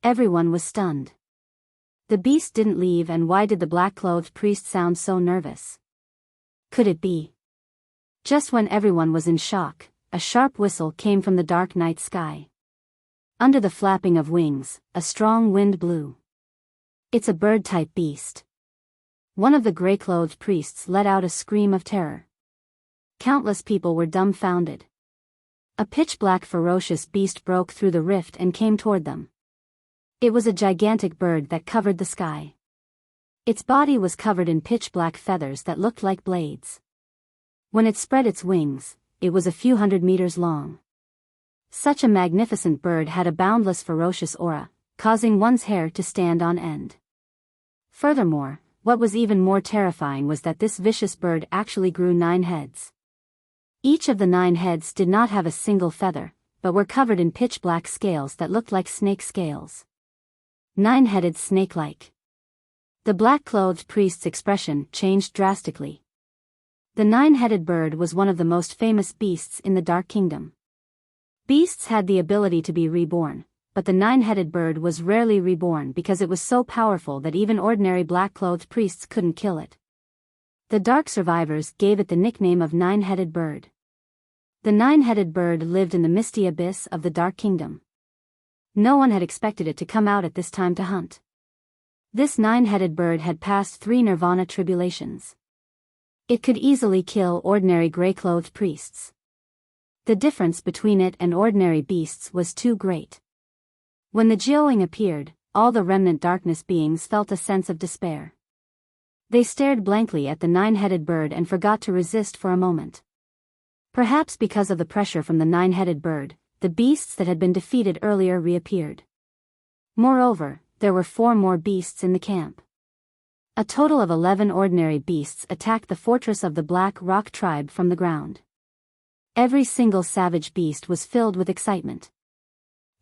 Everyone was stunned. The beast didn't leave and why did the black-clothed priest sound so nervous? Could it be? Just when everyone was in shock, a sharp whistle came from the dark night sky. Under the flapping of wings, a strong wind blew. It's a bird-type beast. One of the gray-clothed priests let out a scream of terror. Countless people were dumbfounded. A pitch-black ferocious beast broke through the rift and came toward them. It was a gigantic bird that covered the sky. Its body was covered in pitch-black feathers that looked like blades. When it spread its wings, it was a few hundred meters long. Such a magnificent bird had a boundless ferocious aura, causing one's hair to stand on end. Furthermore, what was even more terrifying was that this vicious bird actually grew 9 heads. Each of the 9 heads did not have a single feather, but were covered in pitch-black scales that looked like snake scales. 9-headed snake-like. The black-clothed priest's expression changed drastically. The 9-headed bird was one of the most famous beasts in the Dark Kingdom. Beasts had the ability to be reborn, but the 9-headed bird was rarely reborn because it was so powerful that even ordinary black-clothed priests couldn't kill it. The dark survivors gave it the nickname of 9-headed bird. The 9-headed bird lived in the misty abyss of the Dark Kingdom. No one had expected it to come out at this time to hunt. This 9-headed bird had passed 3 nirvana tribulations. It could easily kill ordinary gray-clothed priests. The difference between it and ordinary beasts was too great. When the Jiaoing appeared, all the remnant darkness beings felt a sense of despair. They stared blankly at the 9-headed bird and forgot to resist for a moment. Perhaps because of the pressure from the 9-headed bird, the beasts that had been defeated earlier reappeared. Moreover, there were 4 more beasts in the camp. A total of 11 ordinary beasts attacked the fortress of the Black Rock tribe from the ground. Every single savage beast was filled with excitement.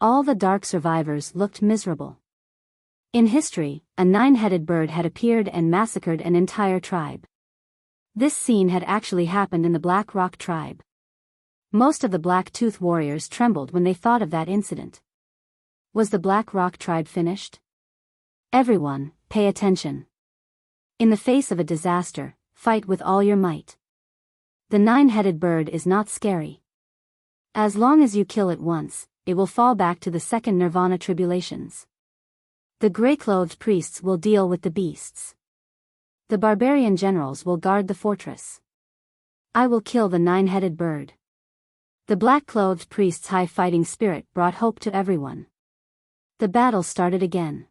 All the dark survivors looked miserable. In history, a 9-headed bird had appeared and massacred an entire tribe. This scene had actually happened in the Black Rock tribe. Most of the Black-Tooth warriors trembled when they thought of that incident. Was the Black Rock tribe finished? Everyone, pay attention. In the face of a disaster, fight with all your might. The nine-headed bird is not scary. As long as you kill it once, it will fall back to the second nirvana tribulations. The gray-clothed priests will deal with the beasts. The barbarian generals will guard the fortress. I will kill the nine-headed bird. The black-clothed priest's high fighting spirit brought hope to everyone. The battle started again.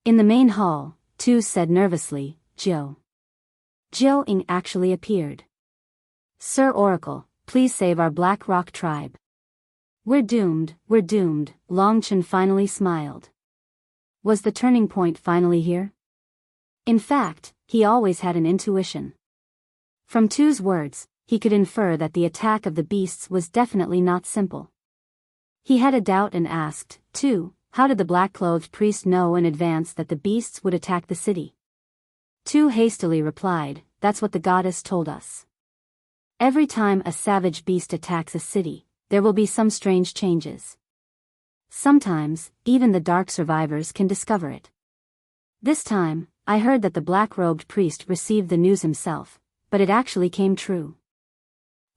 In the main hall, Tu said nervously, Zhou Ying actually appeared. Sir Oracle, please save our Black Rock tribe. We're doomed, Long Chen finally smiled. Was the turning point finally here? In fact, he always had an intuition. From Tu's words, he could infer that the attack of the beasts was definitely not simple. He had a doubt and asked, Tu, how did the black-clothed priest know in advance that the beasts would attack the city? Tu hastily replied, that's what the goddess told us. Every time a savage beast attacks a city, there will be some strange changes. Sometimes, even the dark survivors can discover it. This time, I heard that the black-robed priest received the news himself, but it actually came true.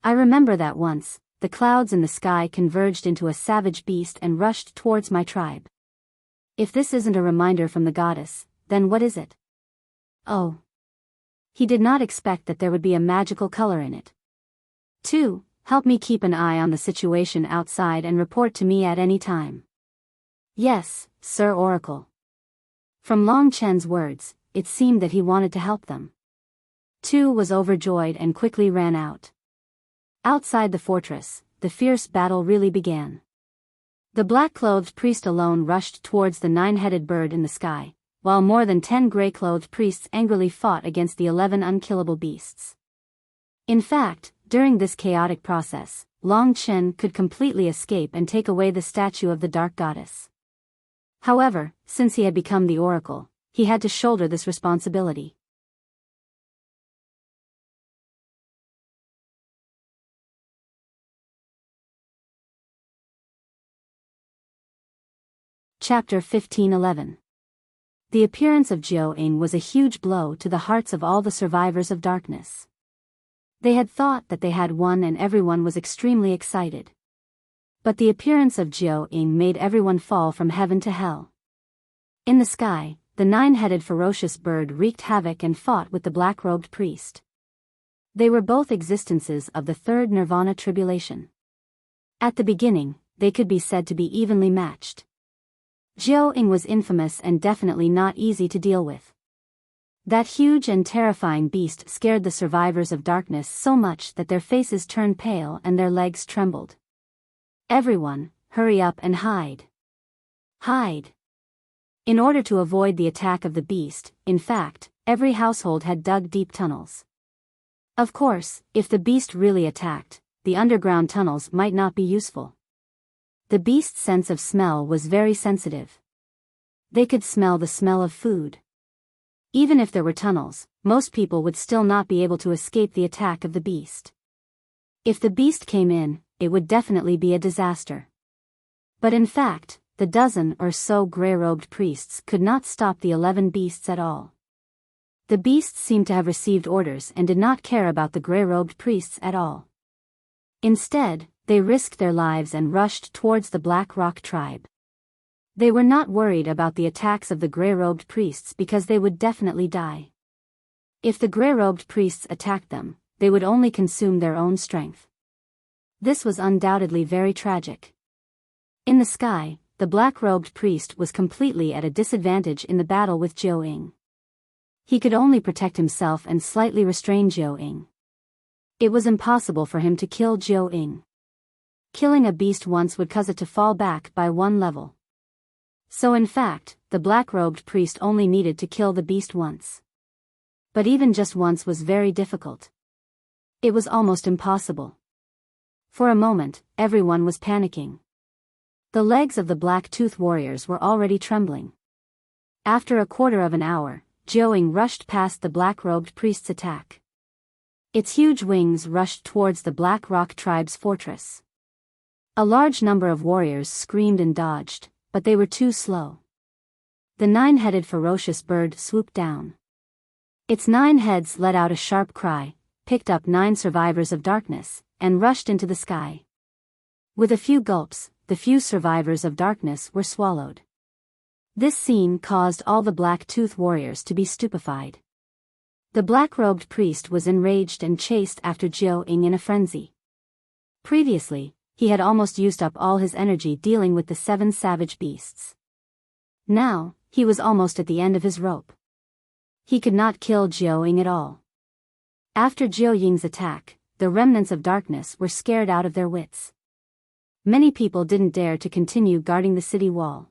I remember that once, the clouds in the sky converged into a savage beast and rushed towards my tribe. If this isn't a reminder from the goddess, then what is it? Oh. He did not expect that there would be a magical color in it. 2. Help me keep an eye on the situation outside and report to me at any time. Yes, Sir Oracle. From Long Chen's words, it seemed that he wanted to help them. 2 was overjoyed and quickly ran out. Outside the fortress, the fierce battle really began. The black-clothed priest alone rushed towards the nine-headed bird in the sky, while more than 10 gray-clothed priests angrily fought against the 11 unkillable beasts. In fact, during this chaotic process, Long Chen could completely escape and take away the statue of the Dark Goddess. However, since he had become the Oracle, he had to shoulder this responsibility. Chapter 15:11. The appearance of Zhou Ying was a huge blow to the hearts of all the survivors of darkness. They had thought that they had won and everyone was extremely excited. But the appearance of Zhou Ying made everyone fall from heaven to hell. In the sky, the nine-headed ferocious bird wreaked havoc and fought with the black-robed priest. They were both existences of the third nirvana tribulation. At the beginning, they could be said to be evenly matched. Zhou Ying was infamous and definitely not easy to deal with. That huge and terrifying beast scared the survivors of darkness so much that their faces turned pale and their legs trembled. Everyone, hurry up and hide. Hide. In order to avoid the attack of the beast, in fact, every household had dug deep tunnels. Of course, if the beast really attacked, the underground tunnels might not be useful. The beast's sense of smell was very sensitive. They could smell the smell of food. Even if there were tunnels, most people would still not be able to escape the attack of the beast. If the beast came in, it would definitely be a disaster. But in fact, the dozen or so gray-robed priests could not stop the 11 beasts at all. The beasts seemed to have received orders and did not care about the gray-robed priests at all. Instead, they risked their lives and rushed towards the Black Rock tribe. They were not worried about the attacks of the gray-robed priests because they would definitely die. If the gray-robed priests attacked them, they would only consume their own strength. This was undoubtedly very tragic. In the sky, the black-robed priest was completely at a disadvantage in the battle with Zhou Ying. He could only protect himself and slightly restrain Zhou Ying. It was impossible for him to kill Zhou Ying. Killing a beast once would cause it to fall back by one level. So in fact, the black-robed priest only needed to kill the beast once. But even just once was very difficult. It was almost impossible. For a moment, everyone was panicking. The legs of the black-tooth warriors were already trembling. After a quarter of an hour, Zhou Ying rushed past the black-robed priest's attack. Its huge wings rushed towards the Black Rock tribe's fortress. A large number of warriors screamed and dodged, but they were too slow. The 9-headed ferocious bird swooped down. Its 9 heads let out a sharp cry, picked up 9 survivors of darkness, and rushed into the sky. With a few gulps, the few survivors of darkness were swallowed. This scene caused all the Black-Tooth warriors to be stupefied. The black-robed priest was enraged and chased after Jiao Ying in a frenzy. Previously, he had almost used up all his energy dealing with the 7 savage beasts. Now, he was almost at the end of his rope. He could not kill Jiao Ying at all. After Jiao Ying's attack, the remnants of darkness were scared out of their wits. Many people didn't dare to continue guarding the city wall.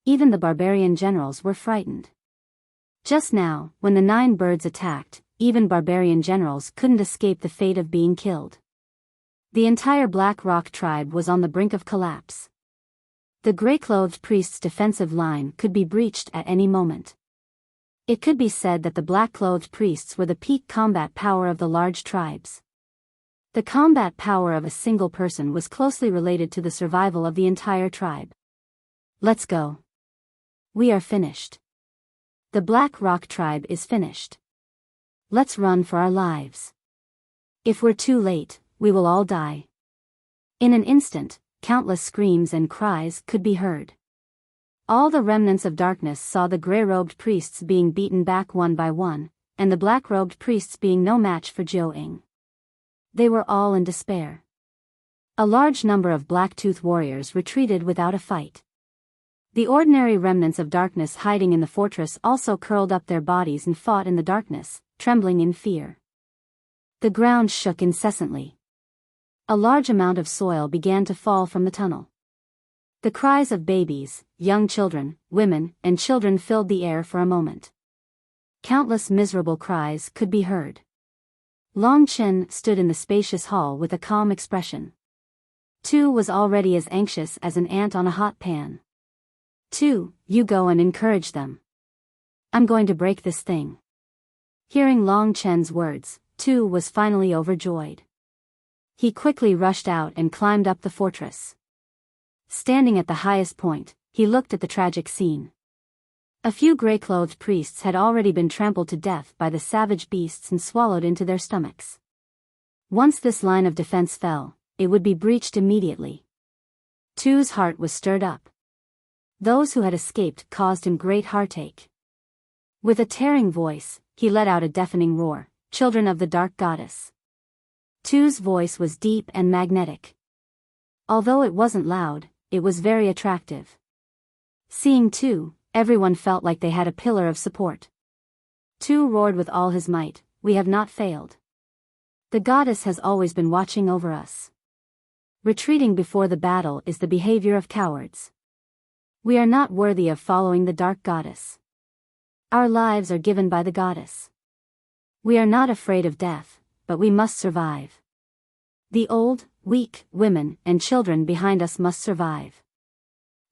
Even the barbarian generals were frightened. Just now, when the 9 birds attacked, even barbarian generals couldn't escape the fate of being killed. The entire Black Rock tribe was on the brink of collapse. The gray-clothed priest's defensive line could be breached at any moment. It could be said that the black-clothed priests were the peak combat power of the large tribes. The combat power of a single person was closely related to the survival of the entire tribe. Let's go. We are finished. The Black Rock tribe is finished. Let's run for our lives. If we're too late, we will all die. In an instant, countless screams and cries could be heard. All the remnants of darkness saw the gray-robed priests being beaten back one by one, and the black-robed priests being no match for Jiao Ying. They were all in despair. A large number of Black-Tooth warriors retreated without a fight. The ordinary remnants of darkness hiding in the fortress also curled up their bodies and fought in the darkness, trembling in fear. The ground shook incessantly. A large amount of soil began to fall from the tunnel. The cries of babies, young children, women, and children filled the air for a moment. Countless miserable cries could be heard. Long Chen stood in the spacious hall with a calm expression. Tu was already as anxious as an ant on a hot pan. Tu, you go and encourage them. I'm going to break this thing. Hearing Long Chen's words, Tu was finally overjoyed. He quickly rushed out and climbed up the fortress. Standing at the highest point, he looked at the tragic scene. A few gray-clothed priests had already been trampled to death by the savage beasts and swallowed into their stomachs. Once this line of defense fell, it would be breached immediately. Tu's heart was stirred up. Those who had escaped caused him great heartache. With a tearing voice, he let out a deafening roar, "Children of the Dark Goddess." Tu's voice was deep and magnetic. Although it wasn't loud, it was very attractive. Seeing Tu, everyone felt like they had a pillar of support. Tu roared with all his might, "We have not failed. The goddess has always been watching over us. Retreating before the battle is the behavior of cowards. We are not worthy of following the Dark Goddess. Our lives are given by the goddess. We are not afraid of death, but we must survive. The old, weak, women, and children behind us must survive.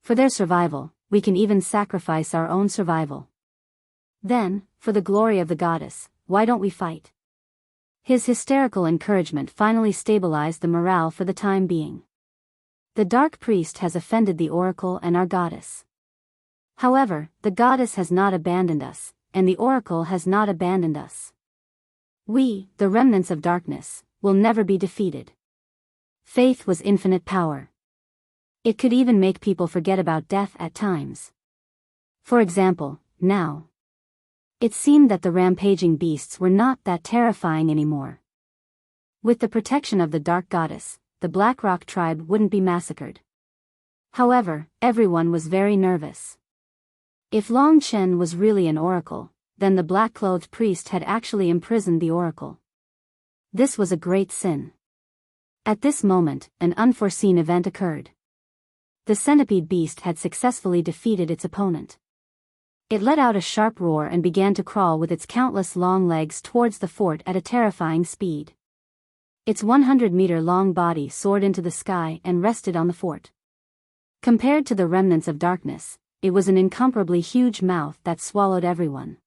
For their survival, we can even sacrifice our own survival. Then, for the glory of the goddess, why don't we fight?" His hysterical encouragement finally stabilized the morale for the time being. The dark priest has offended the oracle and our goddess. However, the goddess has not abandoned us, and the oracle has not abandoned us. We, the remnants of darkness, will never be defeated. Faith was infinite power. It could even make people forget about death at times. For example, now. It seemed that the rampaging beasts were not that terrifying anymore. With the protection of the Dark Goddess, the Black Rock tribe wouldn't be massacred. However, everyone was very nervous. If Long Chen was really an oracle, then the black-clothed priest had actually imprisoned the oracle. This was a great sin. At this moment, an unforeseen event occurred. The centipede beast had successfully defeated its opponent. It let out a sharp roar and began to crawl with its countless long legs towards the fort at a terrifying speed. Its 100-meter-long body soared into the sky and rested on the fort. Compared to the remnants of darkness, it was an incomparably huge mouth that swallowed everyone.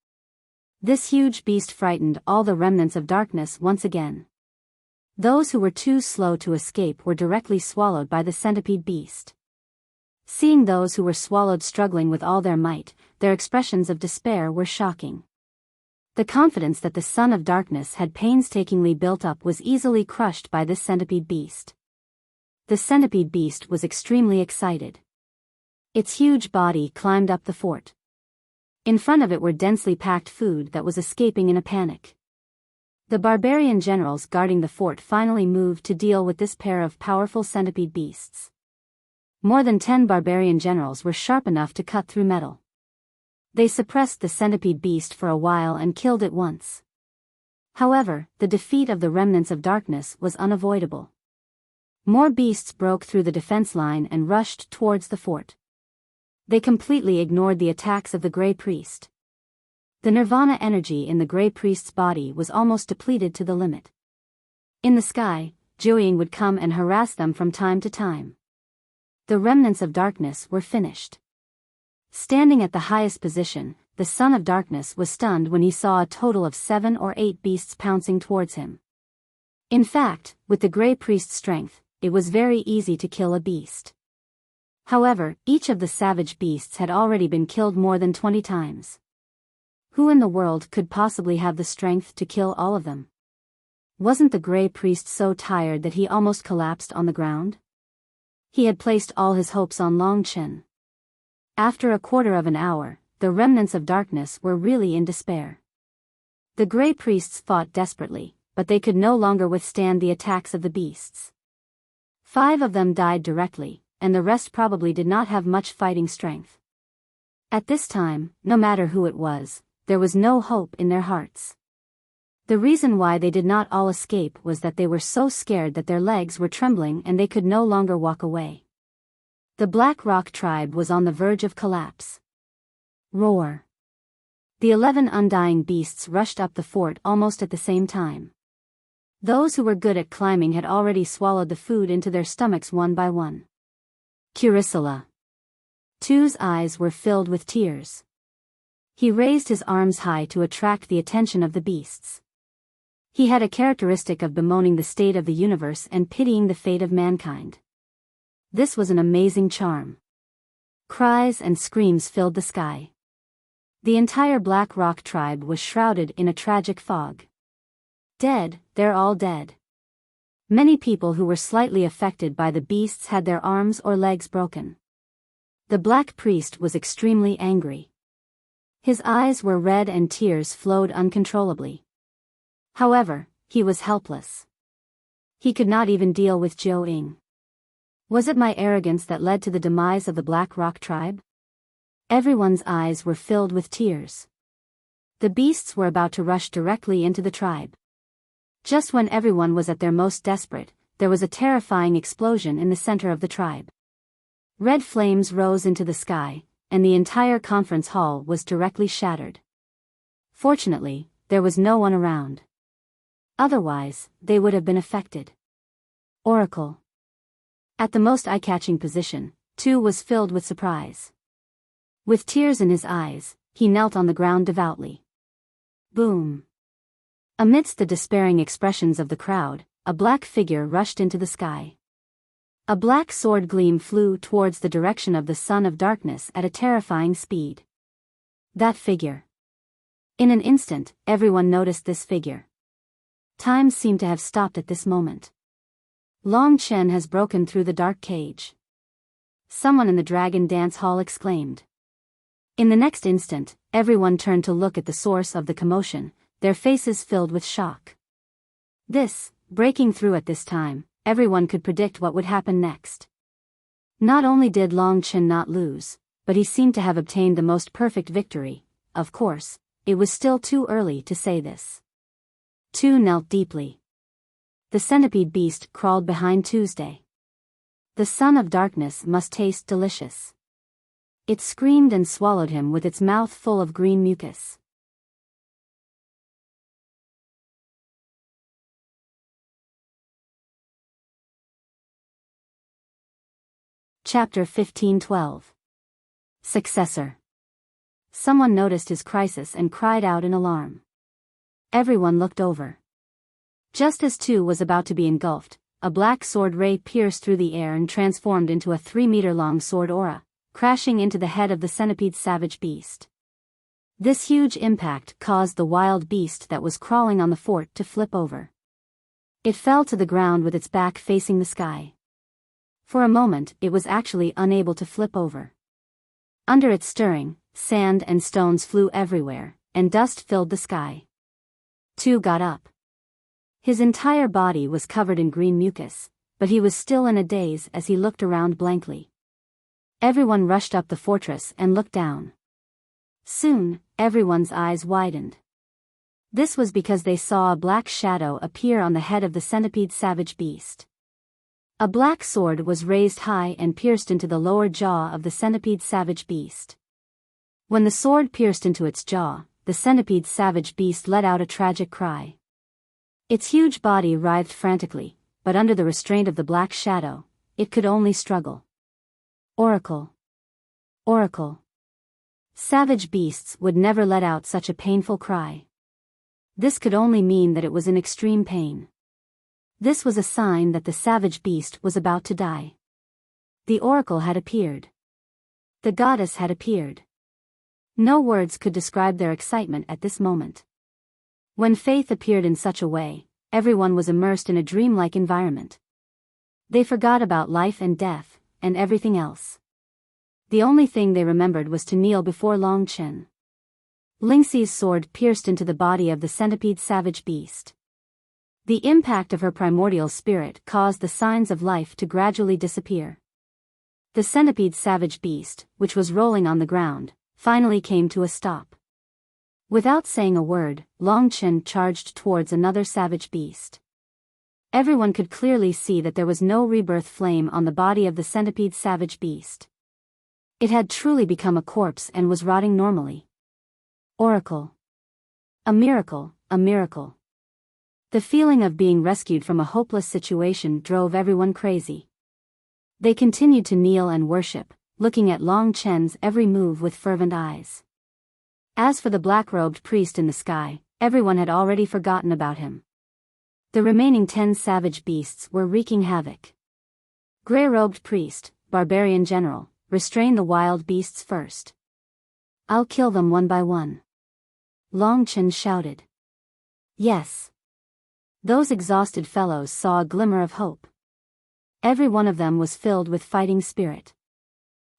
This huge beast frightened all the remnants of darkness once again. Those who were too slow to escape were directly swallowed by the centipede beast. Seeing those who were swallowed struggling with all their might, their expressions of despair were shocking. The confidence that the Son of Darkness had painstakingly built up was easily crushed by this centipede beast. The centipede beast was extremely excited. Its huge body climbed up the fort. In front of it were densely packed food that was escaping in a panic. The barbarian generals guarding the fort finally moved to deal with this pair of powerful centipede beasts. More than 10 barbarian generals were sharp enough to cut through metal. They suppressed the centipede beast for a while and killed it once. However, the defeat of the remnants of darkness was unavoidable. More beasts broke through the defense line and rushed towards the fort. They completely ignored the attacks of the Grey Priest. The nirvana energy in the Grey Priest's body was almost depleted to the limit. In the sky, Jiuying would come and harass them from time to time. The remnants of darkness were finished. Standing at the highest position, the Son of Darkness was stunned when he saw a total of 7 or 8 beasts pouncing towards him. In fact, with the Grey Priest's strength, it was very easy to kill a beast. However, each of the savage beasts had already been killed more than 20 times. Who in the world could possibly have the strength to kill all of them? Wasn't the Grey Priest so tired that he almost collapsed on the ground? He had placed all his hopes on Long Chen. After a quarter of an hour, the remnants of darkness were really in despair. The Grey Priests fought desperately, but they could no longer withstand the attacks of the beasts. 5 of them died directly, and the rest probably did not have much fighting strength. At this time, no matter who it was, there was no hope in their hearts. The reason why they did not all escape was that they were so scared that their legs were trembling and they could no longer walk away. The Black Rock tribe was on the verge of collapse. Roar! The 11 undying beasts rushed up the fort almost at the same time. Those who were good at climbing had already swallowed the food into their stomachs one by one. Curicula. Tu's eyes were filled with tears. He raised his arms high to attract the attention of the beasts. He had a characteristic of bemoaning the state of the universe and pitying the fate of mankind. This was an amazing charm. Cries and screams filled the sky. The entire Black Rock tribe was shrouded in a tragic fog. Dead, they're all dead. Many people who were slightly affected by the beasts had their arms or legs broken. The Black Priest was extremely angry. His eyes were red and tears flowed uncontrollably. However, he was helpless. He could not even deal with Jiuying. Was it my arrogance that led to the demise of the Black Rock tribe? Everyone's eyes were filled with tears. The beasts were about to rush directly into the tribe. Just when everyone was at their most desperate, there was a terrifying explosion in the center of the tribe. Red flames rose into the sky, and the entire conference hall was directly shattered. Fortunately, there was no one around. Otherwise, they would have been affected. Oracle. At the most eye-catching position, Tu was filled with surprise. With tears in his eyes, he knelt on the ground devoutly. Boom. Amidst the despairing expressions of the crowd, a black figure rushed into the sky. A black sword gleam flew towards the direction of the Son of Darkness at a terrifying speed. That figure. In an instant, everyone noticed this figure. Time seemed to have stopped at this moment. Long Chen has broken through the dark cage. Someone in the Dragon Dance Hall exclaimed. In the next instant, everyone turned to look at the source of the commotion, their faces filled with shock. Breaking through at this time, everyone could predict what would happen next. Not only did Long Chen not lose, but he seemed to have obtained the most perfect victory. Of course, it was still too early to say this. Tu knelt deeply. The centipede beast crawled behind Tuesday. The Son of Darkness must taste delicious. It screamed and swallowed him with its mouth full of green mucus. Chapter 15:12. Successor. someone noticed his crisis and cried out in alarm. Everyone looked over. Just as Tu was about to be engulfed, a black sword ray pierced through the air and transformed into a 3-meter-long sword aura, crashing into the head of the centipede savage beast. This huge impact caused the wild beast that was crawling on the fort to flip over. It fell to the ground with its back facing the sky. For a moment, it was actually unable to flip over. Under its stirring, sand and stones flew everywhere, and dust filled the sky. Tu got up. His entire body was covered in green mucus, but he was still in a daze as he looked around blankly. Everyone rushed up the fortress and looked down. Soon, everyone's eyes widened. This was because they saw a black shadow appear on the head of the centipede savage beast. A black sword was raised high and pierced into the lower jaw of the centipede savage beast. When the sword pierced into its jaw, the centipede savage beast let out a tragic cry. Its huge body writhed frantically, but under the restraint of the black shadow, it could only struggle. Oracle. Oracle. Savage beasts would never let out such a painful cry. This could only mean that it was in extreme pain. This was a sign that the savage beast was about to die. The oracle had appeared. The goddess had appeared. No words could describe their excitement at this moment. When faith appeared in such a way, everyone was immersed in a dreamlike environment. They forgot about life and death, and everything else. The only thing they remembered was to kneel before Long Chen. Lingxi's sword pierced into the body of the centipede savage beast. The impact of her primordial spirit caused the signs of life to gradually disappear. The centipede savage beast, which was rolling on the ground, finally came to a stop. Without saying a word, Long Chen charged towards another savage beast. Everyone could clearly see that there was no rebirth flame on the body of the centipede savage beast. It had truly become a corpse and was rotting normally. Oracle. A miracle, a miracle. The feeling of being rescued from a hopeless situation drove everyone crazy. They continued to kneel and worship, looking at Long Chen's every move with fervent eyes. As for the black-robed priest in the sky, everyone had already forgotten about him. The remaining 10 savage beasts were wreaking havoc. Gray-robed priest, barbarian general, restrain the wild beasts first. I'll kill them one by one. Long Chen shouted. Yes. Those exhausted fellows saw a glimmer of hope. Every one of them was filled with fighting spirit.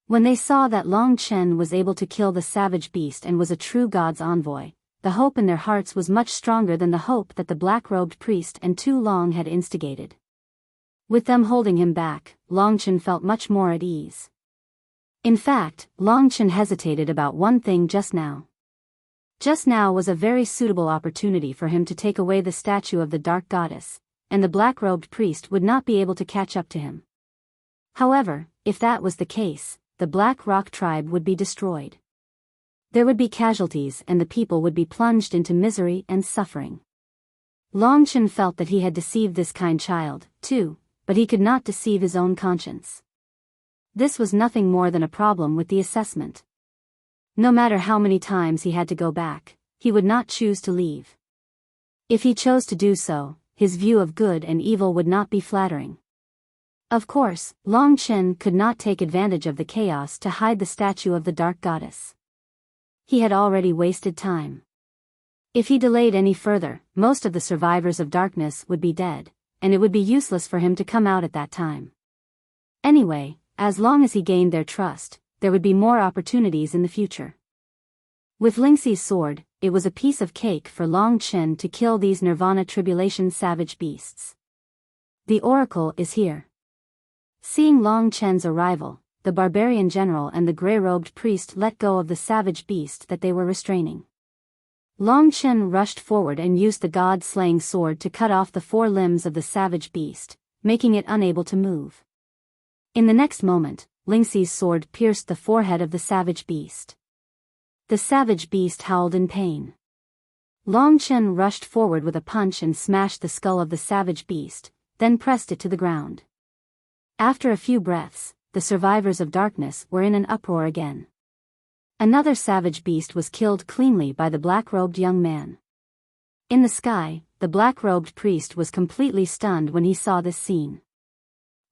When they saw that Long Chen was able to kill the savage beast and was a true god's envoy, the hope in their hearts was much stronger than the hope that the black-robed priest and Tu Long had instigated. With them holding him back, Long Chen felt much more at ease. In fact, Long Chen hesitated about one thing just now. Just now was a very suitable opportunity for him to take away the statue of the dark goddess, and the black-robed priest would not be able to catch up to him. However, if that was the case, the Black Rock tribe would be destroyed. There would be casualties and the people would be plunged into misery and suffering. Long Chen felt that he had deceived this kind child, too, but he could not deceive his own conscience. This was nothing more than a problem with the assessment. No matter how many times he had to go back, he would not choose to leave. If he chose to do so, his view of good and evil would not be flattering. Of course, Long Chen could not take advantage of the chaos to hide the statue of the dark goddess. He had already wasted time. If he delayed any further, most of the survivors of darkness would be dead, and it would be useless for him to come out at that time. Anyway, as long as he gained their trust, there would be more opportunities in the future. With Lingxi's sword, it was a piece of cake for Long Chen to kill these Nirvana Tribulation savage beasts. The oracle is here. Seeing Long Chen's arrival, the barbarian general and the gray-robed priest let go of the savage beast that they were restraining. Long Chen rushed forward and used the god-slaying sword to cut off the 4 limbs of the savage beast, making it unable to move. In the next moment, Lingxi's sword pierced the forehead of the savage beast. The savage beast howled in pain. Long Chen rushed forward with a punch and smashed the skull of the savage beast, then pressed it to the ground. After a few breaths, the survivors of darkness were in an uproar again. Another savage beast was killed cleanly by the black-robed young man. In the sky, the black-robed priest was completely stunned when he saw this scene.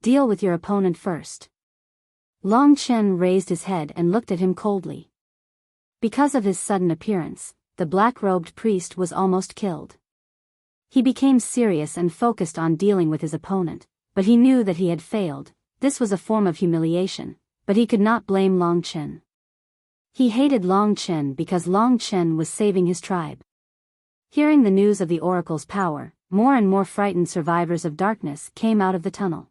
Deal with your opponent first. Long Chen raised his head and looked at him coldly. Because of his sudden appearance, the black-robed priest was almost killed. He became serious and focused on dealing with his opponent, but he knew that he had failed. This was a form of humiliation, but he could not blame Long Chen. He hated Long Chen because Long Chen was saving his tribe. Hearing the news of the oracle's power, more and more frightened survivors of darkness came out of the tunnel.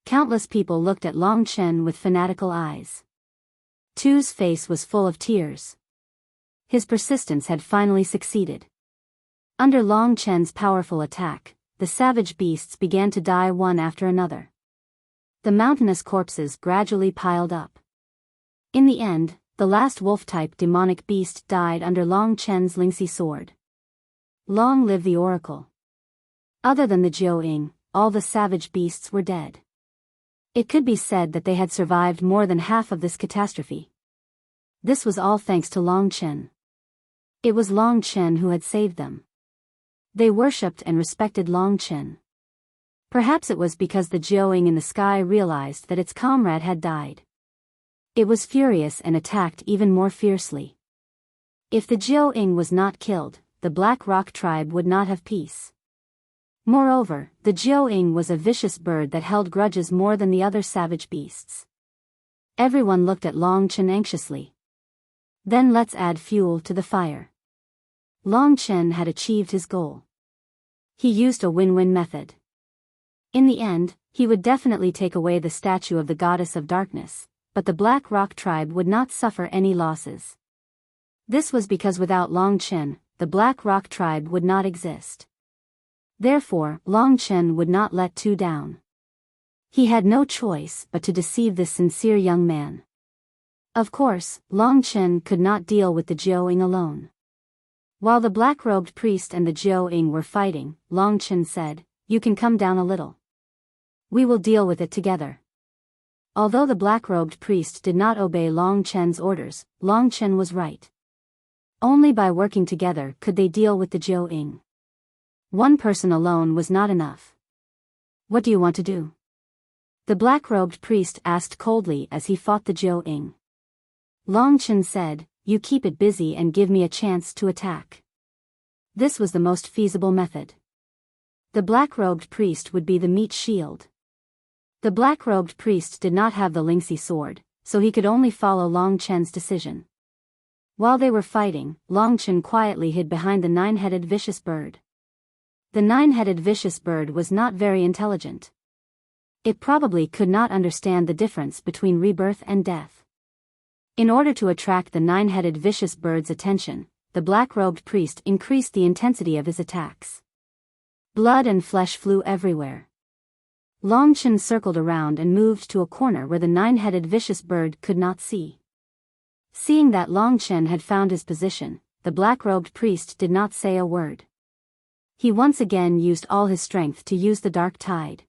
Countless people looked at Long Chen with fanatical eyes. Tu's face was full of tears. His persistence had finally succeeded. Under Long Chen's powerful attack, the savage beasts began to die one after another. The mountainous corpses gradually piled up. In the end, the last wolf-type demonic beast died under Long Chen's Lingxi sword. Long live the oracle. Other than the Jiao-ing, all the savage beasts were dead. It could be said that they had survived more than half of this catastrophe. This was all thanks to Long Chen. It was Long Chen who had saved them. They worshipped and respected Long Chen. Perhaps it was because the Jiao-ing in the sky realized that its comrade had died. It was furious and attacked even more fiercely. If the Jiao-ing was not killed, the Black Rock tribe would not have peace. Moreover, the Jiao-ing was a vicious bird that held grudges more than the other savage beasts. Everyone looked at Long Chen anxiously. Then let's add fuel to the fire. Long Chen had achieved his goal. He used a win-win method. In the end, he would definitely take away the statue of the goddess of darkness, but the Black Rock tribe would not suffer any losses. This was because without Long Chen, the Black Rock tribe would not exist. Therefore, Long Chen would not let Tu down. He had no choice but to deceive this sincere young man. Of course, Long Chen could not deal with the Jiao-ing alone. While the black-robed priest and the Jiao-ing were fighting, Long Chen said, "You can come down a little. We will deal with it together." Although the black-robed priest did not obey Long Chen's orders, Long Chen was right. Only by working together could they deal with the Jiao-ing. One person alone was not enough. "What do you want to do?" the black-robed priest asked coldly as he fought the Jiao-ing. Long Chen said, "You keep it busy and give me a chance to attack." This was the most feasible method. The black-robed priest would be the meat shield. The black-robed priest did not have the Lingxi sword, so he could only follow Long Chen's decision. While they were fighting, Long Chen quietly hid behind the nine-headed vicious bird. The nine-headed vicious bird was not very intelligent. It probably could not understand the difference between rebirth and death. In order to attract the nine-headed vicious bird's attention, the black-robed priest increased the intensity of his attacks. Blood and flesh flew everywhere. Long Chen circled around and moved to a corner where the nine-headed vicious bird could not see. Seeing that Long Chen had found his position, the black-robed priest did not say a word. He once again used all his strength to use the dark tide.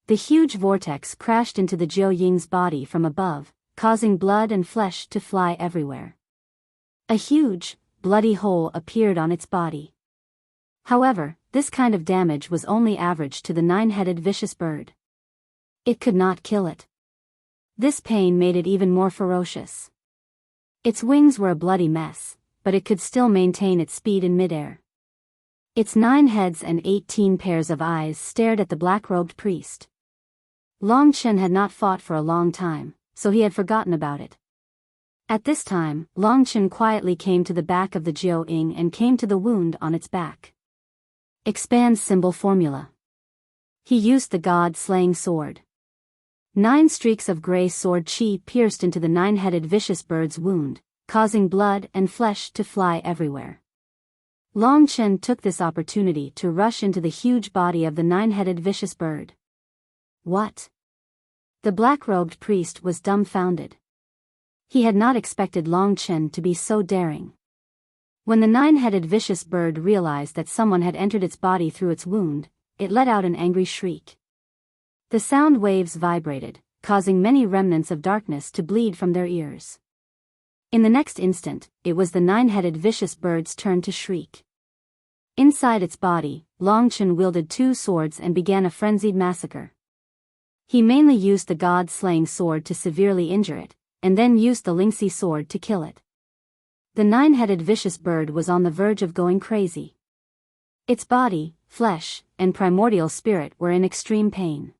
The huge vortex crashed into the Jiao-ying's body from above, causing blood and flesh to fly everywhere. A huge, bloody hole appeared on its body. However, this kind of damage was only average to the nine-headed vicious bird. It could not kill it. This pain made it even more ferocious. Its wings were a bloody mess, but it could still maintain its speed in midair. Its 9 heads and 18 pairs of eyes stared at the black-robed priest. Long Chen had not fought for a long time, so he had forgotten about it. At this time, Long Chen quietly came to the back of the Jiao-ing and came to the wound on its back. Expand symbol formula. He used the god-slaying sword. 9 streaks of gray sword chi pierced into the 9-headed vicious bird's wound, causing blood and flesh to fly everywhere. Long Chen took this opportunity to rush into the huge body of the 9-headed vicious bird. What? The black-robed priest was dumbfounded. He had not expected Long Chen to be so daring. When the 9-headed vicious bird realized that someone had entered its body through its wound, it let out an angry shriek. The sound waves vibrated, causing many remnants of darkness to bleed from their ears. In the next instant, it was the nine-headed vicious bird's turn to shriek. Inside its body, Long Chen wielded two swords and began a frenzied massacre. He mainly used the god-slaying sword to severely injure it, and then used the Lingxi sword to kill it. The nine-headed vicious bird was on the verge of going crazy. Its body, flesh, and primordial spirit were in extreme pain.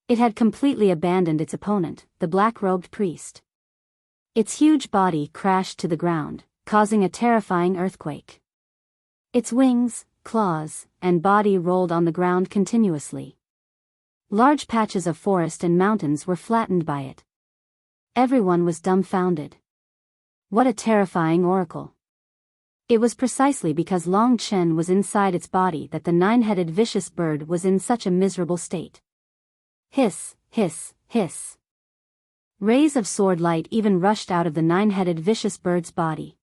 It had completely abandoned its opponent, the black-robed priest. Its huge body crashed to the ground, causing a terrifying earthquake. Its wings, claws, and body rolled on the ground continuously. Large patches of forest and mountains were flattened by it. Everyone was dumbfounded. What a terrifying oracle. It was precisely because Long Chen was inside its body that the nine-headed vicious bird was in such a miserable state. Hiss, hiss, hiss. Rays of sword light even rushed out of the nine-headed vicious bird's body.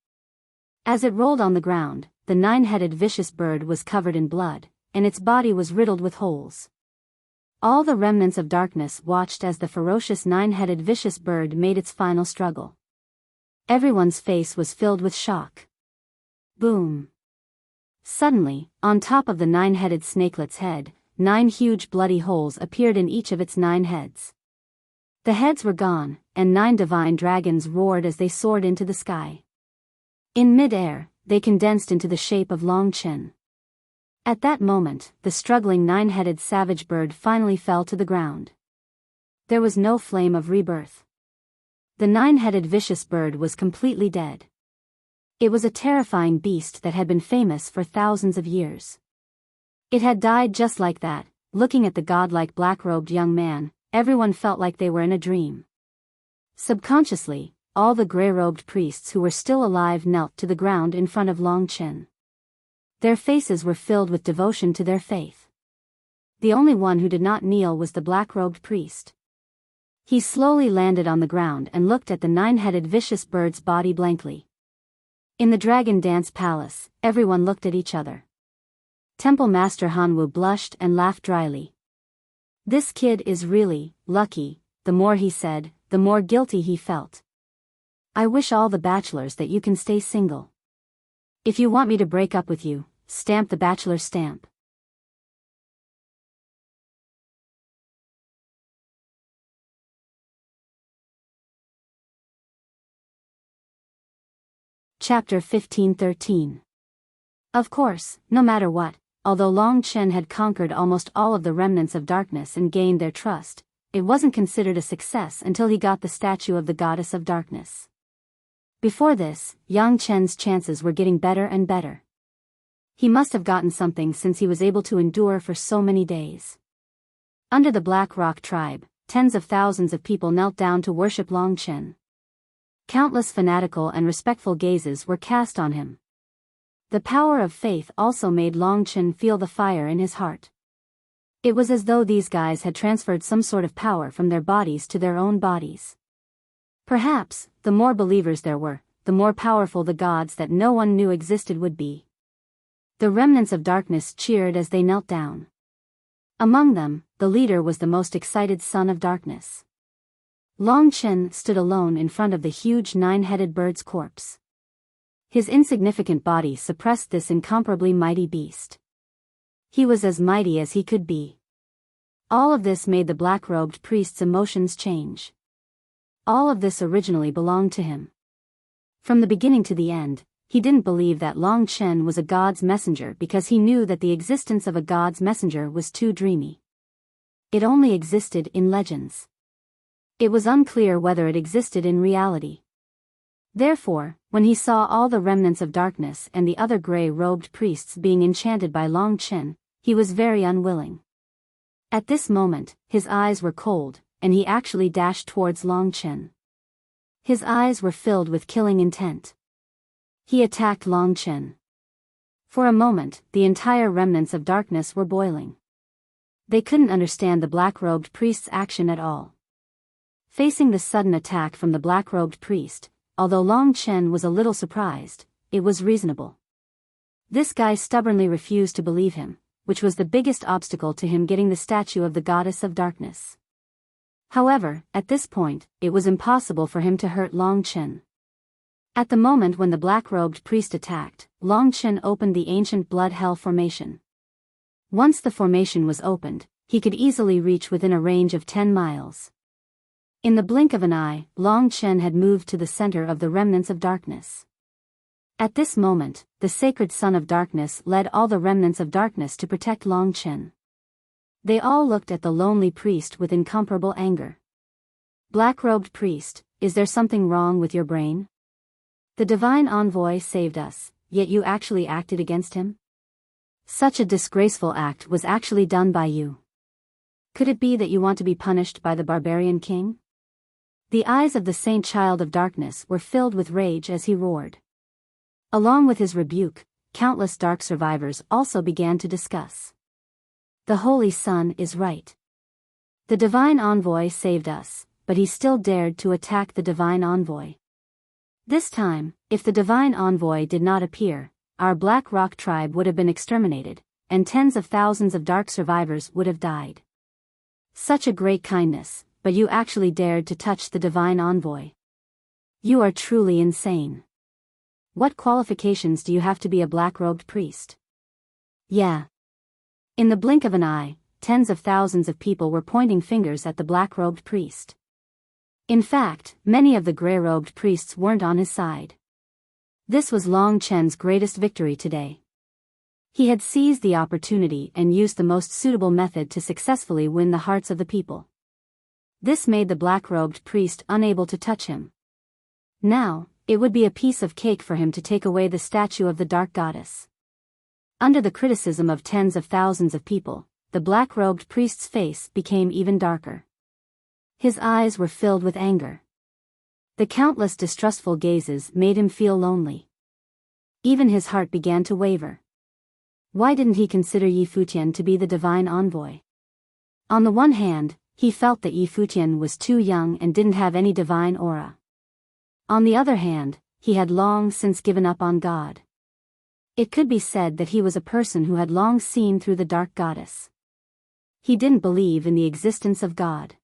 As it rolled on the ground, the nine-headed vicious bird was covered in blood, and its body was riddled with holes. All the remnants of darkness watched as the ferocious nine-headed vicious bird made its final struggle. Everyone's face was filled with shock. Boom. Suddenly, on top of the nine-headed snakelet's head, 9 huge bloody holes appeared in each of its 9 heads. The heads were gone, and 9 divine dragons roared as they soared into the sky. In mid-air, they condensed into the shape of Long Chen. At that moment, the struggling 9-headed savage bird finally fell to the ground. There was no flame of rebirth. The 9-headed vicious bird was completely dead. It was a terrifying beast that had been famous for thousands of years. It had died just like that. Looking at the godlike black-robed young man, everyone felt like they were in a dream. Subconsciously, all the gray-robed priests who were still alive knelt to the ground in front of Long Chen. Their faces were filled with devotion to their faith. The only one who did not kneel was the black-robed priest. He slowly landed on the ground and looked at the 9-headed vicious bird's body blankly. In the Dragon Dance Palace, everyone looked at each other. Temple Master Hanwu blushed and laughed dryly. This kid is really lucky. The more he said, the more guilty he felt. I wish all the bachelors that you can stay single. If you want me to break up with you, stamp the bachelor stamp. Chapter 15:13. Of course, no matter what, although Long Chen had conquered almost all of the remnants of darkness and gained their trust, it wasn't considered a success until he got the statue of the goddess of darkness. Before this, Yang Chen's chances were getting better and better. He must have gotten something since he was able to endure for so many days. Under the Black Rock tribe, tens of thousands of people knelt down to worship Long Chen. Countless fanatical and respectful gazes were cast on him. The power of faith also made Long Chen feel the fire in his heart. It was as though these guys had transferred some sort of power from their bodies to their own bodies. Perhaps, the more believers there were, the more powerful the gods that no one knew existed would be. The remnants of darkness cheered as they knelt down. Among them, the leader was the most excited son of darkness. Long Chen stood alone in front of the huge 9-headed bird's corpse. His insignificant body suppressed this incomparably mighty beast. He was as mighty as he could be. All of this made the black-robed priest's emotions change. All of this originally belonged to him. From the beginning to the end, he didn't believe that Long Chen was a god's messenger because he knew that the existence of a god's messenger was too dreamy. It only existed in legends. It was unclear whether it existed in reality. Therefore, when he saw all the remnants of darkness and the other gray-robed priests being enchanted by Long Chen, he was very unwilling. At this moment, his eyes were cold, and he actually dashed towards Long Chen. His eyes were filled with killing intent. He attacked Long Chen. For a moment, the entire remnants of darkness were boiling. They couldn't understand the black-robed priest's action at all. Facing the sudden attack from the black-robed priest, although Long Chen was a little surprised, it was reasonable. This guy stubbornly refused to believe him, which was the biggest obstacle to him getting the statue of the goddess of darkness. However, at this point, it was impossible for him to hurt Long Chen. At the moment when the black-robed priest attacked, Long Chen opened the ancient blood hell formation. Once the formation was opened, he could easily reach within a range of 10 miles. In the blink of an eye, Long Chen had moved to the center of the remnants of darkness. At this moment, the sacred son of darkness led all the remnants of darkness to protect Long Chen. They all looked at the lonely priest with incomparable anger. Black-robed priest, is there something wrong with your brain? The divine envoy saved us, yet you actually acted against him? Such a disgraceful act was actually done by you. Could it be that you want to be punished by the barbarian king? The eyes of the saint child of darkness were filled with rage as he roared. Along with his rebuke, countless dark survivors also began to discuss. The Holy Son is right. The divine envoy saved us, but he still dared to attack the divine envoy. This time, if the divine envoy did not appear, our Black Rock tribe would have been exterminated, and tens of thousands of dark survivors would have died. Such a great kindness, but you actually dared to touch the divine envoy. You are truly insane. What qualifications do you have to be a black-robed priest? Yeah. In the blink of an eye, tens of thousands of people were pointing fingers at the black-robed priest. In fact, many of the gray-robed priests weren't on his side. This was Long Chen's greatest victory today. He had seized the opportunity and used the most suitable method to successfully win the hearts of the people. This made the black-robed priest unable to touch him. Now, it would be a piece of cake for him to take away the statue of the dark goddess. Under the criticism of tens of thousands of people, the black-robed priest's face became even darker. His eyes were filled with anger. The countless distrustful gazes made him feel lonely. Even his heart began to waver. Why didn't he consider Yi Futian to be the divine envoy? On the one hand, he felt that Yi Futian was too young and didn't have any divine aura. On the other hand, he had long since given up on God. It could be said that he was a person who had long seen through the dark goddess. He didn't believe in the existence of God.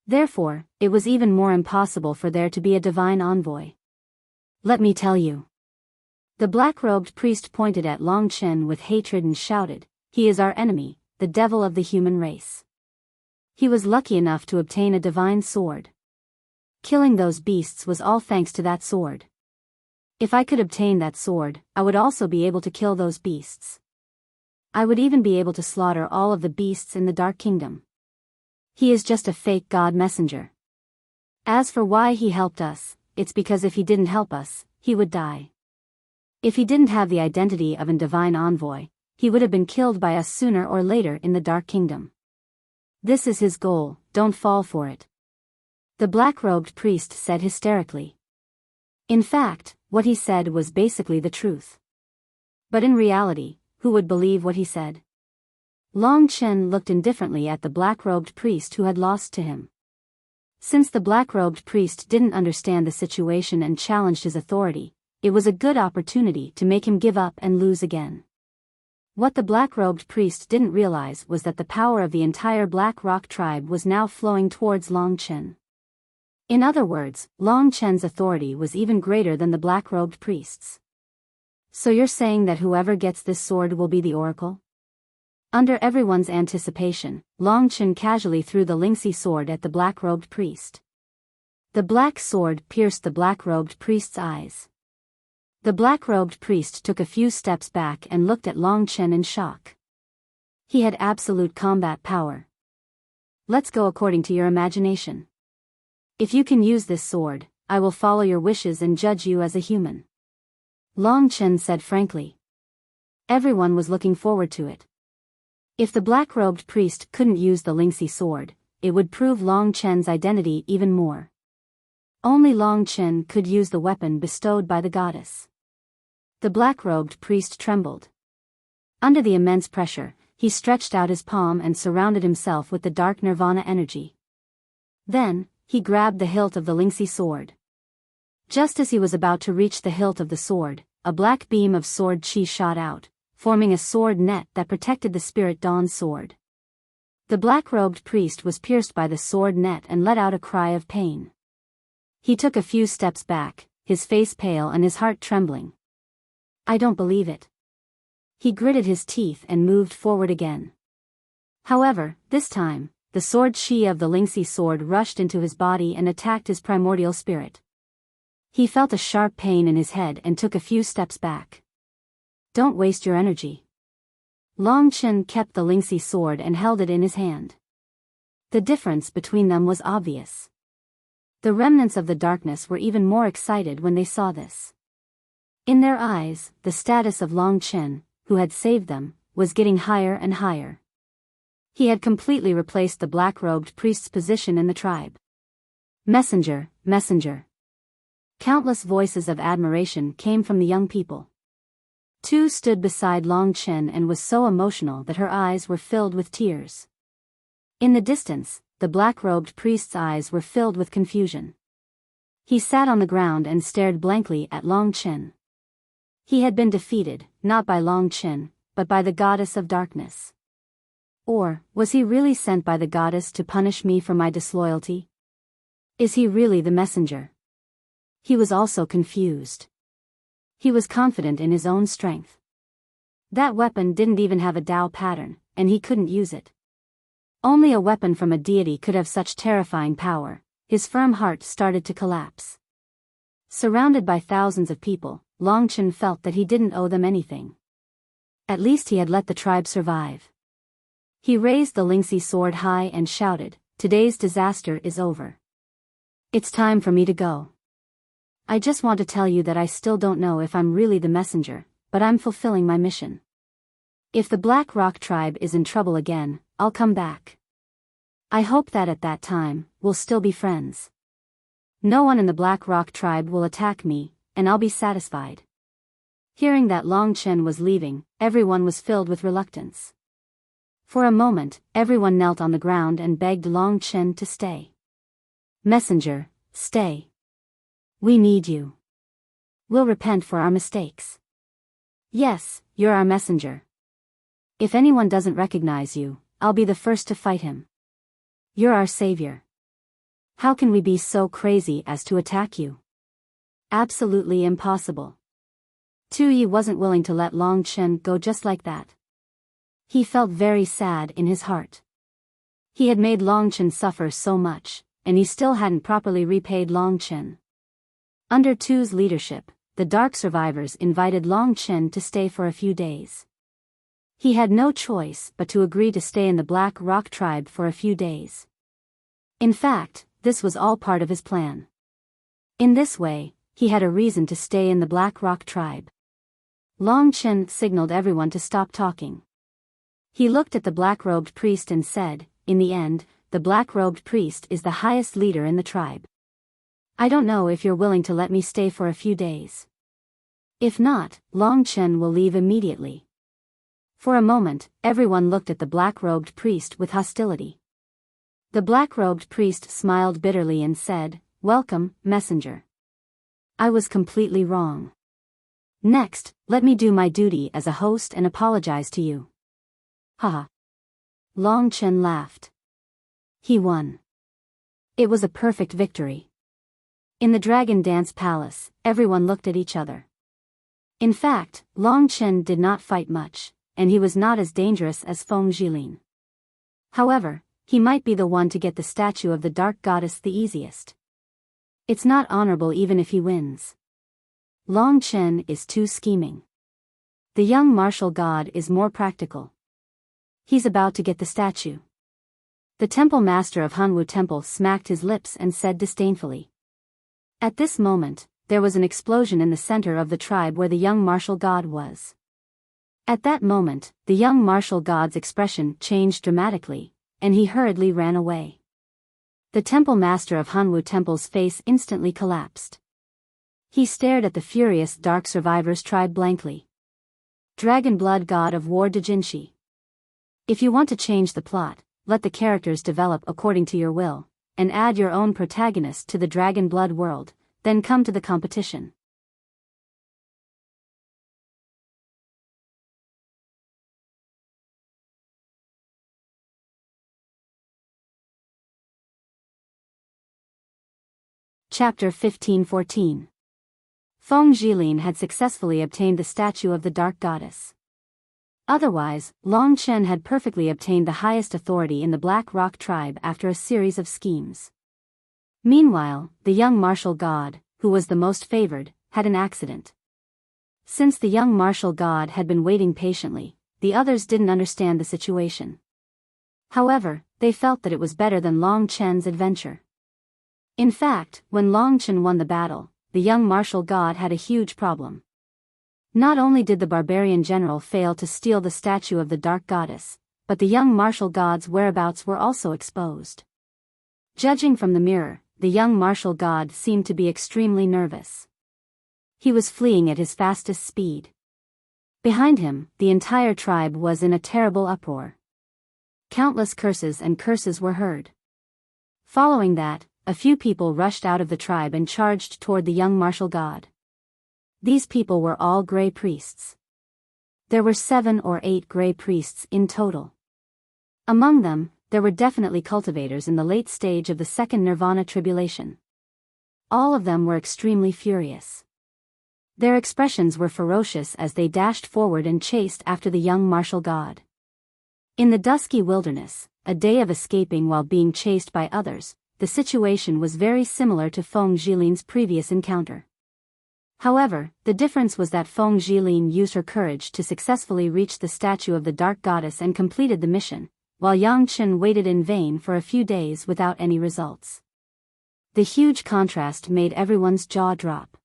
Therefore, it was even more impossible for there to be a divine envoy. Let me tell you. The black-robed priest pointed at Long Chen with hatred and shouted, "He is our enemy, the devil of the human race." He was lucky enough to obtain a divine sword. Killing those beasts was all thanks to that sword. If I could obtain that sword, I would also be able to kill those beasts. I would even be able to slaughter all of the beasts in the Dark Kingdom. He is just a fake God messenger. As for why he helped us, it's because if he didn't help us, he would die. If he didn't have the identity of a divine envoy, he would have been killed by us sooner or later in the Dark Kingdom. This is his goal, don't fall for it. The black-robed priest said hysterically. In fact, what he said was basically the truth. But in reality, who would believe what he said? Long Chen looked indifferently at the black-robed priest who had lost to him. Since the black-robed priest didn't understand the situation and challenged his authority, it was a good opportunity to make him give up and lose again. What the black-robed priest didn't realize was that the power of the entire Black Rock tribe was now flowing towards Long Chen. In other words, Long Chen's authority was even greater than the black-robed priest's. So you're saying that whoever gets this sword will be the oracle? Under everyone's anticipation, Long Chen casually threw the Lingxi sword at the black-robed priest. The black sword pierced the black-robed priest's eyes. The black-robed priest took a few steps back and looked at Long Chen in shock. He had absolute combat power. Let's go according to your imagination. If you can use this sword, I will follow your wishes and judge you as a human. Long Chen said frankly. Everyone was looking forward to it. If the black-robed priest couldn't use the Lingxi sword, it would prove Long Chen's identity even more. Only Long Chen could use the weapon bestowed by the goddess. The black-robed priest trembled. Under the immense pressure, he stretched out his palm and surrounded himself with the dark nirvana energy. Then, he grabbed the hilt of the Lingxi sword. Just as he was about to reach the hilt of the sword, a black beam of sword chi shot out, forming a sword net that protected the Spirit Dawn's sword. The black-robed priest was pierced by the sword net and let out a cry of pain. He took a few steps back, his face pale and his heart trembling. "I don't believe it." He gritted his teeth and moved forward again. However, this time, the sword chi of the Lingxi sword rushed into his body and attacked his primordial spirit. He felt a sharp pain in his head and took a few steps back. "Don't waste your energy." Long Chen kept the Lingxi sword and held it in his hand. The difference between them was obvious. The remnants of the darkness were even more excited when they saw this. In their eyes, the status of Long Chen, who had saved them, was getting higher and higher. He had completely replaced the black-robed priest's position in the tribe. "Messenger, messenger." Countless voices of admiration came from the young people. Tu stood beside Long Chen and was so emotional that her eyes were filled with tears. In the distance, the black-robed priest's eyes were filled with confusion. He sat on the ground and stared blankly at Long Chen. He had been defeated, not by Long Chen, but by the goddess of darkness. Or, was he really sent by the goddess to punish me for my disloyalty? Is he really the messenger? He was also confused. He was confident in his own strength. That weapon didn't even have a Dao pattern, and he couldn't use it. Only a weapon from a deity could have such terrifying power. His firm heart started to collapse. Surrounded by thousands of people, Long Chen felt that he didn't owe them anything. At least he had let the tribe survive. He raised the Lingxi sword high and shouted, "Today's disaster is over. It's time for me to go. I just want to tell you that I still don't know if I'm really the messenger, but I'm fulfilling my mission. If the Black Rock tribe is in trouble again, I'll come back. I hope that at that time, we'll still be friends. No one in the Black Rock tribe will attack me, and I'll be satisfied." Hearing that Long Chen was leaving, everyone was filled with reluctance. For a moment, everyone knelt on the ground and begged Long Chen to stay. "Messenger, stay. We need you. We'll repent for our mistakes." "Yes, you're our messenger. If anyone doesn't recognize you, I'll be the first to fight him. You're our savior. How can we be so crazy as to attack you? Absolutely impossible." Tu Yi wasn't willing to let Long Chen go just like that. He felt very sad in his heart. He had made Long Chen suffer so much, and he still hadn't properly repaid Long Chen. Under Tu's leadership, the Dark Survivors invited Long Chen to stay for a few days. He had no choice but to agree to stay in the Black Rock tribe for a few days. In fact, this was all part of his plan. In this way, he had a reason to stay in the Black Rock tribe. Long Chen signaled everyone to stop talking. He looked at the black-robed priest and said, "In the end, the black-robed priest is the highest leader in the tribe. I don't know if you're willing to let me stay for a few days. If not, Long Chen will leave immediately." For a moment, everyone looked at the black-robed priest with hostility. The black-robed priest smiled bitterly and said, "Welcome, messenger. I was completely wrong. Next, let me do my duty as a host and apologize to you." Haha. Long Chen laughed. He won. It was a perfect victory. In the Dragon Dance Palace, everyone looked at each other. In fact, Long Chen did not fight much, and he was not as dangerous as Feng Jilin. However, he might be the one to get the statue of the Dark Goddess the easiest. It's not honorable even if he wins. Long Chen is too scheming. The young martial god is more practical. He's about to get the statue. The temple master of Hanwu Temple smacked his lips and said disdainfully. At this moment, there was an explosion in the center of the tribe where the young martial god was. At that moment, the young martial god's expression changed dramatically, and he hurriedly ran away. The temple master of Hanwu Temple's face instantly collapsed. He stared at the furious Dark Survivors tribe blankly. Dragon Blood God of War Djinshi. If you want to change the plot, let the characters develop according to your will, and add your own protagonist to the Dragon Blood world, then come to the competition. Chapter 15-14. Feng Zhilin had successfully obtained the statue of the Dark Goddess. Otherwise, Long Chen had perfectly obtained the highest authority in the Black Rock tribe after a series of schemes. Meanwhile, the young martial god, who was the most favored, had an accident. Since the young martial god had been waiting patiently, the others didn't understand the situation. However, they felt that it was better than Long Chen's adventure. In fact, when Long Chen won the battle, the young martial god had a huge problem. Not only did the barbarian general fail to steal the statue of the Dark Goddess, but the young martial god's whereabouts were also exposed. Judging from the mirror, the young martial god seemed to be extremely nervous. He was fleeing at his fastest speed. Behind him, the entire tribe was in a terrible uproar. Countless curses and curses were heard. Following that, a few people rushed out of the tribe and charged toward the young martial god. These people were all gray priests. There were 7 or 8 gray priests in total. Among them, there were definitely cultivators in the late stage of the second nirvana tribulation. All of them were extremely furious. Their expressions were ferocious as they dashed forward and chased after the young martial god. In the dusky wilderness, a day of escaping while being chased by others, the situation was very similar to Feng Zhilin's previous encounter. However, the difference was that Feng Zhilin used her courage to successfully reach the statue of the Dark Goddess and completed the mission, while Yang Chen waited in vain for a few days without any results. The huge contrast made everyone's jaw drop.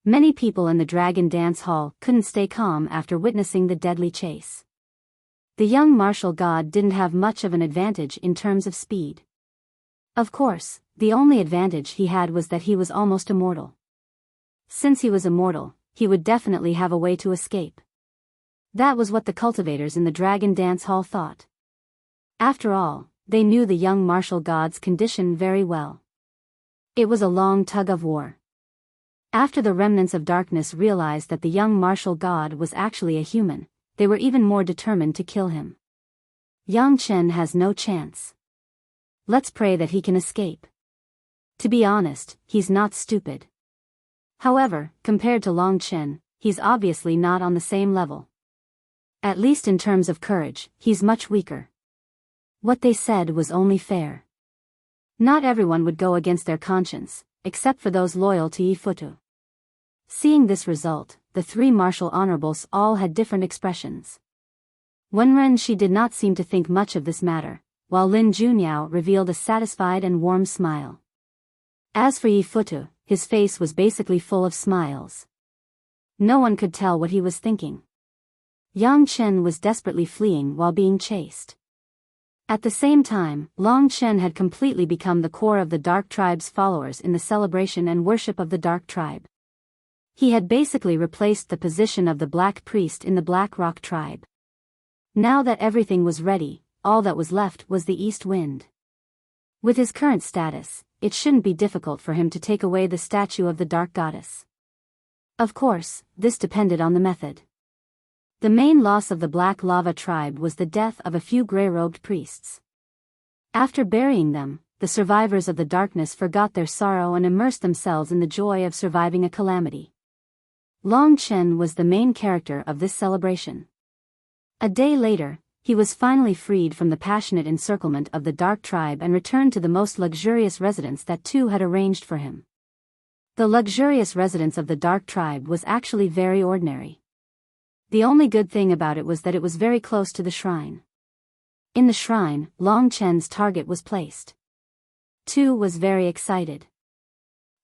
Many people in the Dragon Dance Hall couldn't stay calm after witnessing the deadly chase. The young martial god didn't have much of an advantage in terms of speed. Of course, the only advantage he had was that he was almost immortal. Since he was immortal, he would definitely have a way to escape. That was what the cultivators in the Dragon Dance Hall thought. After all, they knew the young martial god's condition very well. It was a long tug of war. After the remnants of darkness realized that the young martial god was actually a human, they were even more determined to kill him. Yang Chen has no chance. Let's pray that he can escape. To be honest, he's not stupid. However, compared to Long Chen, he's obviously not on the same level. At least in terms of courage, he's much weaker. What they said was only fair. Not everyone would go against their conscience, except for those loyal to Yifutu. Seeing this result, the 3 martial honorables all had different expressions. Wenren Shi did not seem to think much of this matter, while Lin Junyao revealed a satisfied and warm smile. As for Yifutu, his face was basically full of smiles. No one could tell what he was thinking. Yang Chen was desperately fleeing while being chased. At the same time, Long Chen had completely become the core of the Dark Tribe's followers in the celebration and worship of the Dark Tribe. He had basically replaced the position of the Black Priest in the Black Rock Tribe. Now that everything was ready, all that was left was the East Wind. With his current status, it shouldn't be difficult for him to take away the statue of the Dark Goddess. Of course, this depended on the method. The main loss of the Black Lava tribe was the death of a few gray-robed priests. After burying them, the survivors of the darkness forgot their sorrow and immersed themselves in the joy of surviving a calamity. Long Chen was the main character of this celebration. A day later, he was finally freed from the passionate encirclement of the Dark Tribe and returned to the most luxurious residence that Tu had arranged for him. The luxurious residence of the Dark Tribe was actually very ordinary. The only good thing about it was that it was very close to the shrine. In the shrine, Long Chen's target was placed. Tu was very excited.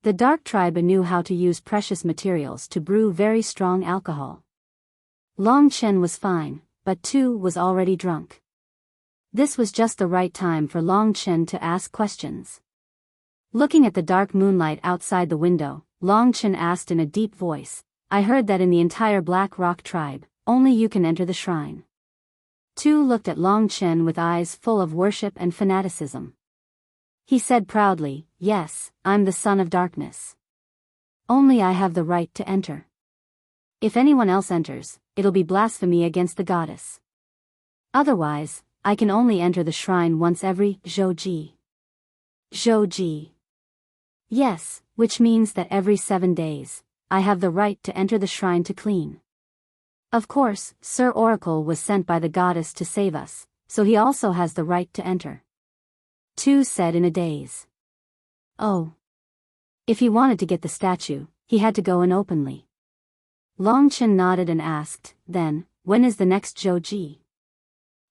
The Dark Tribe knew how to use precious materials to brew very strong alcohol. Long Chen was fine, but Tu was already drunk. This was just the right time for Long Chen to ask questions. Looking at the dark moonlight outside the window, Long Chen asked in a deep voice, "I heard that in the entire Black Rock tribe, only you can enter the shrine." Tu looked at Long Chen with eyes full of worship and fanaticism. He said proudly, "Yes, I'm the son of darkness. Only I have the right to enter. If anyone else enters, it'll be blasphemy against the goddess. Otherwise, I can only enter the shrine once every Zhouji." Zhouji. Yes, which means that every 7 days, I have the right to enter the shrine to clean. Of course, Sir Oracle was sent by the goddess to save us, so he also has the right to enter. Tu said in a daze. Oh. If he wanted to get the statue, he had to go in openly. Longchen nodded and asked, then, when is the next Zhouji?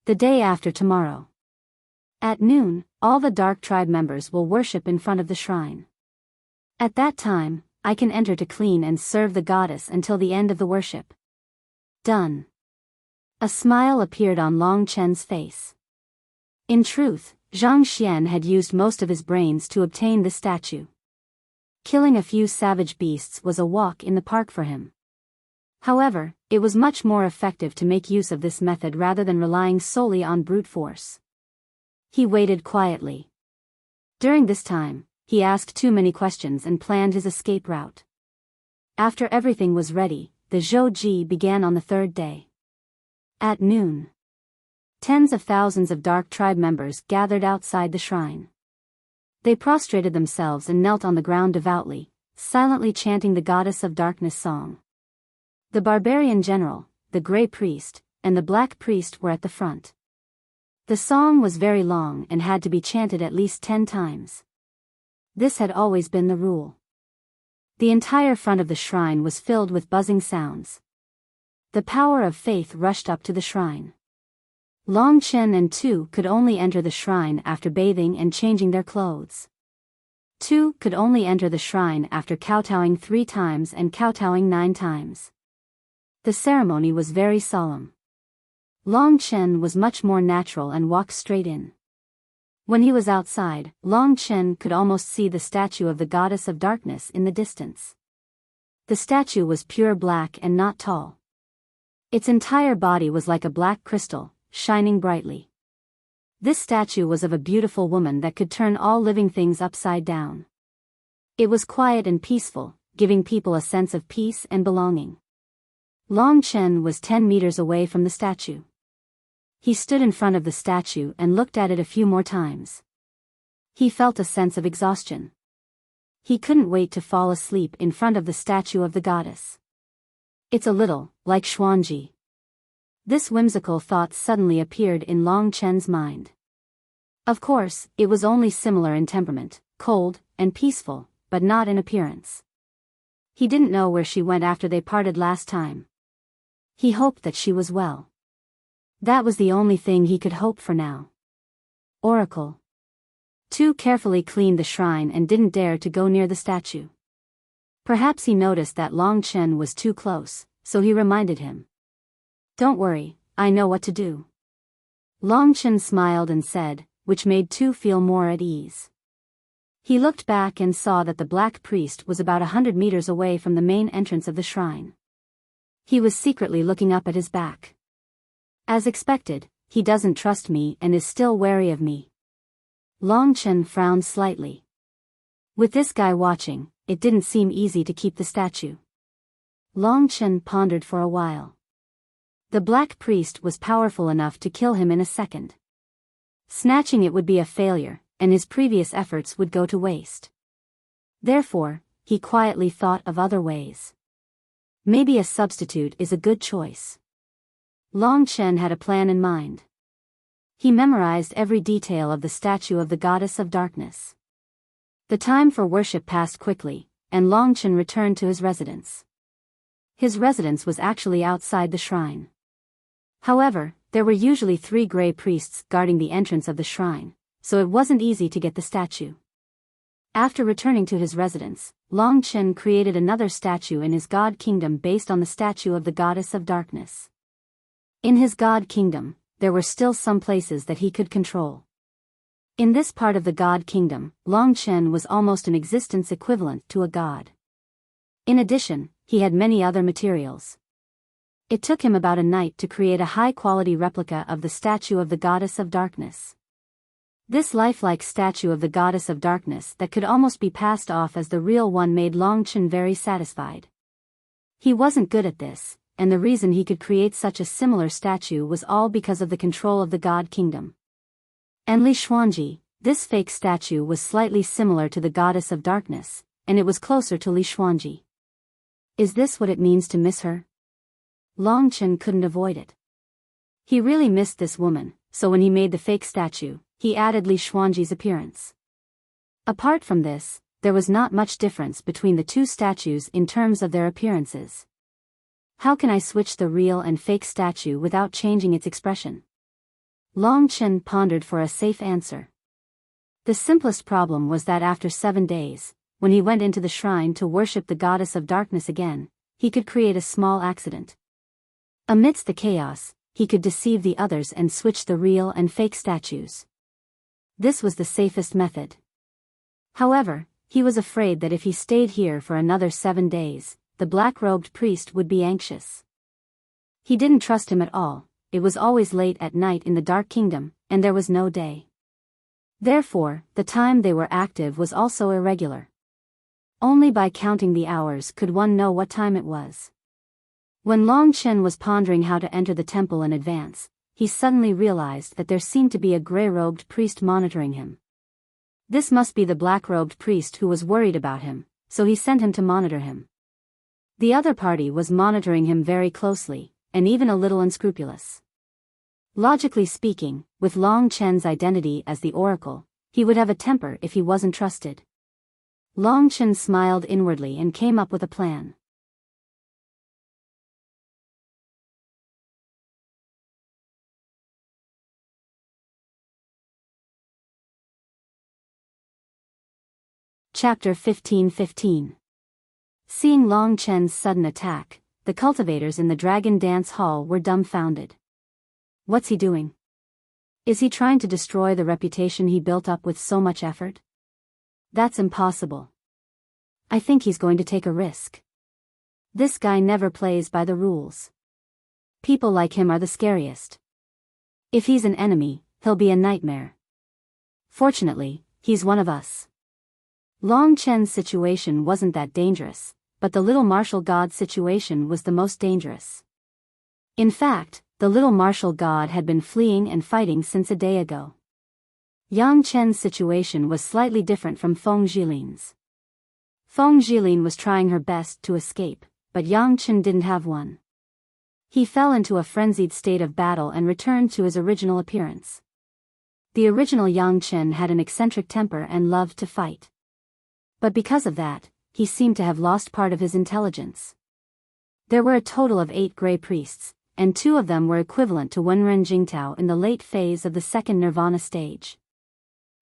The day after tomorrow. At noon, all the Dark Tribe members will worship in front of the shrine. At that time, I can enter to clean and serve the goddess until the end of the worship. Done. A smile appeared on Long Chen's face. In truth, Zhang Xian had used most of his brains to obtain the statue. Killing a few savage beasts was a walk in the park for him. However, it was much more effective to make use of this method rather than relying solely on brute force. He waited quietly. During this time, he asked too many questions and planned his escape route. After everything was ready, the Zhouji began on the third day. At noon, tens of thousands of Dark Tribe members gathered outside the shrine. They prostrated themselves and knelt on the ground devoutly, silently chanting the Goddess of Darkness song. The barbarian general, the Grey Priest, and the Black Priest were at the front. The song was very long and had to be chanted at least 10 times. This had always been the rule. The entire front of the shrine was filled with buzzing sounds. The power of faith rushed up to the shrine. Long Chen and Tu could only enter the shrine after bathing and changing their clothes. Tu could only enter the shrine after kowtowing 3 times and kowtowing 9 times. The ceremony was very solemn. Long Chen was much more natural and walked straight in. When he was outside, Long Chen could almost see the statue of the Goddess of Darkness in the distance. The statue was pure black and not tall. Its entire body was like a black crystal, shining brightly. This statue was of a beautiful woman that could turn all living things upside down. It was quiet and peaceful, giving people a sense of peace and belonging. Long Chen was 10 meters away from the statue. He stood in front of the statue and looked at it a few more times. He felt a sense of exhaustion. He couldn't wait to fall asleep in front of the statue of the goddess. It's a little like Xuanji. This whimsical thought suddenly appeared in Long Chen's mind. Of course, it was only similar in temperament, cold and peaceful, but not in appearance. He didn't know where she went after they parted last time. He hoped that she was well. That was the only thing he could hope for now. Oracle. Tu carefully cleaned the shrine and didn't dare to go near the statue. Perhaps he noticed that Long Chen was too close, so he reminded him. Don't worry, I know what to do. Long Chen smiled and said, which made Tu feel more at ease. He looked back and saw that the Black Priest was about 100 meters away from the main entrance of the shrine. He was secretly looking up at his back. As expected, he doesn't trust me and is still wary of me. Long Chen frowned slightly. With this guy watching, it didn't seem easy to keep the statue. Long Chen pondered for a while. The Black Priest was powerful enough to kill him in a second. Snatching it would be a failure, and his previous efforts would go to waste. Therefore, he quietly thought of other ways. Maybe a substitute is a good choice. Long Chen had a plan in mind. He memorized every detail of the statue of the Goddess of Darkness. The time for worship passed quickly, and Long Chen returned to his residence. His residence was actually outside the shrine. However, there were usually 3 Grey Priests guarding the entrance of the shrine, so it wasn't easy to get the statue. After returning to his residence, Long Chen created another statue in his God Kingdom based on the statue of the Goddess of Darkness. In his God Kingdom, there were still some places that he could control. In this part of the God Kingdom, Long Chen was almost an existence equivalent to a god. In addition, he had many other materials. It took him about a night to create a high-quality replica of the statue of the Goddess of Darkness. This lifelike statue of the Goddess of Darkness that could almost be passed off as the real one made Long Chen very satisfied. He wasn't good at this, and the reason he could create such a similar statue was all because of the control of the God Kingdom. And Li Xuanji, this fake statue was slightly similar to the Goddess of Darkness, and it was closer to Li Xuanji. Is this what it means to miss her? Long Chen couldn't avoid it. He really missed this woman, so when he made the fake statue, he added Li Xuanji's appearance. Apart from this, there was not much difference between the two statues in terms of their appearances. How can I switch the real and fake statue without changing its expression? Long Chen pondered for a safe answer. The simplest problem was that after 7 days, when he went into the shrine to worship the goddess of darkness again, he could create a small accident. Amidst the chaos, he could deceive the others and switch the real and fake statues. This was the safest method. However, he was afraid that if he stayed here for another 7 days, the black-robed priest would be anxious. He didn't trust him at all. It was always late at night in the Dark Kingdom, and there was no day. Therefore, the time they were active was also irregular. Only by counting the hours could one know what time it was. When Long Chen was pondering how to enter the temple in advance, he suddenly realized that there seemed to be a gray-robed priest monitoring him. This must be the black-robed priest who was worried about him, so he sent him to monitor him. The other party was monitoring him very closely, and even a little unscrupulous. Logically speaking, with Long Chen's identity as the oracle, he would have a temper if he wasn't trusted. Long Chen smiled inwardly and came up with a plan. Chapter 15:15. Seeing Long Chen's sudden attack, the cultivators in the Dragon Dance Hall were dumbfounded. What's he doing? Is he trying to destroy the reputation he built up with so much effort? That's impossible. I think he's going to take a risk. This guy never plays by the rules. People like him are the scariest. If he's an enemy, he'll be a nightmare. Fortunately, he's one of us. Long Chen's situation wasn't that dangerous, but the little martial god situation was the most dangerous. In fact, the little martial god had been fleeing and fighting since a day ago. Yang Chen's situation was slightly different from Feng Jilin's. Feng Jilin was trying her best to escape, but Yang Chen didn't have one. He fell into a frenzied state of battle and returned to his original appearance. The original Yang Chen had an eccentric temper and loved to fight. But because of that, he seemed to have lost part of his intelligence. There were a total of 8 gray priests, and 2 of them were equivalent to Wenren Jingtao in the late phase of the second nirvana stage.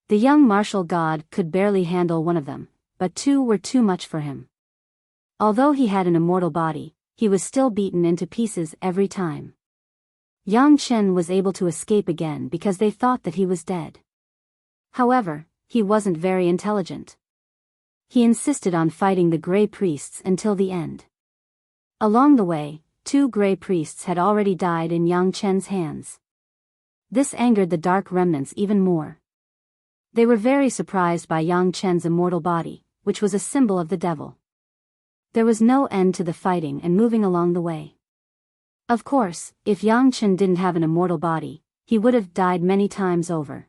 The young martial god could barely handle one of them, but 2 were too much for him. Although he had an immortal body, he was still beaten into pieces every time. Yang Chen was able to escape again because they thought that he was dead. However, he wasn't very intelligent. He insisted on fighting the gray priests until the end. Along the way, 2 gray priests had already died in Yang Chen's hands. This angered the dark remnants even more. They were very surprised by Yang Chen's immortal body, which was a symbol of the devil. There was no end to the fighting and moving along the way. Of course, if Yang Chen didn't have an immortal body, he would have died many times over.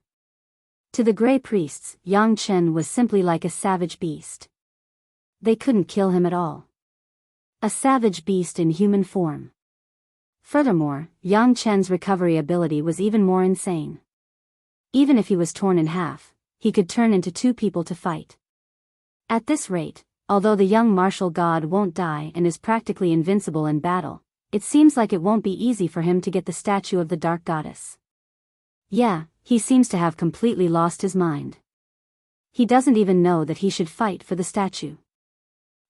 To the gray priests, Yang Chen was simply like a savage beast. They couldn't kill him at all. A savage beast in human form. Furthermore, Yang Chen's recovery ability was even more insane. Even if he was torn in half, he could turn into 2 people to fight. At this rate, although the young martial god won't die and is practically invincible in battle, it seems like it won't be easy for him to get the statue of the dark goddess. Yeah, he seems to have completely lost his mind. He doesn't even know that he should fight for the statue.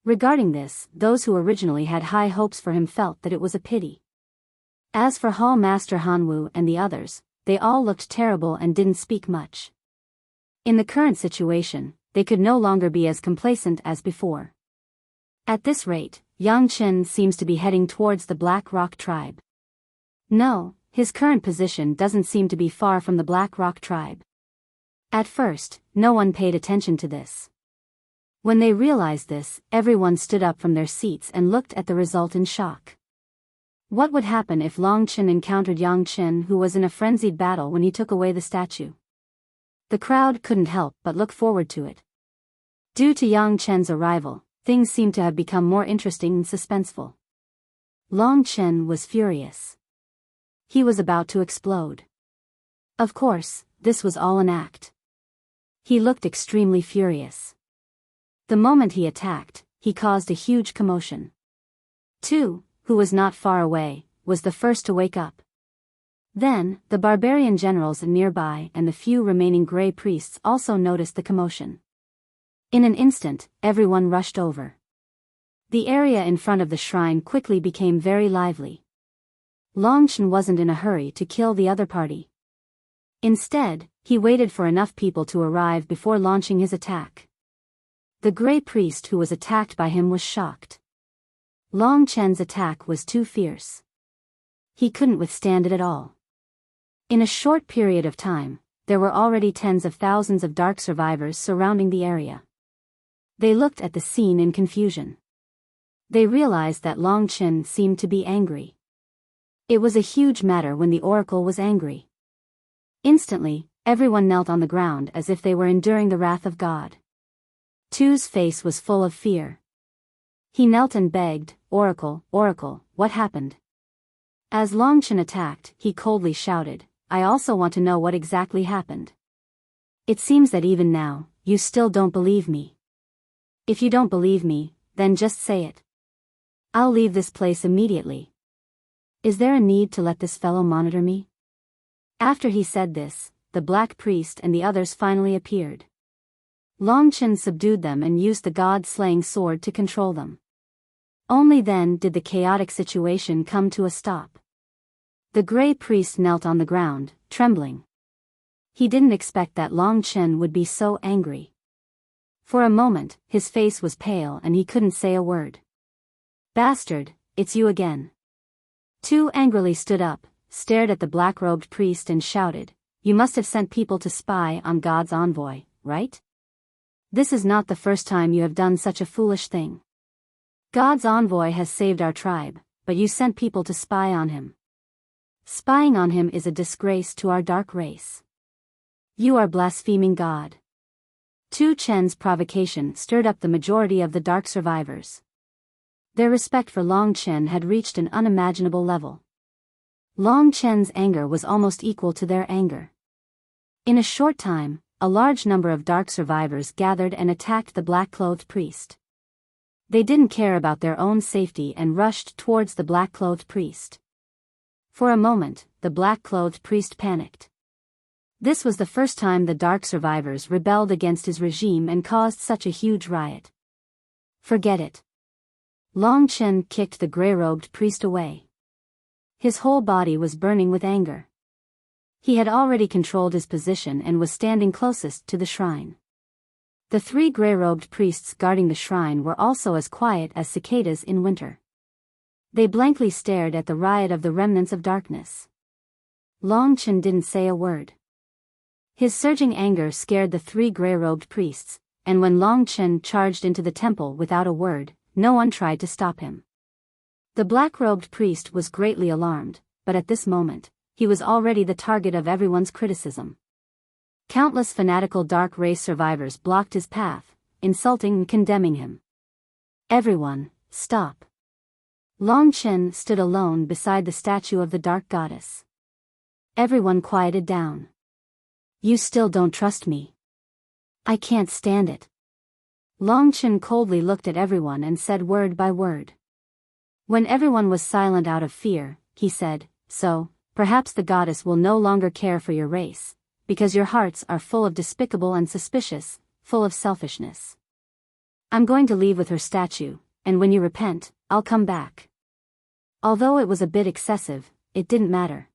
Regarding this, those who originally had high hopes for him felt that it was a pity. As for Hall Master Hanwu and the others, they all looked terrible and didn't speak much. In the current situation, they could no longer be as complacent as before. At this rate, Yang Chen seems to be heading towards the Black Rock tribe. No, his current position doesn't seem to be far from the Black Rock tribe. At first, no one paid attention to this. When they realized this, everyone stood up from their seats and looked at the result in shock. What would happen if Long Chen encountered Yang Chen, who was in a frenzied battle when he took away the statue? The crowd couldn't help but look forward to it. Due to Yang Chen's arrival, things seemed to have become more interesting and suspenseful. Long Chen was furious. He was about to explode. Of course, this was all an act. He looked extremely furious. The moment he attacked, he caused a huge commotion. Tu, who was not far away, was the first to wake up. Then, the barbarian generals nearby and the few remaining gray priests also noticed the commotion. In an instant, everyone rushed over. The area in front of the shrine quickly became very lively. Long Chen wasn't in a hurry to kill the other party. Instead, he waited for enough people to arrive before launching his attack. The gray priest who was attacked by him was shocked. Long Chen's attack was too fierce. He couldn't withstand it at all. In a short period of time, there were already tens of thousands of dark survivors surrounding the area. They looked at the scene in confusion. They realized that Long Chen seemed to be angry. It was a huge matter when the oracle was angry. Instantly, everyone knelt on the ground as if they were enduring the wrath of God. Tu's face was full of fear. He knelt and begged, "Oracle, Oracle, what happened?" As Long Chen attacked, he coldly shouted, "I also want to know what exactly happened. It seems that even now, you still don't believe me. If you don't believe me, then just say it. I'll leave this place immediately. Is there a need to let this fellow monitor me?" After he said this, the black priest and the others finally appeared. Long Chen subdued them and used the god-slaying sword to control them. Only then did the chaotic situation come to a stop. The gray priest knelt on the ground, trembling. He didn't expect that Long Chen would be so angry. For a moment, his face was pale and he couldn't say a word. "Bastard, it's you again." Tu angrily stood up, stared at the black-robed priest and shouted, "You must have sent people to spy on God's envoy, right? This is not the first time you have done such a foolish thing. God's envoy has saved our tribe, but you sent people to spy on him. Spying on him is a disgrace to our dark race. You are blaspheming God." Tu Chen's provocation stirred up the majority of the dark survivors. Their respect for Long Chen had reached an unimaginable level. Long Chen's anger was almost equal to their anger. In a short time, a large number of dark survivors gathered and attacked the black-clothed priest. They didn't care about their own safety and rushed towards the black-clothed priest. For a moment, the black-clothed priest panicked. This was the first time the dark survivors rebelled against his regime and caused such a huge riot. "Forget it." Long Chen kicked the gray-robed priest away. His whole body was burning with anger. He had already controlled his position and was standing closest to the shrine. The three gray-robed priests guarding the shrine were also as quiet as cicadas in winter. They blankly stared at the riot of the remnants of darkness. Long Chen didn't say a word. His surging anger scared the three gray-robed priests, and when Long Chen charged into the temple without a word, no one tried to stop him. The black-robed priest was greatly alarmed, but at this moment, he was already the target of everyone's criticism. Countless fanatical dark race survivors blocked his path, insulting and condemning him. "Everyone, stop." Long Chen stood alone beside the statue of the dark goddess. Everyone quieted down. "You still don't trust me. I can't stand it." Long Chen coldly looked at everyone and said word by word. When everyone was silent out of fear, he said, "So, perhaps the goddess will no longer care for your race, because your hearts are full of despicable and suspicious, full of selfishness. I'm going to leave with her statue, and when you repent, I'll come back." Although it was a bit excessive, it didn't matter.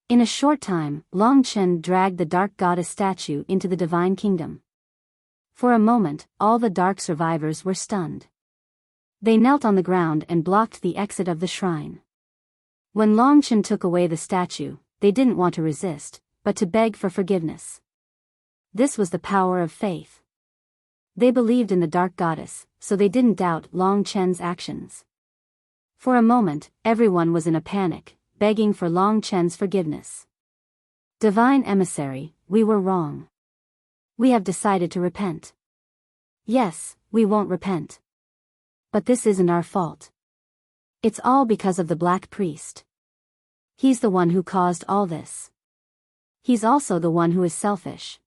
In a short time, Long Chen dragged the dark goddess statue into the divine kingdom. For a moment, all the dark survivors were stunned. They knelt on the ground and blocked the exit of the shrine. When Long Chen took away the statue, they didn't want to resist, but to beg for forgiveness. This was the power of faith. They believed in the dark goddess, so they didn't doubt Long Chen's actions. For a moment, everyone was in a panic, begging for Long Chen's forgiveness. "Divine emissary, we were wrong. We have decided to repent." "Yes, we won't repent. But this isn't our fault. It's all because of the Black Priest. He's the one who caused all this. He's also the one who is selfish.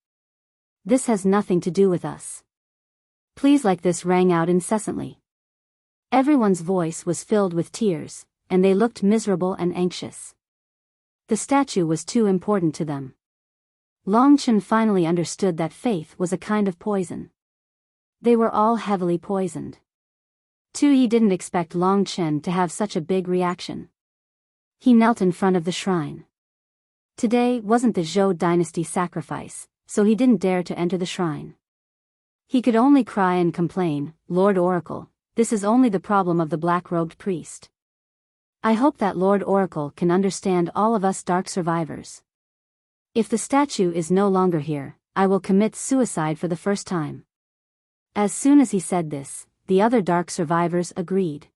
This has nothing to do with us. Please, like this rang out incessantly. Everyone's voice was filled with tears, and they looked miserable and anxious. The statue was too important to them. Long Chen finally understood that faith was a kind of poison. They were all heavily poisoned. Tu Yi didn't expect Long Chen to have such a big reaction. He knelt in front of the shrine. Today wasn't the Zhou dynasty sacrifice, so he didn't dare to enter the shrine. He could only cry and complain, "Lord Oracle, this is only the problem of the black-robed priest. I hope that Lord Oracle can understand all of us dark survivors. If the statue is no longer here, I will commit suicide for the first time." As soon as he said this, the other dark survivors agreed.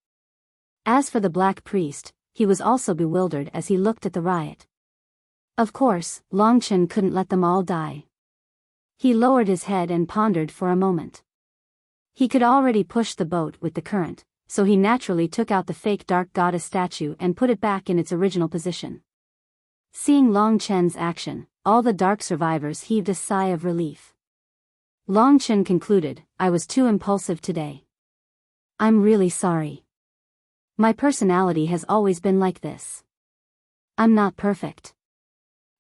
As for the Black Priest, he was also bewildered as he looked at the riot. Of course, Long Chen couldn't let them all die. He lowered his head and pondered for a moment. He could already push the boat with the current, so he naturally took out the fake dark goddess statue and put it back in its original position. Seeing Long Chen's action, all the dark survivors heaved a sigh of relief. Long Chen concluded, "I was too impulsive today. I'm really sorry. My personality has always been like this. I'm not perfect.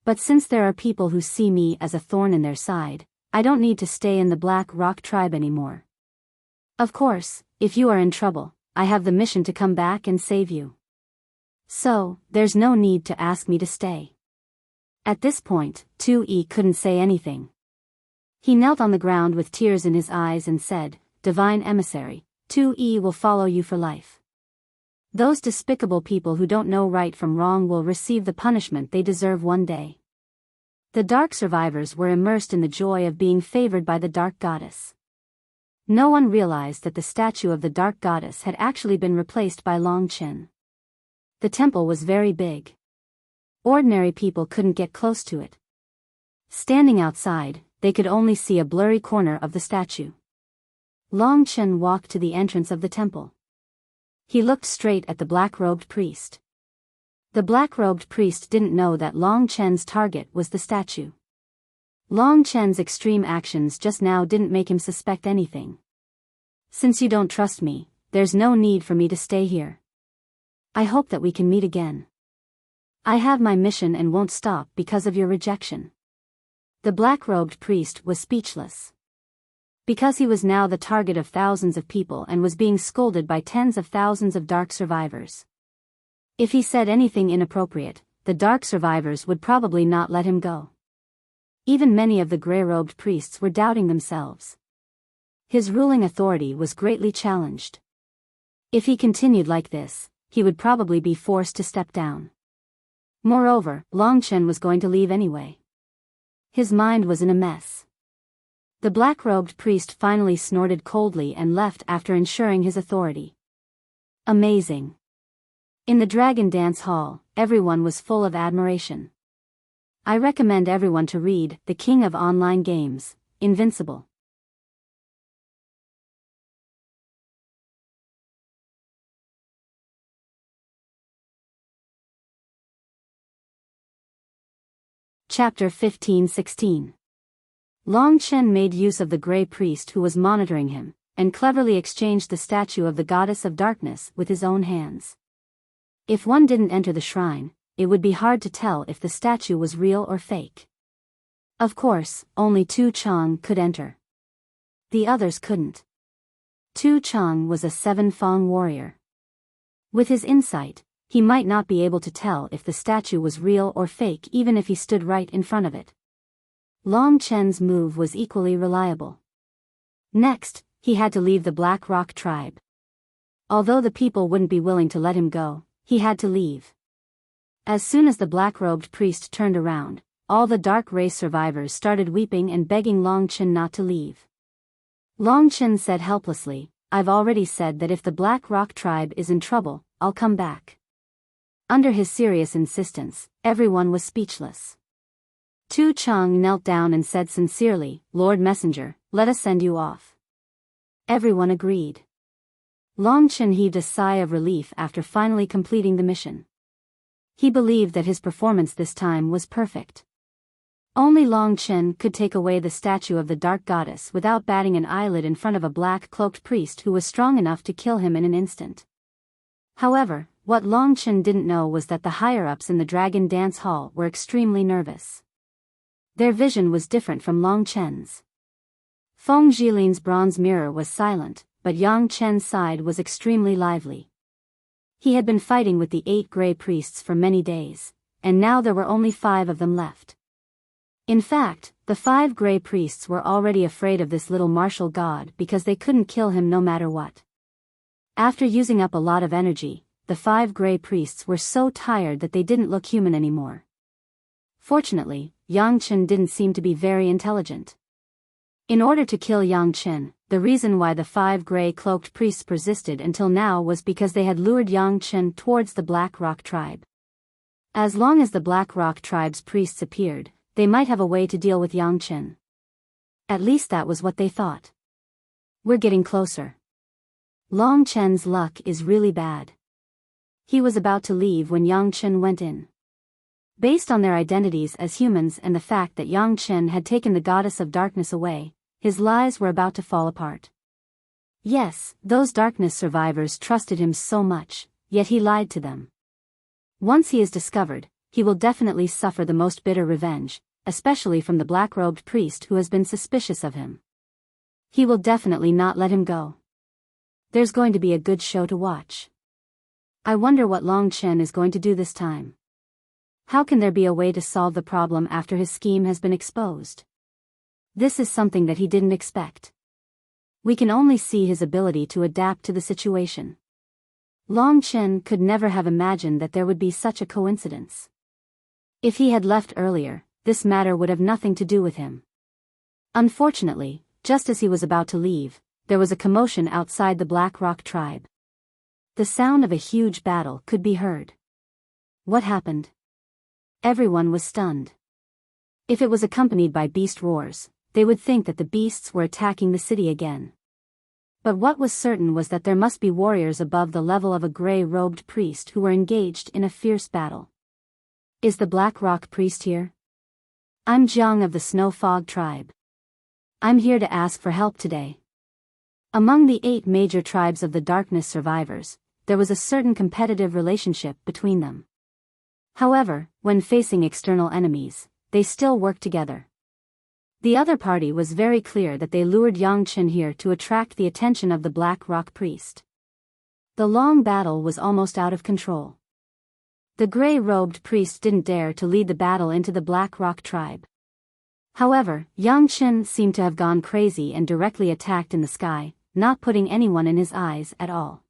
But since there are people who see me as a thorn in their side, I don't need to stay in the Black Rock tribe anymore. Of course, if you are in trouble, I have the mission to come back and save you. So, there's no need to ask me to stay." At this point, Tu Yi couldn't say anything. He knelt on the ground with tears in his eyes and said, "Divine Emissary, Tu Yi will follow you for life. Those despicable people who don't know right from wrong will receive the punishment they deserve one day." The dark survivors were immersed in the joy of being favored by the dark goddess. No one realized that the statue of the dark goddess had actually been replaced by Long Chen. The temple was very big. Ordinary people couldn't get close to it. Standing outside, they could only see a blurry corner of the statue. Long Chen walked to the entrance of the temple. He looked straight at the black-robed priest. The black-robed priest didn't know that Long Chen's target was the statue. Long Chen's extreme actions just now didn't make him suspect anything. "Since you don't trust me, there's no need for me to stay here. I hope that we can meet again. I have my mission and won't stop because of your rejection." The black-robed priest was speechless. Because he was now the target of thousands of people and was being scolded by tens of thousands of dark survivors. If he said anything inappropriate, the dark survivors would probably not let him go. Even many of the gray-robed priests were doubting themselves. His ruling authority was greatly challenged. If he continued like this, he would probably be forced to step down. Moreover, Long Chen was going to leave anyway. His mind was in a mess. The black-robed priest finally snorted coldly and left after ensuring his authority. Amazing. In the Dragon Dance Hall, everyone was full of admiration. I recommend everyone to read The King of Online Games, Invincible. Chapter 15-16. Long Chen made use of the Grey Priest who was monitoring him, and cleverly exchanged the statue of the Goddess of Darkness with his own hands. If one didn't enter the shrine, it would be hard to tell if the statue was real or fake. Of course, only Tu Chang could enter. The others couldn't. Tu Chang was a seven-fang warrior. With his insight, he might not be able to tell if the statue was real or fake even if he stood right in front of it. Long Chen's move was equally reliable. Next, he had to leave the Black Rock tribe. Although the people wouldn't be willing to let him go, he had to leave. As soon as the black-robed priest turned around, all the dark race survivors started weeping and begging Long Chen not to leave. Long Chen said helplessly, "I've already said that if the Black Rock tribe is in trouble, I'll come back." Under his serious insistence, everyone was speechless. Tu Chang knelt down and said sincerely, "Lord Messenger, let us send you off." Everyone agreed. Long Chen heaved a sigh of relief after finally completing the mission. He believed that his performance this time was perfect. Only Long Chen could take away the statue of the dark goddess without batting an eyelid in front of a black-cloaked priest who was strong enough to kill him in an instant. However, what Long Chen didn't know was that the higher-ups in the Dragon Dance Hall were extremely nervous. Their vision was different from Long Chen's. Feng Jilin's bronze mirror was silent, but Yang Chen's side was extremely lively. He had been fighting with the 8 gray priests for many days, and now there were only 5 of them left. In fact, the 5 gray priests were already afraid of this little martial god because they couldn't kill him no matter what. After using up a lot of energy, the 5 gray priests were so tired that they didn't look human anymore. Fortunately, Yang Chen didn't seem to be very intelligent. In order to kill Yang Chen, the reason why the 5 gray-cloaked priests persisted until now was because they had lured Yang Chen towards the Black Rock tribe. As long as the Black Rock tribe's priests appeared, they might have a way to deal with Yang Chen. At least that was what they thought. We're getting closer. Long Chen's luck is really bad. He was about to leave when Yang Chen went in. Based on their identities as humans and the fact that Yang Chen had taken the goddess of darkness away, his lies were about to fall apart. Yes, those darkness survivors trusted him so much, yet he lied to them. Once he is discovered, he will definitely suffer the most bitter revenge, especially from the black-robed priest who has been suspicious of him. He will definitely not let him go. There's going to be a good show to watch. I wonder what Long Chen is going to do this time. How can there be a way to solve the problem after his scheme has been exposed? This is something that he didn't expect. We can only see his ability to adapt to the situation. Long Chen could never have imagined that there would be such a coincidence. If he had left earlier, this matter would have nothing to do with him. Unfortunately, just as he was about to leave, there was a commotion outside the Black Rock tribe. The sound of a huge battle could be heard. What happened? Everyone was stunned. If it was accompanied by beast roars, they would think that the beasts were attacking the city again. But what was certain was that there must be warriors above the level of a gray-robed priest who were engaged in a fierce battle. Is the Black Rock priest here? I'm Jiang of the Snow Fog tribe. I'm here to ask for help today. Among the 8 major tribes of the darkness survivors, there was a certain competitive relationship between them. However, when facing external enemies, they still worked together. The other party was very clear that they lured Yang Chen here to attract the attention of the Black Rock priest. The long battle was almost out of control. The gray-robed priest didn't dare to lead the battle into the Black Rock tribe. However, Yang Chen seemed to have gone crazy and directly attacked in the sky, not putting anyone in his eyes at all.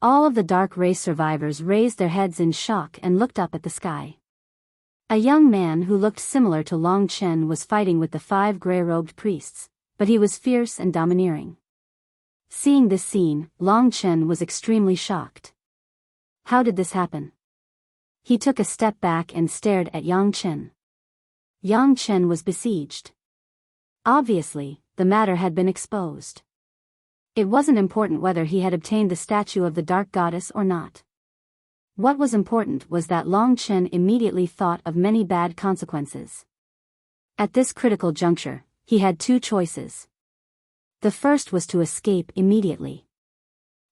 All of the dark race survivors raised their heads in shock and looked up at the sky. A young man who looked similar to Long Chen was fighting with the 5 gray-robed priests, but he was fierce and domineering. Seeing this scene, Long Chen was extremely shocked. How did this happen? He took a step back and stared at Yang Chen. Yang Chen was besieged. Obviously, the matter had been exposed. It wasn't important whether he had obtained the statue of the dark goddess or not. What was important was that Long Chen immediately thought of many bad consequences. At this critical juncture, he had 2 choices. The first was to escape immediately.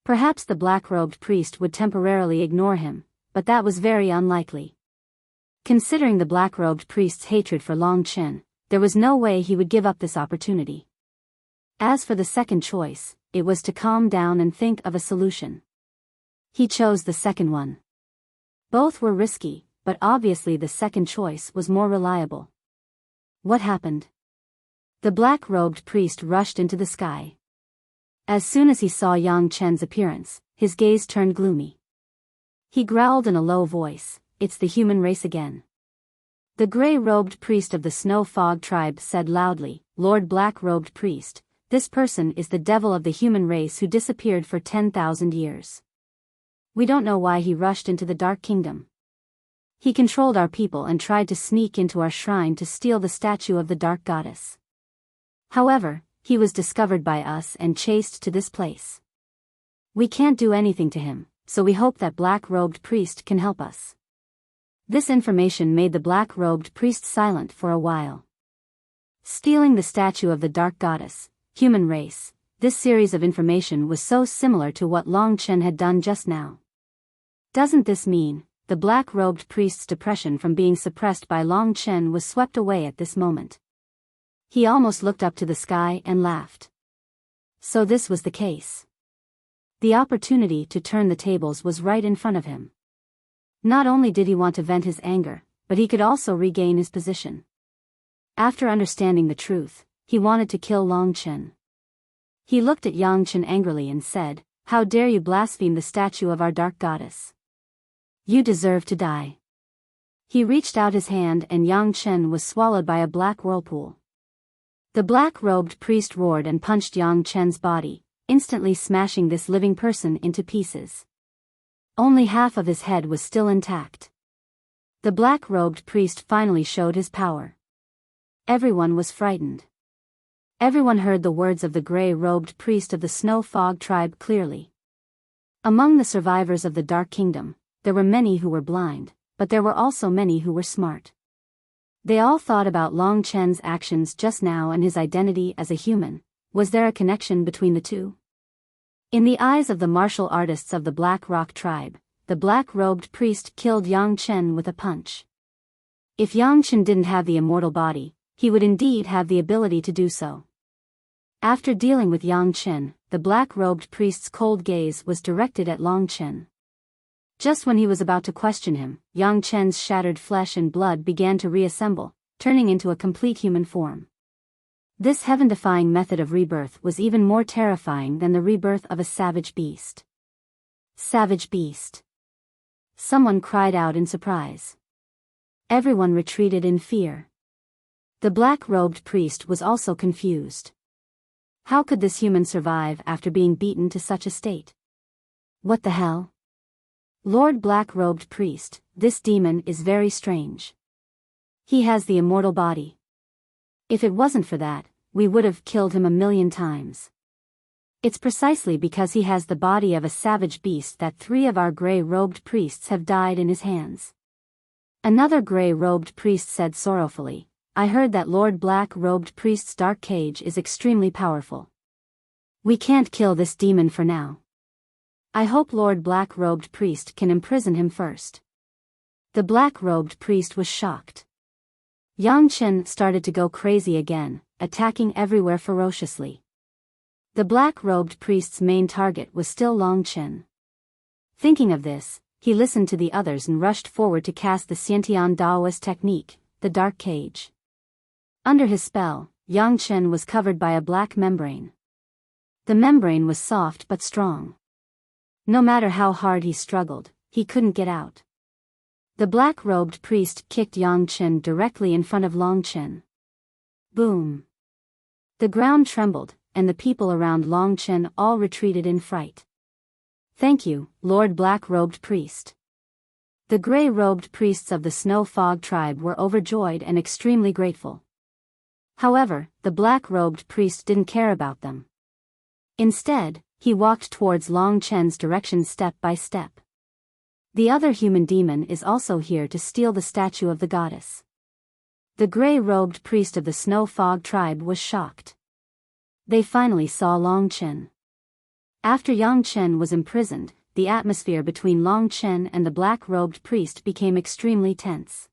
Perhaps the black-robed priest would temporarily ignore him, but that was very unlikely. Considering the black-robed priest's hatred for Long Chen, there was no way he would give up this opportunity. As for the second choice, it was to calm down and think of a solution. He chose the second one. Both were risky, but obviously the second choice was more reliable. What happened? The black-robed priest rushed into the sky. As soon as he saw Yang Chen's appearance, his gaze turned gloomy. He growled in a low voice, "It's the human race again." The gray-robed priest of the Snow Fog tribe said loudly, "Lord Black-robed Priest, this person is the devil of the human race who disappeared for 10,000 years. We don't know why he rushed into the Dark Kingdom. He controlled our people and tried to sneak into our shrine to steal the statue of the Dark Goddess. However, he was discovered by us and chased to this place. We can't do anything to him, so we hope that black-robed priest can help us. This information made the black-robed priest silent for a while. Stealing the statue of the dark goddess, human race, this series of information was so similar to what Long Chen had done just now. Doesn't this mean, the black-robed priest's depression from being suppressed by Long Chen was swept away at this moment? He almost looked up to the sky and laughed. So this was the case. The opportunity to turn the tables was right in front of him. Not only did he want to vent his anger, but he could also regain his position. After understanding the truth, he wanted to kill Long Chen. He looked at Yang Chen angrily and said, "How dare you blaspheme the statue of our dark goddess? You deserve to die." He reached out his hand and Yang Chen was swallowed by a black whirlpool. The black-robed priest roared and punched Yang Chen's body, instantly smashing this living person into pieces. Only half of his head was still intact. The black-robed priest finally showed his power. Everyone was frightened. Everyone heard the words of the gray-robed priest of the Snow Fog tribe clearly. Among the survivors of the Dark Kingdom, there were many who were blind, but there were also many who were smart. They all thought about Long Chen's actions just now and his identity as a human. Was there a connection between the two? In the eyes of the martial artists of the Black Rock tribe, the black-robed priest killed Yang Chen with a punch. If Yang Chen didn't have the immortal body, he would indeed have the ability to do so. After dealing with Yang Chen, the black-robed priest's cold gaze was directed at Long Chen. Just when he was about to question him, Yang Chen's shattered flesh and blood began to reassemble, turning into a complete human form. This heaven-defying method of rebirth was even more terrifying than the rebirth of a savage beast. Savage beast. Someone cried out in surprise. Everyone retreated in fear. The black-robed priest was also confused. How could this human survive after being beaten to such a state? What the hell? Lord Black-robed Priest, this demon is very strange. He has the immortal body. If it wasn't for that, we would have killed him 1,000,000 times. It's precisely because he has the body of a savage beast that 3 of our gray-robed priests have died in his hands. Another gray-robed priest said sorrowfully, "I heard that Lord Black-robed Priest's dark cage is extremely powerful. We can't kill this demon for now. I hope Lord Black-robed Priest can imprison him first." The black-robed priest was shocked. Yang Chen started to go crazy again, attacking everywhere ferociously. The black-robed priest's main target was still Long Chen. Thinking of this, he listened to the others and rushed forward to cast the Xiantian Daoist technique, the dark cage. Under his spell, Yang Chen was covered by a black membrane. The membrane was soft but strong. No matter how hard he struggled, he couldn't get out. The black-robed priest kicked Yang Chen directly in front of Long Chen. Boom! The ground trembled, and the people around Long Chen all retreated in fright. "Thank you, Lord Black-robed Priest." The gray-robed priests of the Snow Fog tribe were overjoyed and extremely grateful. However, the black-robed priest didn't care about them. Instead, he walked towards Long Chen's direction step by step. The other human demon is also here to steal the statue of the goddess. The gray-robed priest of the Snow Fog tribe was shocked. They finally saw Long Chen. After Yang Chen was imprisoned, the atmosphere between Long Chen and the black-robed priest became extremely tense.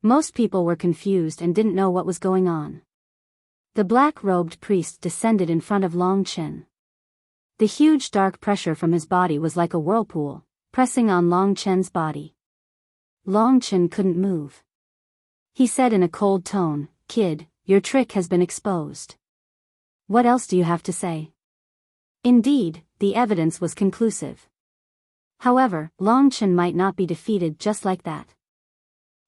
Most people were confused and didn't know what was going on. The black-robed priest descended in front of Long Chen. The huge dark pressure from his body was like a whirlpool, pressing on Long Chen's body. Long Chen couldn't move. He said in a cold tone, "Kid, your trick has been exposed. What else do you have to say?" Indeed, the evidence was conclusive. However, Long Chen might not be defeated just like that.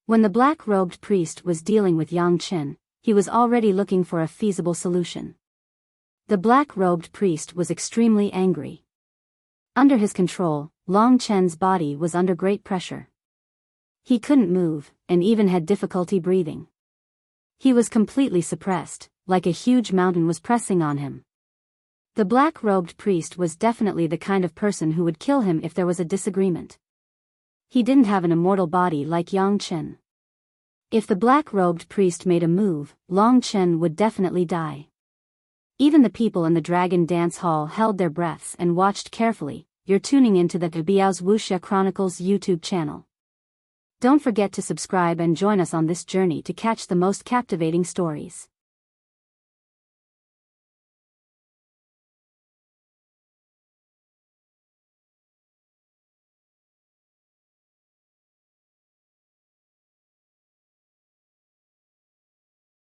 When the black-robed priest was dealing with Yang Chen, he was already looking for a feasible solution. The black-robed priest was extremely angry. Under his control, Long Chen's body was under great pressure. He couldn't move, and even had difficulty breathing. He was completely suppressed, like a huge mountain was pressing on him. The black-robed priest was definitely the kind of person who would kill him if there was a disagreement. He didn't have an immortal body like Yang Chen. If the black-robed priest made a move, Long Chen would definitely die. Even the people in the dragon dance hall held their breaths and watched carefully. You're tuning into the Biyao's Wuxia Chronicles YouTube channel. Don't forget to subscribe and join us on this journey to catch the most captivating stories.